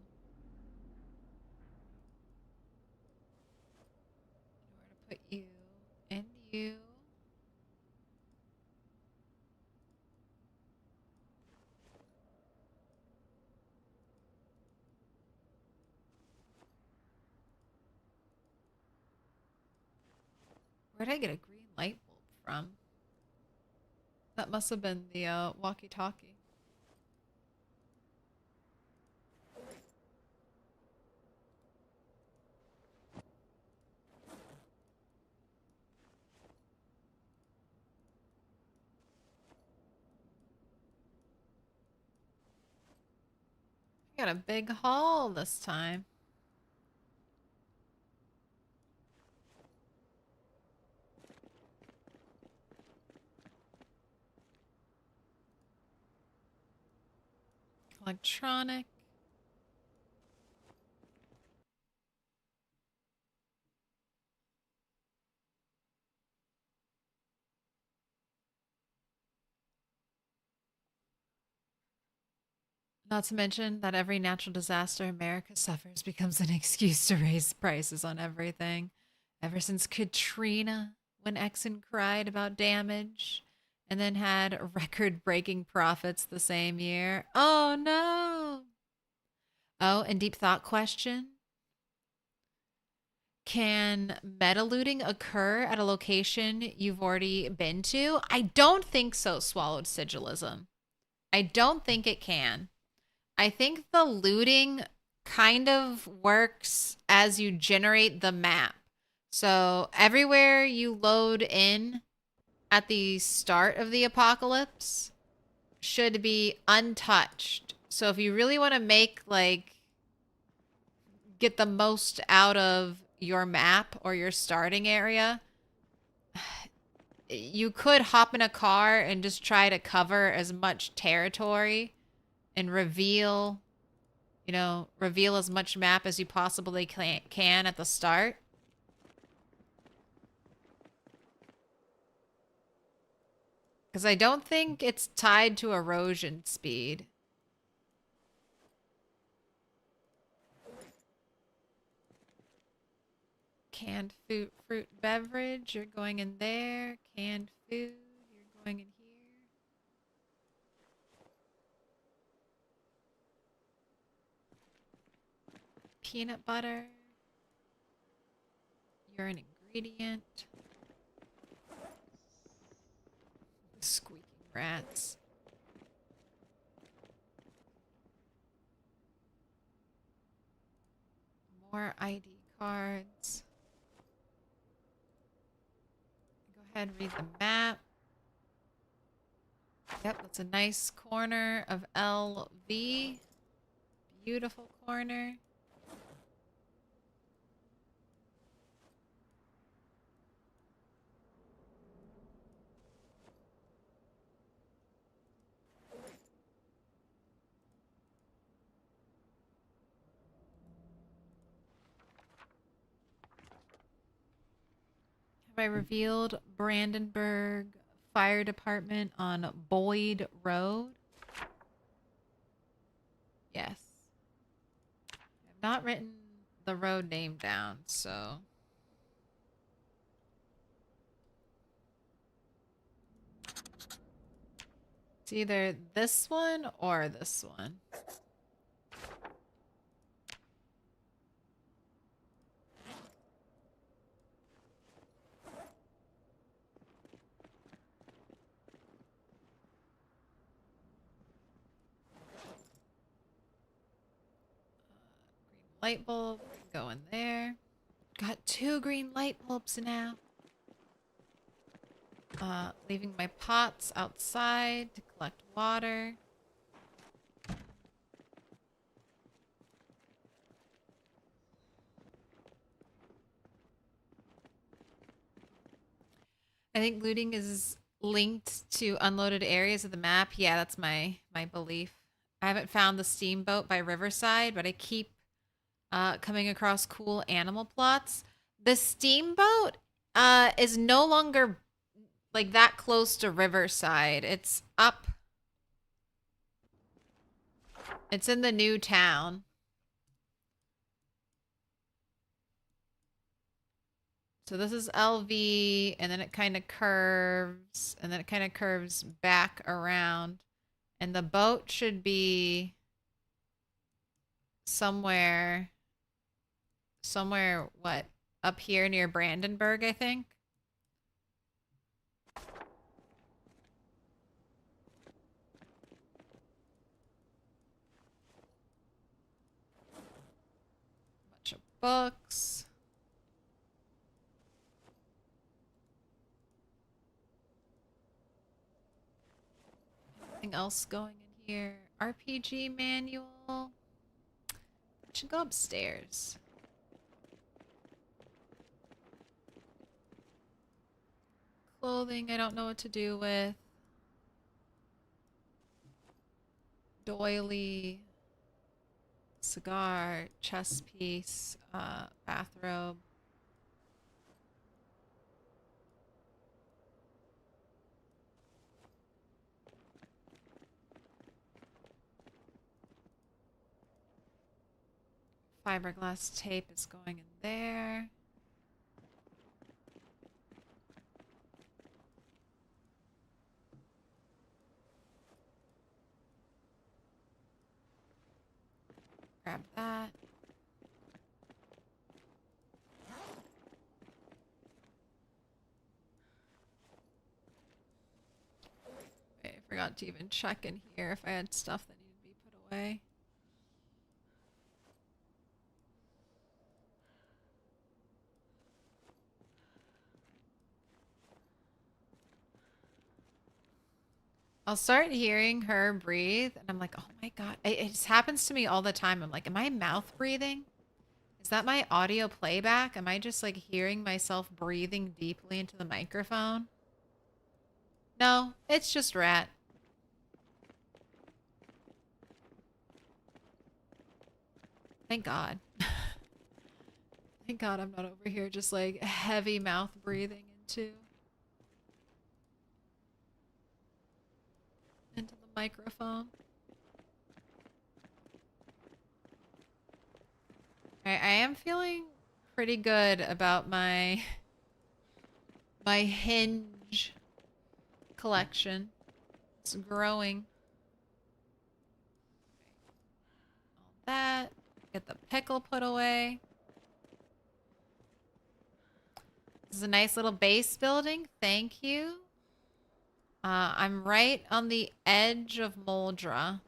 Put you and you. Where'd I get a green light bulb from? That must have been the walkie-talkie. got a big haul this time. Electronic. Not to mention that every natural disaster America suffers becomes an excuse to raise prices on everything. Ever since Katrina, when Exxon cried about damage and then had record breaking profits the same year. Oh no! Oh, and deep thought question. Can meta looting occur at a location you've already been to? I don't think so, Swallowed Sigilism. I don't think it can. I think the looting kind of works as you generate the map. So everywhere you load in at the start of the apocalypse should be untouched. So if you really want to make, like, get the most out of your map or your starting area, you could hop in a car and just try to cover as much territory and reveal as much map as you possibly can at the start. Because I don't think it's tied to erosion speed. Canned fruit beverage, you're going in there. Canned food, you're going in here. Peanut butter, you're an ingredient. Squeaking rats. More ID cards. Go ahead and read the map. Yep, that's a nice corner of LV. Beautiful corner. Have I revealed Brandenburg Fire Department on Boyd Road? Yes. I've not written the road name down, so... It's either this one or this one. Green light bulb, go in there. Got 2 green light bulbs now. Leaving my pots outside to collect water. I think looting is linked to unloaded areas of the map. Yeah, that's my belief. I haven't found the steamboat by Riverside, but I keep coming across cool animal plots. The steamboat is no longer like that close to Riverside. It's up. It's in the new town. So this is LV, and then it kind of curves, and then it kind of curves back around. And the boat should be somewhere, what? Up here near Brandenburg, I think. Bunch of books. Anything else going in here? RPG manual. I should go upstairs. Clothing, I don't know what to do with. Doily. Cigar, chest piece, bathrobe. Fiberglass tape is going in there. Grab that. Wait, I forgot to even check in here if I had stuff that needed to be put away. I'll start hearing her breathe, and I'm like, oh my god. It just happens to me all the time. I'm like, am I mouth breathing? Is that my audio playback? Am I just like hearing myself breathing deeply into the microphone? No, it's just Rat. Thank God. Thank God I'm not over here just like heavy mouth breathing into the microphone. Alright, I am feeling pretty good about my hinge collection. It's growing. All that. Get the pickle put away. This is a nice little base building. Thank you. I'm right on the edge of Muldraugh.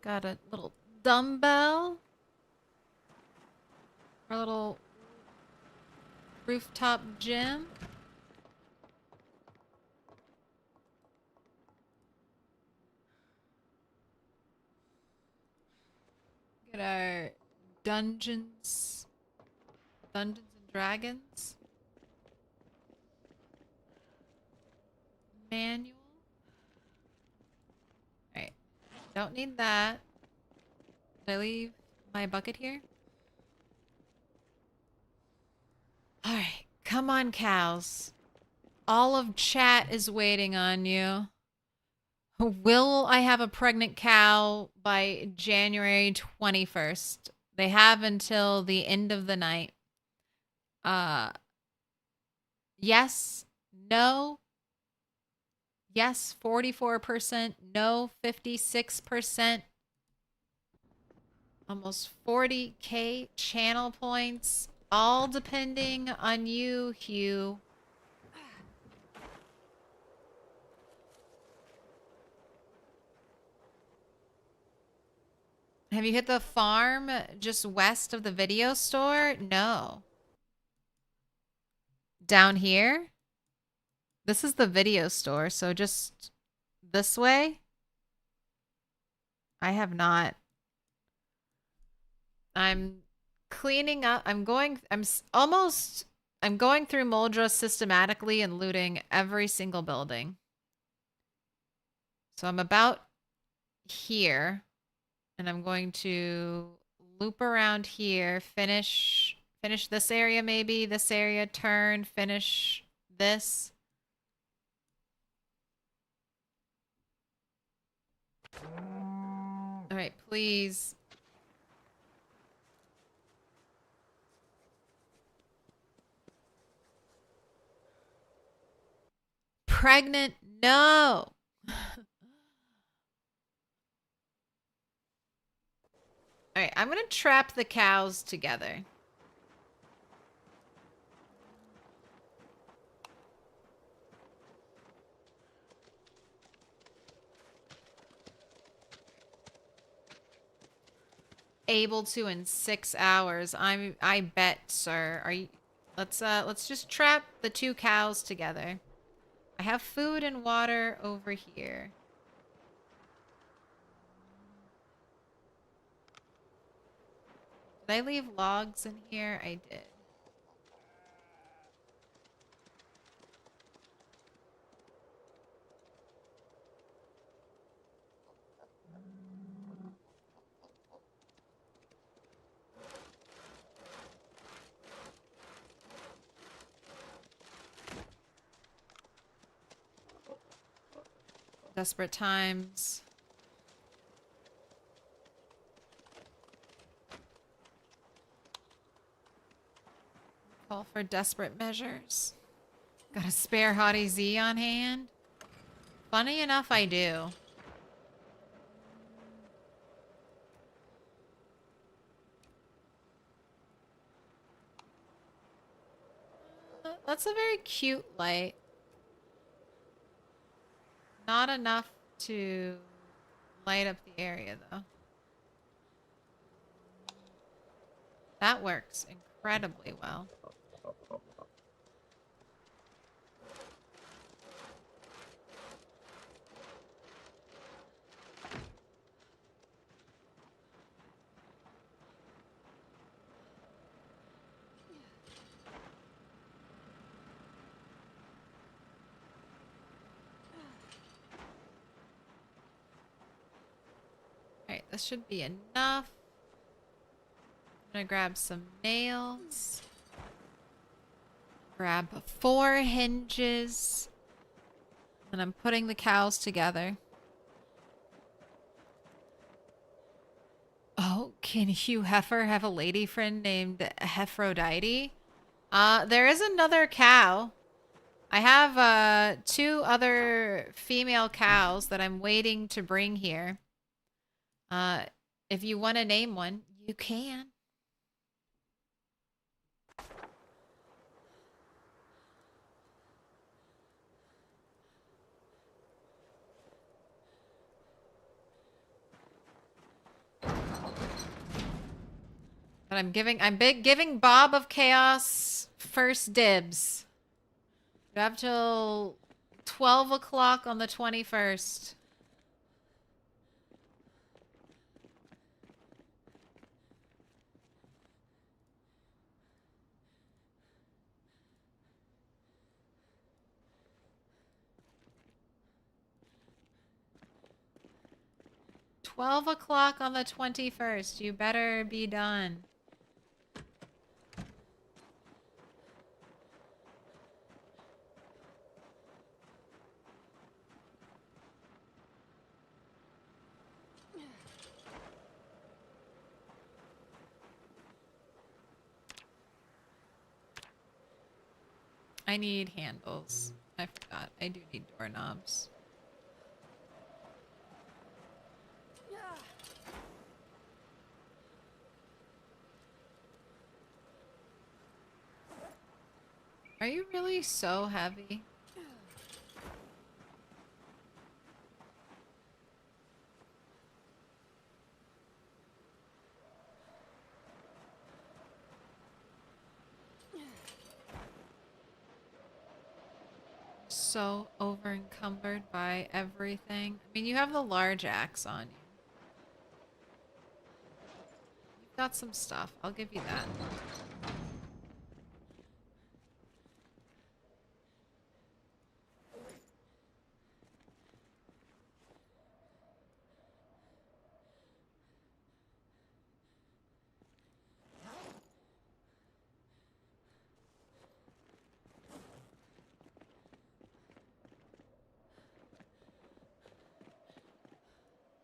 Got a little dumbbell. Our little rooftop gym. Get our Dungeons and Dragons manual. Alright. Don't need that. Did I leave my bucket here? Alright. Come on, cows. All of chat is waiting on you. Will I have a pregnant cow by January 21st? They have until the end of the night. Yes, no. Yes, 44%. No, 56%. Almost 40k channel points. All depending on you, Hugh. Have you hit the farm just west of the video store? No. Down here? This is the video store, so just this way? I have not. I'm cleaning up. I'm going through Muldraugh systematically and looting every single building. So I'm about here. And I'm going to loop around here, finish this area maybe, this area, turn, finish this. All right, please. Pregnant? No. All right, I'm going to trap the cows together. able to in 6 hours. I bet, sir. Are you let's just trap the 2 cows together. I have food and water over here. Did I leave logs in here? I did. Desperate times. Call for desperate measures. Got a spare Hottie Z on hand? Funny enough, I do. That's a very cute light. Not enough to light up the area, though. That works incredibly well. Alright, this should be enough. I'm gonna grab some nails. Grab 4 hinges. And I'm putting the cows together. Oh, can Hugh Heifer have a lady friend named Hephrodite? There is another cow. I have 2 other female cows that I'm waiting to bring here. If you want to name one, you can. But I'm giving Bob of Chaos first dibs. You have till 12 o'clock on the 21st. $12 o'clock on the 21st. You better be done. I need handles. I forgot. I do need doorknobs. Are you really so heavy? So over encumbered by everything. I mean, you have the large axe on you. You've got some stuff. I'll give you that.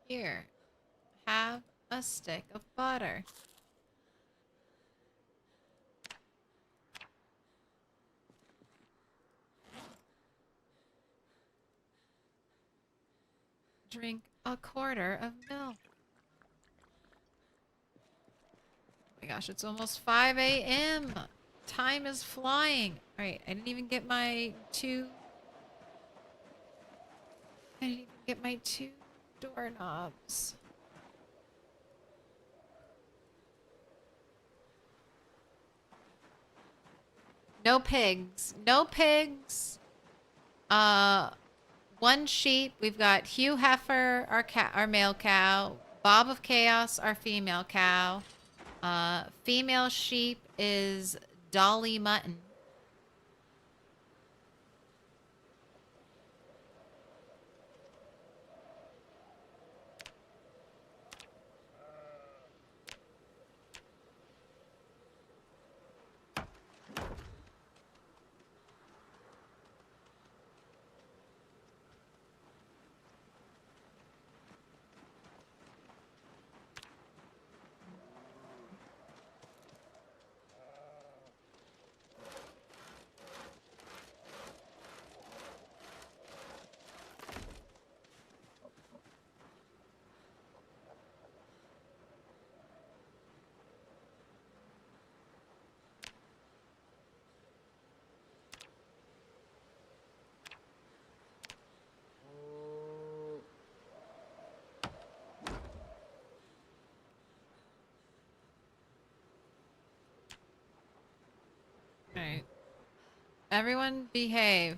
Here, have a stick of butter. Drink a quarter of milk. Oh my gosh, it's almost 5 a.m. Time is flying. Alright, I didn't even get my two doorknobs. No pigs. No pigs. 1 sheep. We've got Hugh Heifer, our male cow. Bob of Chaos, our female cow. Female sheep is Dolly Mutton. Alright. Everyone behave.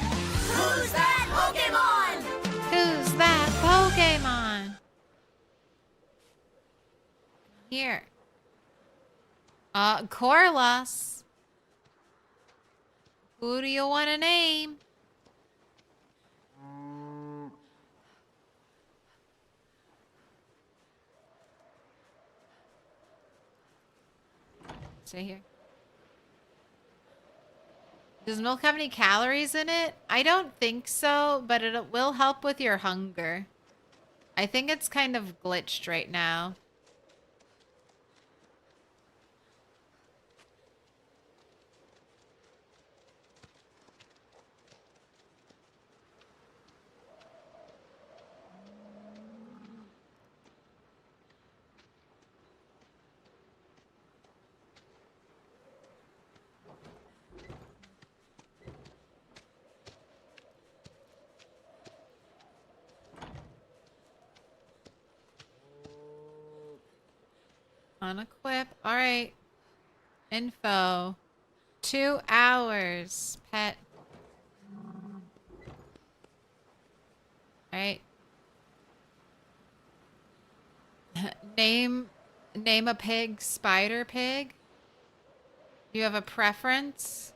Who's that Pokemon? Who's that Pokemon? Here. Corlus. Who do you want to name? Stay here. Does milk have any calories in it? I don't think so, but it will help with your hunger. I think it's kind of glitched right now. Unequip. All right. Info. 2 hours. Pet. All right. Name a pig. Spider pig. Do you have a preference?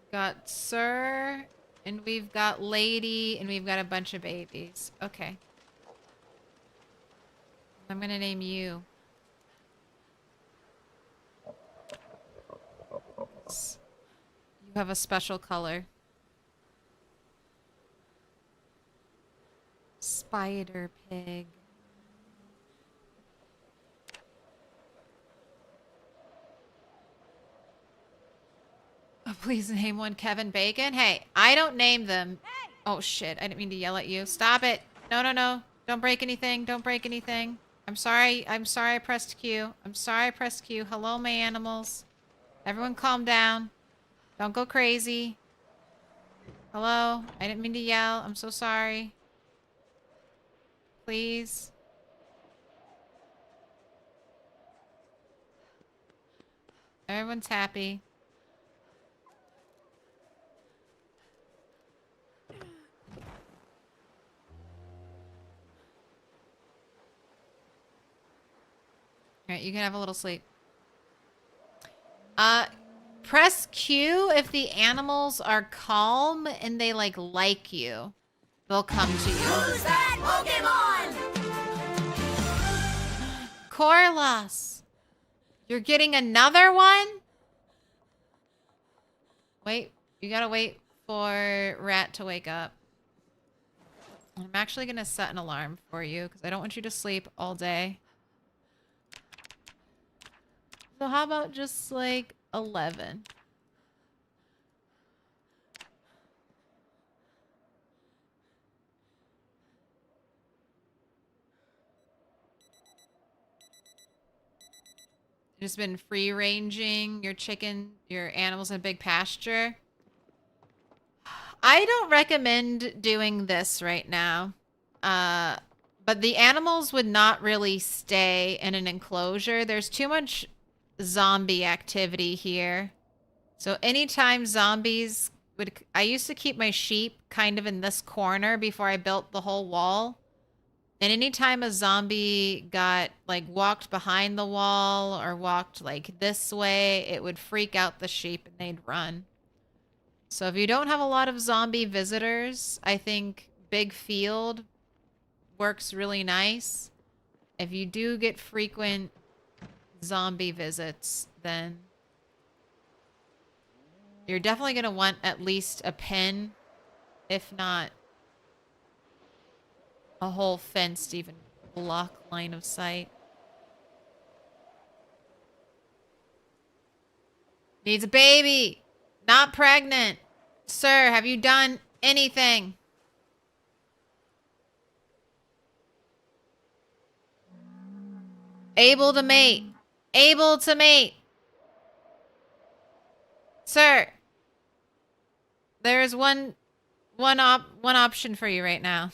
We've got Sir. And we've got Lady, and we've got a bunch of babies. Okay. I'm gonna name you. You have a special color. Spider pig. Oh, please name one Kevin Bacon. Hey, I don't name them. Hey! Oh shit, I didn't mean to yell at you. Stop it. No, no, no. Don't break anything. Don't break anything. I'm sorry. I'm sorry I pressed Q. I'm sorry I pressed Q. Hello, my animals. Everyone calm down. Don't go crazy. Hello? I didn't mean to yell. I'm so sorry. Please. Everyone's happy. Alright, you can have a little sleep. Press Q if the animals are calm and they like you. They'll come to you. Who's that Pokemon? Corlus! You're getting another one? Wait, you gotta wait for Rat to wake up. I'm actually gonna set an alarm for you because I don't want you to sleep all day. So how about just 11? Just been free ranging your animals in a big pasture. I don't recommend doing this right now. But the animals would not really stay in an enclosure. There's too much zombie activity here. So anytime zombies would... I used to keep my sheep kind of in this corner before I built the whole wall. And anytime a zombie got, like, walked behind the wall or walked, like, this way, it would freak out the sheep and they'd run. So if you don't have a lot of zombie visitors, I think big field works really nice. If you do get frequent zombie visits, then you're definitely going to want at least a pen, if not a whole fence to even block line of sight. Needs a baby. Not pregnant. Sir, have you done anything? Able to mate. Able to mate. Sir. There's one option for you right now.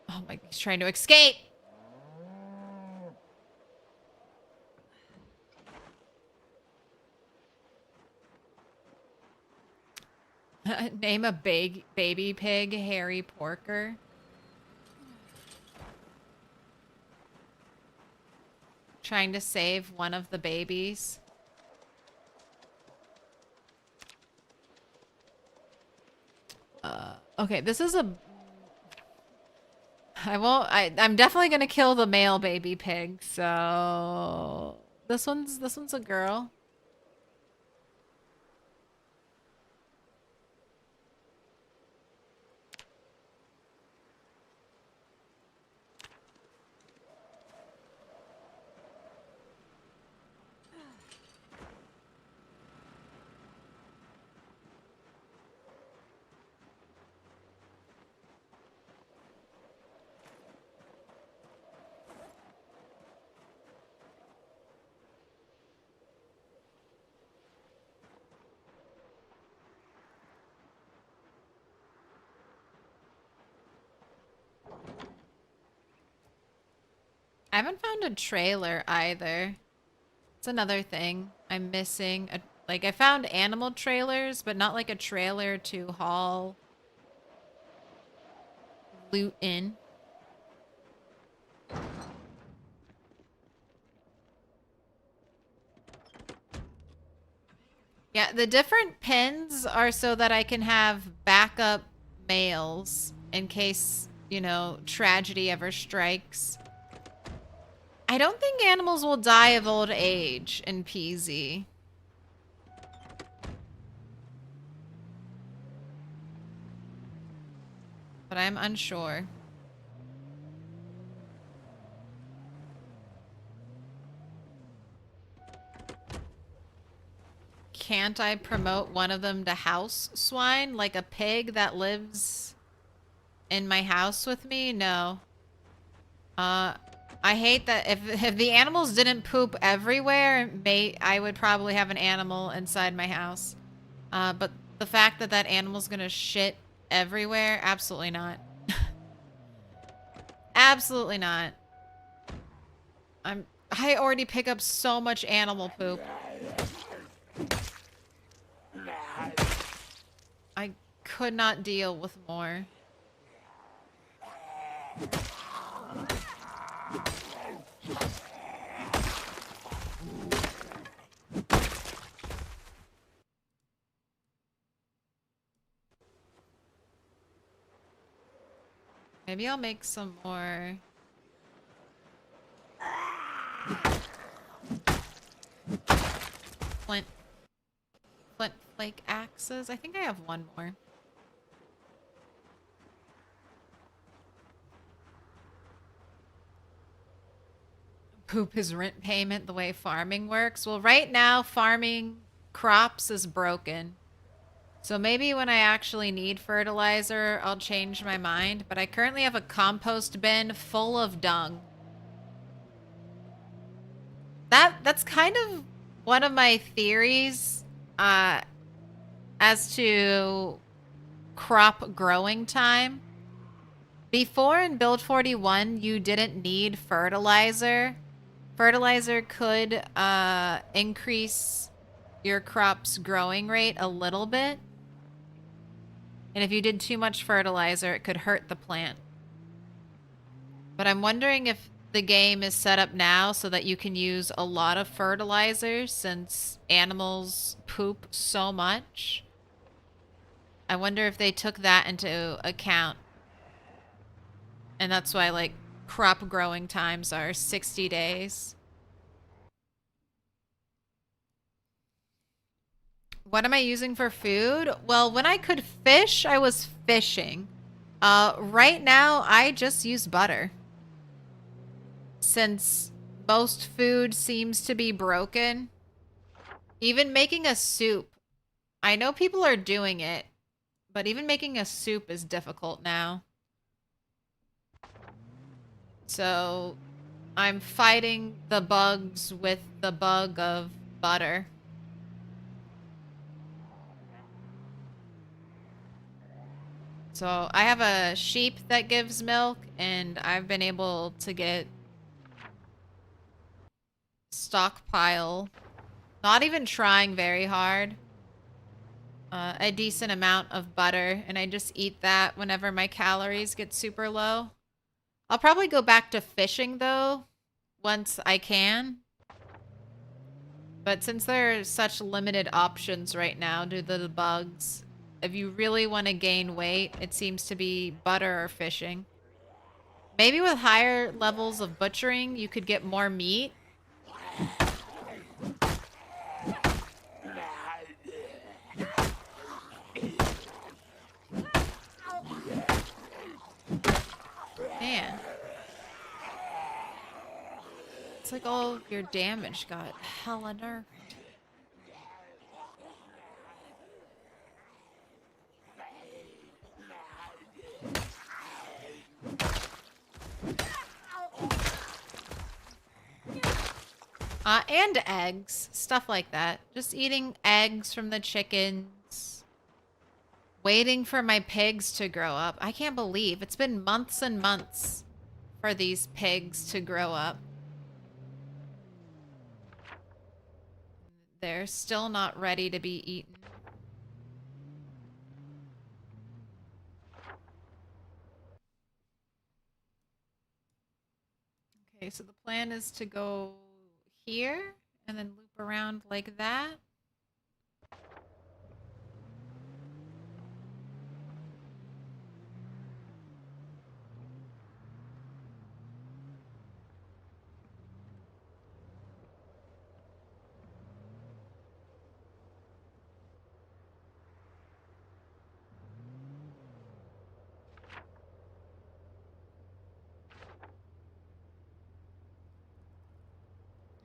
Oh my, he's trying to escape. Name a big baby pig Harry Porker. Trying to save one of the babies. Okay, this is a... I'm definitely gonna kill the male baby pig, so... This one's a girl. I haven't found a trailer either. It's another thing I'm missing. Like, I found animal trailers, but not like a trailer to haul loot in. Yeah, the different pins are so that I can have backup males in case, you know, tragedy ever strikes. I don't think animals will die of old age in PZ. But I'm unsure. Can't I promote one of them to house swine? Like a pig that lives in my house with me? No. I hate that if the animals didn't poop everywhere, I would probably have an animal inside my house. But the fact that that animal's gonna shit everywhere, absolutely not. Absolutely not. I already pick up so much animal poop. I could not deal with more. Maybe I'll make some more. Flint flake axes. I think I have one more. Poop is rent payment the way farming works. Well, right now farming crops is broken. So maybe when I actually need fertilizer, I'll change my mind. But I currently have a compost bin full of dung. That's kind of one of my theories. as to crop growing time. Before in Build 41, you didn't need fertilizer. Fertilizer could increase your crop's growing rate a little bit. And if you did too much fertilizer, it could hurt the plant. But I'm wondering if the game is set up now so that you can use a lot of fertilizer since animals poop so much. I wonder if they took that into account. And that's why, like, crop growing times are 60 days. What am I using for food? Well, when I could fish, I was fishing. Right now, I just use butter. Since most food seems to be broken. Even making a soup. I know people are doing it, but even making a soup is difficult now. So I'm fighting the bugs with the bug of butter. So I have a sheep that gives milk, and I've been able to get stockpile, not even trying very hard, a decent amount of butter, and I just eat that whenever my calories get super low. I'll probably go back to fishing though, once I can. But since there are such limited options right now due to the bugs, if you really want to gain weight, it seems to be butter or fishing. Maybe with higher levels of butchering, you could get more meat. Man. It's like all of your damage got hella nerfed. And eggs. Stuff like that. Just eating eggs from the chickens. Waiting for my pigs to grow up. I can't believe it's been months and months for these pigs to grow up. They're still not ready to be eaten. Okay, so the plan is to go here and then loop around like that.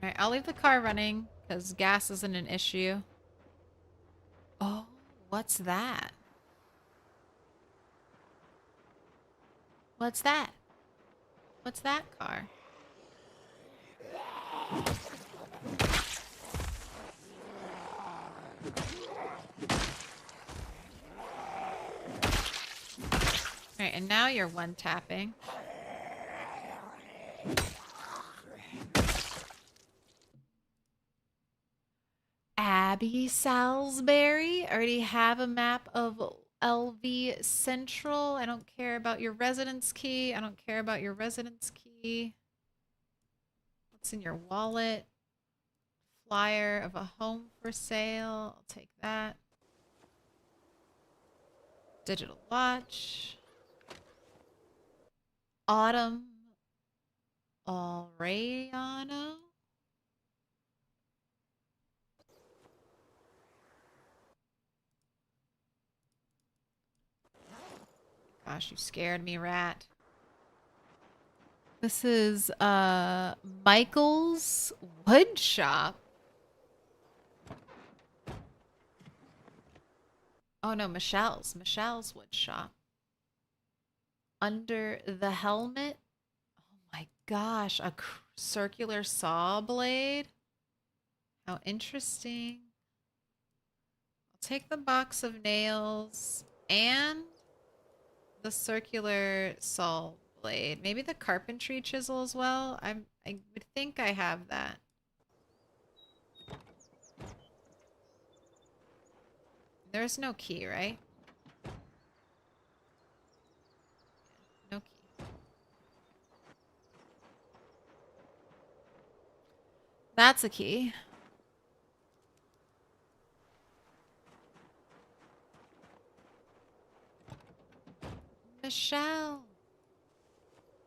All right, I'll leave the car running because gas isn't an issue. Oh, what's that? What's that? What's that car? All right, and now you're one tapping. Abby Salisbury. I already have a map of LV Central. I don't care about your residence key. I don't care about your residence key. What's in your wallet? Flyer of a home for sale. I'll take that. Digital watch. Autumn Alrayano. Gosh, you scared me, rat. This is Michael's Wood Shop. Oh no, Michelle's Wood Shop. Under the helmet. Oh my gosh, a circular saw blade. How interesting. I'll take the box of nails and the circular saw blade. Maybe the carpentry chisel as well. I would think I have that. There's no key, right? No key. That's a key. Michelle.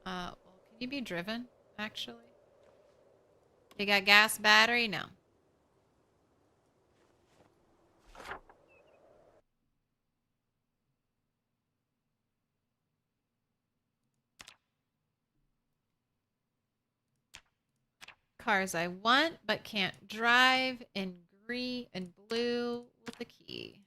Well, can you be driven, actually? You got gas battery? No. Cars I want, but can't drive in green and blue with a key.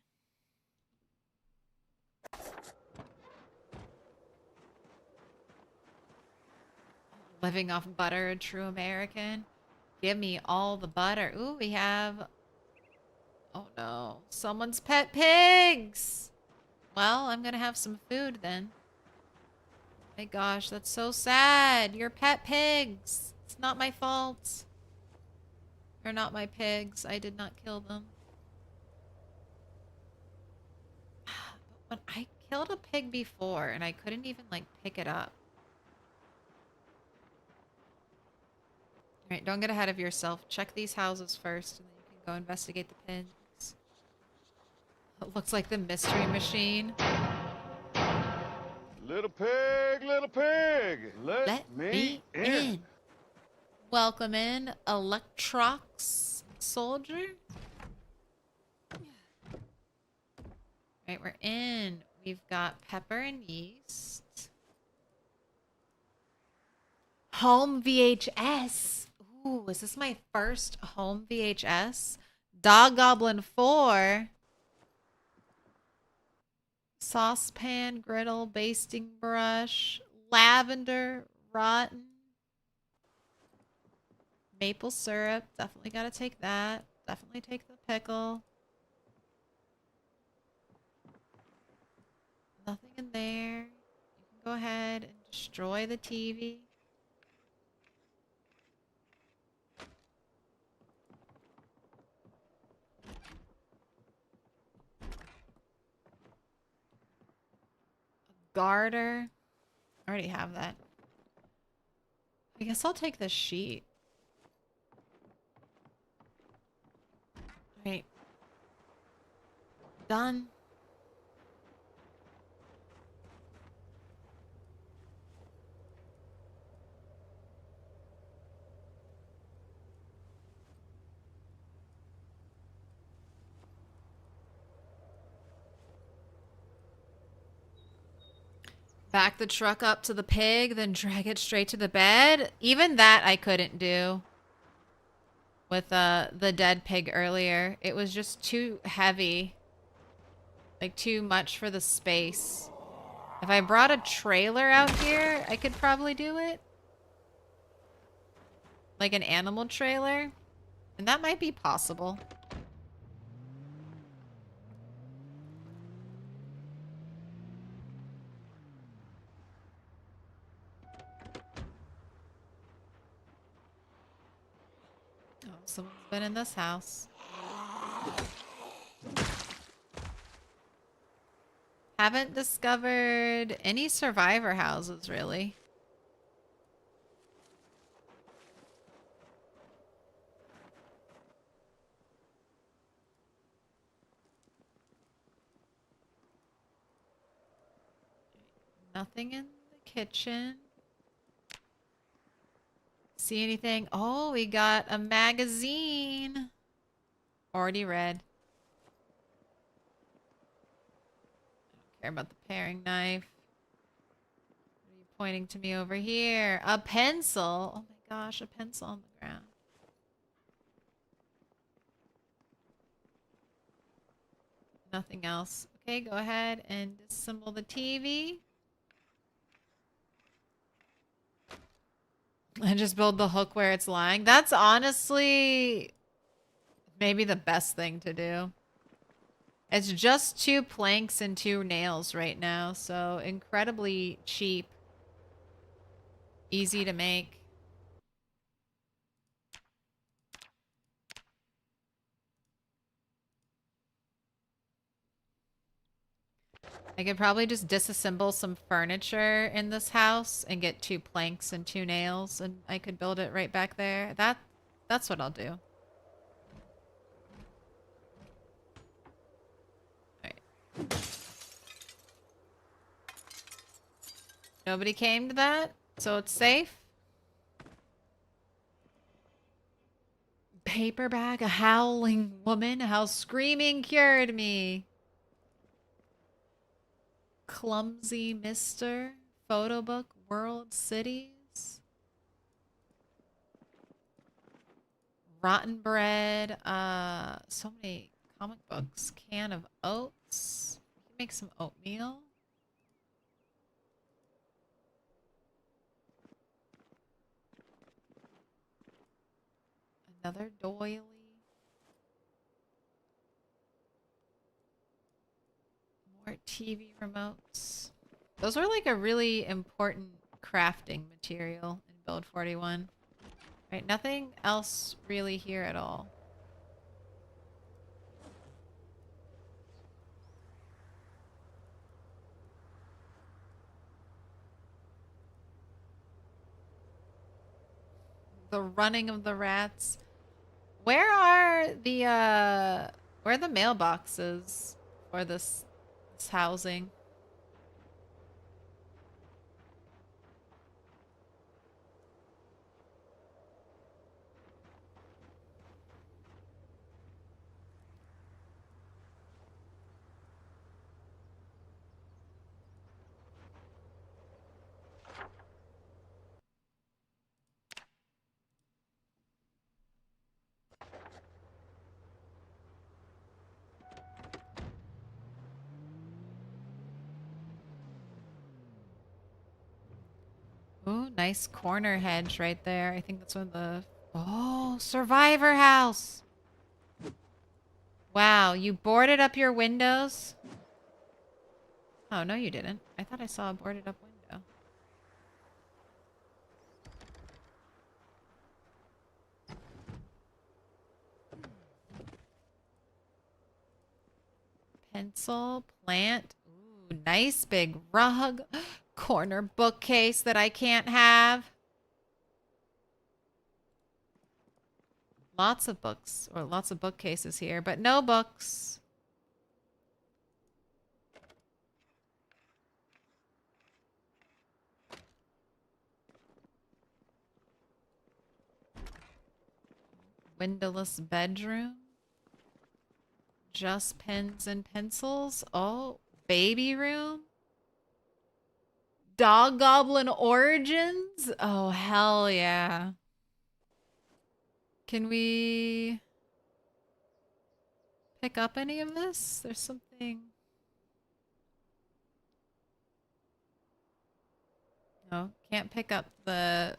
Living off butter, a true American. Give me all the butter. Ooh, we have... Oh no, someone's pet pigs! Well, I'm gonna have some food then. My gosh, that's so sad. You're pet pigs. It's not my fault. They're not my pigs. I did not kill them. But I killed a pig before and I couldn't even like pick it up. Alright, don't get ahead of yourself. Check these houses first and then you can go investigate the pigs. It looks like the mystery machine. Little pig, let me in. Welcome in, Electrox soldier. Right, we're in. We've got pepper and yeast. Home VHS. Ooh, is this my first home VHS? Dog Goblin 4. Saucepan, griddle, basting brush, lavender, rotten, maple syrup. Definitely got to take that. Definitely take the pickle. Nothing in there. You can go ahead and destroy the TV. Garter. I already have that. I guess I'll take this sheet. Right. Done. Back the truck up to the pig, then drag it straight to the bed. Even that I couldn't do with the dead pig earlier. It was just too heavy. Like too much for the space. If I brought a trailer out here, I could probably do it. Like an animal trailer. And that might be possible. Oh, someone's been in this house. Haven't discovered any survivor houses, really. Nothing in the kitchen. See anything? Oh, we got a magazine. Already read. I don't care about the paring knife. What are you pointing to me over here? A pencil. Oh my gosh, a pencil on the ground. Nothing else. Okay, go ahead and disassemble the TV. And just build the hook where it's lying. That's honestly maybe the best thing to do. It's just 2 planks and 2 nails right now, so incredibly cheap. Easy to make. I could probably just disassemble some furniture in this house and get 2 planks and 2 nails, and I could build it right back there. That's what I'll do. Alright. Nobody came to that, so it's safe. Paper bag, a howling woman, how screaming cured me. Clumsy Mister, photo book, world cities. Rotten bread, so many comic books. Can of oats. We can make some oatmeal. Another doily. More TV remotes. Those were like a really important crafting material in Build 41. Right, nothing else really here at all. The running of the rats. Where are the mailboxes for this housing? Ooh, nice corner hedge right there. I think that's one of the... Oh, survivor house. Wow, you boarded up your windows? Oh, no you didn't. I thought I saw a boarded up window. Pencil, plant. Ooh, nice big rug. Corner bookcase that I can't have. Lots of books, or lots of bookcases here, but no books. Windowless bedroom. Just pens and pencils. Oh, baby room. Dog Goblin Origins? Oh, hell yeah. Can we pick up any of this? There's something... No, can't pick up the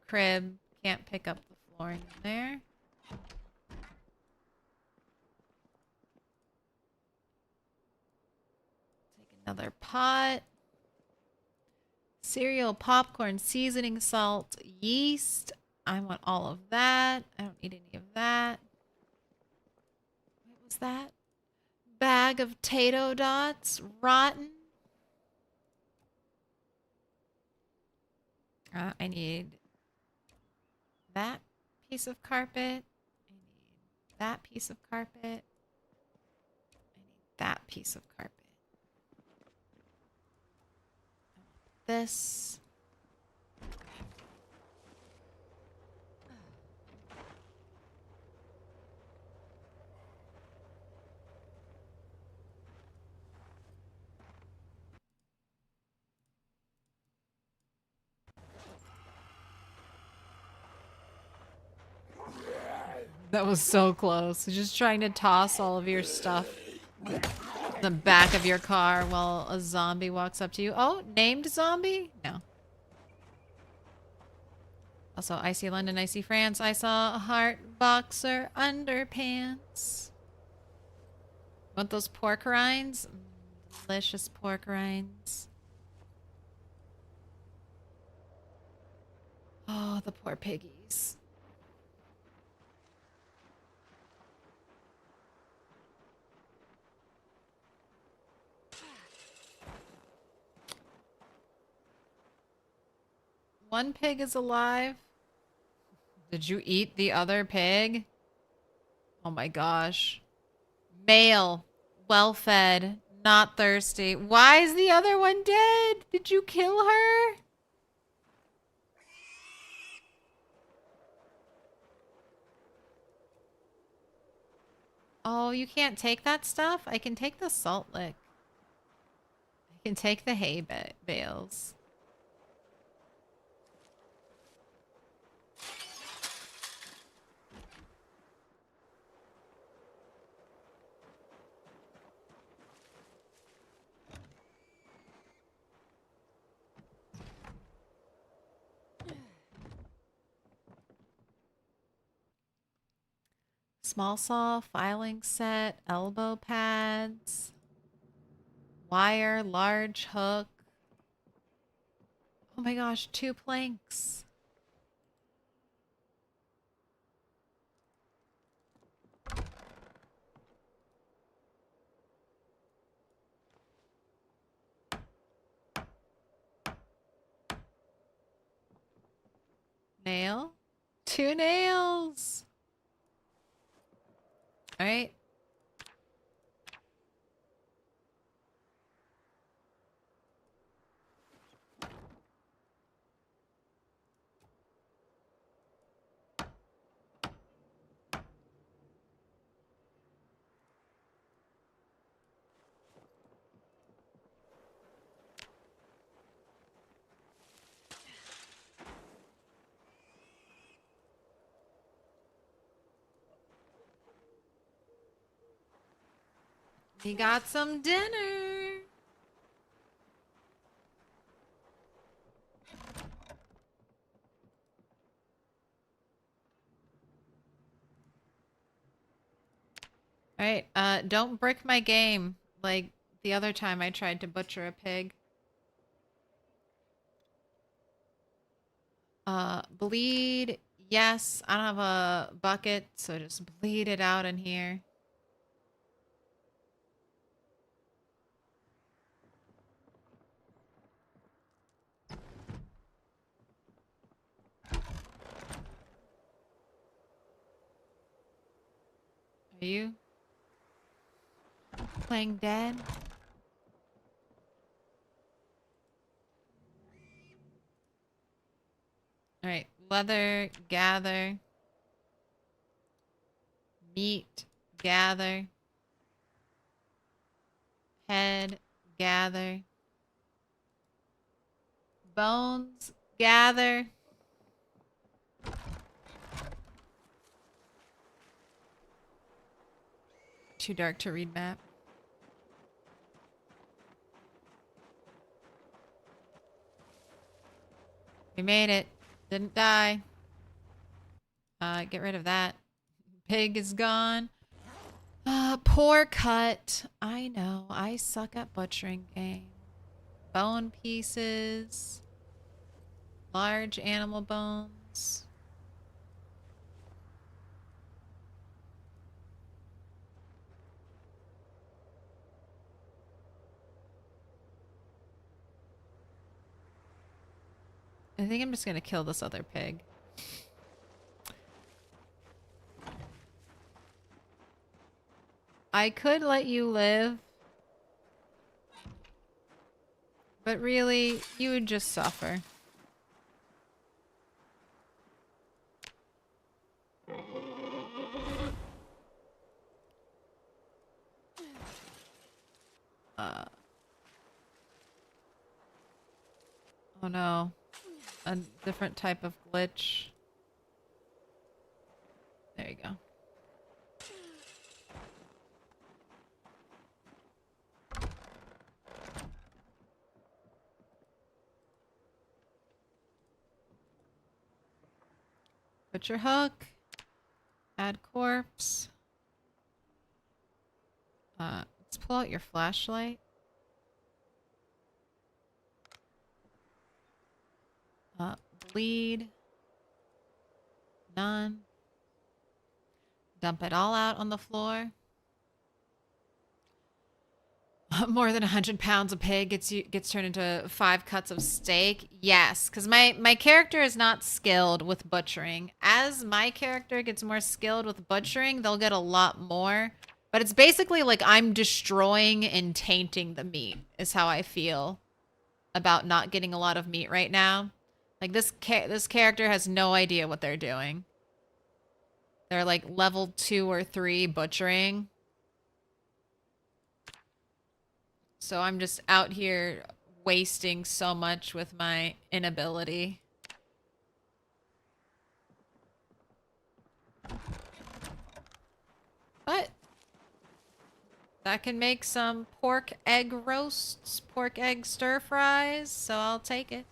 crib. Can't pick up the flooring in there. Take another pot. Cereal, popcorn, seasoning salt, yeast. I want all of that. I don't need any of that. What was that? Bag of potato dots. Rotten. I need that piece of carpet. I need that piece of carpet. I need that piece of carpet. This. That was so close. Just trying to toss all of your stuff in the back of your car while a zombie walks up to you. Oh, named zombie? No. Also, Icy London, Icy France. I saw a heart boxer underpants. Want those pork rinds? Delicious pork rinds. Oh, the poor piggies. One pig is alive. Did you eat the other pig? Oh my gosh. Male. Well fed. Not thirsty. Why is the other one dead? Did you kill her? Oh, you can't take that stuff? I can take the salt lick. I can take the hay bales. Small saw, filing set, elbow pads, wire, large hook. Oh my gosh, 2 planks. Nail? 2 nails. All right. We got some dinner. All right, don't brick my game like the other time I tried to butcher a pig. Bleed. Yes, I don't have a bucket, so just bleed it out in here. Are you playing dead? All right, leather, gather. Meat, gather. Head, gather. Bones, gather. Too dark to read map. We made it. Didn't die. Get rid of that. Pig is gone. Poor cut. I know. I suck at butchering game. Bone pieces. Large animal bones. I think I'm just gonna kill this other pig. I could let you live, but really, you would just suffer. Oh no. A different type of glitch. There you go. Put your hook. Add corpse. Let's pull out your flashlight. Bleed. None. Dump it all out on the floor. More than 100 pounds of pig gets turned into 5 cuts of steak. Yes, because my character is not skilled with butchering. As my character gets more skilled with butchering, they'll get a lot more. But it's basically like I'm destroying and tainting the meat is how I feel about not getting a lot of meat right now. Like this character has no idea what they're doing. They're like level 2 or 3 butchering. So I'm just out here wasting so much with my inability. But that can make some pork egg roasts, pork egg stir fries, so I'll take it.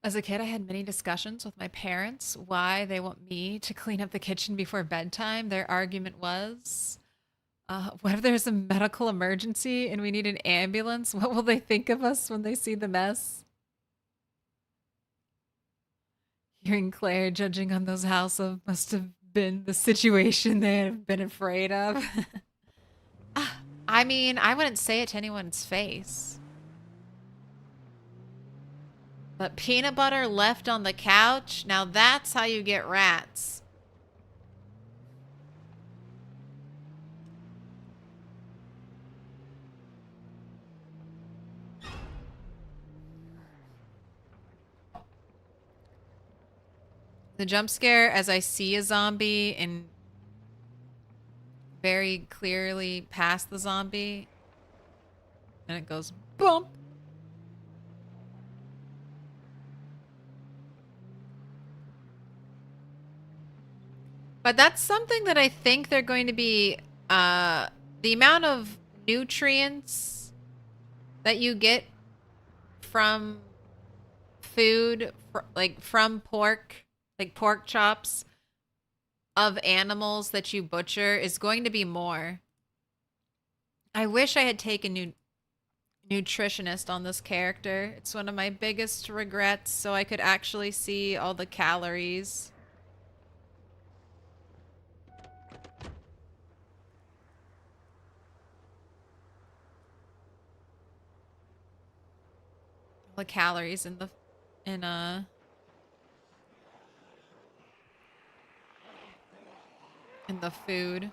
As a kid, I had many discussions with my parents why they want me to clean up the kitchen before bedtime. Their argument was, what if there's a medical emergency and we need an ambulance? What will they think of us when they see the mess? Hearing Claire judging on those house must have been the situation they have been afraid of. I mean, I wouldn't say it to anyone's face. But peanut butter left on the couch? Now that's how you get rats. The jump scare as I see a zombie and very clearly past the zombie. And it goes bump. But that's something that I think they're going to be, the amount of nutrients that you get from food, like from pork, like pork chops of animals that you butcher is going to be more. I wish I had taken nutritionist on this character. It's one of my biggest regrets, so I could actually see all the calories. The calories in the food.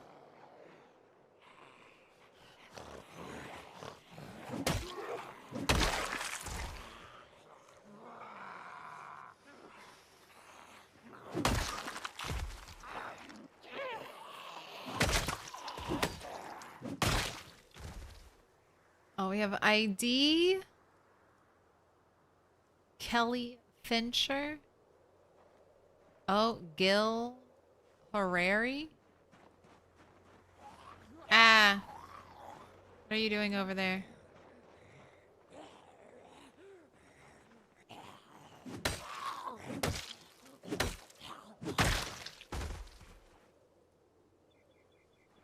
Oh, we have ID. Kelly Fincher. Oh, Gil Harari. Ah. What are you doing over there?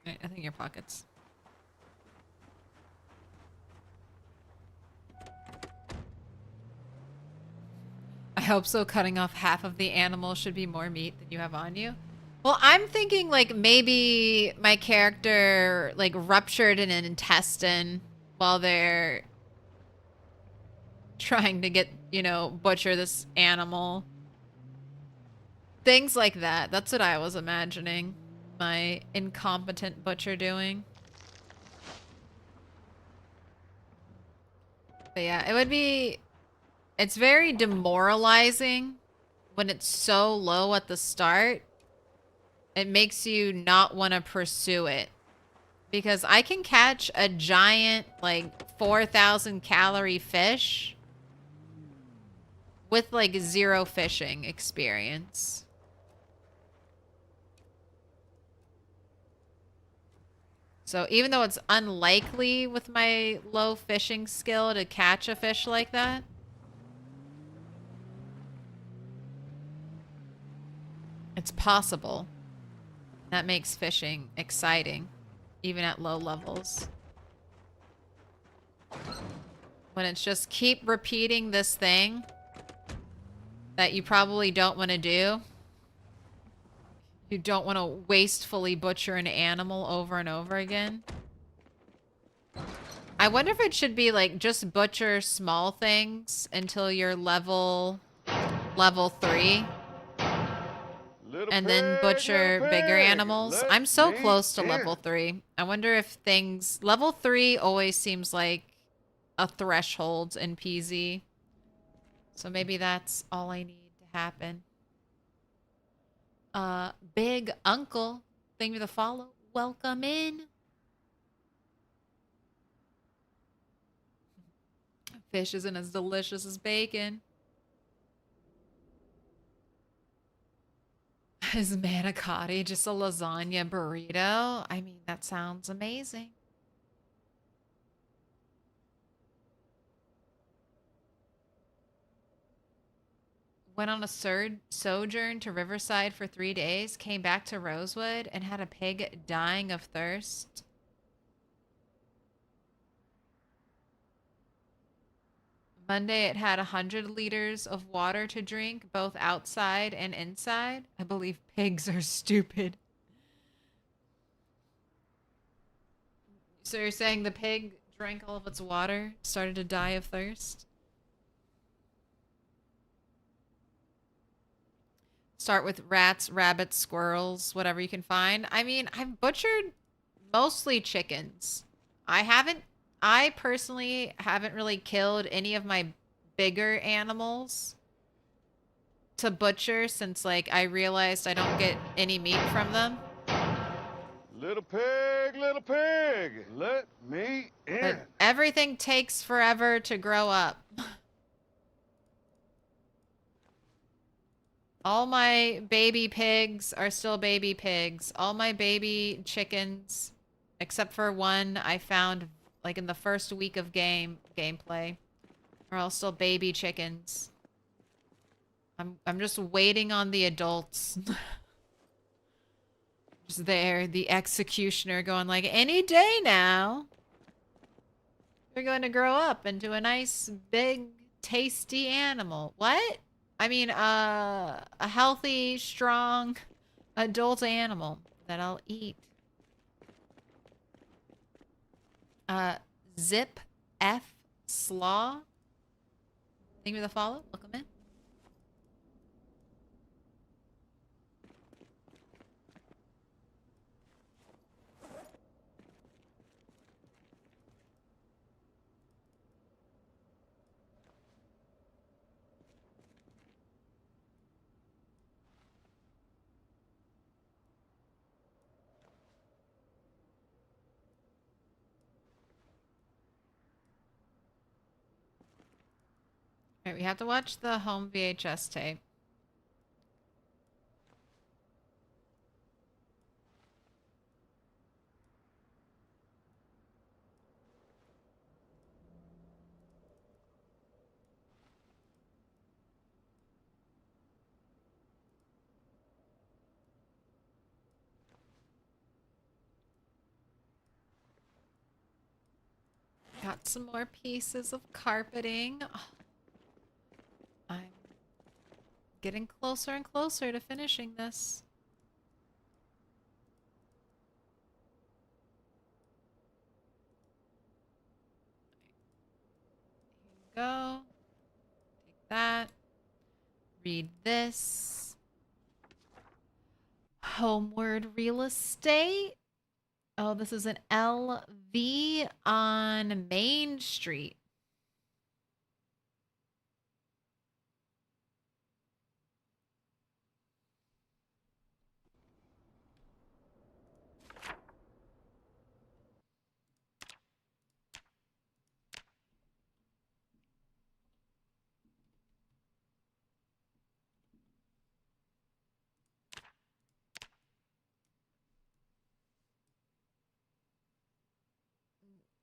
Right, I think your pockets. I hope so. Cutting off half of the animal should be more meat than you have on you. Well, I'm thinking like maybe my character like ruptured an intestine while they're trying to get, you know, butcher this animal. Things like that. That's what I was imagining my incompetent butcher doing. But yeah, it would be... It's very demoralizing when it's so low at the start. It makes you not want to pursue it. Because I can catch a giant, like, 4,000 calorie fish with, like, 0 fishing experience. So even though it's unlikely with my low fishing skill to catch a fish like that, it's possible. That makes fishing exciting, even at low levels. When it's just keep repeating this thing that you probably don't want to do. You don't want to wastefully butcher an animal over and over again. I wonder if it should be like just butcher small things until you're level 3. And then butcher bigger animals. I'm so close to level 3. I wonder if things... Level 3 always seems like a threshold in PZ. So maybe that's all I need to happen. Big Uncle, thank you for the follow. Welcome in. Fish isn't as delicious as bacon. Is manicotti just a lasagna burrito? I mean, that sounds amazing. Went on a sojourn to Riverside for 3 days, came back to Rosewood, and had a pig dying of thirst. Monday, it had 100 liters of water to drink, both outside and inside. I believe pigs are stupid. So you're saying the pig drank all of its water, started to die of thirst? Start with rats, rabbits, squirrels, whatever you can find. I mean, I've butchered mostly chickens. I personally haven't really killed any of my bigger animals to butcher since, like, I realized I don't get any meat from them. Little pig, let me in. But everything takes forever to grow up. All my baby pigs are still baby pigs. All my baby chickens, except for one I found like in the first week of gameplay, are all still baby chickens. I'm just waiting on the adults. Just there, the executioner going like, any day now. You're going to grow up into a nice, big, tasty animal. What? I mean, a healthy, strong, adult animal that I'll eat. Zip F Slaw. Thank you for the follow. Welcome in. All right, we have to watch the home VHS tape. Got some more pieces of carpeting. Oh, I'm getting closer and closer to finishing this. Here you go. Take that. Read this. Homeward Real Estate. Oh, this is an LV on Main Street.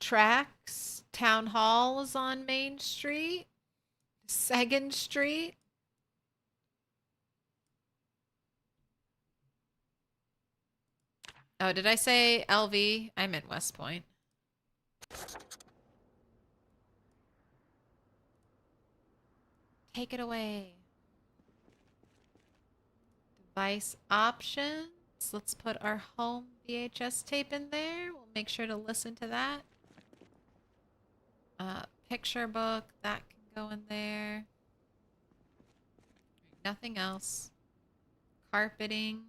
tracks. Town Hall is on Main Street. 2nd Street. Oh, did I say LV? I meant West Point. Take it away. Device options. Let's put our home VHS tape in there. We'll make sure to listen to that. Picture book. That can go in there. Nothing else. Carpeting.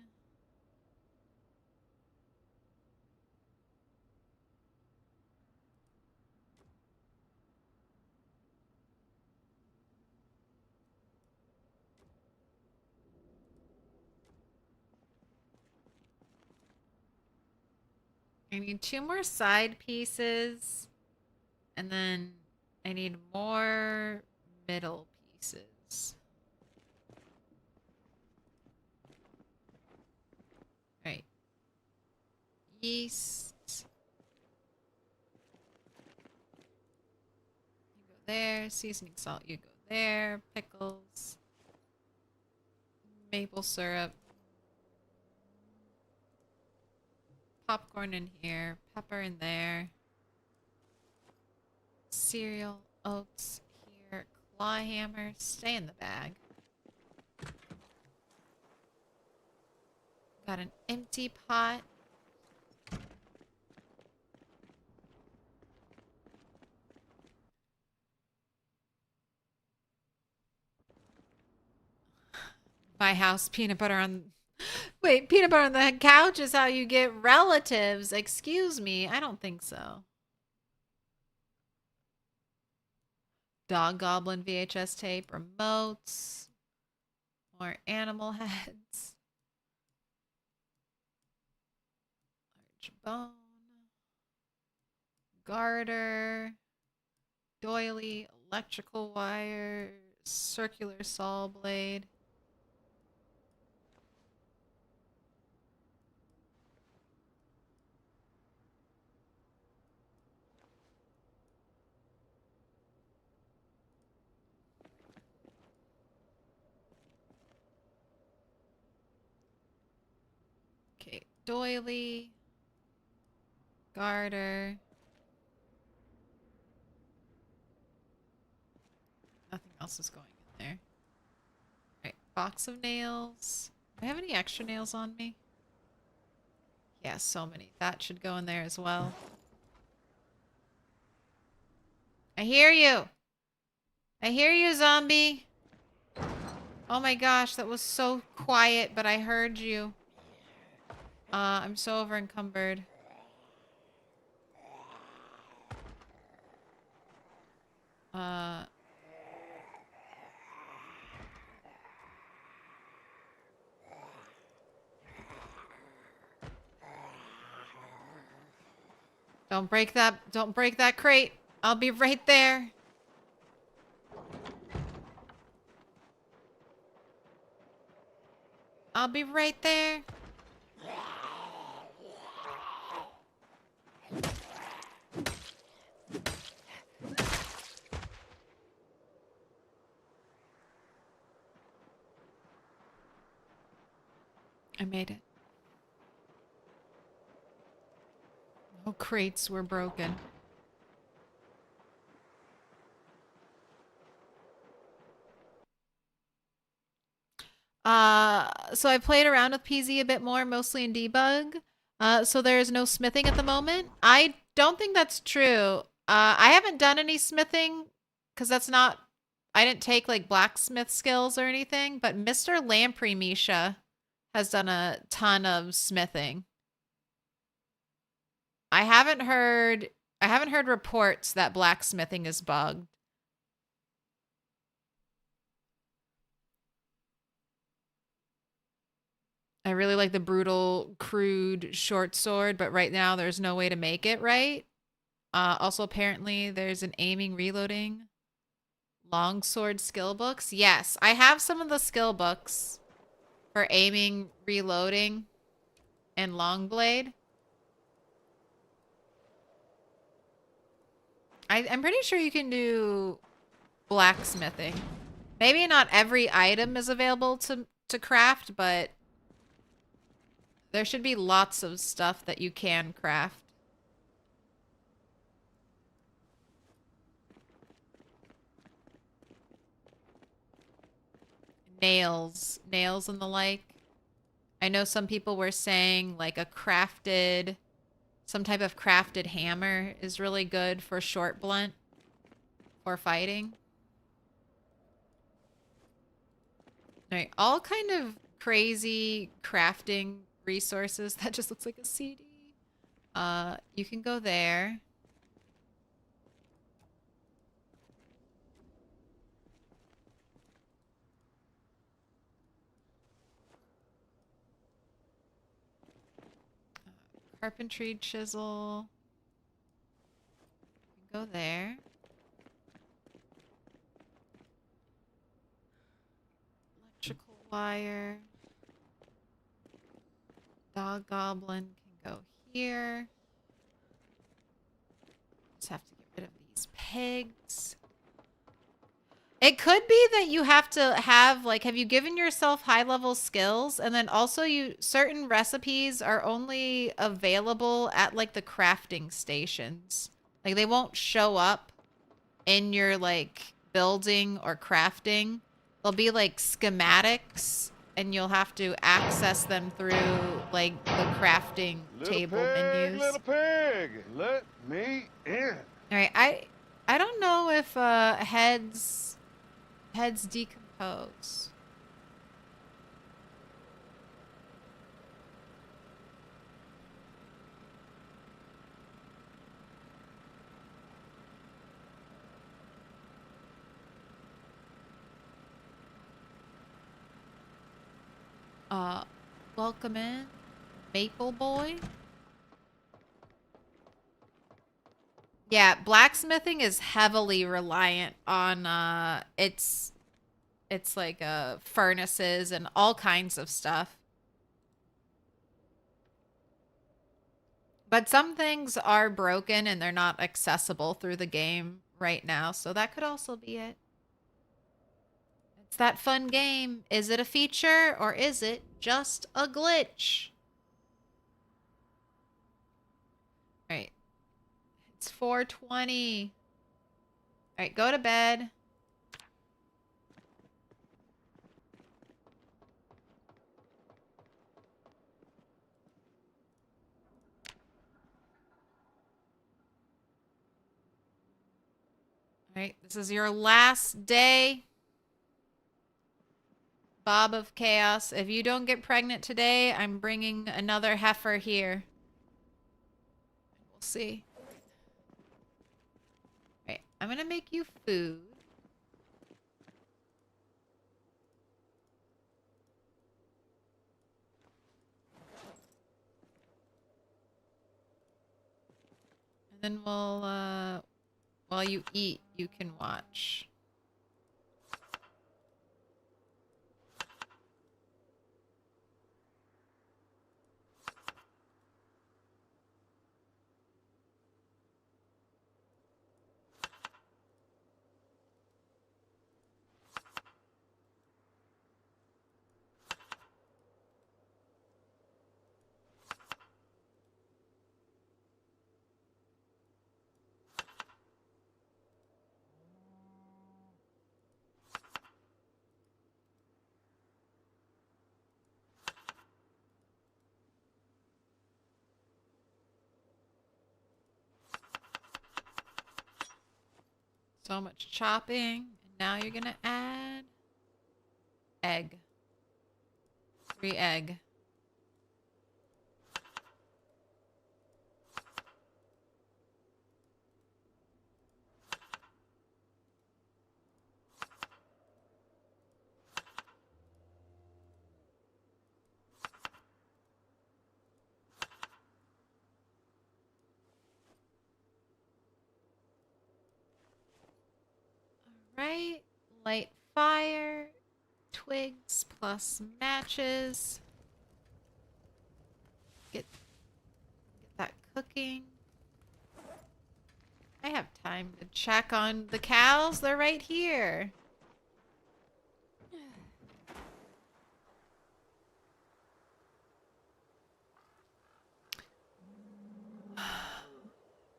I need 2 more side pieces, and then I need more middle pieces. Right. Yeast. You go there. Seasoning salt, you go there. Pickles. Maple syrup. Popcorn in here, pepper in there, cereal, oats here, claw hammer, stay in the bag. Got an empty pot. My house, peanut butter on... Wait, peanut butter on the couch is how you get relatives. Excuse me. I don't think so. Dog Goblin VHS tape. Remotes. More animal heads. Large bone. Garter. Doily. Electrical wire. Circular saw blade. Doily, garter, nothing else is going in there. All right, box of nails. Do I have any extra nails on me? Yeah, so many. That should go in there as well. I hear you. I hear you, zombie. Oh my gosh, that was so quiet, but I heard you. I'm so over encumbered. Don't break that crate. I'll be right there. I'll be right there. I made it. No crates were broken. So I played around with PZ a bit more, mostly in debug. So there's no smithing at the moment. I don't think that's true. I haven't done any smithing because that's not... I didn't take like blacksmith skills or anything, but Mr. Lamprey Misha has done a ton of smithing. I haven't heard reports that blacksmithing is bugged. I really like the brutal, crude short sword, but right now there's no way to make it right. Also, apparently there's an aiming, reloading, longsword skill books. Yes, I have some of the skill books for aiming, reloading, and long blade. I'm pretty sure you can do blacksmithing. Maybe not every item is available to craft, but there should be lots of stuff that you can craft. Nails and the like. I know some people were saying like some type of crafted hammer is really good for short blunt for fighting. All right, all kind of crazy crafting resources. That just looks like a CD. You can go there. Carpentry chisel. You can go there. Electrical wire. Dog goblin can go here. Just have to get rid of these pigs. It could be that you have to have, like, have you given yourself high-level skills? And then also certain recipes are only available at, like, the crafting stations. Like, they won't show up in your, like, building or crafting. They'll be, like, schematics, and you'll have to access them through, like, the crafting table menus. Little pig, let me in. All right, I don't know if heads decompose. Welcome in, Maple Boy. Yeah, blacksmithing is heavily reliant on it's like furnaces and all kinds of stuff. But some things are broken and they're not accessible through the game right now, so that could also be it. It's that fun game. Is it a feature or is it just a glitch? All right. It's 4:20. All right, go to bed. All right, this is your last day. Bob of Chaos. If you don't get pregnant today, I'm bringing another heifer here. We'll see. Right, I'm gonna make you food. And then we'll, while you eat, you can watch. So much chopping. And now you're gonna add egg. 3 egg. Right, light fire, twigs plus matches. Get that cooking. I have time to check on the cows. They're right here.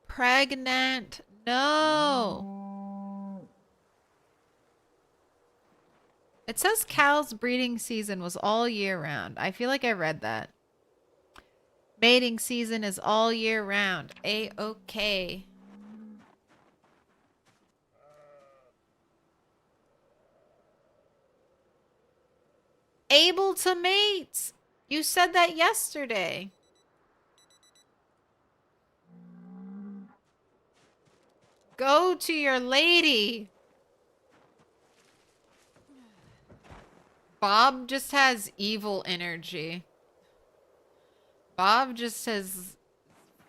Pregnant. No. It says cow's breeding season was all year round. I feel like I read that. Mating season is all year round. A-okay. Able to mate. You said that yesterday. Go to your lady. Bob just has evil energy. Bob just has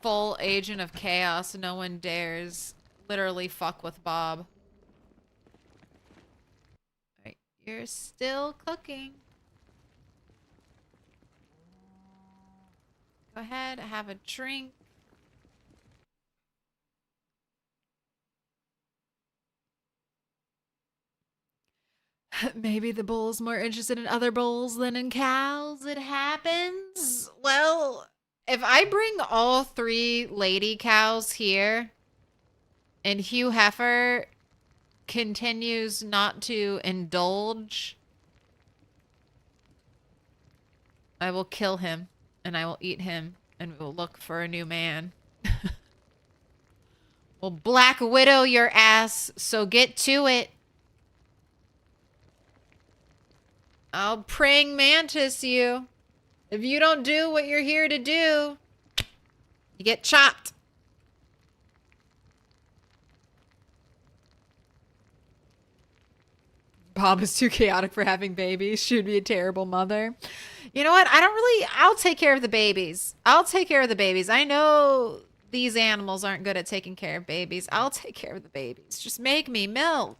full agent of chaos. No one dares literally fuck with Bob. Alright, you're still cooking. Go ahead, have a drink. Maybe the bull's more interested in other bulls than in cows. It happens. Well, if I bring all 3 lady cows here and Hugh Heifer continues not to indulge, I will kill him and I will eat him and we will look for a new man. We'll Black Widow your ass, so get to it. I'll praying mantis you. If you don't do what you're here to do, you get chopped. Bob is too chaotic for having babies. She'd be a terrible mother. You know what? I'll take care of the babies. I'll take care of the babies. I know these animals aren't good at taking care of babies. I'll take care of the babies. Just make me milk.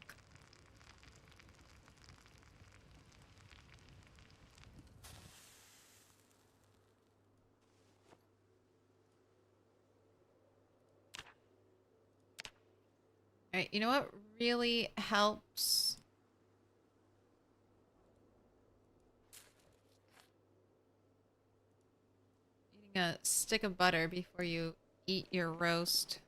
All right, you know what really helps? Eating a stick of butter before you eat your roast.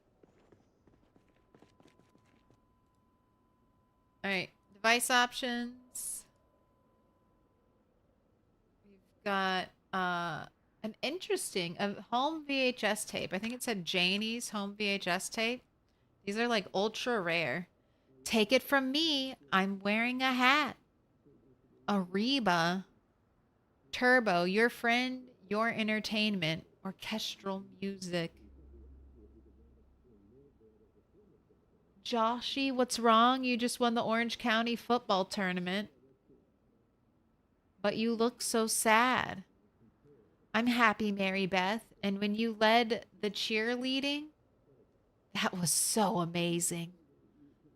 All right, device options. We've got an interesting home VHS tape. I think it said Janie's home VHS tape. These are like ultra rare. Take it from me. I'm wearing a hat. Ariba. Turbo. Your friend, your entertainment. Orchestral music. Joshy, what's wrong? You just won the Orange County football tournament. But you look so sad. I'm happy, Mary Beth. And when you led the cheerleading, that was so amazing.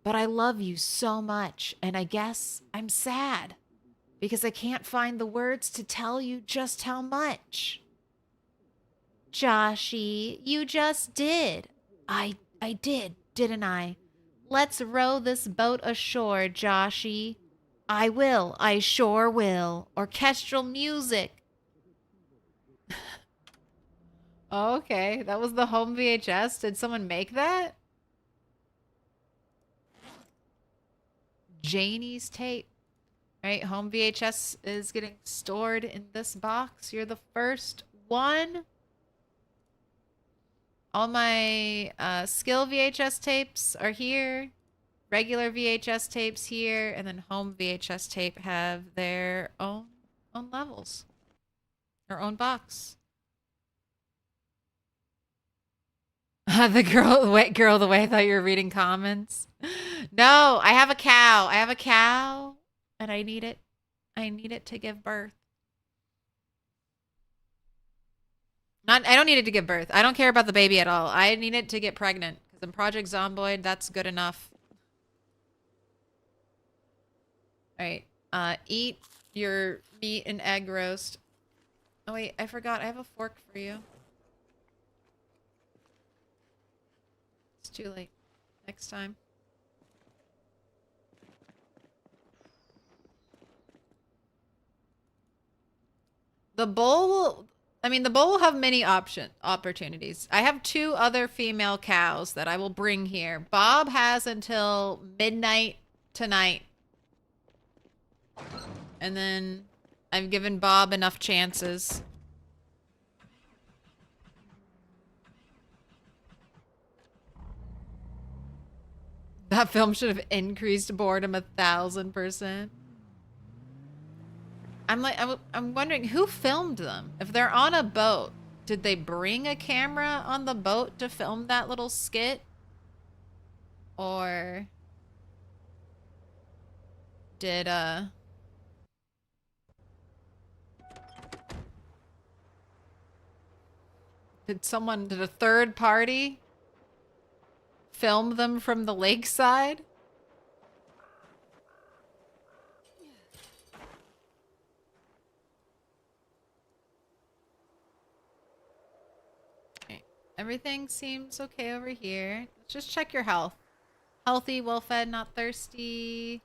But I love you so much, and I guess I'm sad because I can't find the words to tell you just how much. Joshy, you just did. I did, didn't I? Let's row this boat ashore, Joshy. I will. I sure will. Orchestral music. Oh, okay, that was the home VHS. Did someone make that? Janie's tape. All right, home VHS is getting stored in this box. You're the first one. All my skill VHS tapes are here. Regular VHS tapes here, and then home VHS tape have their own levels. Or own box. The white girl, the way I thought you were reading comments. No, I have a cow. I have a cow, and I need it. I need it to give birth. I don't need it to give birth. I don't care about the baby at all. I need it to get pregnant. Because in Project Zomboid, that's good enough. Alright. Eat your meat and egg roast. Oh, wait. I forgot. I have a fork for you. It's too late. next time. The bull, I mean, the bull will have many opportunities. I have 2 other female cows that I will bring here. Bob has until midnight tonight. And then I've given Bob enough chances. That film should have increased boredom 1,000%. I'm wondering who filmed them. If they're on a boat, did they bring a camera on the boat to film that little skit? Or did did a third party film them from the lakeside? Everything seems okay over here. Let's just check your health. Healthy, well-fed, not thirsty.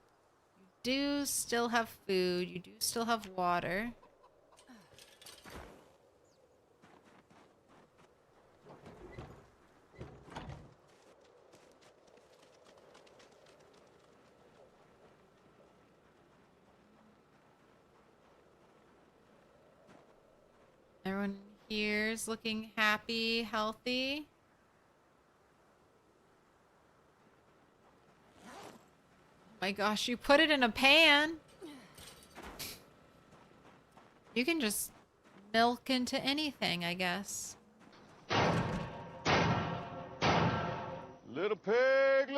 You do still have food. You do still have water. Everyone here's looking happy, healthy. My gosh, you put it in a pan. You can just milk into anything, I guess. Little pig,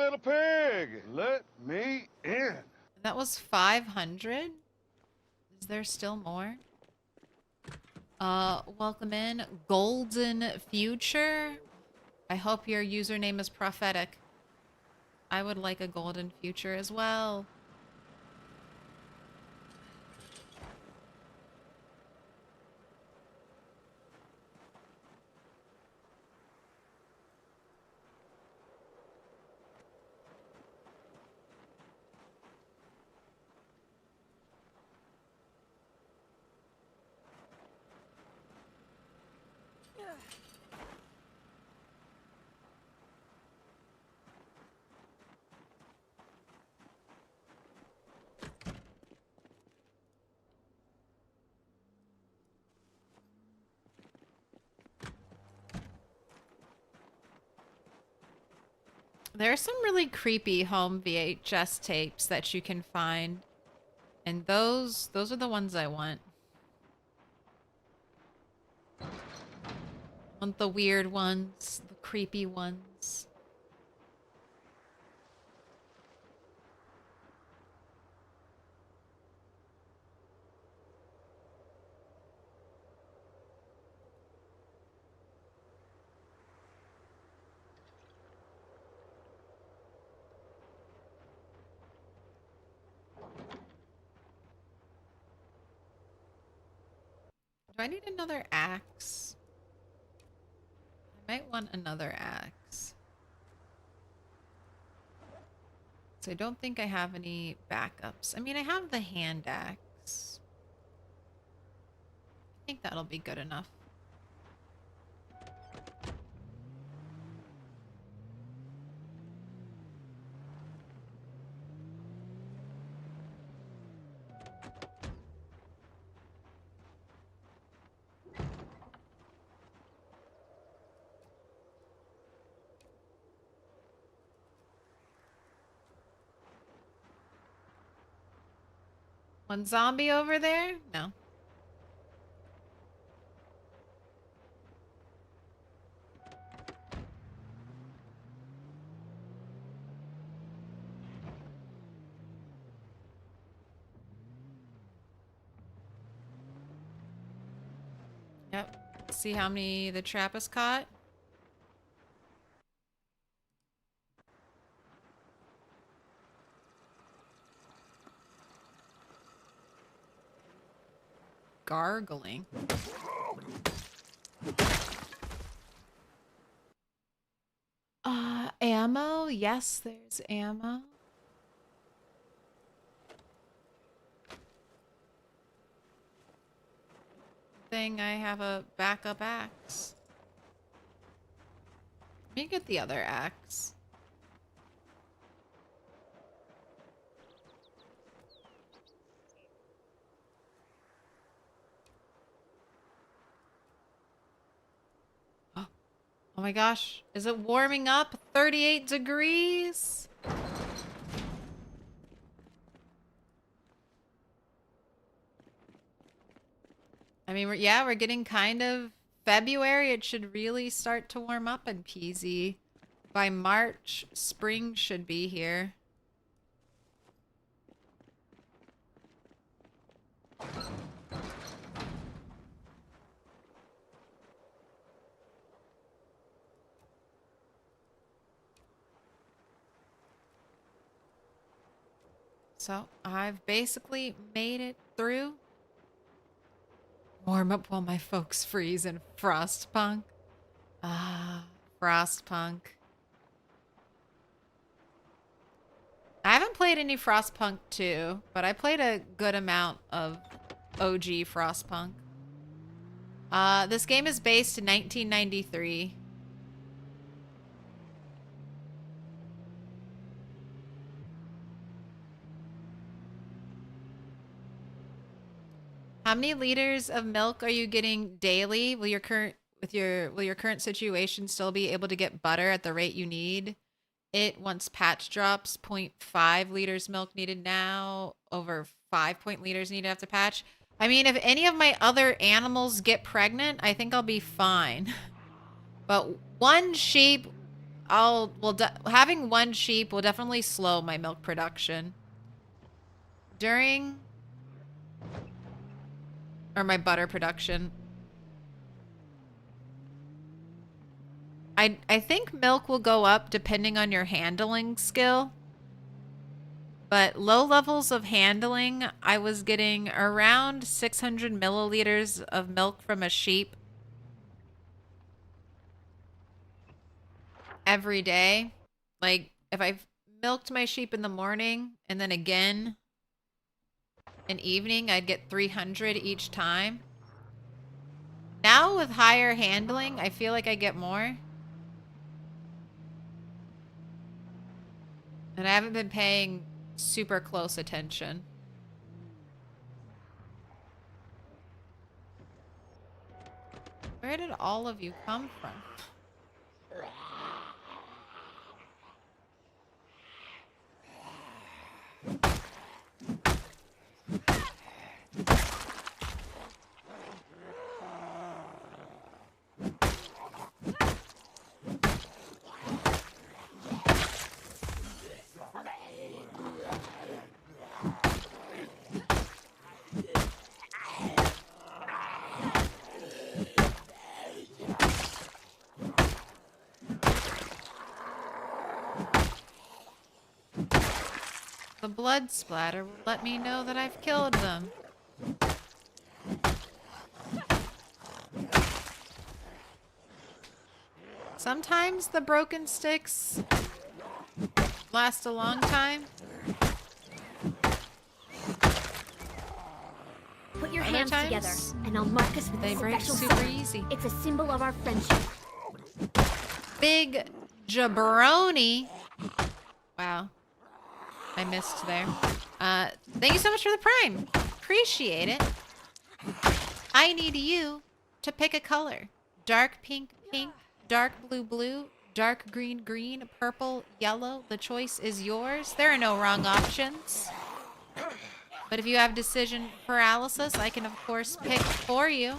let me in. That was 500. Is there still more? Welcome in. Golden Future. I hope your username is prophetic. I would like a golden future as well. There are some really creepy home VHS tapes that you can find. And those are the ones I want. I want the weird ones, the creepy ones. Do I need another axe? I might want another axe. So I don't think I have any backups. I mean, I have the hand axe. I think that'll be good enough. One zombie over there? No. Yep. See how many the trap has caught? Gargling. Ammo? Yes, there's ammo. Thing, I have a backup axe. Let me get the other axe. Oh my gosh, is it warming up? 38 degrees? I mean, we're getting kind of February. It should really start to warm up in PZ. By March, spring should be here. So, I've basically made it through. Warm up while my folks freeze in Frostpunk. Ah, Frostpunk. I haven't played any Frostpunk 2, but I played a good amount of OG Frostpunk. This game is based in 1993. How many liters of milk are you getting daily? Will your current situation still be able to get butter at the rate you need? It once patch drops 0.5 liters milk needed now, over 5 liters needed after patch. I mean, if any of my other animals get pregnant, I think I'll be fine. But one sheep, having one sheep will definitely slow my milk production. Or my butter production. I think milk will go up depending on your handling skill. But low levels of handling, I was getting around 600 milliliters of milk from a sheep every day. Like, if I milked my sheep in the morning and then again in evening, I'd get 300 each time. Now with higher handling, I feel like I get more. And I haven't been paying super close attention. Where did all of you come from? The blood splatter will let me know that I've killed them. Sometimes the broken sticks last a long time. Put your Other hands times, together, and I'll mark us with they a break special super sign. easy. It's a symbol of our friendship. Big jabroni. Wow. I missed there. Thank you so much for the prime. Appreciate it. I need you to pick a color. Dark pink, pink, dark blue, blue, dark green, green, purple, yellow. The choice is yours. There are no wrong options. But if you have decision paralysis, I can of course pick for you.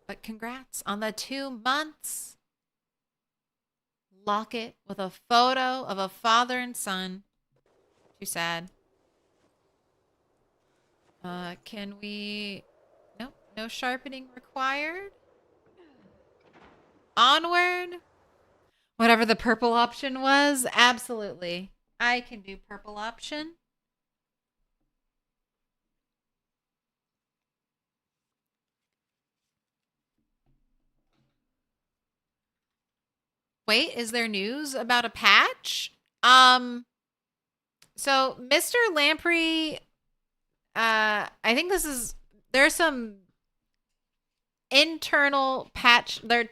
But congrats on the 2 months. Locket with a photo of a father and son. Too sad. Can we... Nope, no sharpening required. Onward. Whatever the purple option was, absolutely. I can do purple option. Wait, is there news about a patch? So Mr. Lamprey, I think there's some internal patch, there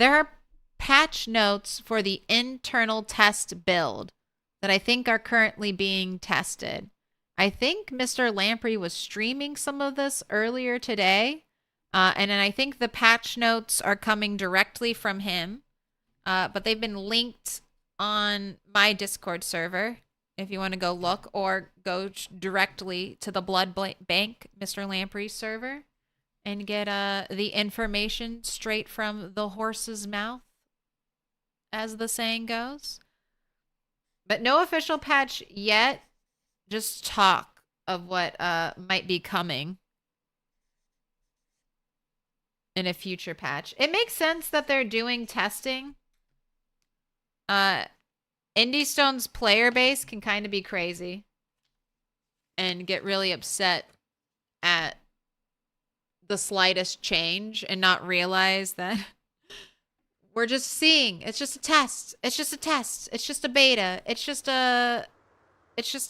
are patch notes for the internal test build that I think are currently being tested. I think Mr. Lamprey was streaming some of this earlier today, and then I think the patch notes are coming directly from him, but they've been linked on my Discord server if you want to go look, or go directly to the Blood Bank Mr. Lamprey server and get the information straight from the horse's mouth, as the saying goes. But no official patch yet, just talk of what might be coming in a future patch. It makes sense that they're doing testing. Indie Stone's player base can kind of be crazy and get really upset at the slightest change and not realize that we're just seeing. It's just a test. It's just a test. It's just a beta. It's just a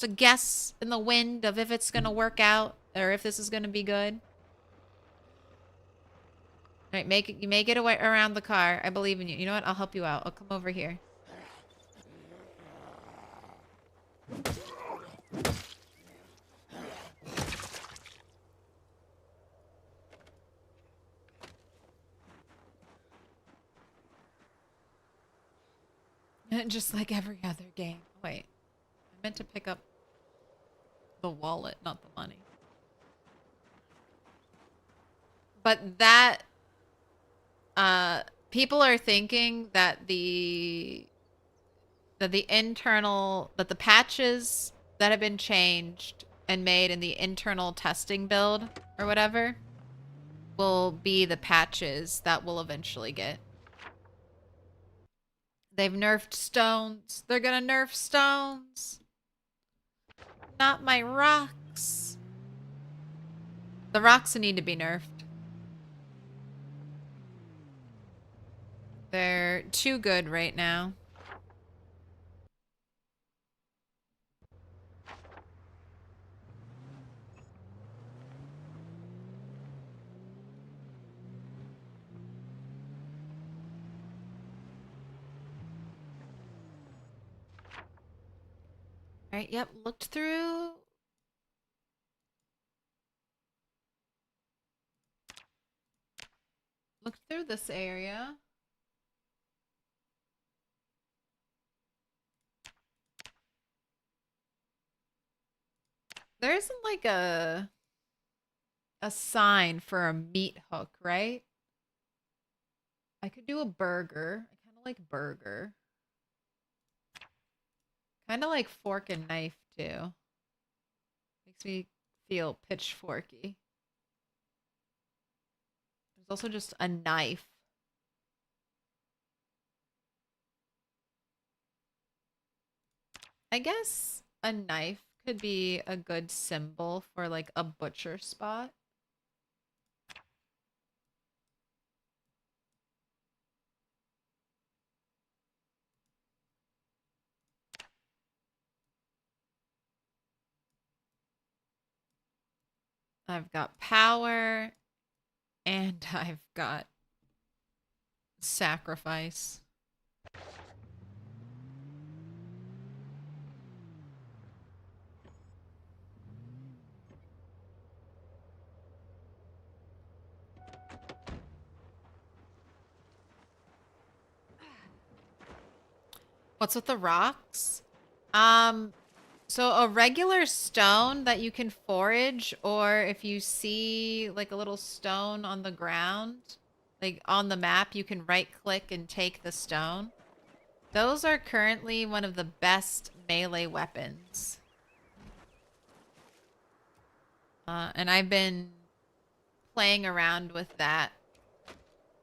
guess in the wind of if it's going to work out or if this is going to be good. All right, you make it away around the car. I believe in you. You know what? I'll help you out. I'll come over here. Just like every other game. Wait, I meant to pick up the wallet, not the money. But that, people are thinking that the patches that have been changed and made in the internal testing build or whatever will be the patches that we'll eventually get. They've nerfed stones. They're gonna nerf stones. Not my rocks. The rocks need to be nerfed. They're too good right now. All right, yep, looked through. Looked through this area. There isn't like a sign for a meat hook, right? I could do a burger. I kind of like burger. Kind of like fork and knife too. Makes me feel pitchforky. There's also just a knife. I guess a knife could be a good symbol for like a butcher spot. I've got power and I've got sacrifice. What's with the rocks? So a regular stone that you can forage, or if you see like a little stone on the ground, like on the map, you can right click and take the stone. Those are currently one of the best melee weapons. And I've been playing around with that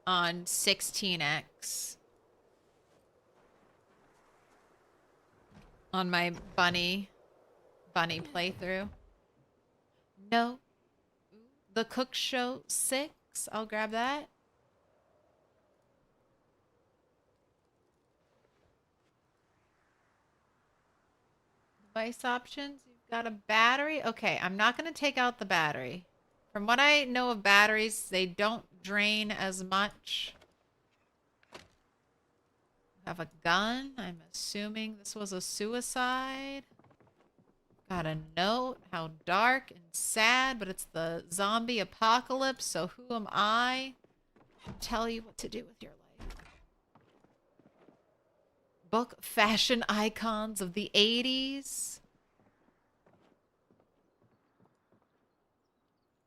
on 16x. On my bunny playthrough. No. The Cook Show 6. I'll grab that. Device options. You've got a battery. Okay, I'm not going to take out the battery. From what I know of batteries, they don't drain as much. Have a gun. I'm assuming this was a suicide. Got a note. How dark and sad, but it's the zombie apocalypse, so who am I to tell you what to do with your life? Book fashion icons of the 80s.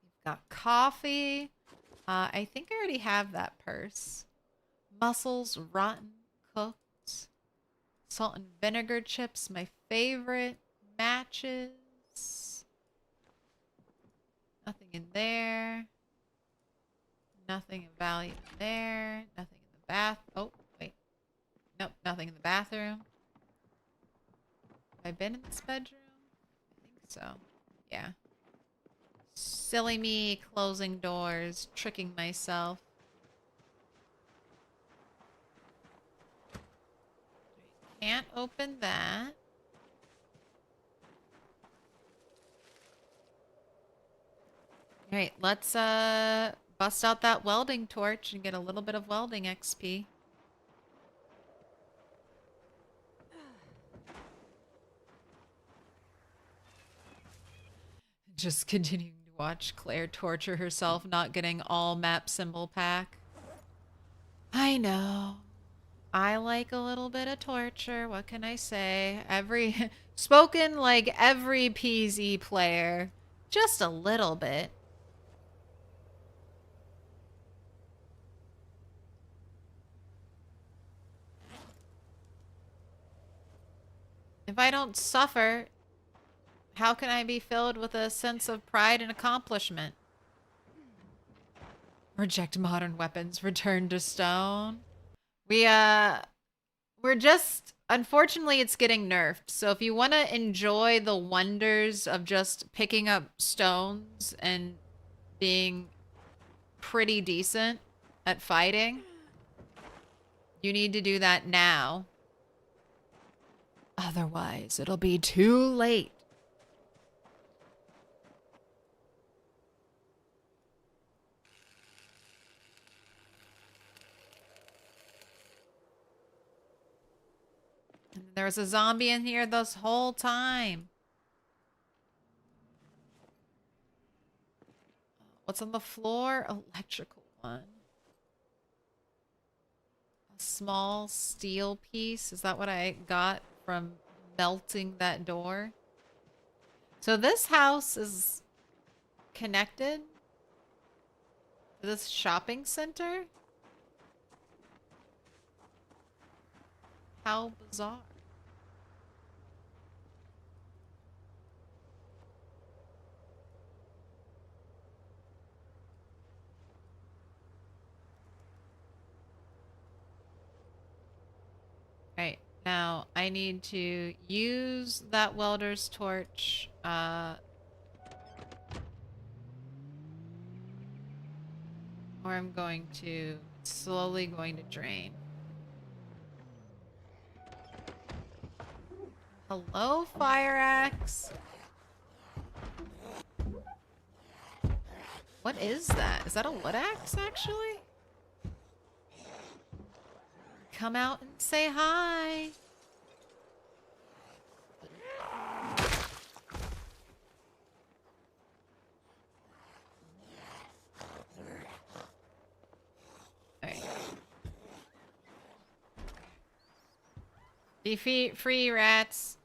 You've got coffee. I think I already have that purse. Mussels, rotten, cooked. Salt and vinegar chips, my favorite. Matches. Nothing in there. Nothing of value in there. Nothing in the bath. Oh, wait. Nope, nothing in the bathroom. Have I been in this bedroom? I think so. Yeah. Silly me closing doors, tricking myself. Can't open that. All right, let's bust out that welding torch and get a little bit of welding XP. Just continuing to watch Claire torture herself, not getting all map symbol pack. I know. I like a little bit of torture. What can I say? Spoken like every PZ player. Just a little bit. If I don't suffer, how can I be filled with a sense of pride and accomplishment? Reject modern weapons, return to stone. We're just, unfortunately it's getting nerfed. So if you want to enjoy the wonders of just picking up stones and being pretty decent at fighting, you need to do that now. Otherwise, it'll be too late. And there was a zombie in here this whole time. What's on the floor? Electrical one. A small steel piece. Is that what I got from melting that door? So this house is connected to this shopping center? How bizarre. Right, now I need to use that welder's torch, or I'm going to slowly going to drain. Hello, fire axe. What is that? Is that a wood axe, actually? Come out and say hi. Alright. Be free, rats.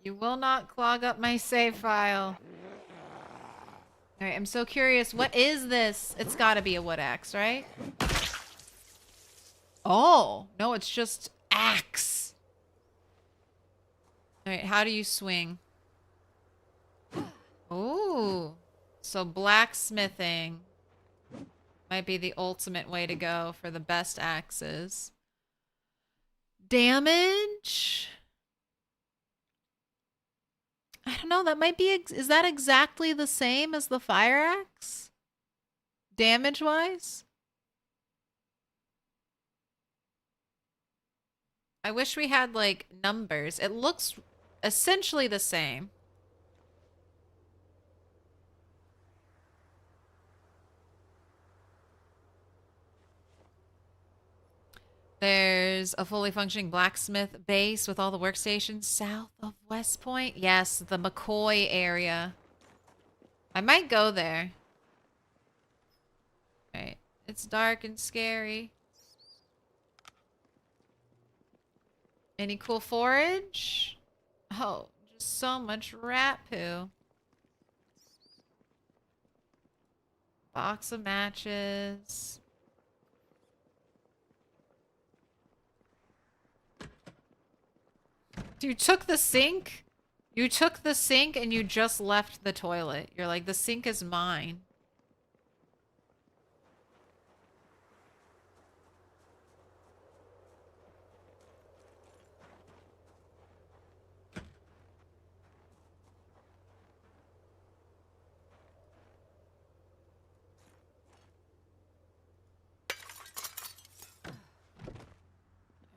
You will not clog up my save file. Alright, I'm so curious. What is this? It's gotta be a wood axe, right? Oh, no, it's just axe. Alright, how do you swing? Ooh, So blacksmithing might be the ultimate way to go for the best axes. Damage? I don't know. That might be... Is that exactly the same as the fire axe? Damage-wise? I wish we had, like, numbers. It looks essentially the same. There's a fully functioning blacksmith base with all the workstations south of West Point. Yes, the McCoy area. I might go there. Right. It's dark and scary. Any cool forage? Oh, just so much rat poo. Box of matches. You took the sink? You took the sink and you just left the toilet. You're like, the sink is mine.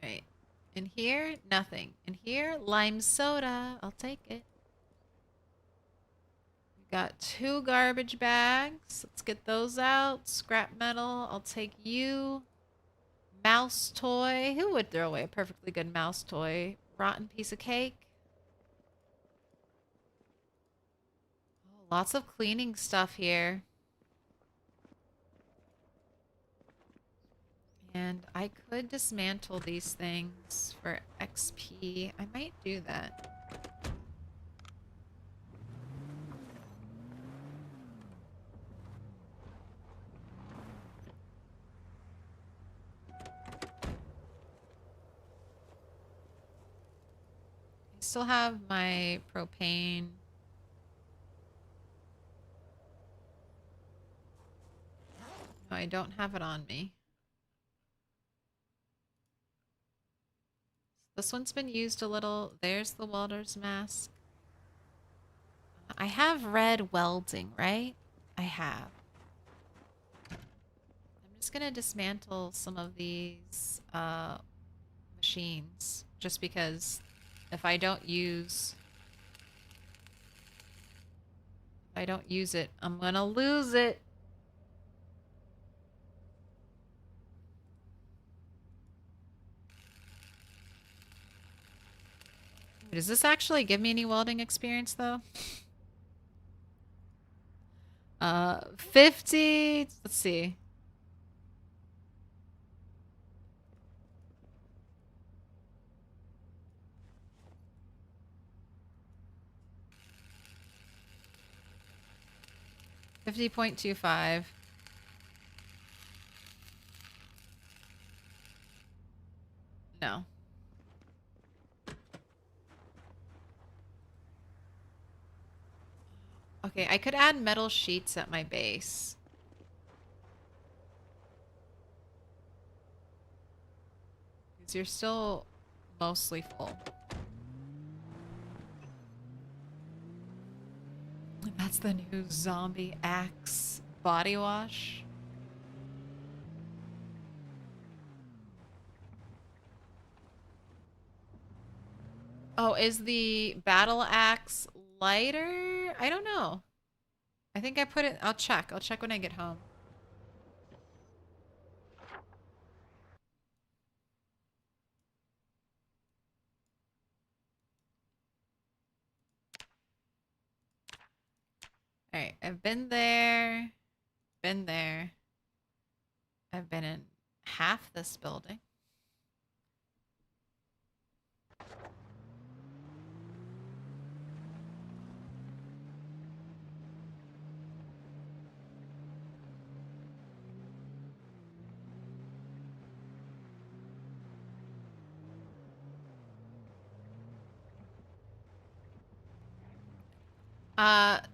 Right. In here, nothing. In here, lime soda. I'll take it. We got 2 garbage bags. Let's get those out. Scrap metal. I'll take you. Mouse toy. Who would throw away a perfectly good mouse toy? Rotten piece of cake. Oh, lots of cleaning stuff here. And I could dismantle these things for XP. I might do that. I still have my propane. No, I don't have it on me. This one's been used a little. There's the welder's mask. I have red welding, right? I have. I'm just gonna dismantle some of these machines just because if I don't use it, I'm gonna lose it. Does this actually give me any welding experience though? 50, let's see. $50.25. No. Okay, I could add metal sheets at my base. Because you're still mostly full. That's the new zombie axe body wash. Oh, is the battle axe lighter? I don't know. I think I put it... I'll check. I'll check when I get home. Alright, I've been there. Been there. I've been in half this building.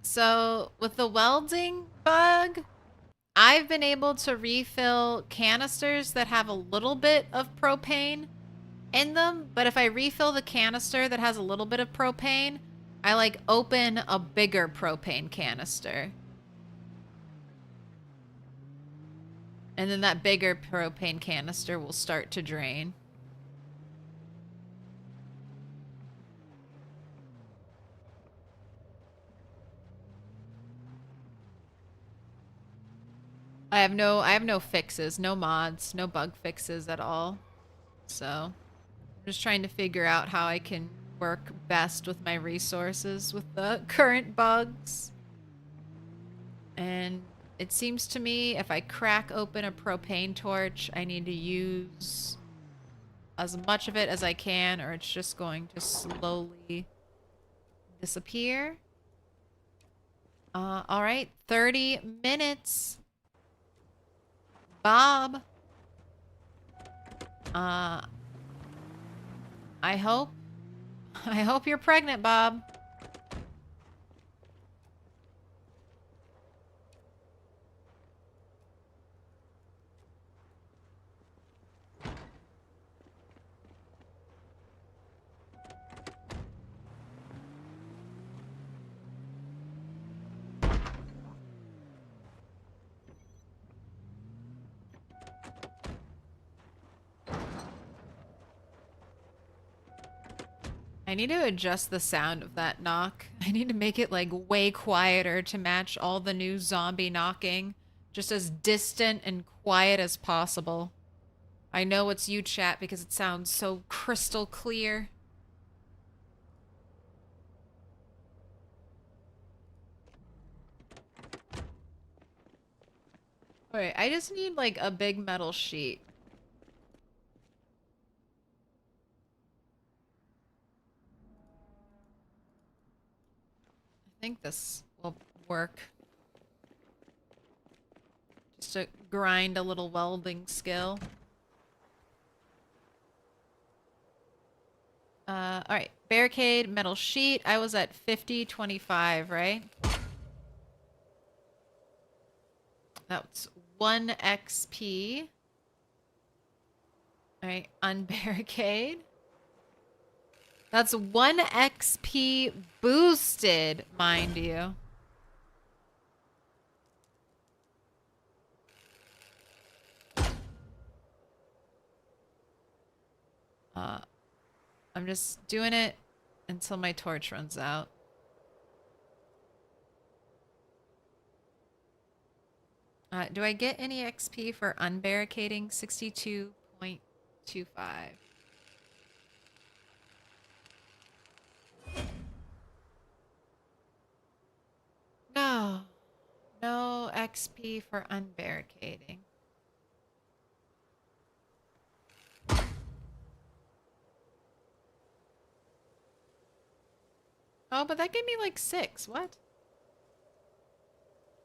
So with the welding bug, I've been able to refill canisters that have a little bit of propane in them, but if I refill the canister that has a little bit of propane, I like open a bigger propane canister. And then that bigger propane canister will start to drain. I have no fixes, no mods, no bug fixes at all. So I'm just trying to figure out how I can work best with my resources with the current bugs. And it seems to me if I crack open a propane torch, I need to use as much of it as I can, or it's just going to slowly disappear. All right, 30 minutes. Bob. I hope you're pregnant, Bob. I need to adjust the sound of that knock. I need to make it like way quieter to match all the new zombie knocking. Just as distant and quiet as possible. I know it's you, chat, because it sounds so crystal clear. Alright, I just need like a big metal sheet. I think this will work. Just to grind a little welding skill. Alright. Barricade, metal sheet. I was at 50-25, right? That's 1 XP. Alright, unbarricade. That's 1 XP boosted, mind you. I'm just doing it until my torch runs out. Do I get any XP for unbarricading? 62.25. No. No XP for unbarricading. Oh, but that gave me like 6. What?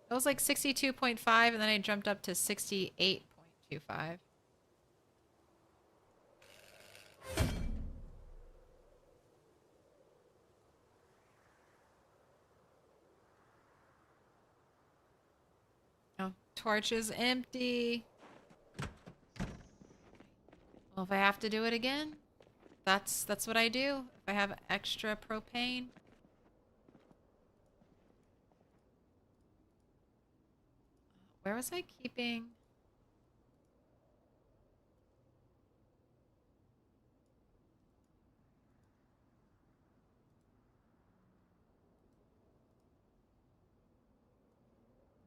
It was like 62.5 and then I jumped up to 68.25. Oh, torch is empty. Well, if I have to do it again, that's what I do. If I have extra propane. Where was I keeping?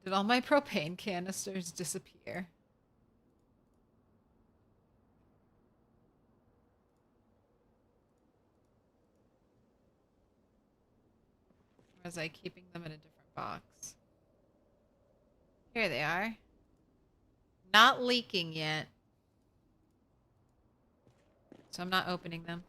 Did all my propane canisters disappear? Or was I keeping them in a different box? Here they are. Not leaking yet. So I'm not opening them.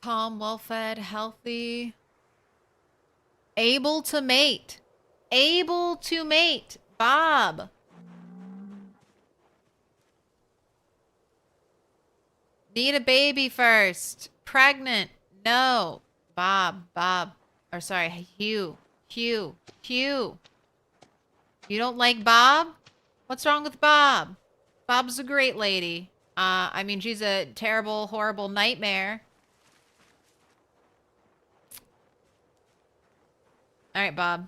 Calm, well-fed, healthy. Able to mate. Able to mate. Bob. Need a baby first. Pregnant. No. Bob. Or sorry, Hugh. Hugh. You don't like Bob? What's wrong with Bob? Bob's a great lady. I mean, she's a terrible, horrible nightmare. All right, Bob.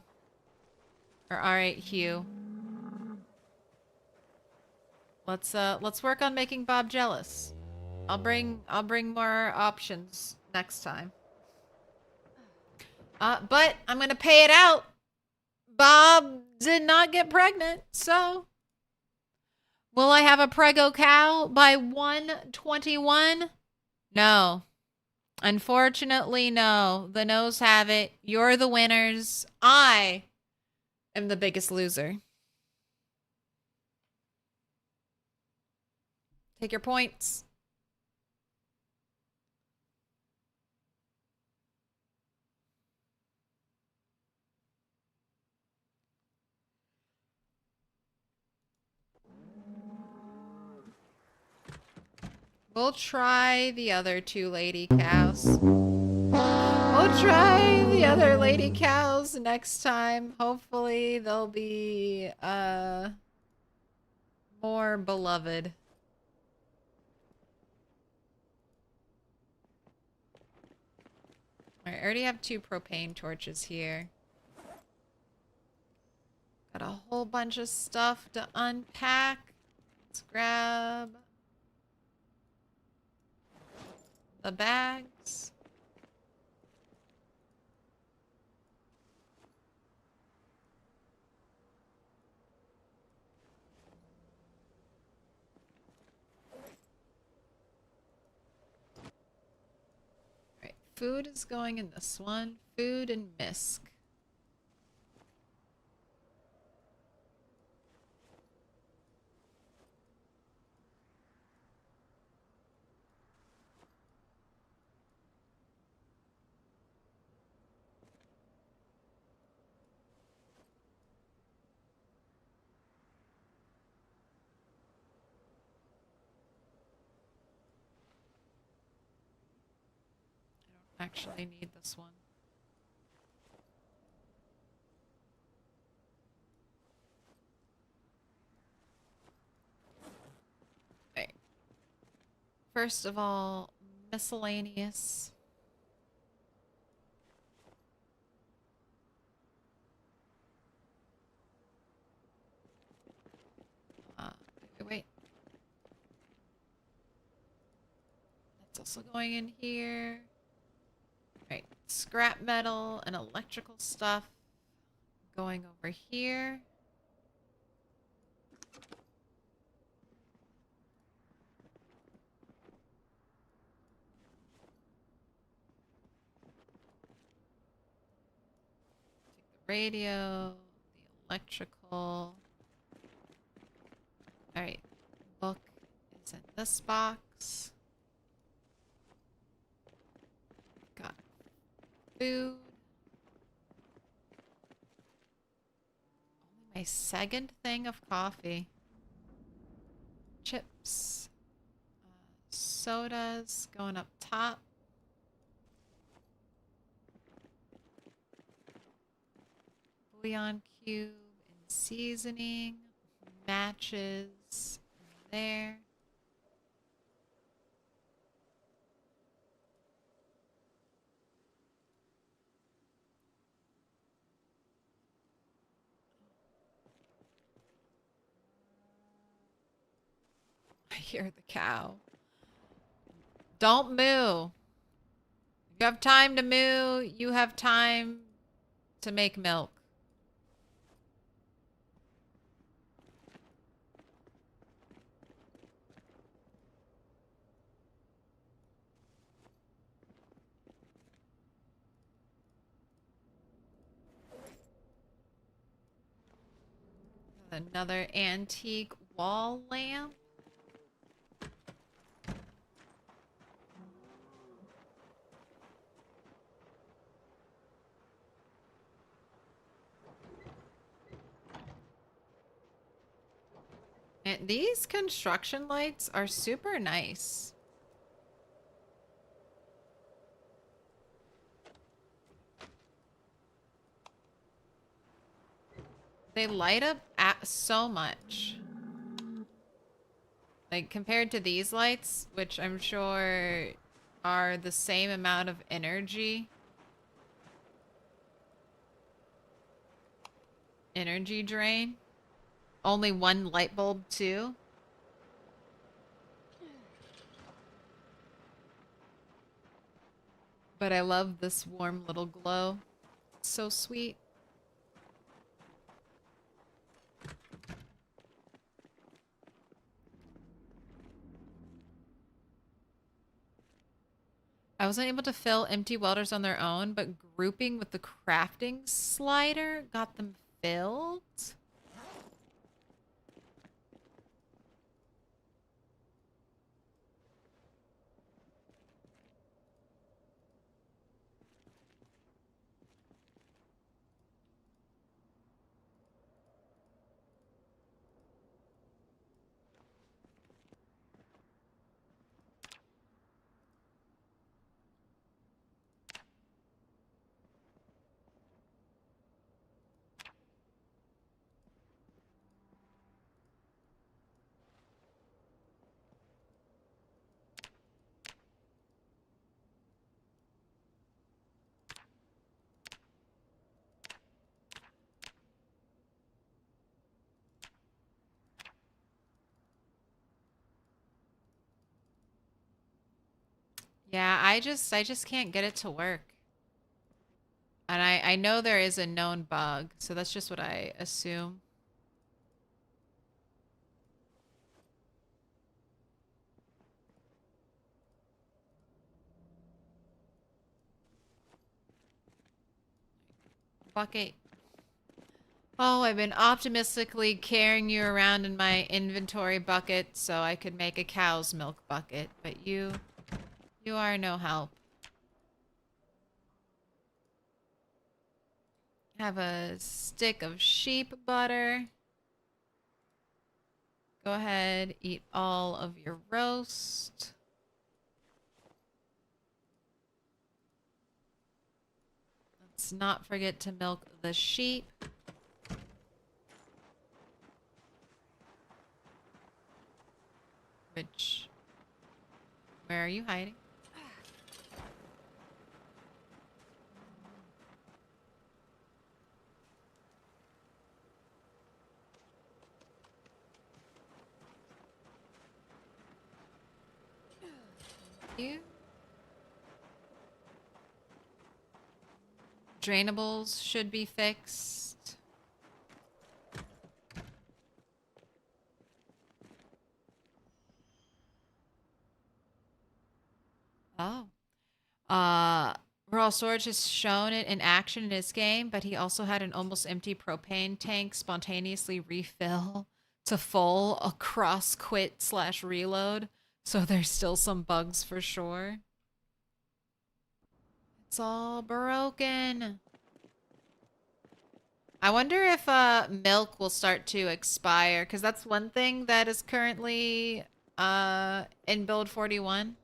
Or all right, Hugh. Let's work on making Bob jealous. I'll bring more options next time. But I'm gonna pay it out. Bob did not get pregnant, so will I have a prego cow by 121? No. Unfortunately, no. The no's have it. You're the winners. I am the biggest loser. Take your points. We'll try the other two lady cows. We'll try the other lady cows next time. Hopefully they'll be more beloved. Alright, I already have 2 propane torches here. Got a whole bunch of stuff to unpack. Let's grab the bags. Alright, food is going in this one. Food and misc. Actually need this one. Okay. First of all, miscellaneous. Wait. That's also going in here. Right, scrap metal and electrical stuff going over here. Take the radio, the electrical. Alright, book is in this box. Got food. Only my second thing of coffee. Chips. Sodas going up top. Bouillon cube and seasoning. Matches there. I hear the cow. Don't moo. You have time to moo. You have time to make milk. Another antique wall lamp. And these construction lights are super nice. They light up so much. Like, compared to these lights, which I'm sure are the same amount of energy. Energy drain. Only one light bulb, too. But I love this warm little glow. It's so sweet. I wasn't able to fill empty welders on their own, but grouping with the crafting slider got them filled. Yeah, I just can't get it to work. And I know there is a known bug, so that's just what I assume. Bucket. Oh, I've been optimistically carrying you around in my inventory bucket so I could make a cow's milk bucket, but you are no help. Have a stick of sheep butter. Go ahead, eat all of your roast. Let's not forget to milk the sheep. Where are you hiding? You. Drainables should be fixed. Oh. Raw Storage has shown it in action in his game, but he also had an almost empty propane tank spontaneously refill to full across quit/reload. So there's still some bugs for sure. It's all broken. I wonder if milk will start to expire, because that's one thing that is currently in build 41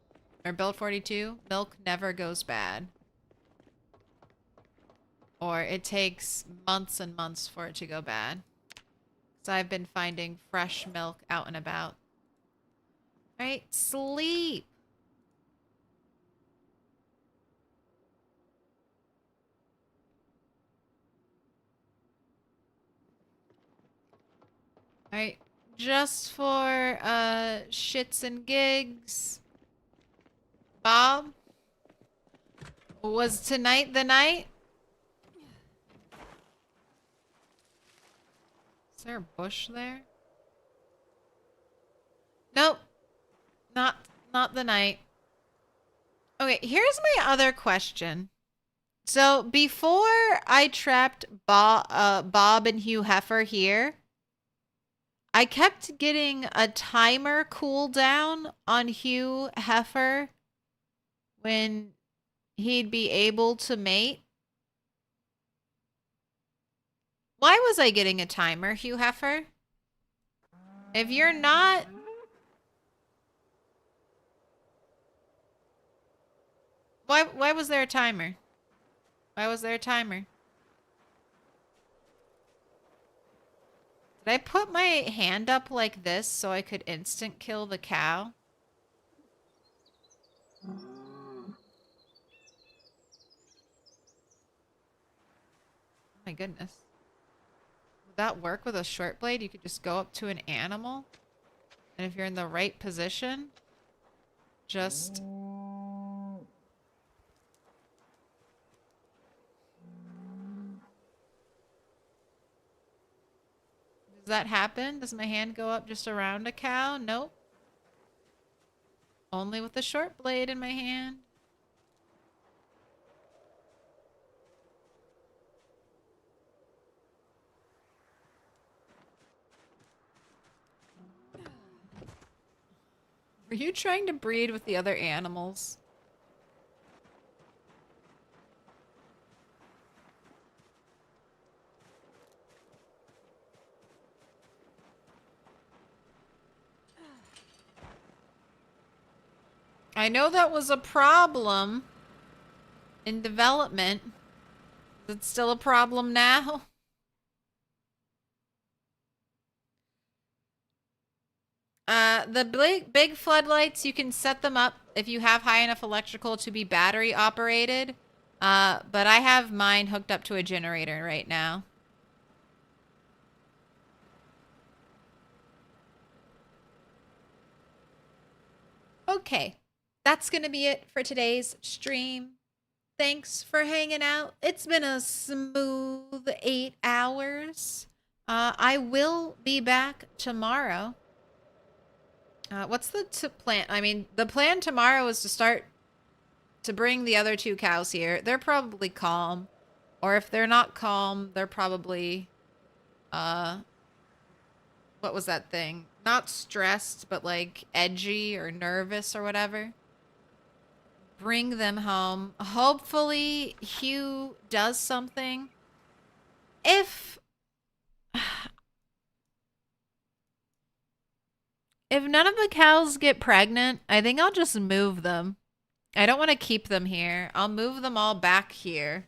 or build 42. Milk never goes bad. Or it takes months and months for it to go bad. So I've been finding fresh milk out and about. All right, sleep. All right, just for shits and gigs. Bob, was tonight the night? Is there a bush there? Nope. Not the night. Okay, here's my other question. So before I trapped Bob and Hugh Heifer here, I kept getting a timer cooldown on Hugh Heifer when he'd be able to mate. Why was I getting a timer, Hugh Heifer? If you're not... Why was there a timer? Why was there a timer? Did I put my hand up like this so I could instant kill the cow? My goodness. Would that work with a short blade? You could just go up to an animal, and if you're in the right position, just... Does that happen? Does my hand go up just around a cow? Nope. Only with the short blade in my hand. Were you trying to breed with the other animals? I know that was a problem in development. Is it still a problem now? The big floodlights, you can set them up if you have high enough electrical to be battery operated. But I have mine hooked up to a generator right now. Okay, that's gonna be it for today's stream. Thanks for hanging out. It's been a smooth 8 hours. I will be back tomorrow. What's the plan? I mean, the plan tomorrow is to bring the other 2 cows here. They're probably calm. Or if they're not calm, they're probably, what was that thing? Not stressed, but like edgy or nervous or whatever. Bring them home. Hopefully Hugh does something. If none of the cows get pregnant, I think I'll just move them. I don't want to keep them here. I'll move them all back here.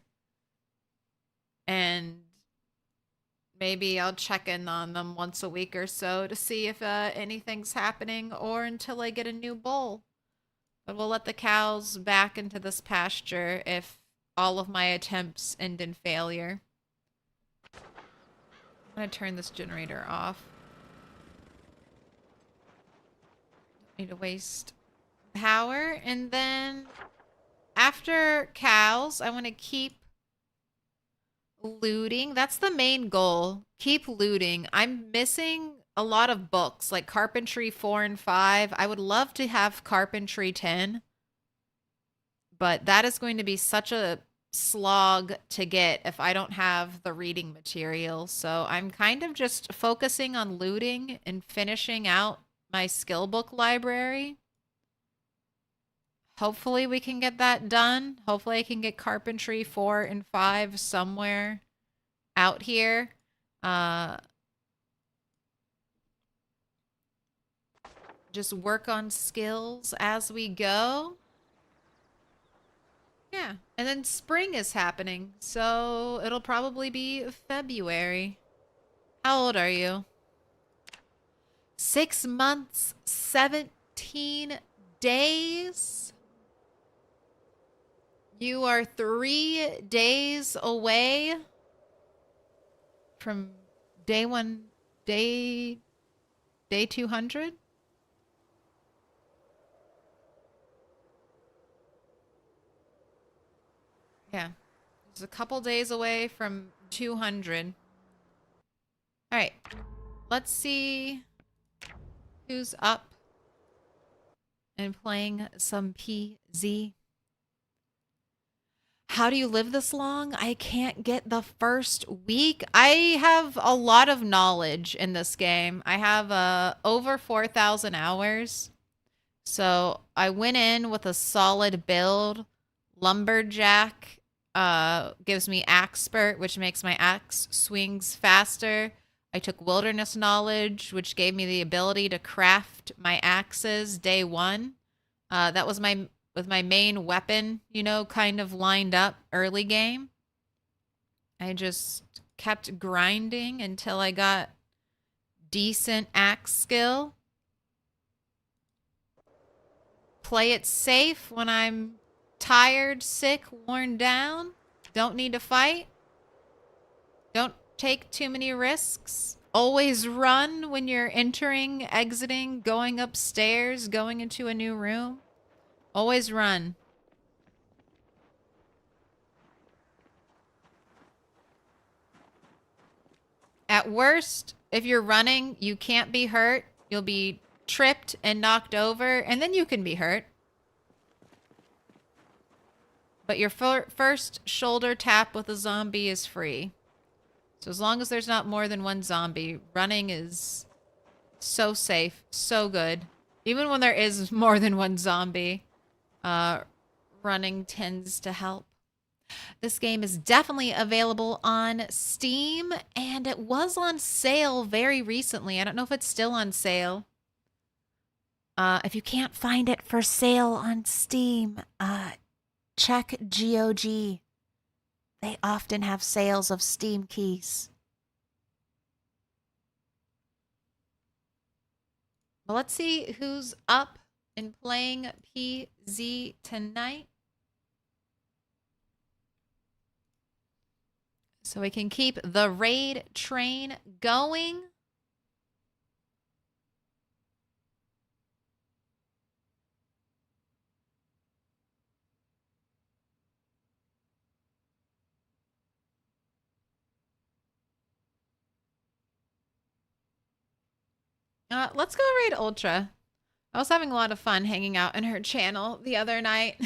And maybe I'll check in on them once a week or so to see if anything's happening or until I get a new bull. But we'll let the cows back into this pasture if all of my attempts end in failure. I'm going to turn this generator off. Need to waste power. And then after cows, I want to keep looting. That's the main goal. Keep looting. I'm missing a lot of books like Carpentry 4 and 5. I would love to have Carpentry 10, but that is going to be such a slog to get if I don't have the reading material. So I'm kind of just focusing on looting and finishing out my skill book library. Hopefully we can get that done. Hopefully I can get Carpentry 4 and 5 somewhere out here. Just work on skills as we go. Yeah, and then spring is happening, so it'll probably be February. How old are you? 6 months, 17 days. You are 3 days away from day 200. Yeah, it's a couple days away from 200. All right, let's see who's up and playing some PZ. How do you live this long? I can't get the first week. I have a lot of knowledge in this game. I have over 4,000 hours. So I went in with a solid build. Lumberjack gives me axe spurt, which makes my axe swings faster. I took wilderness knowledge, which gave me the ability to craft my axes day one. That was with my main weapon, you know, kind of lined up early game. I just kept grinding until I got decent axe skill. Play it safe when I'm tired, sick, worn down. Don't need to fight. Don't take too many risks. Always run when you're entering, exiting, going upstairs, going into a new room. Always run. At worst, if you're running, you can't be hurt. You'll be tripped and knocked over, and then you can be hurt. But your first shoulder tap with a zombie is free. So as long as there's not more than one zombie, running is so safe, so good. Even when there is more than one zombie, running tends to help. This game is definitely available on Steam, and it was on sale very recently. I don't know if it's still on sale. If you can't find it for sale on Steam, check GOG. They often have sales of Steam keys. Well, let's see who's up and playing PZ tonight. So we can keep the raid train going. Let's go raid Ultra. I was having a lot of fun hanging out in her channel the other night.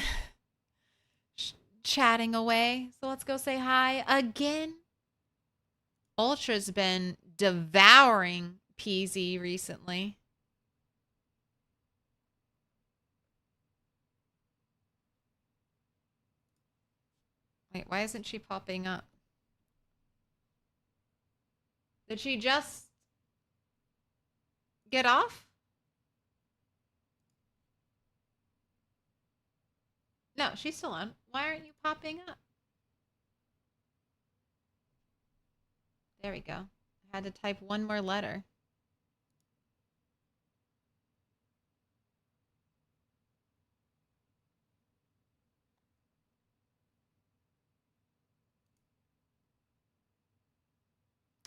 Chatting away. So let's go say hi again. Ultra's been devouring PZ recently. Wait, why isn't she popping up? Did she just get off? No, she's still on. Why aren't you popping up? There we go. I had to type one more letter.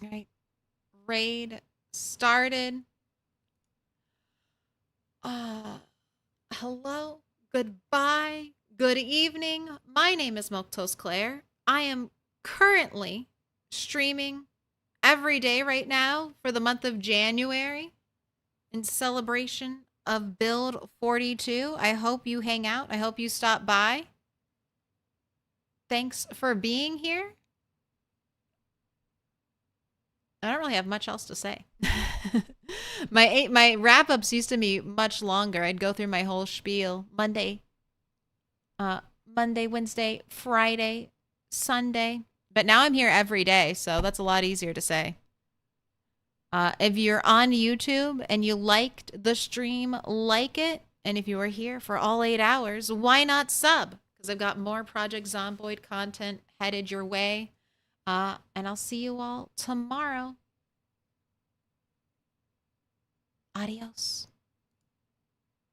All right. Raid started. Hello, goodbye, good evening. My name is Milquetoast Claire. I am currently streaming every day right now for the month of January in celebration of Build 42. I hope you hang out. I hope you stop by. Thanks for being here. I don't really have much else to say. My wrap-ups used to be much longer. I'd go through my whole spiel. Monday, Wednesday, Friday, Sunday. But now I'm here every day, so that's a lot easier to say. If you're on YouTube and you liked the stream, like it. And if you were here for all 8 hours, why not sub? Because I've got more Project Zomboid content headed your way. And I'll see you all tomorrow. Adios.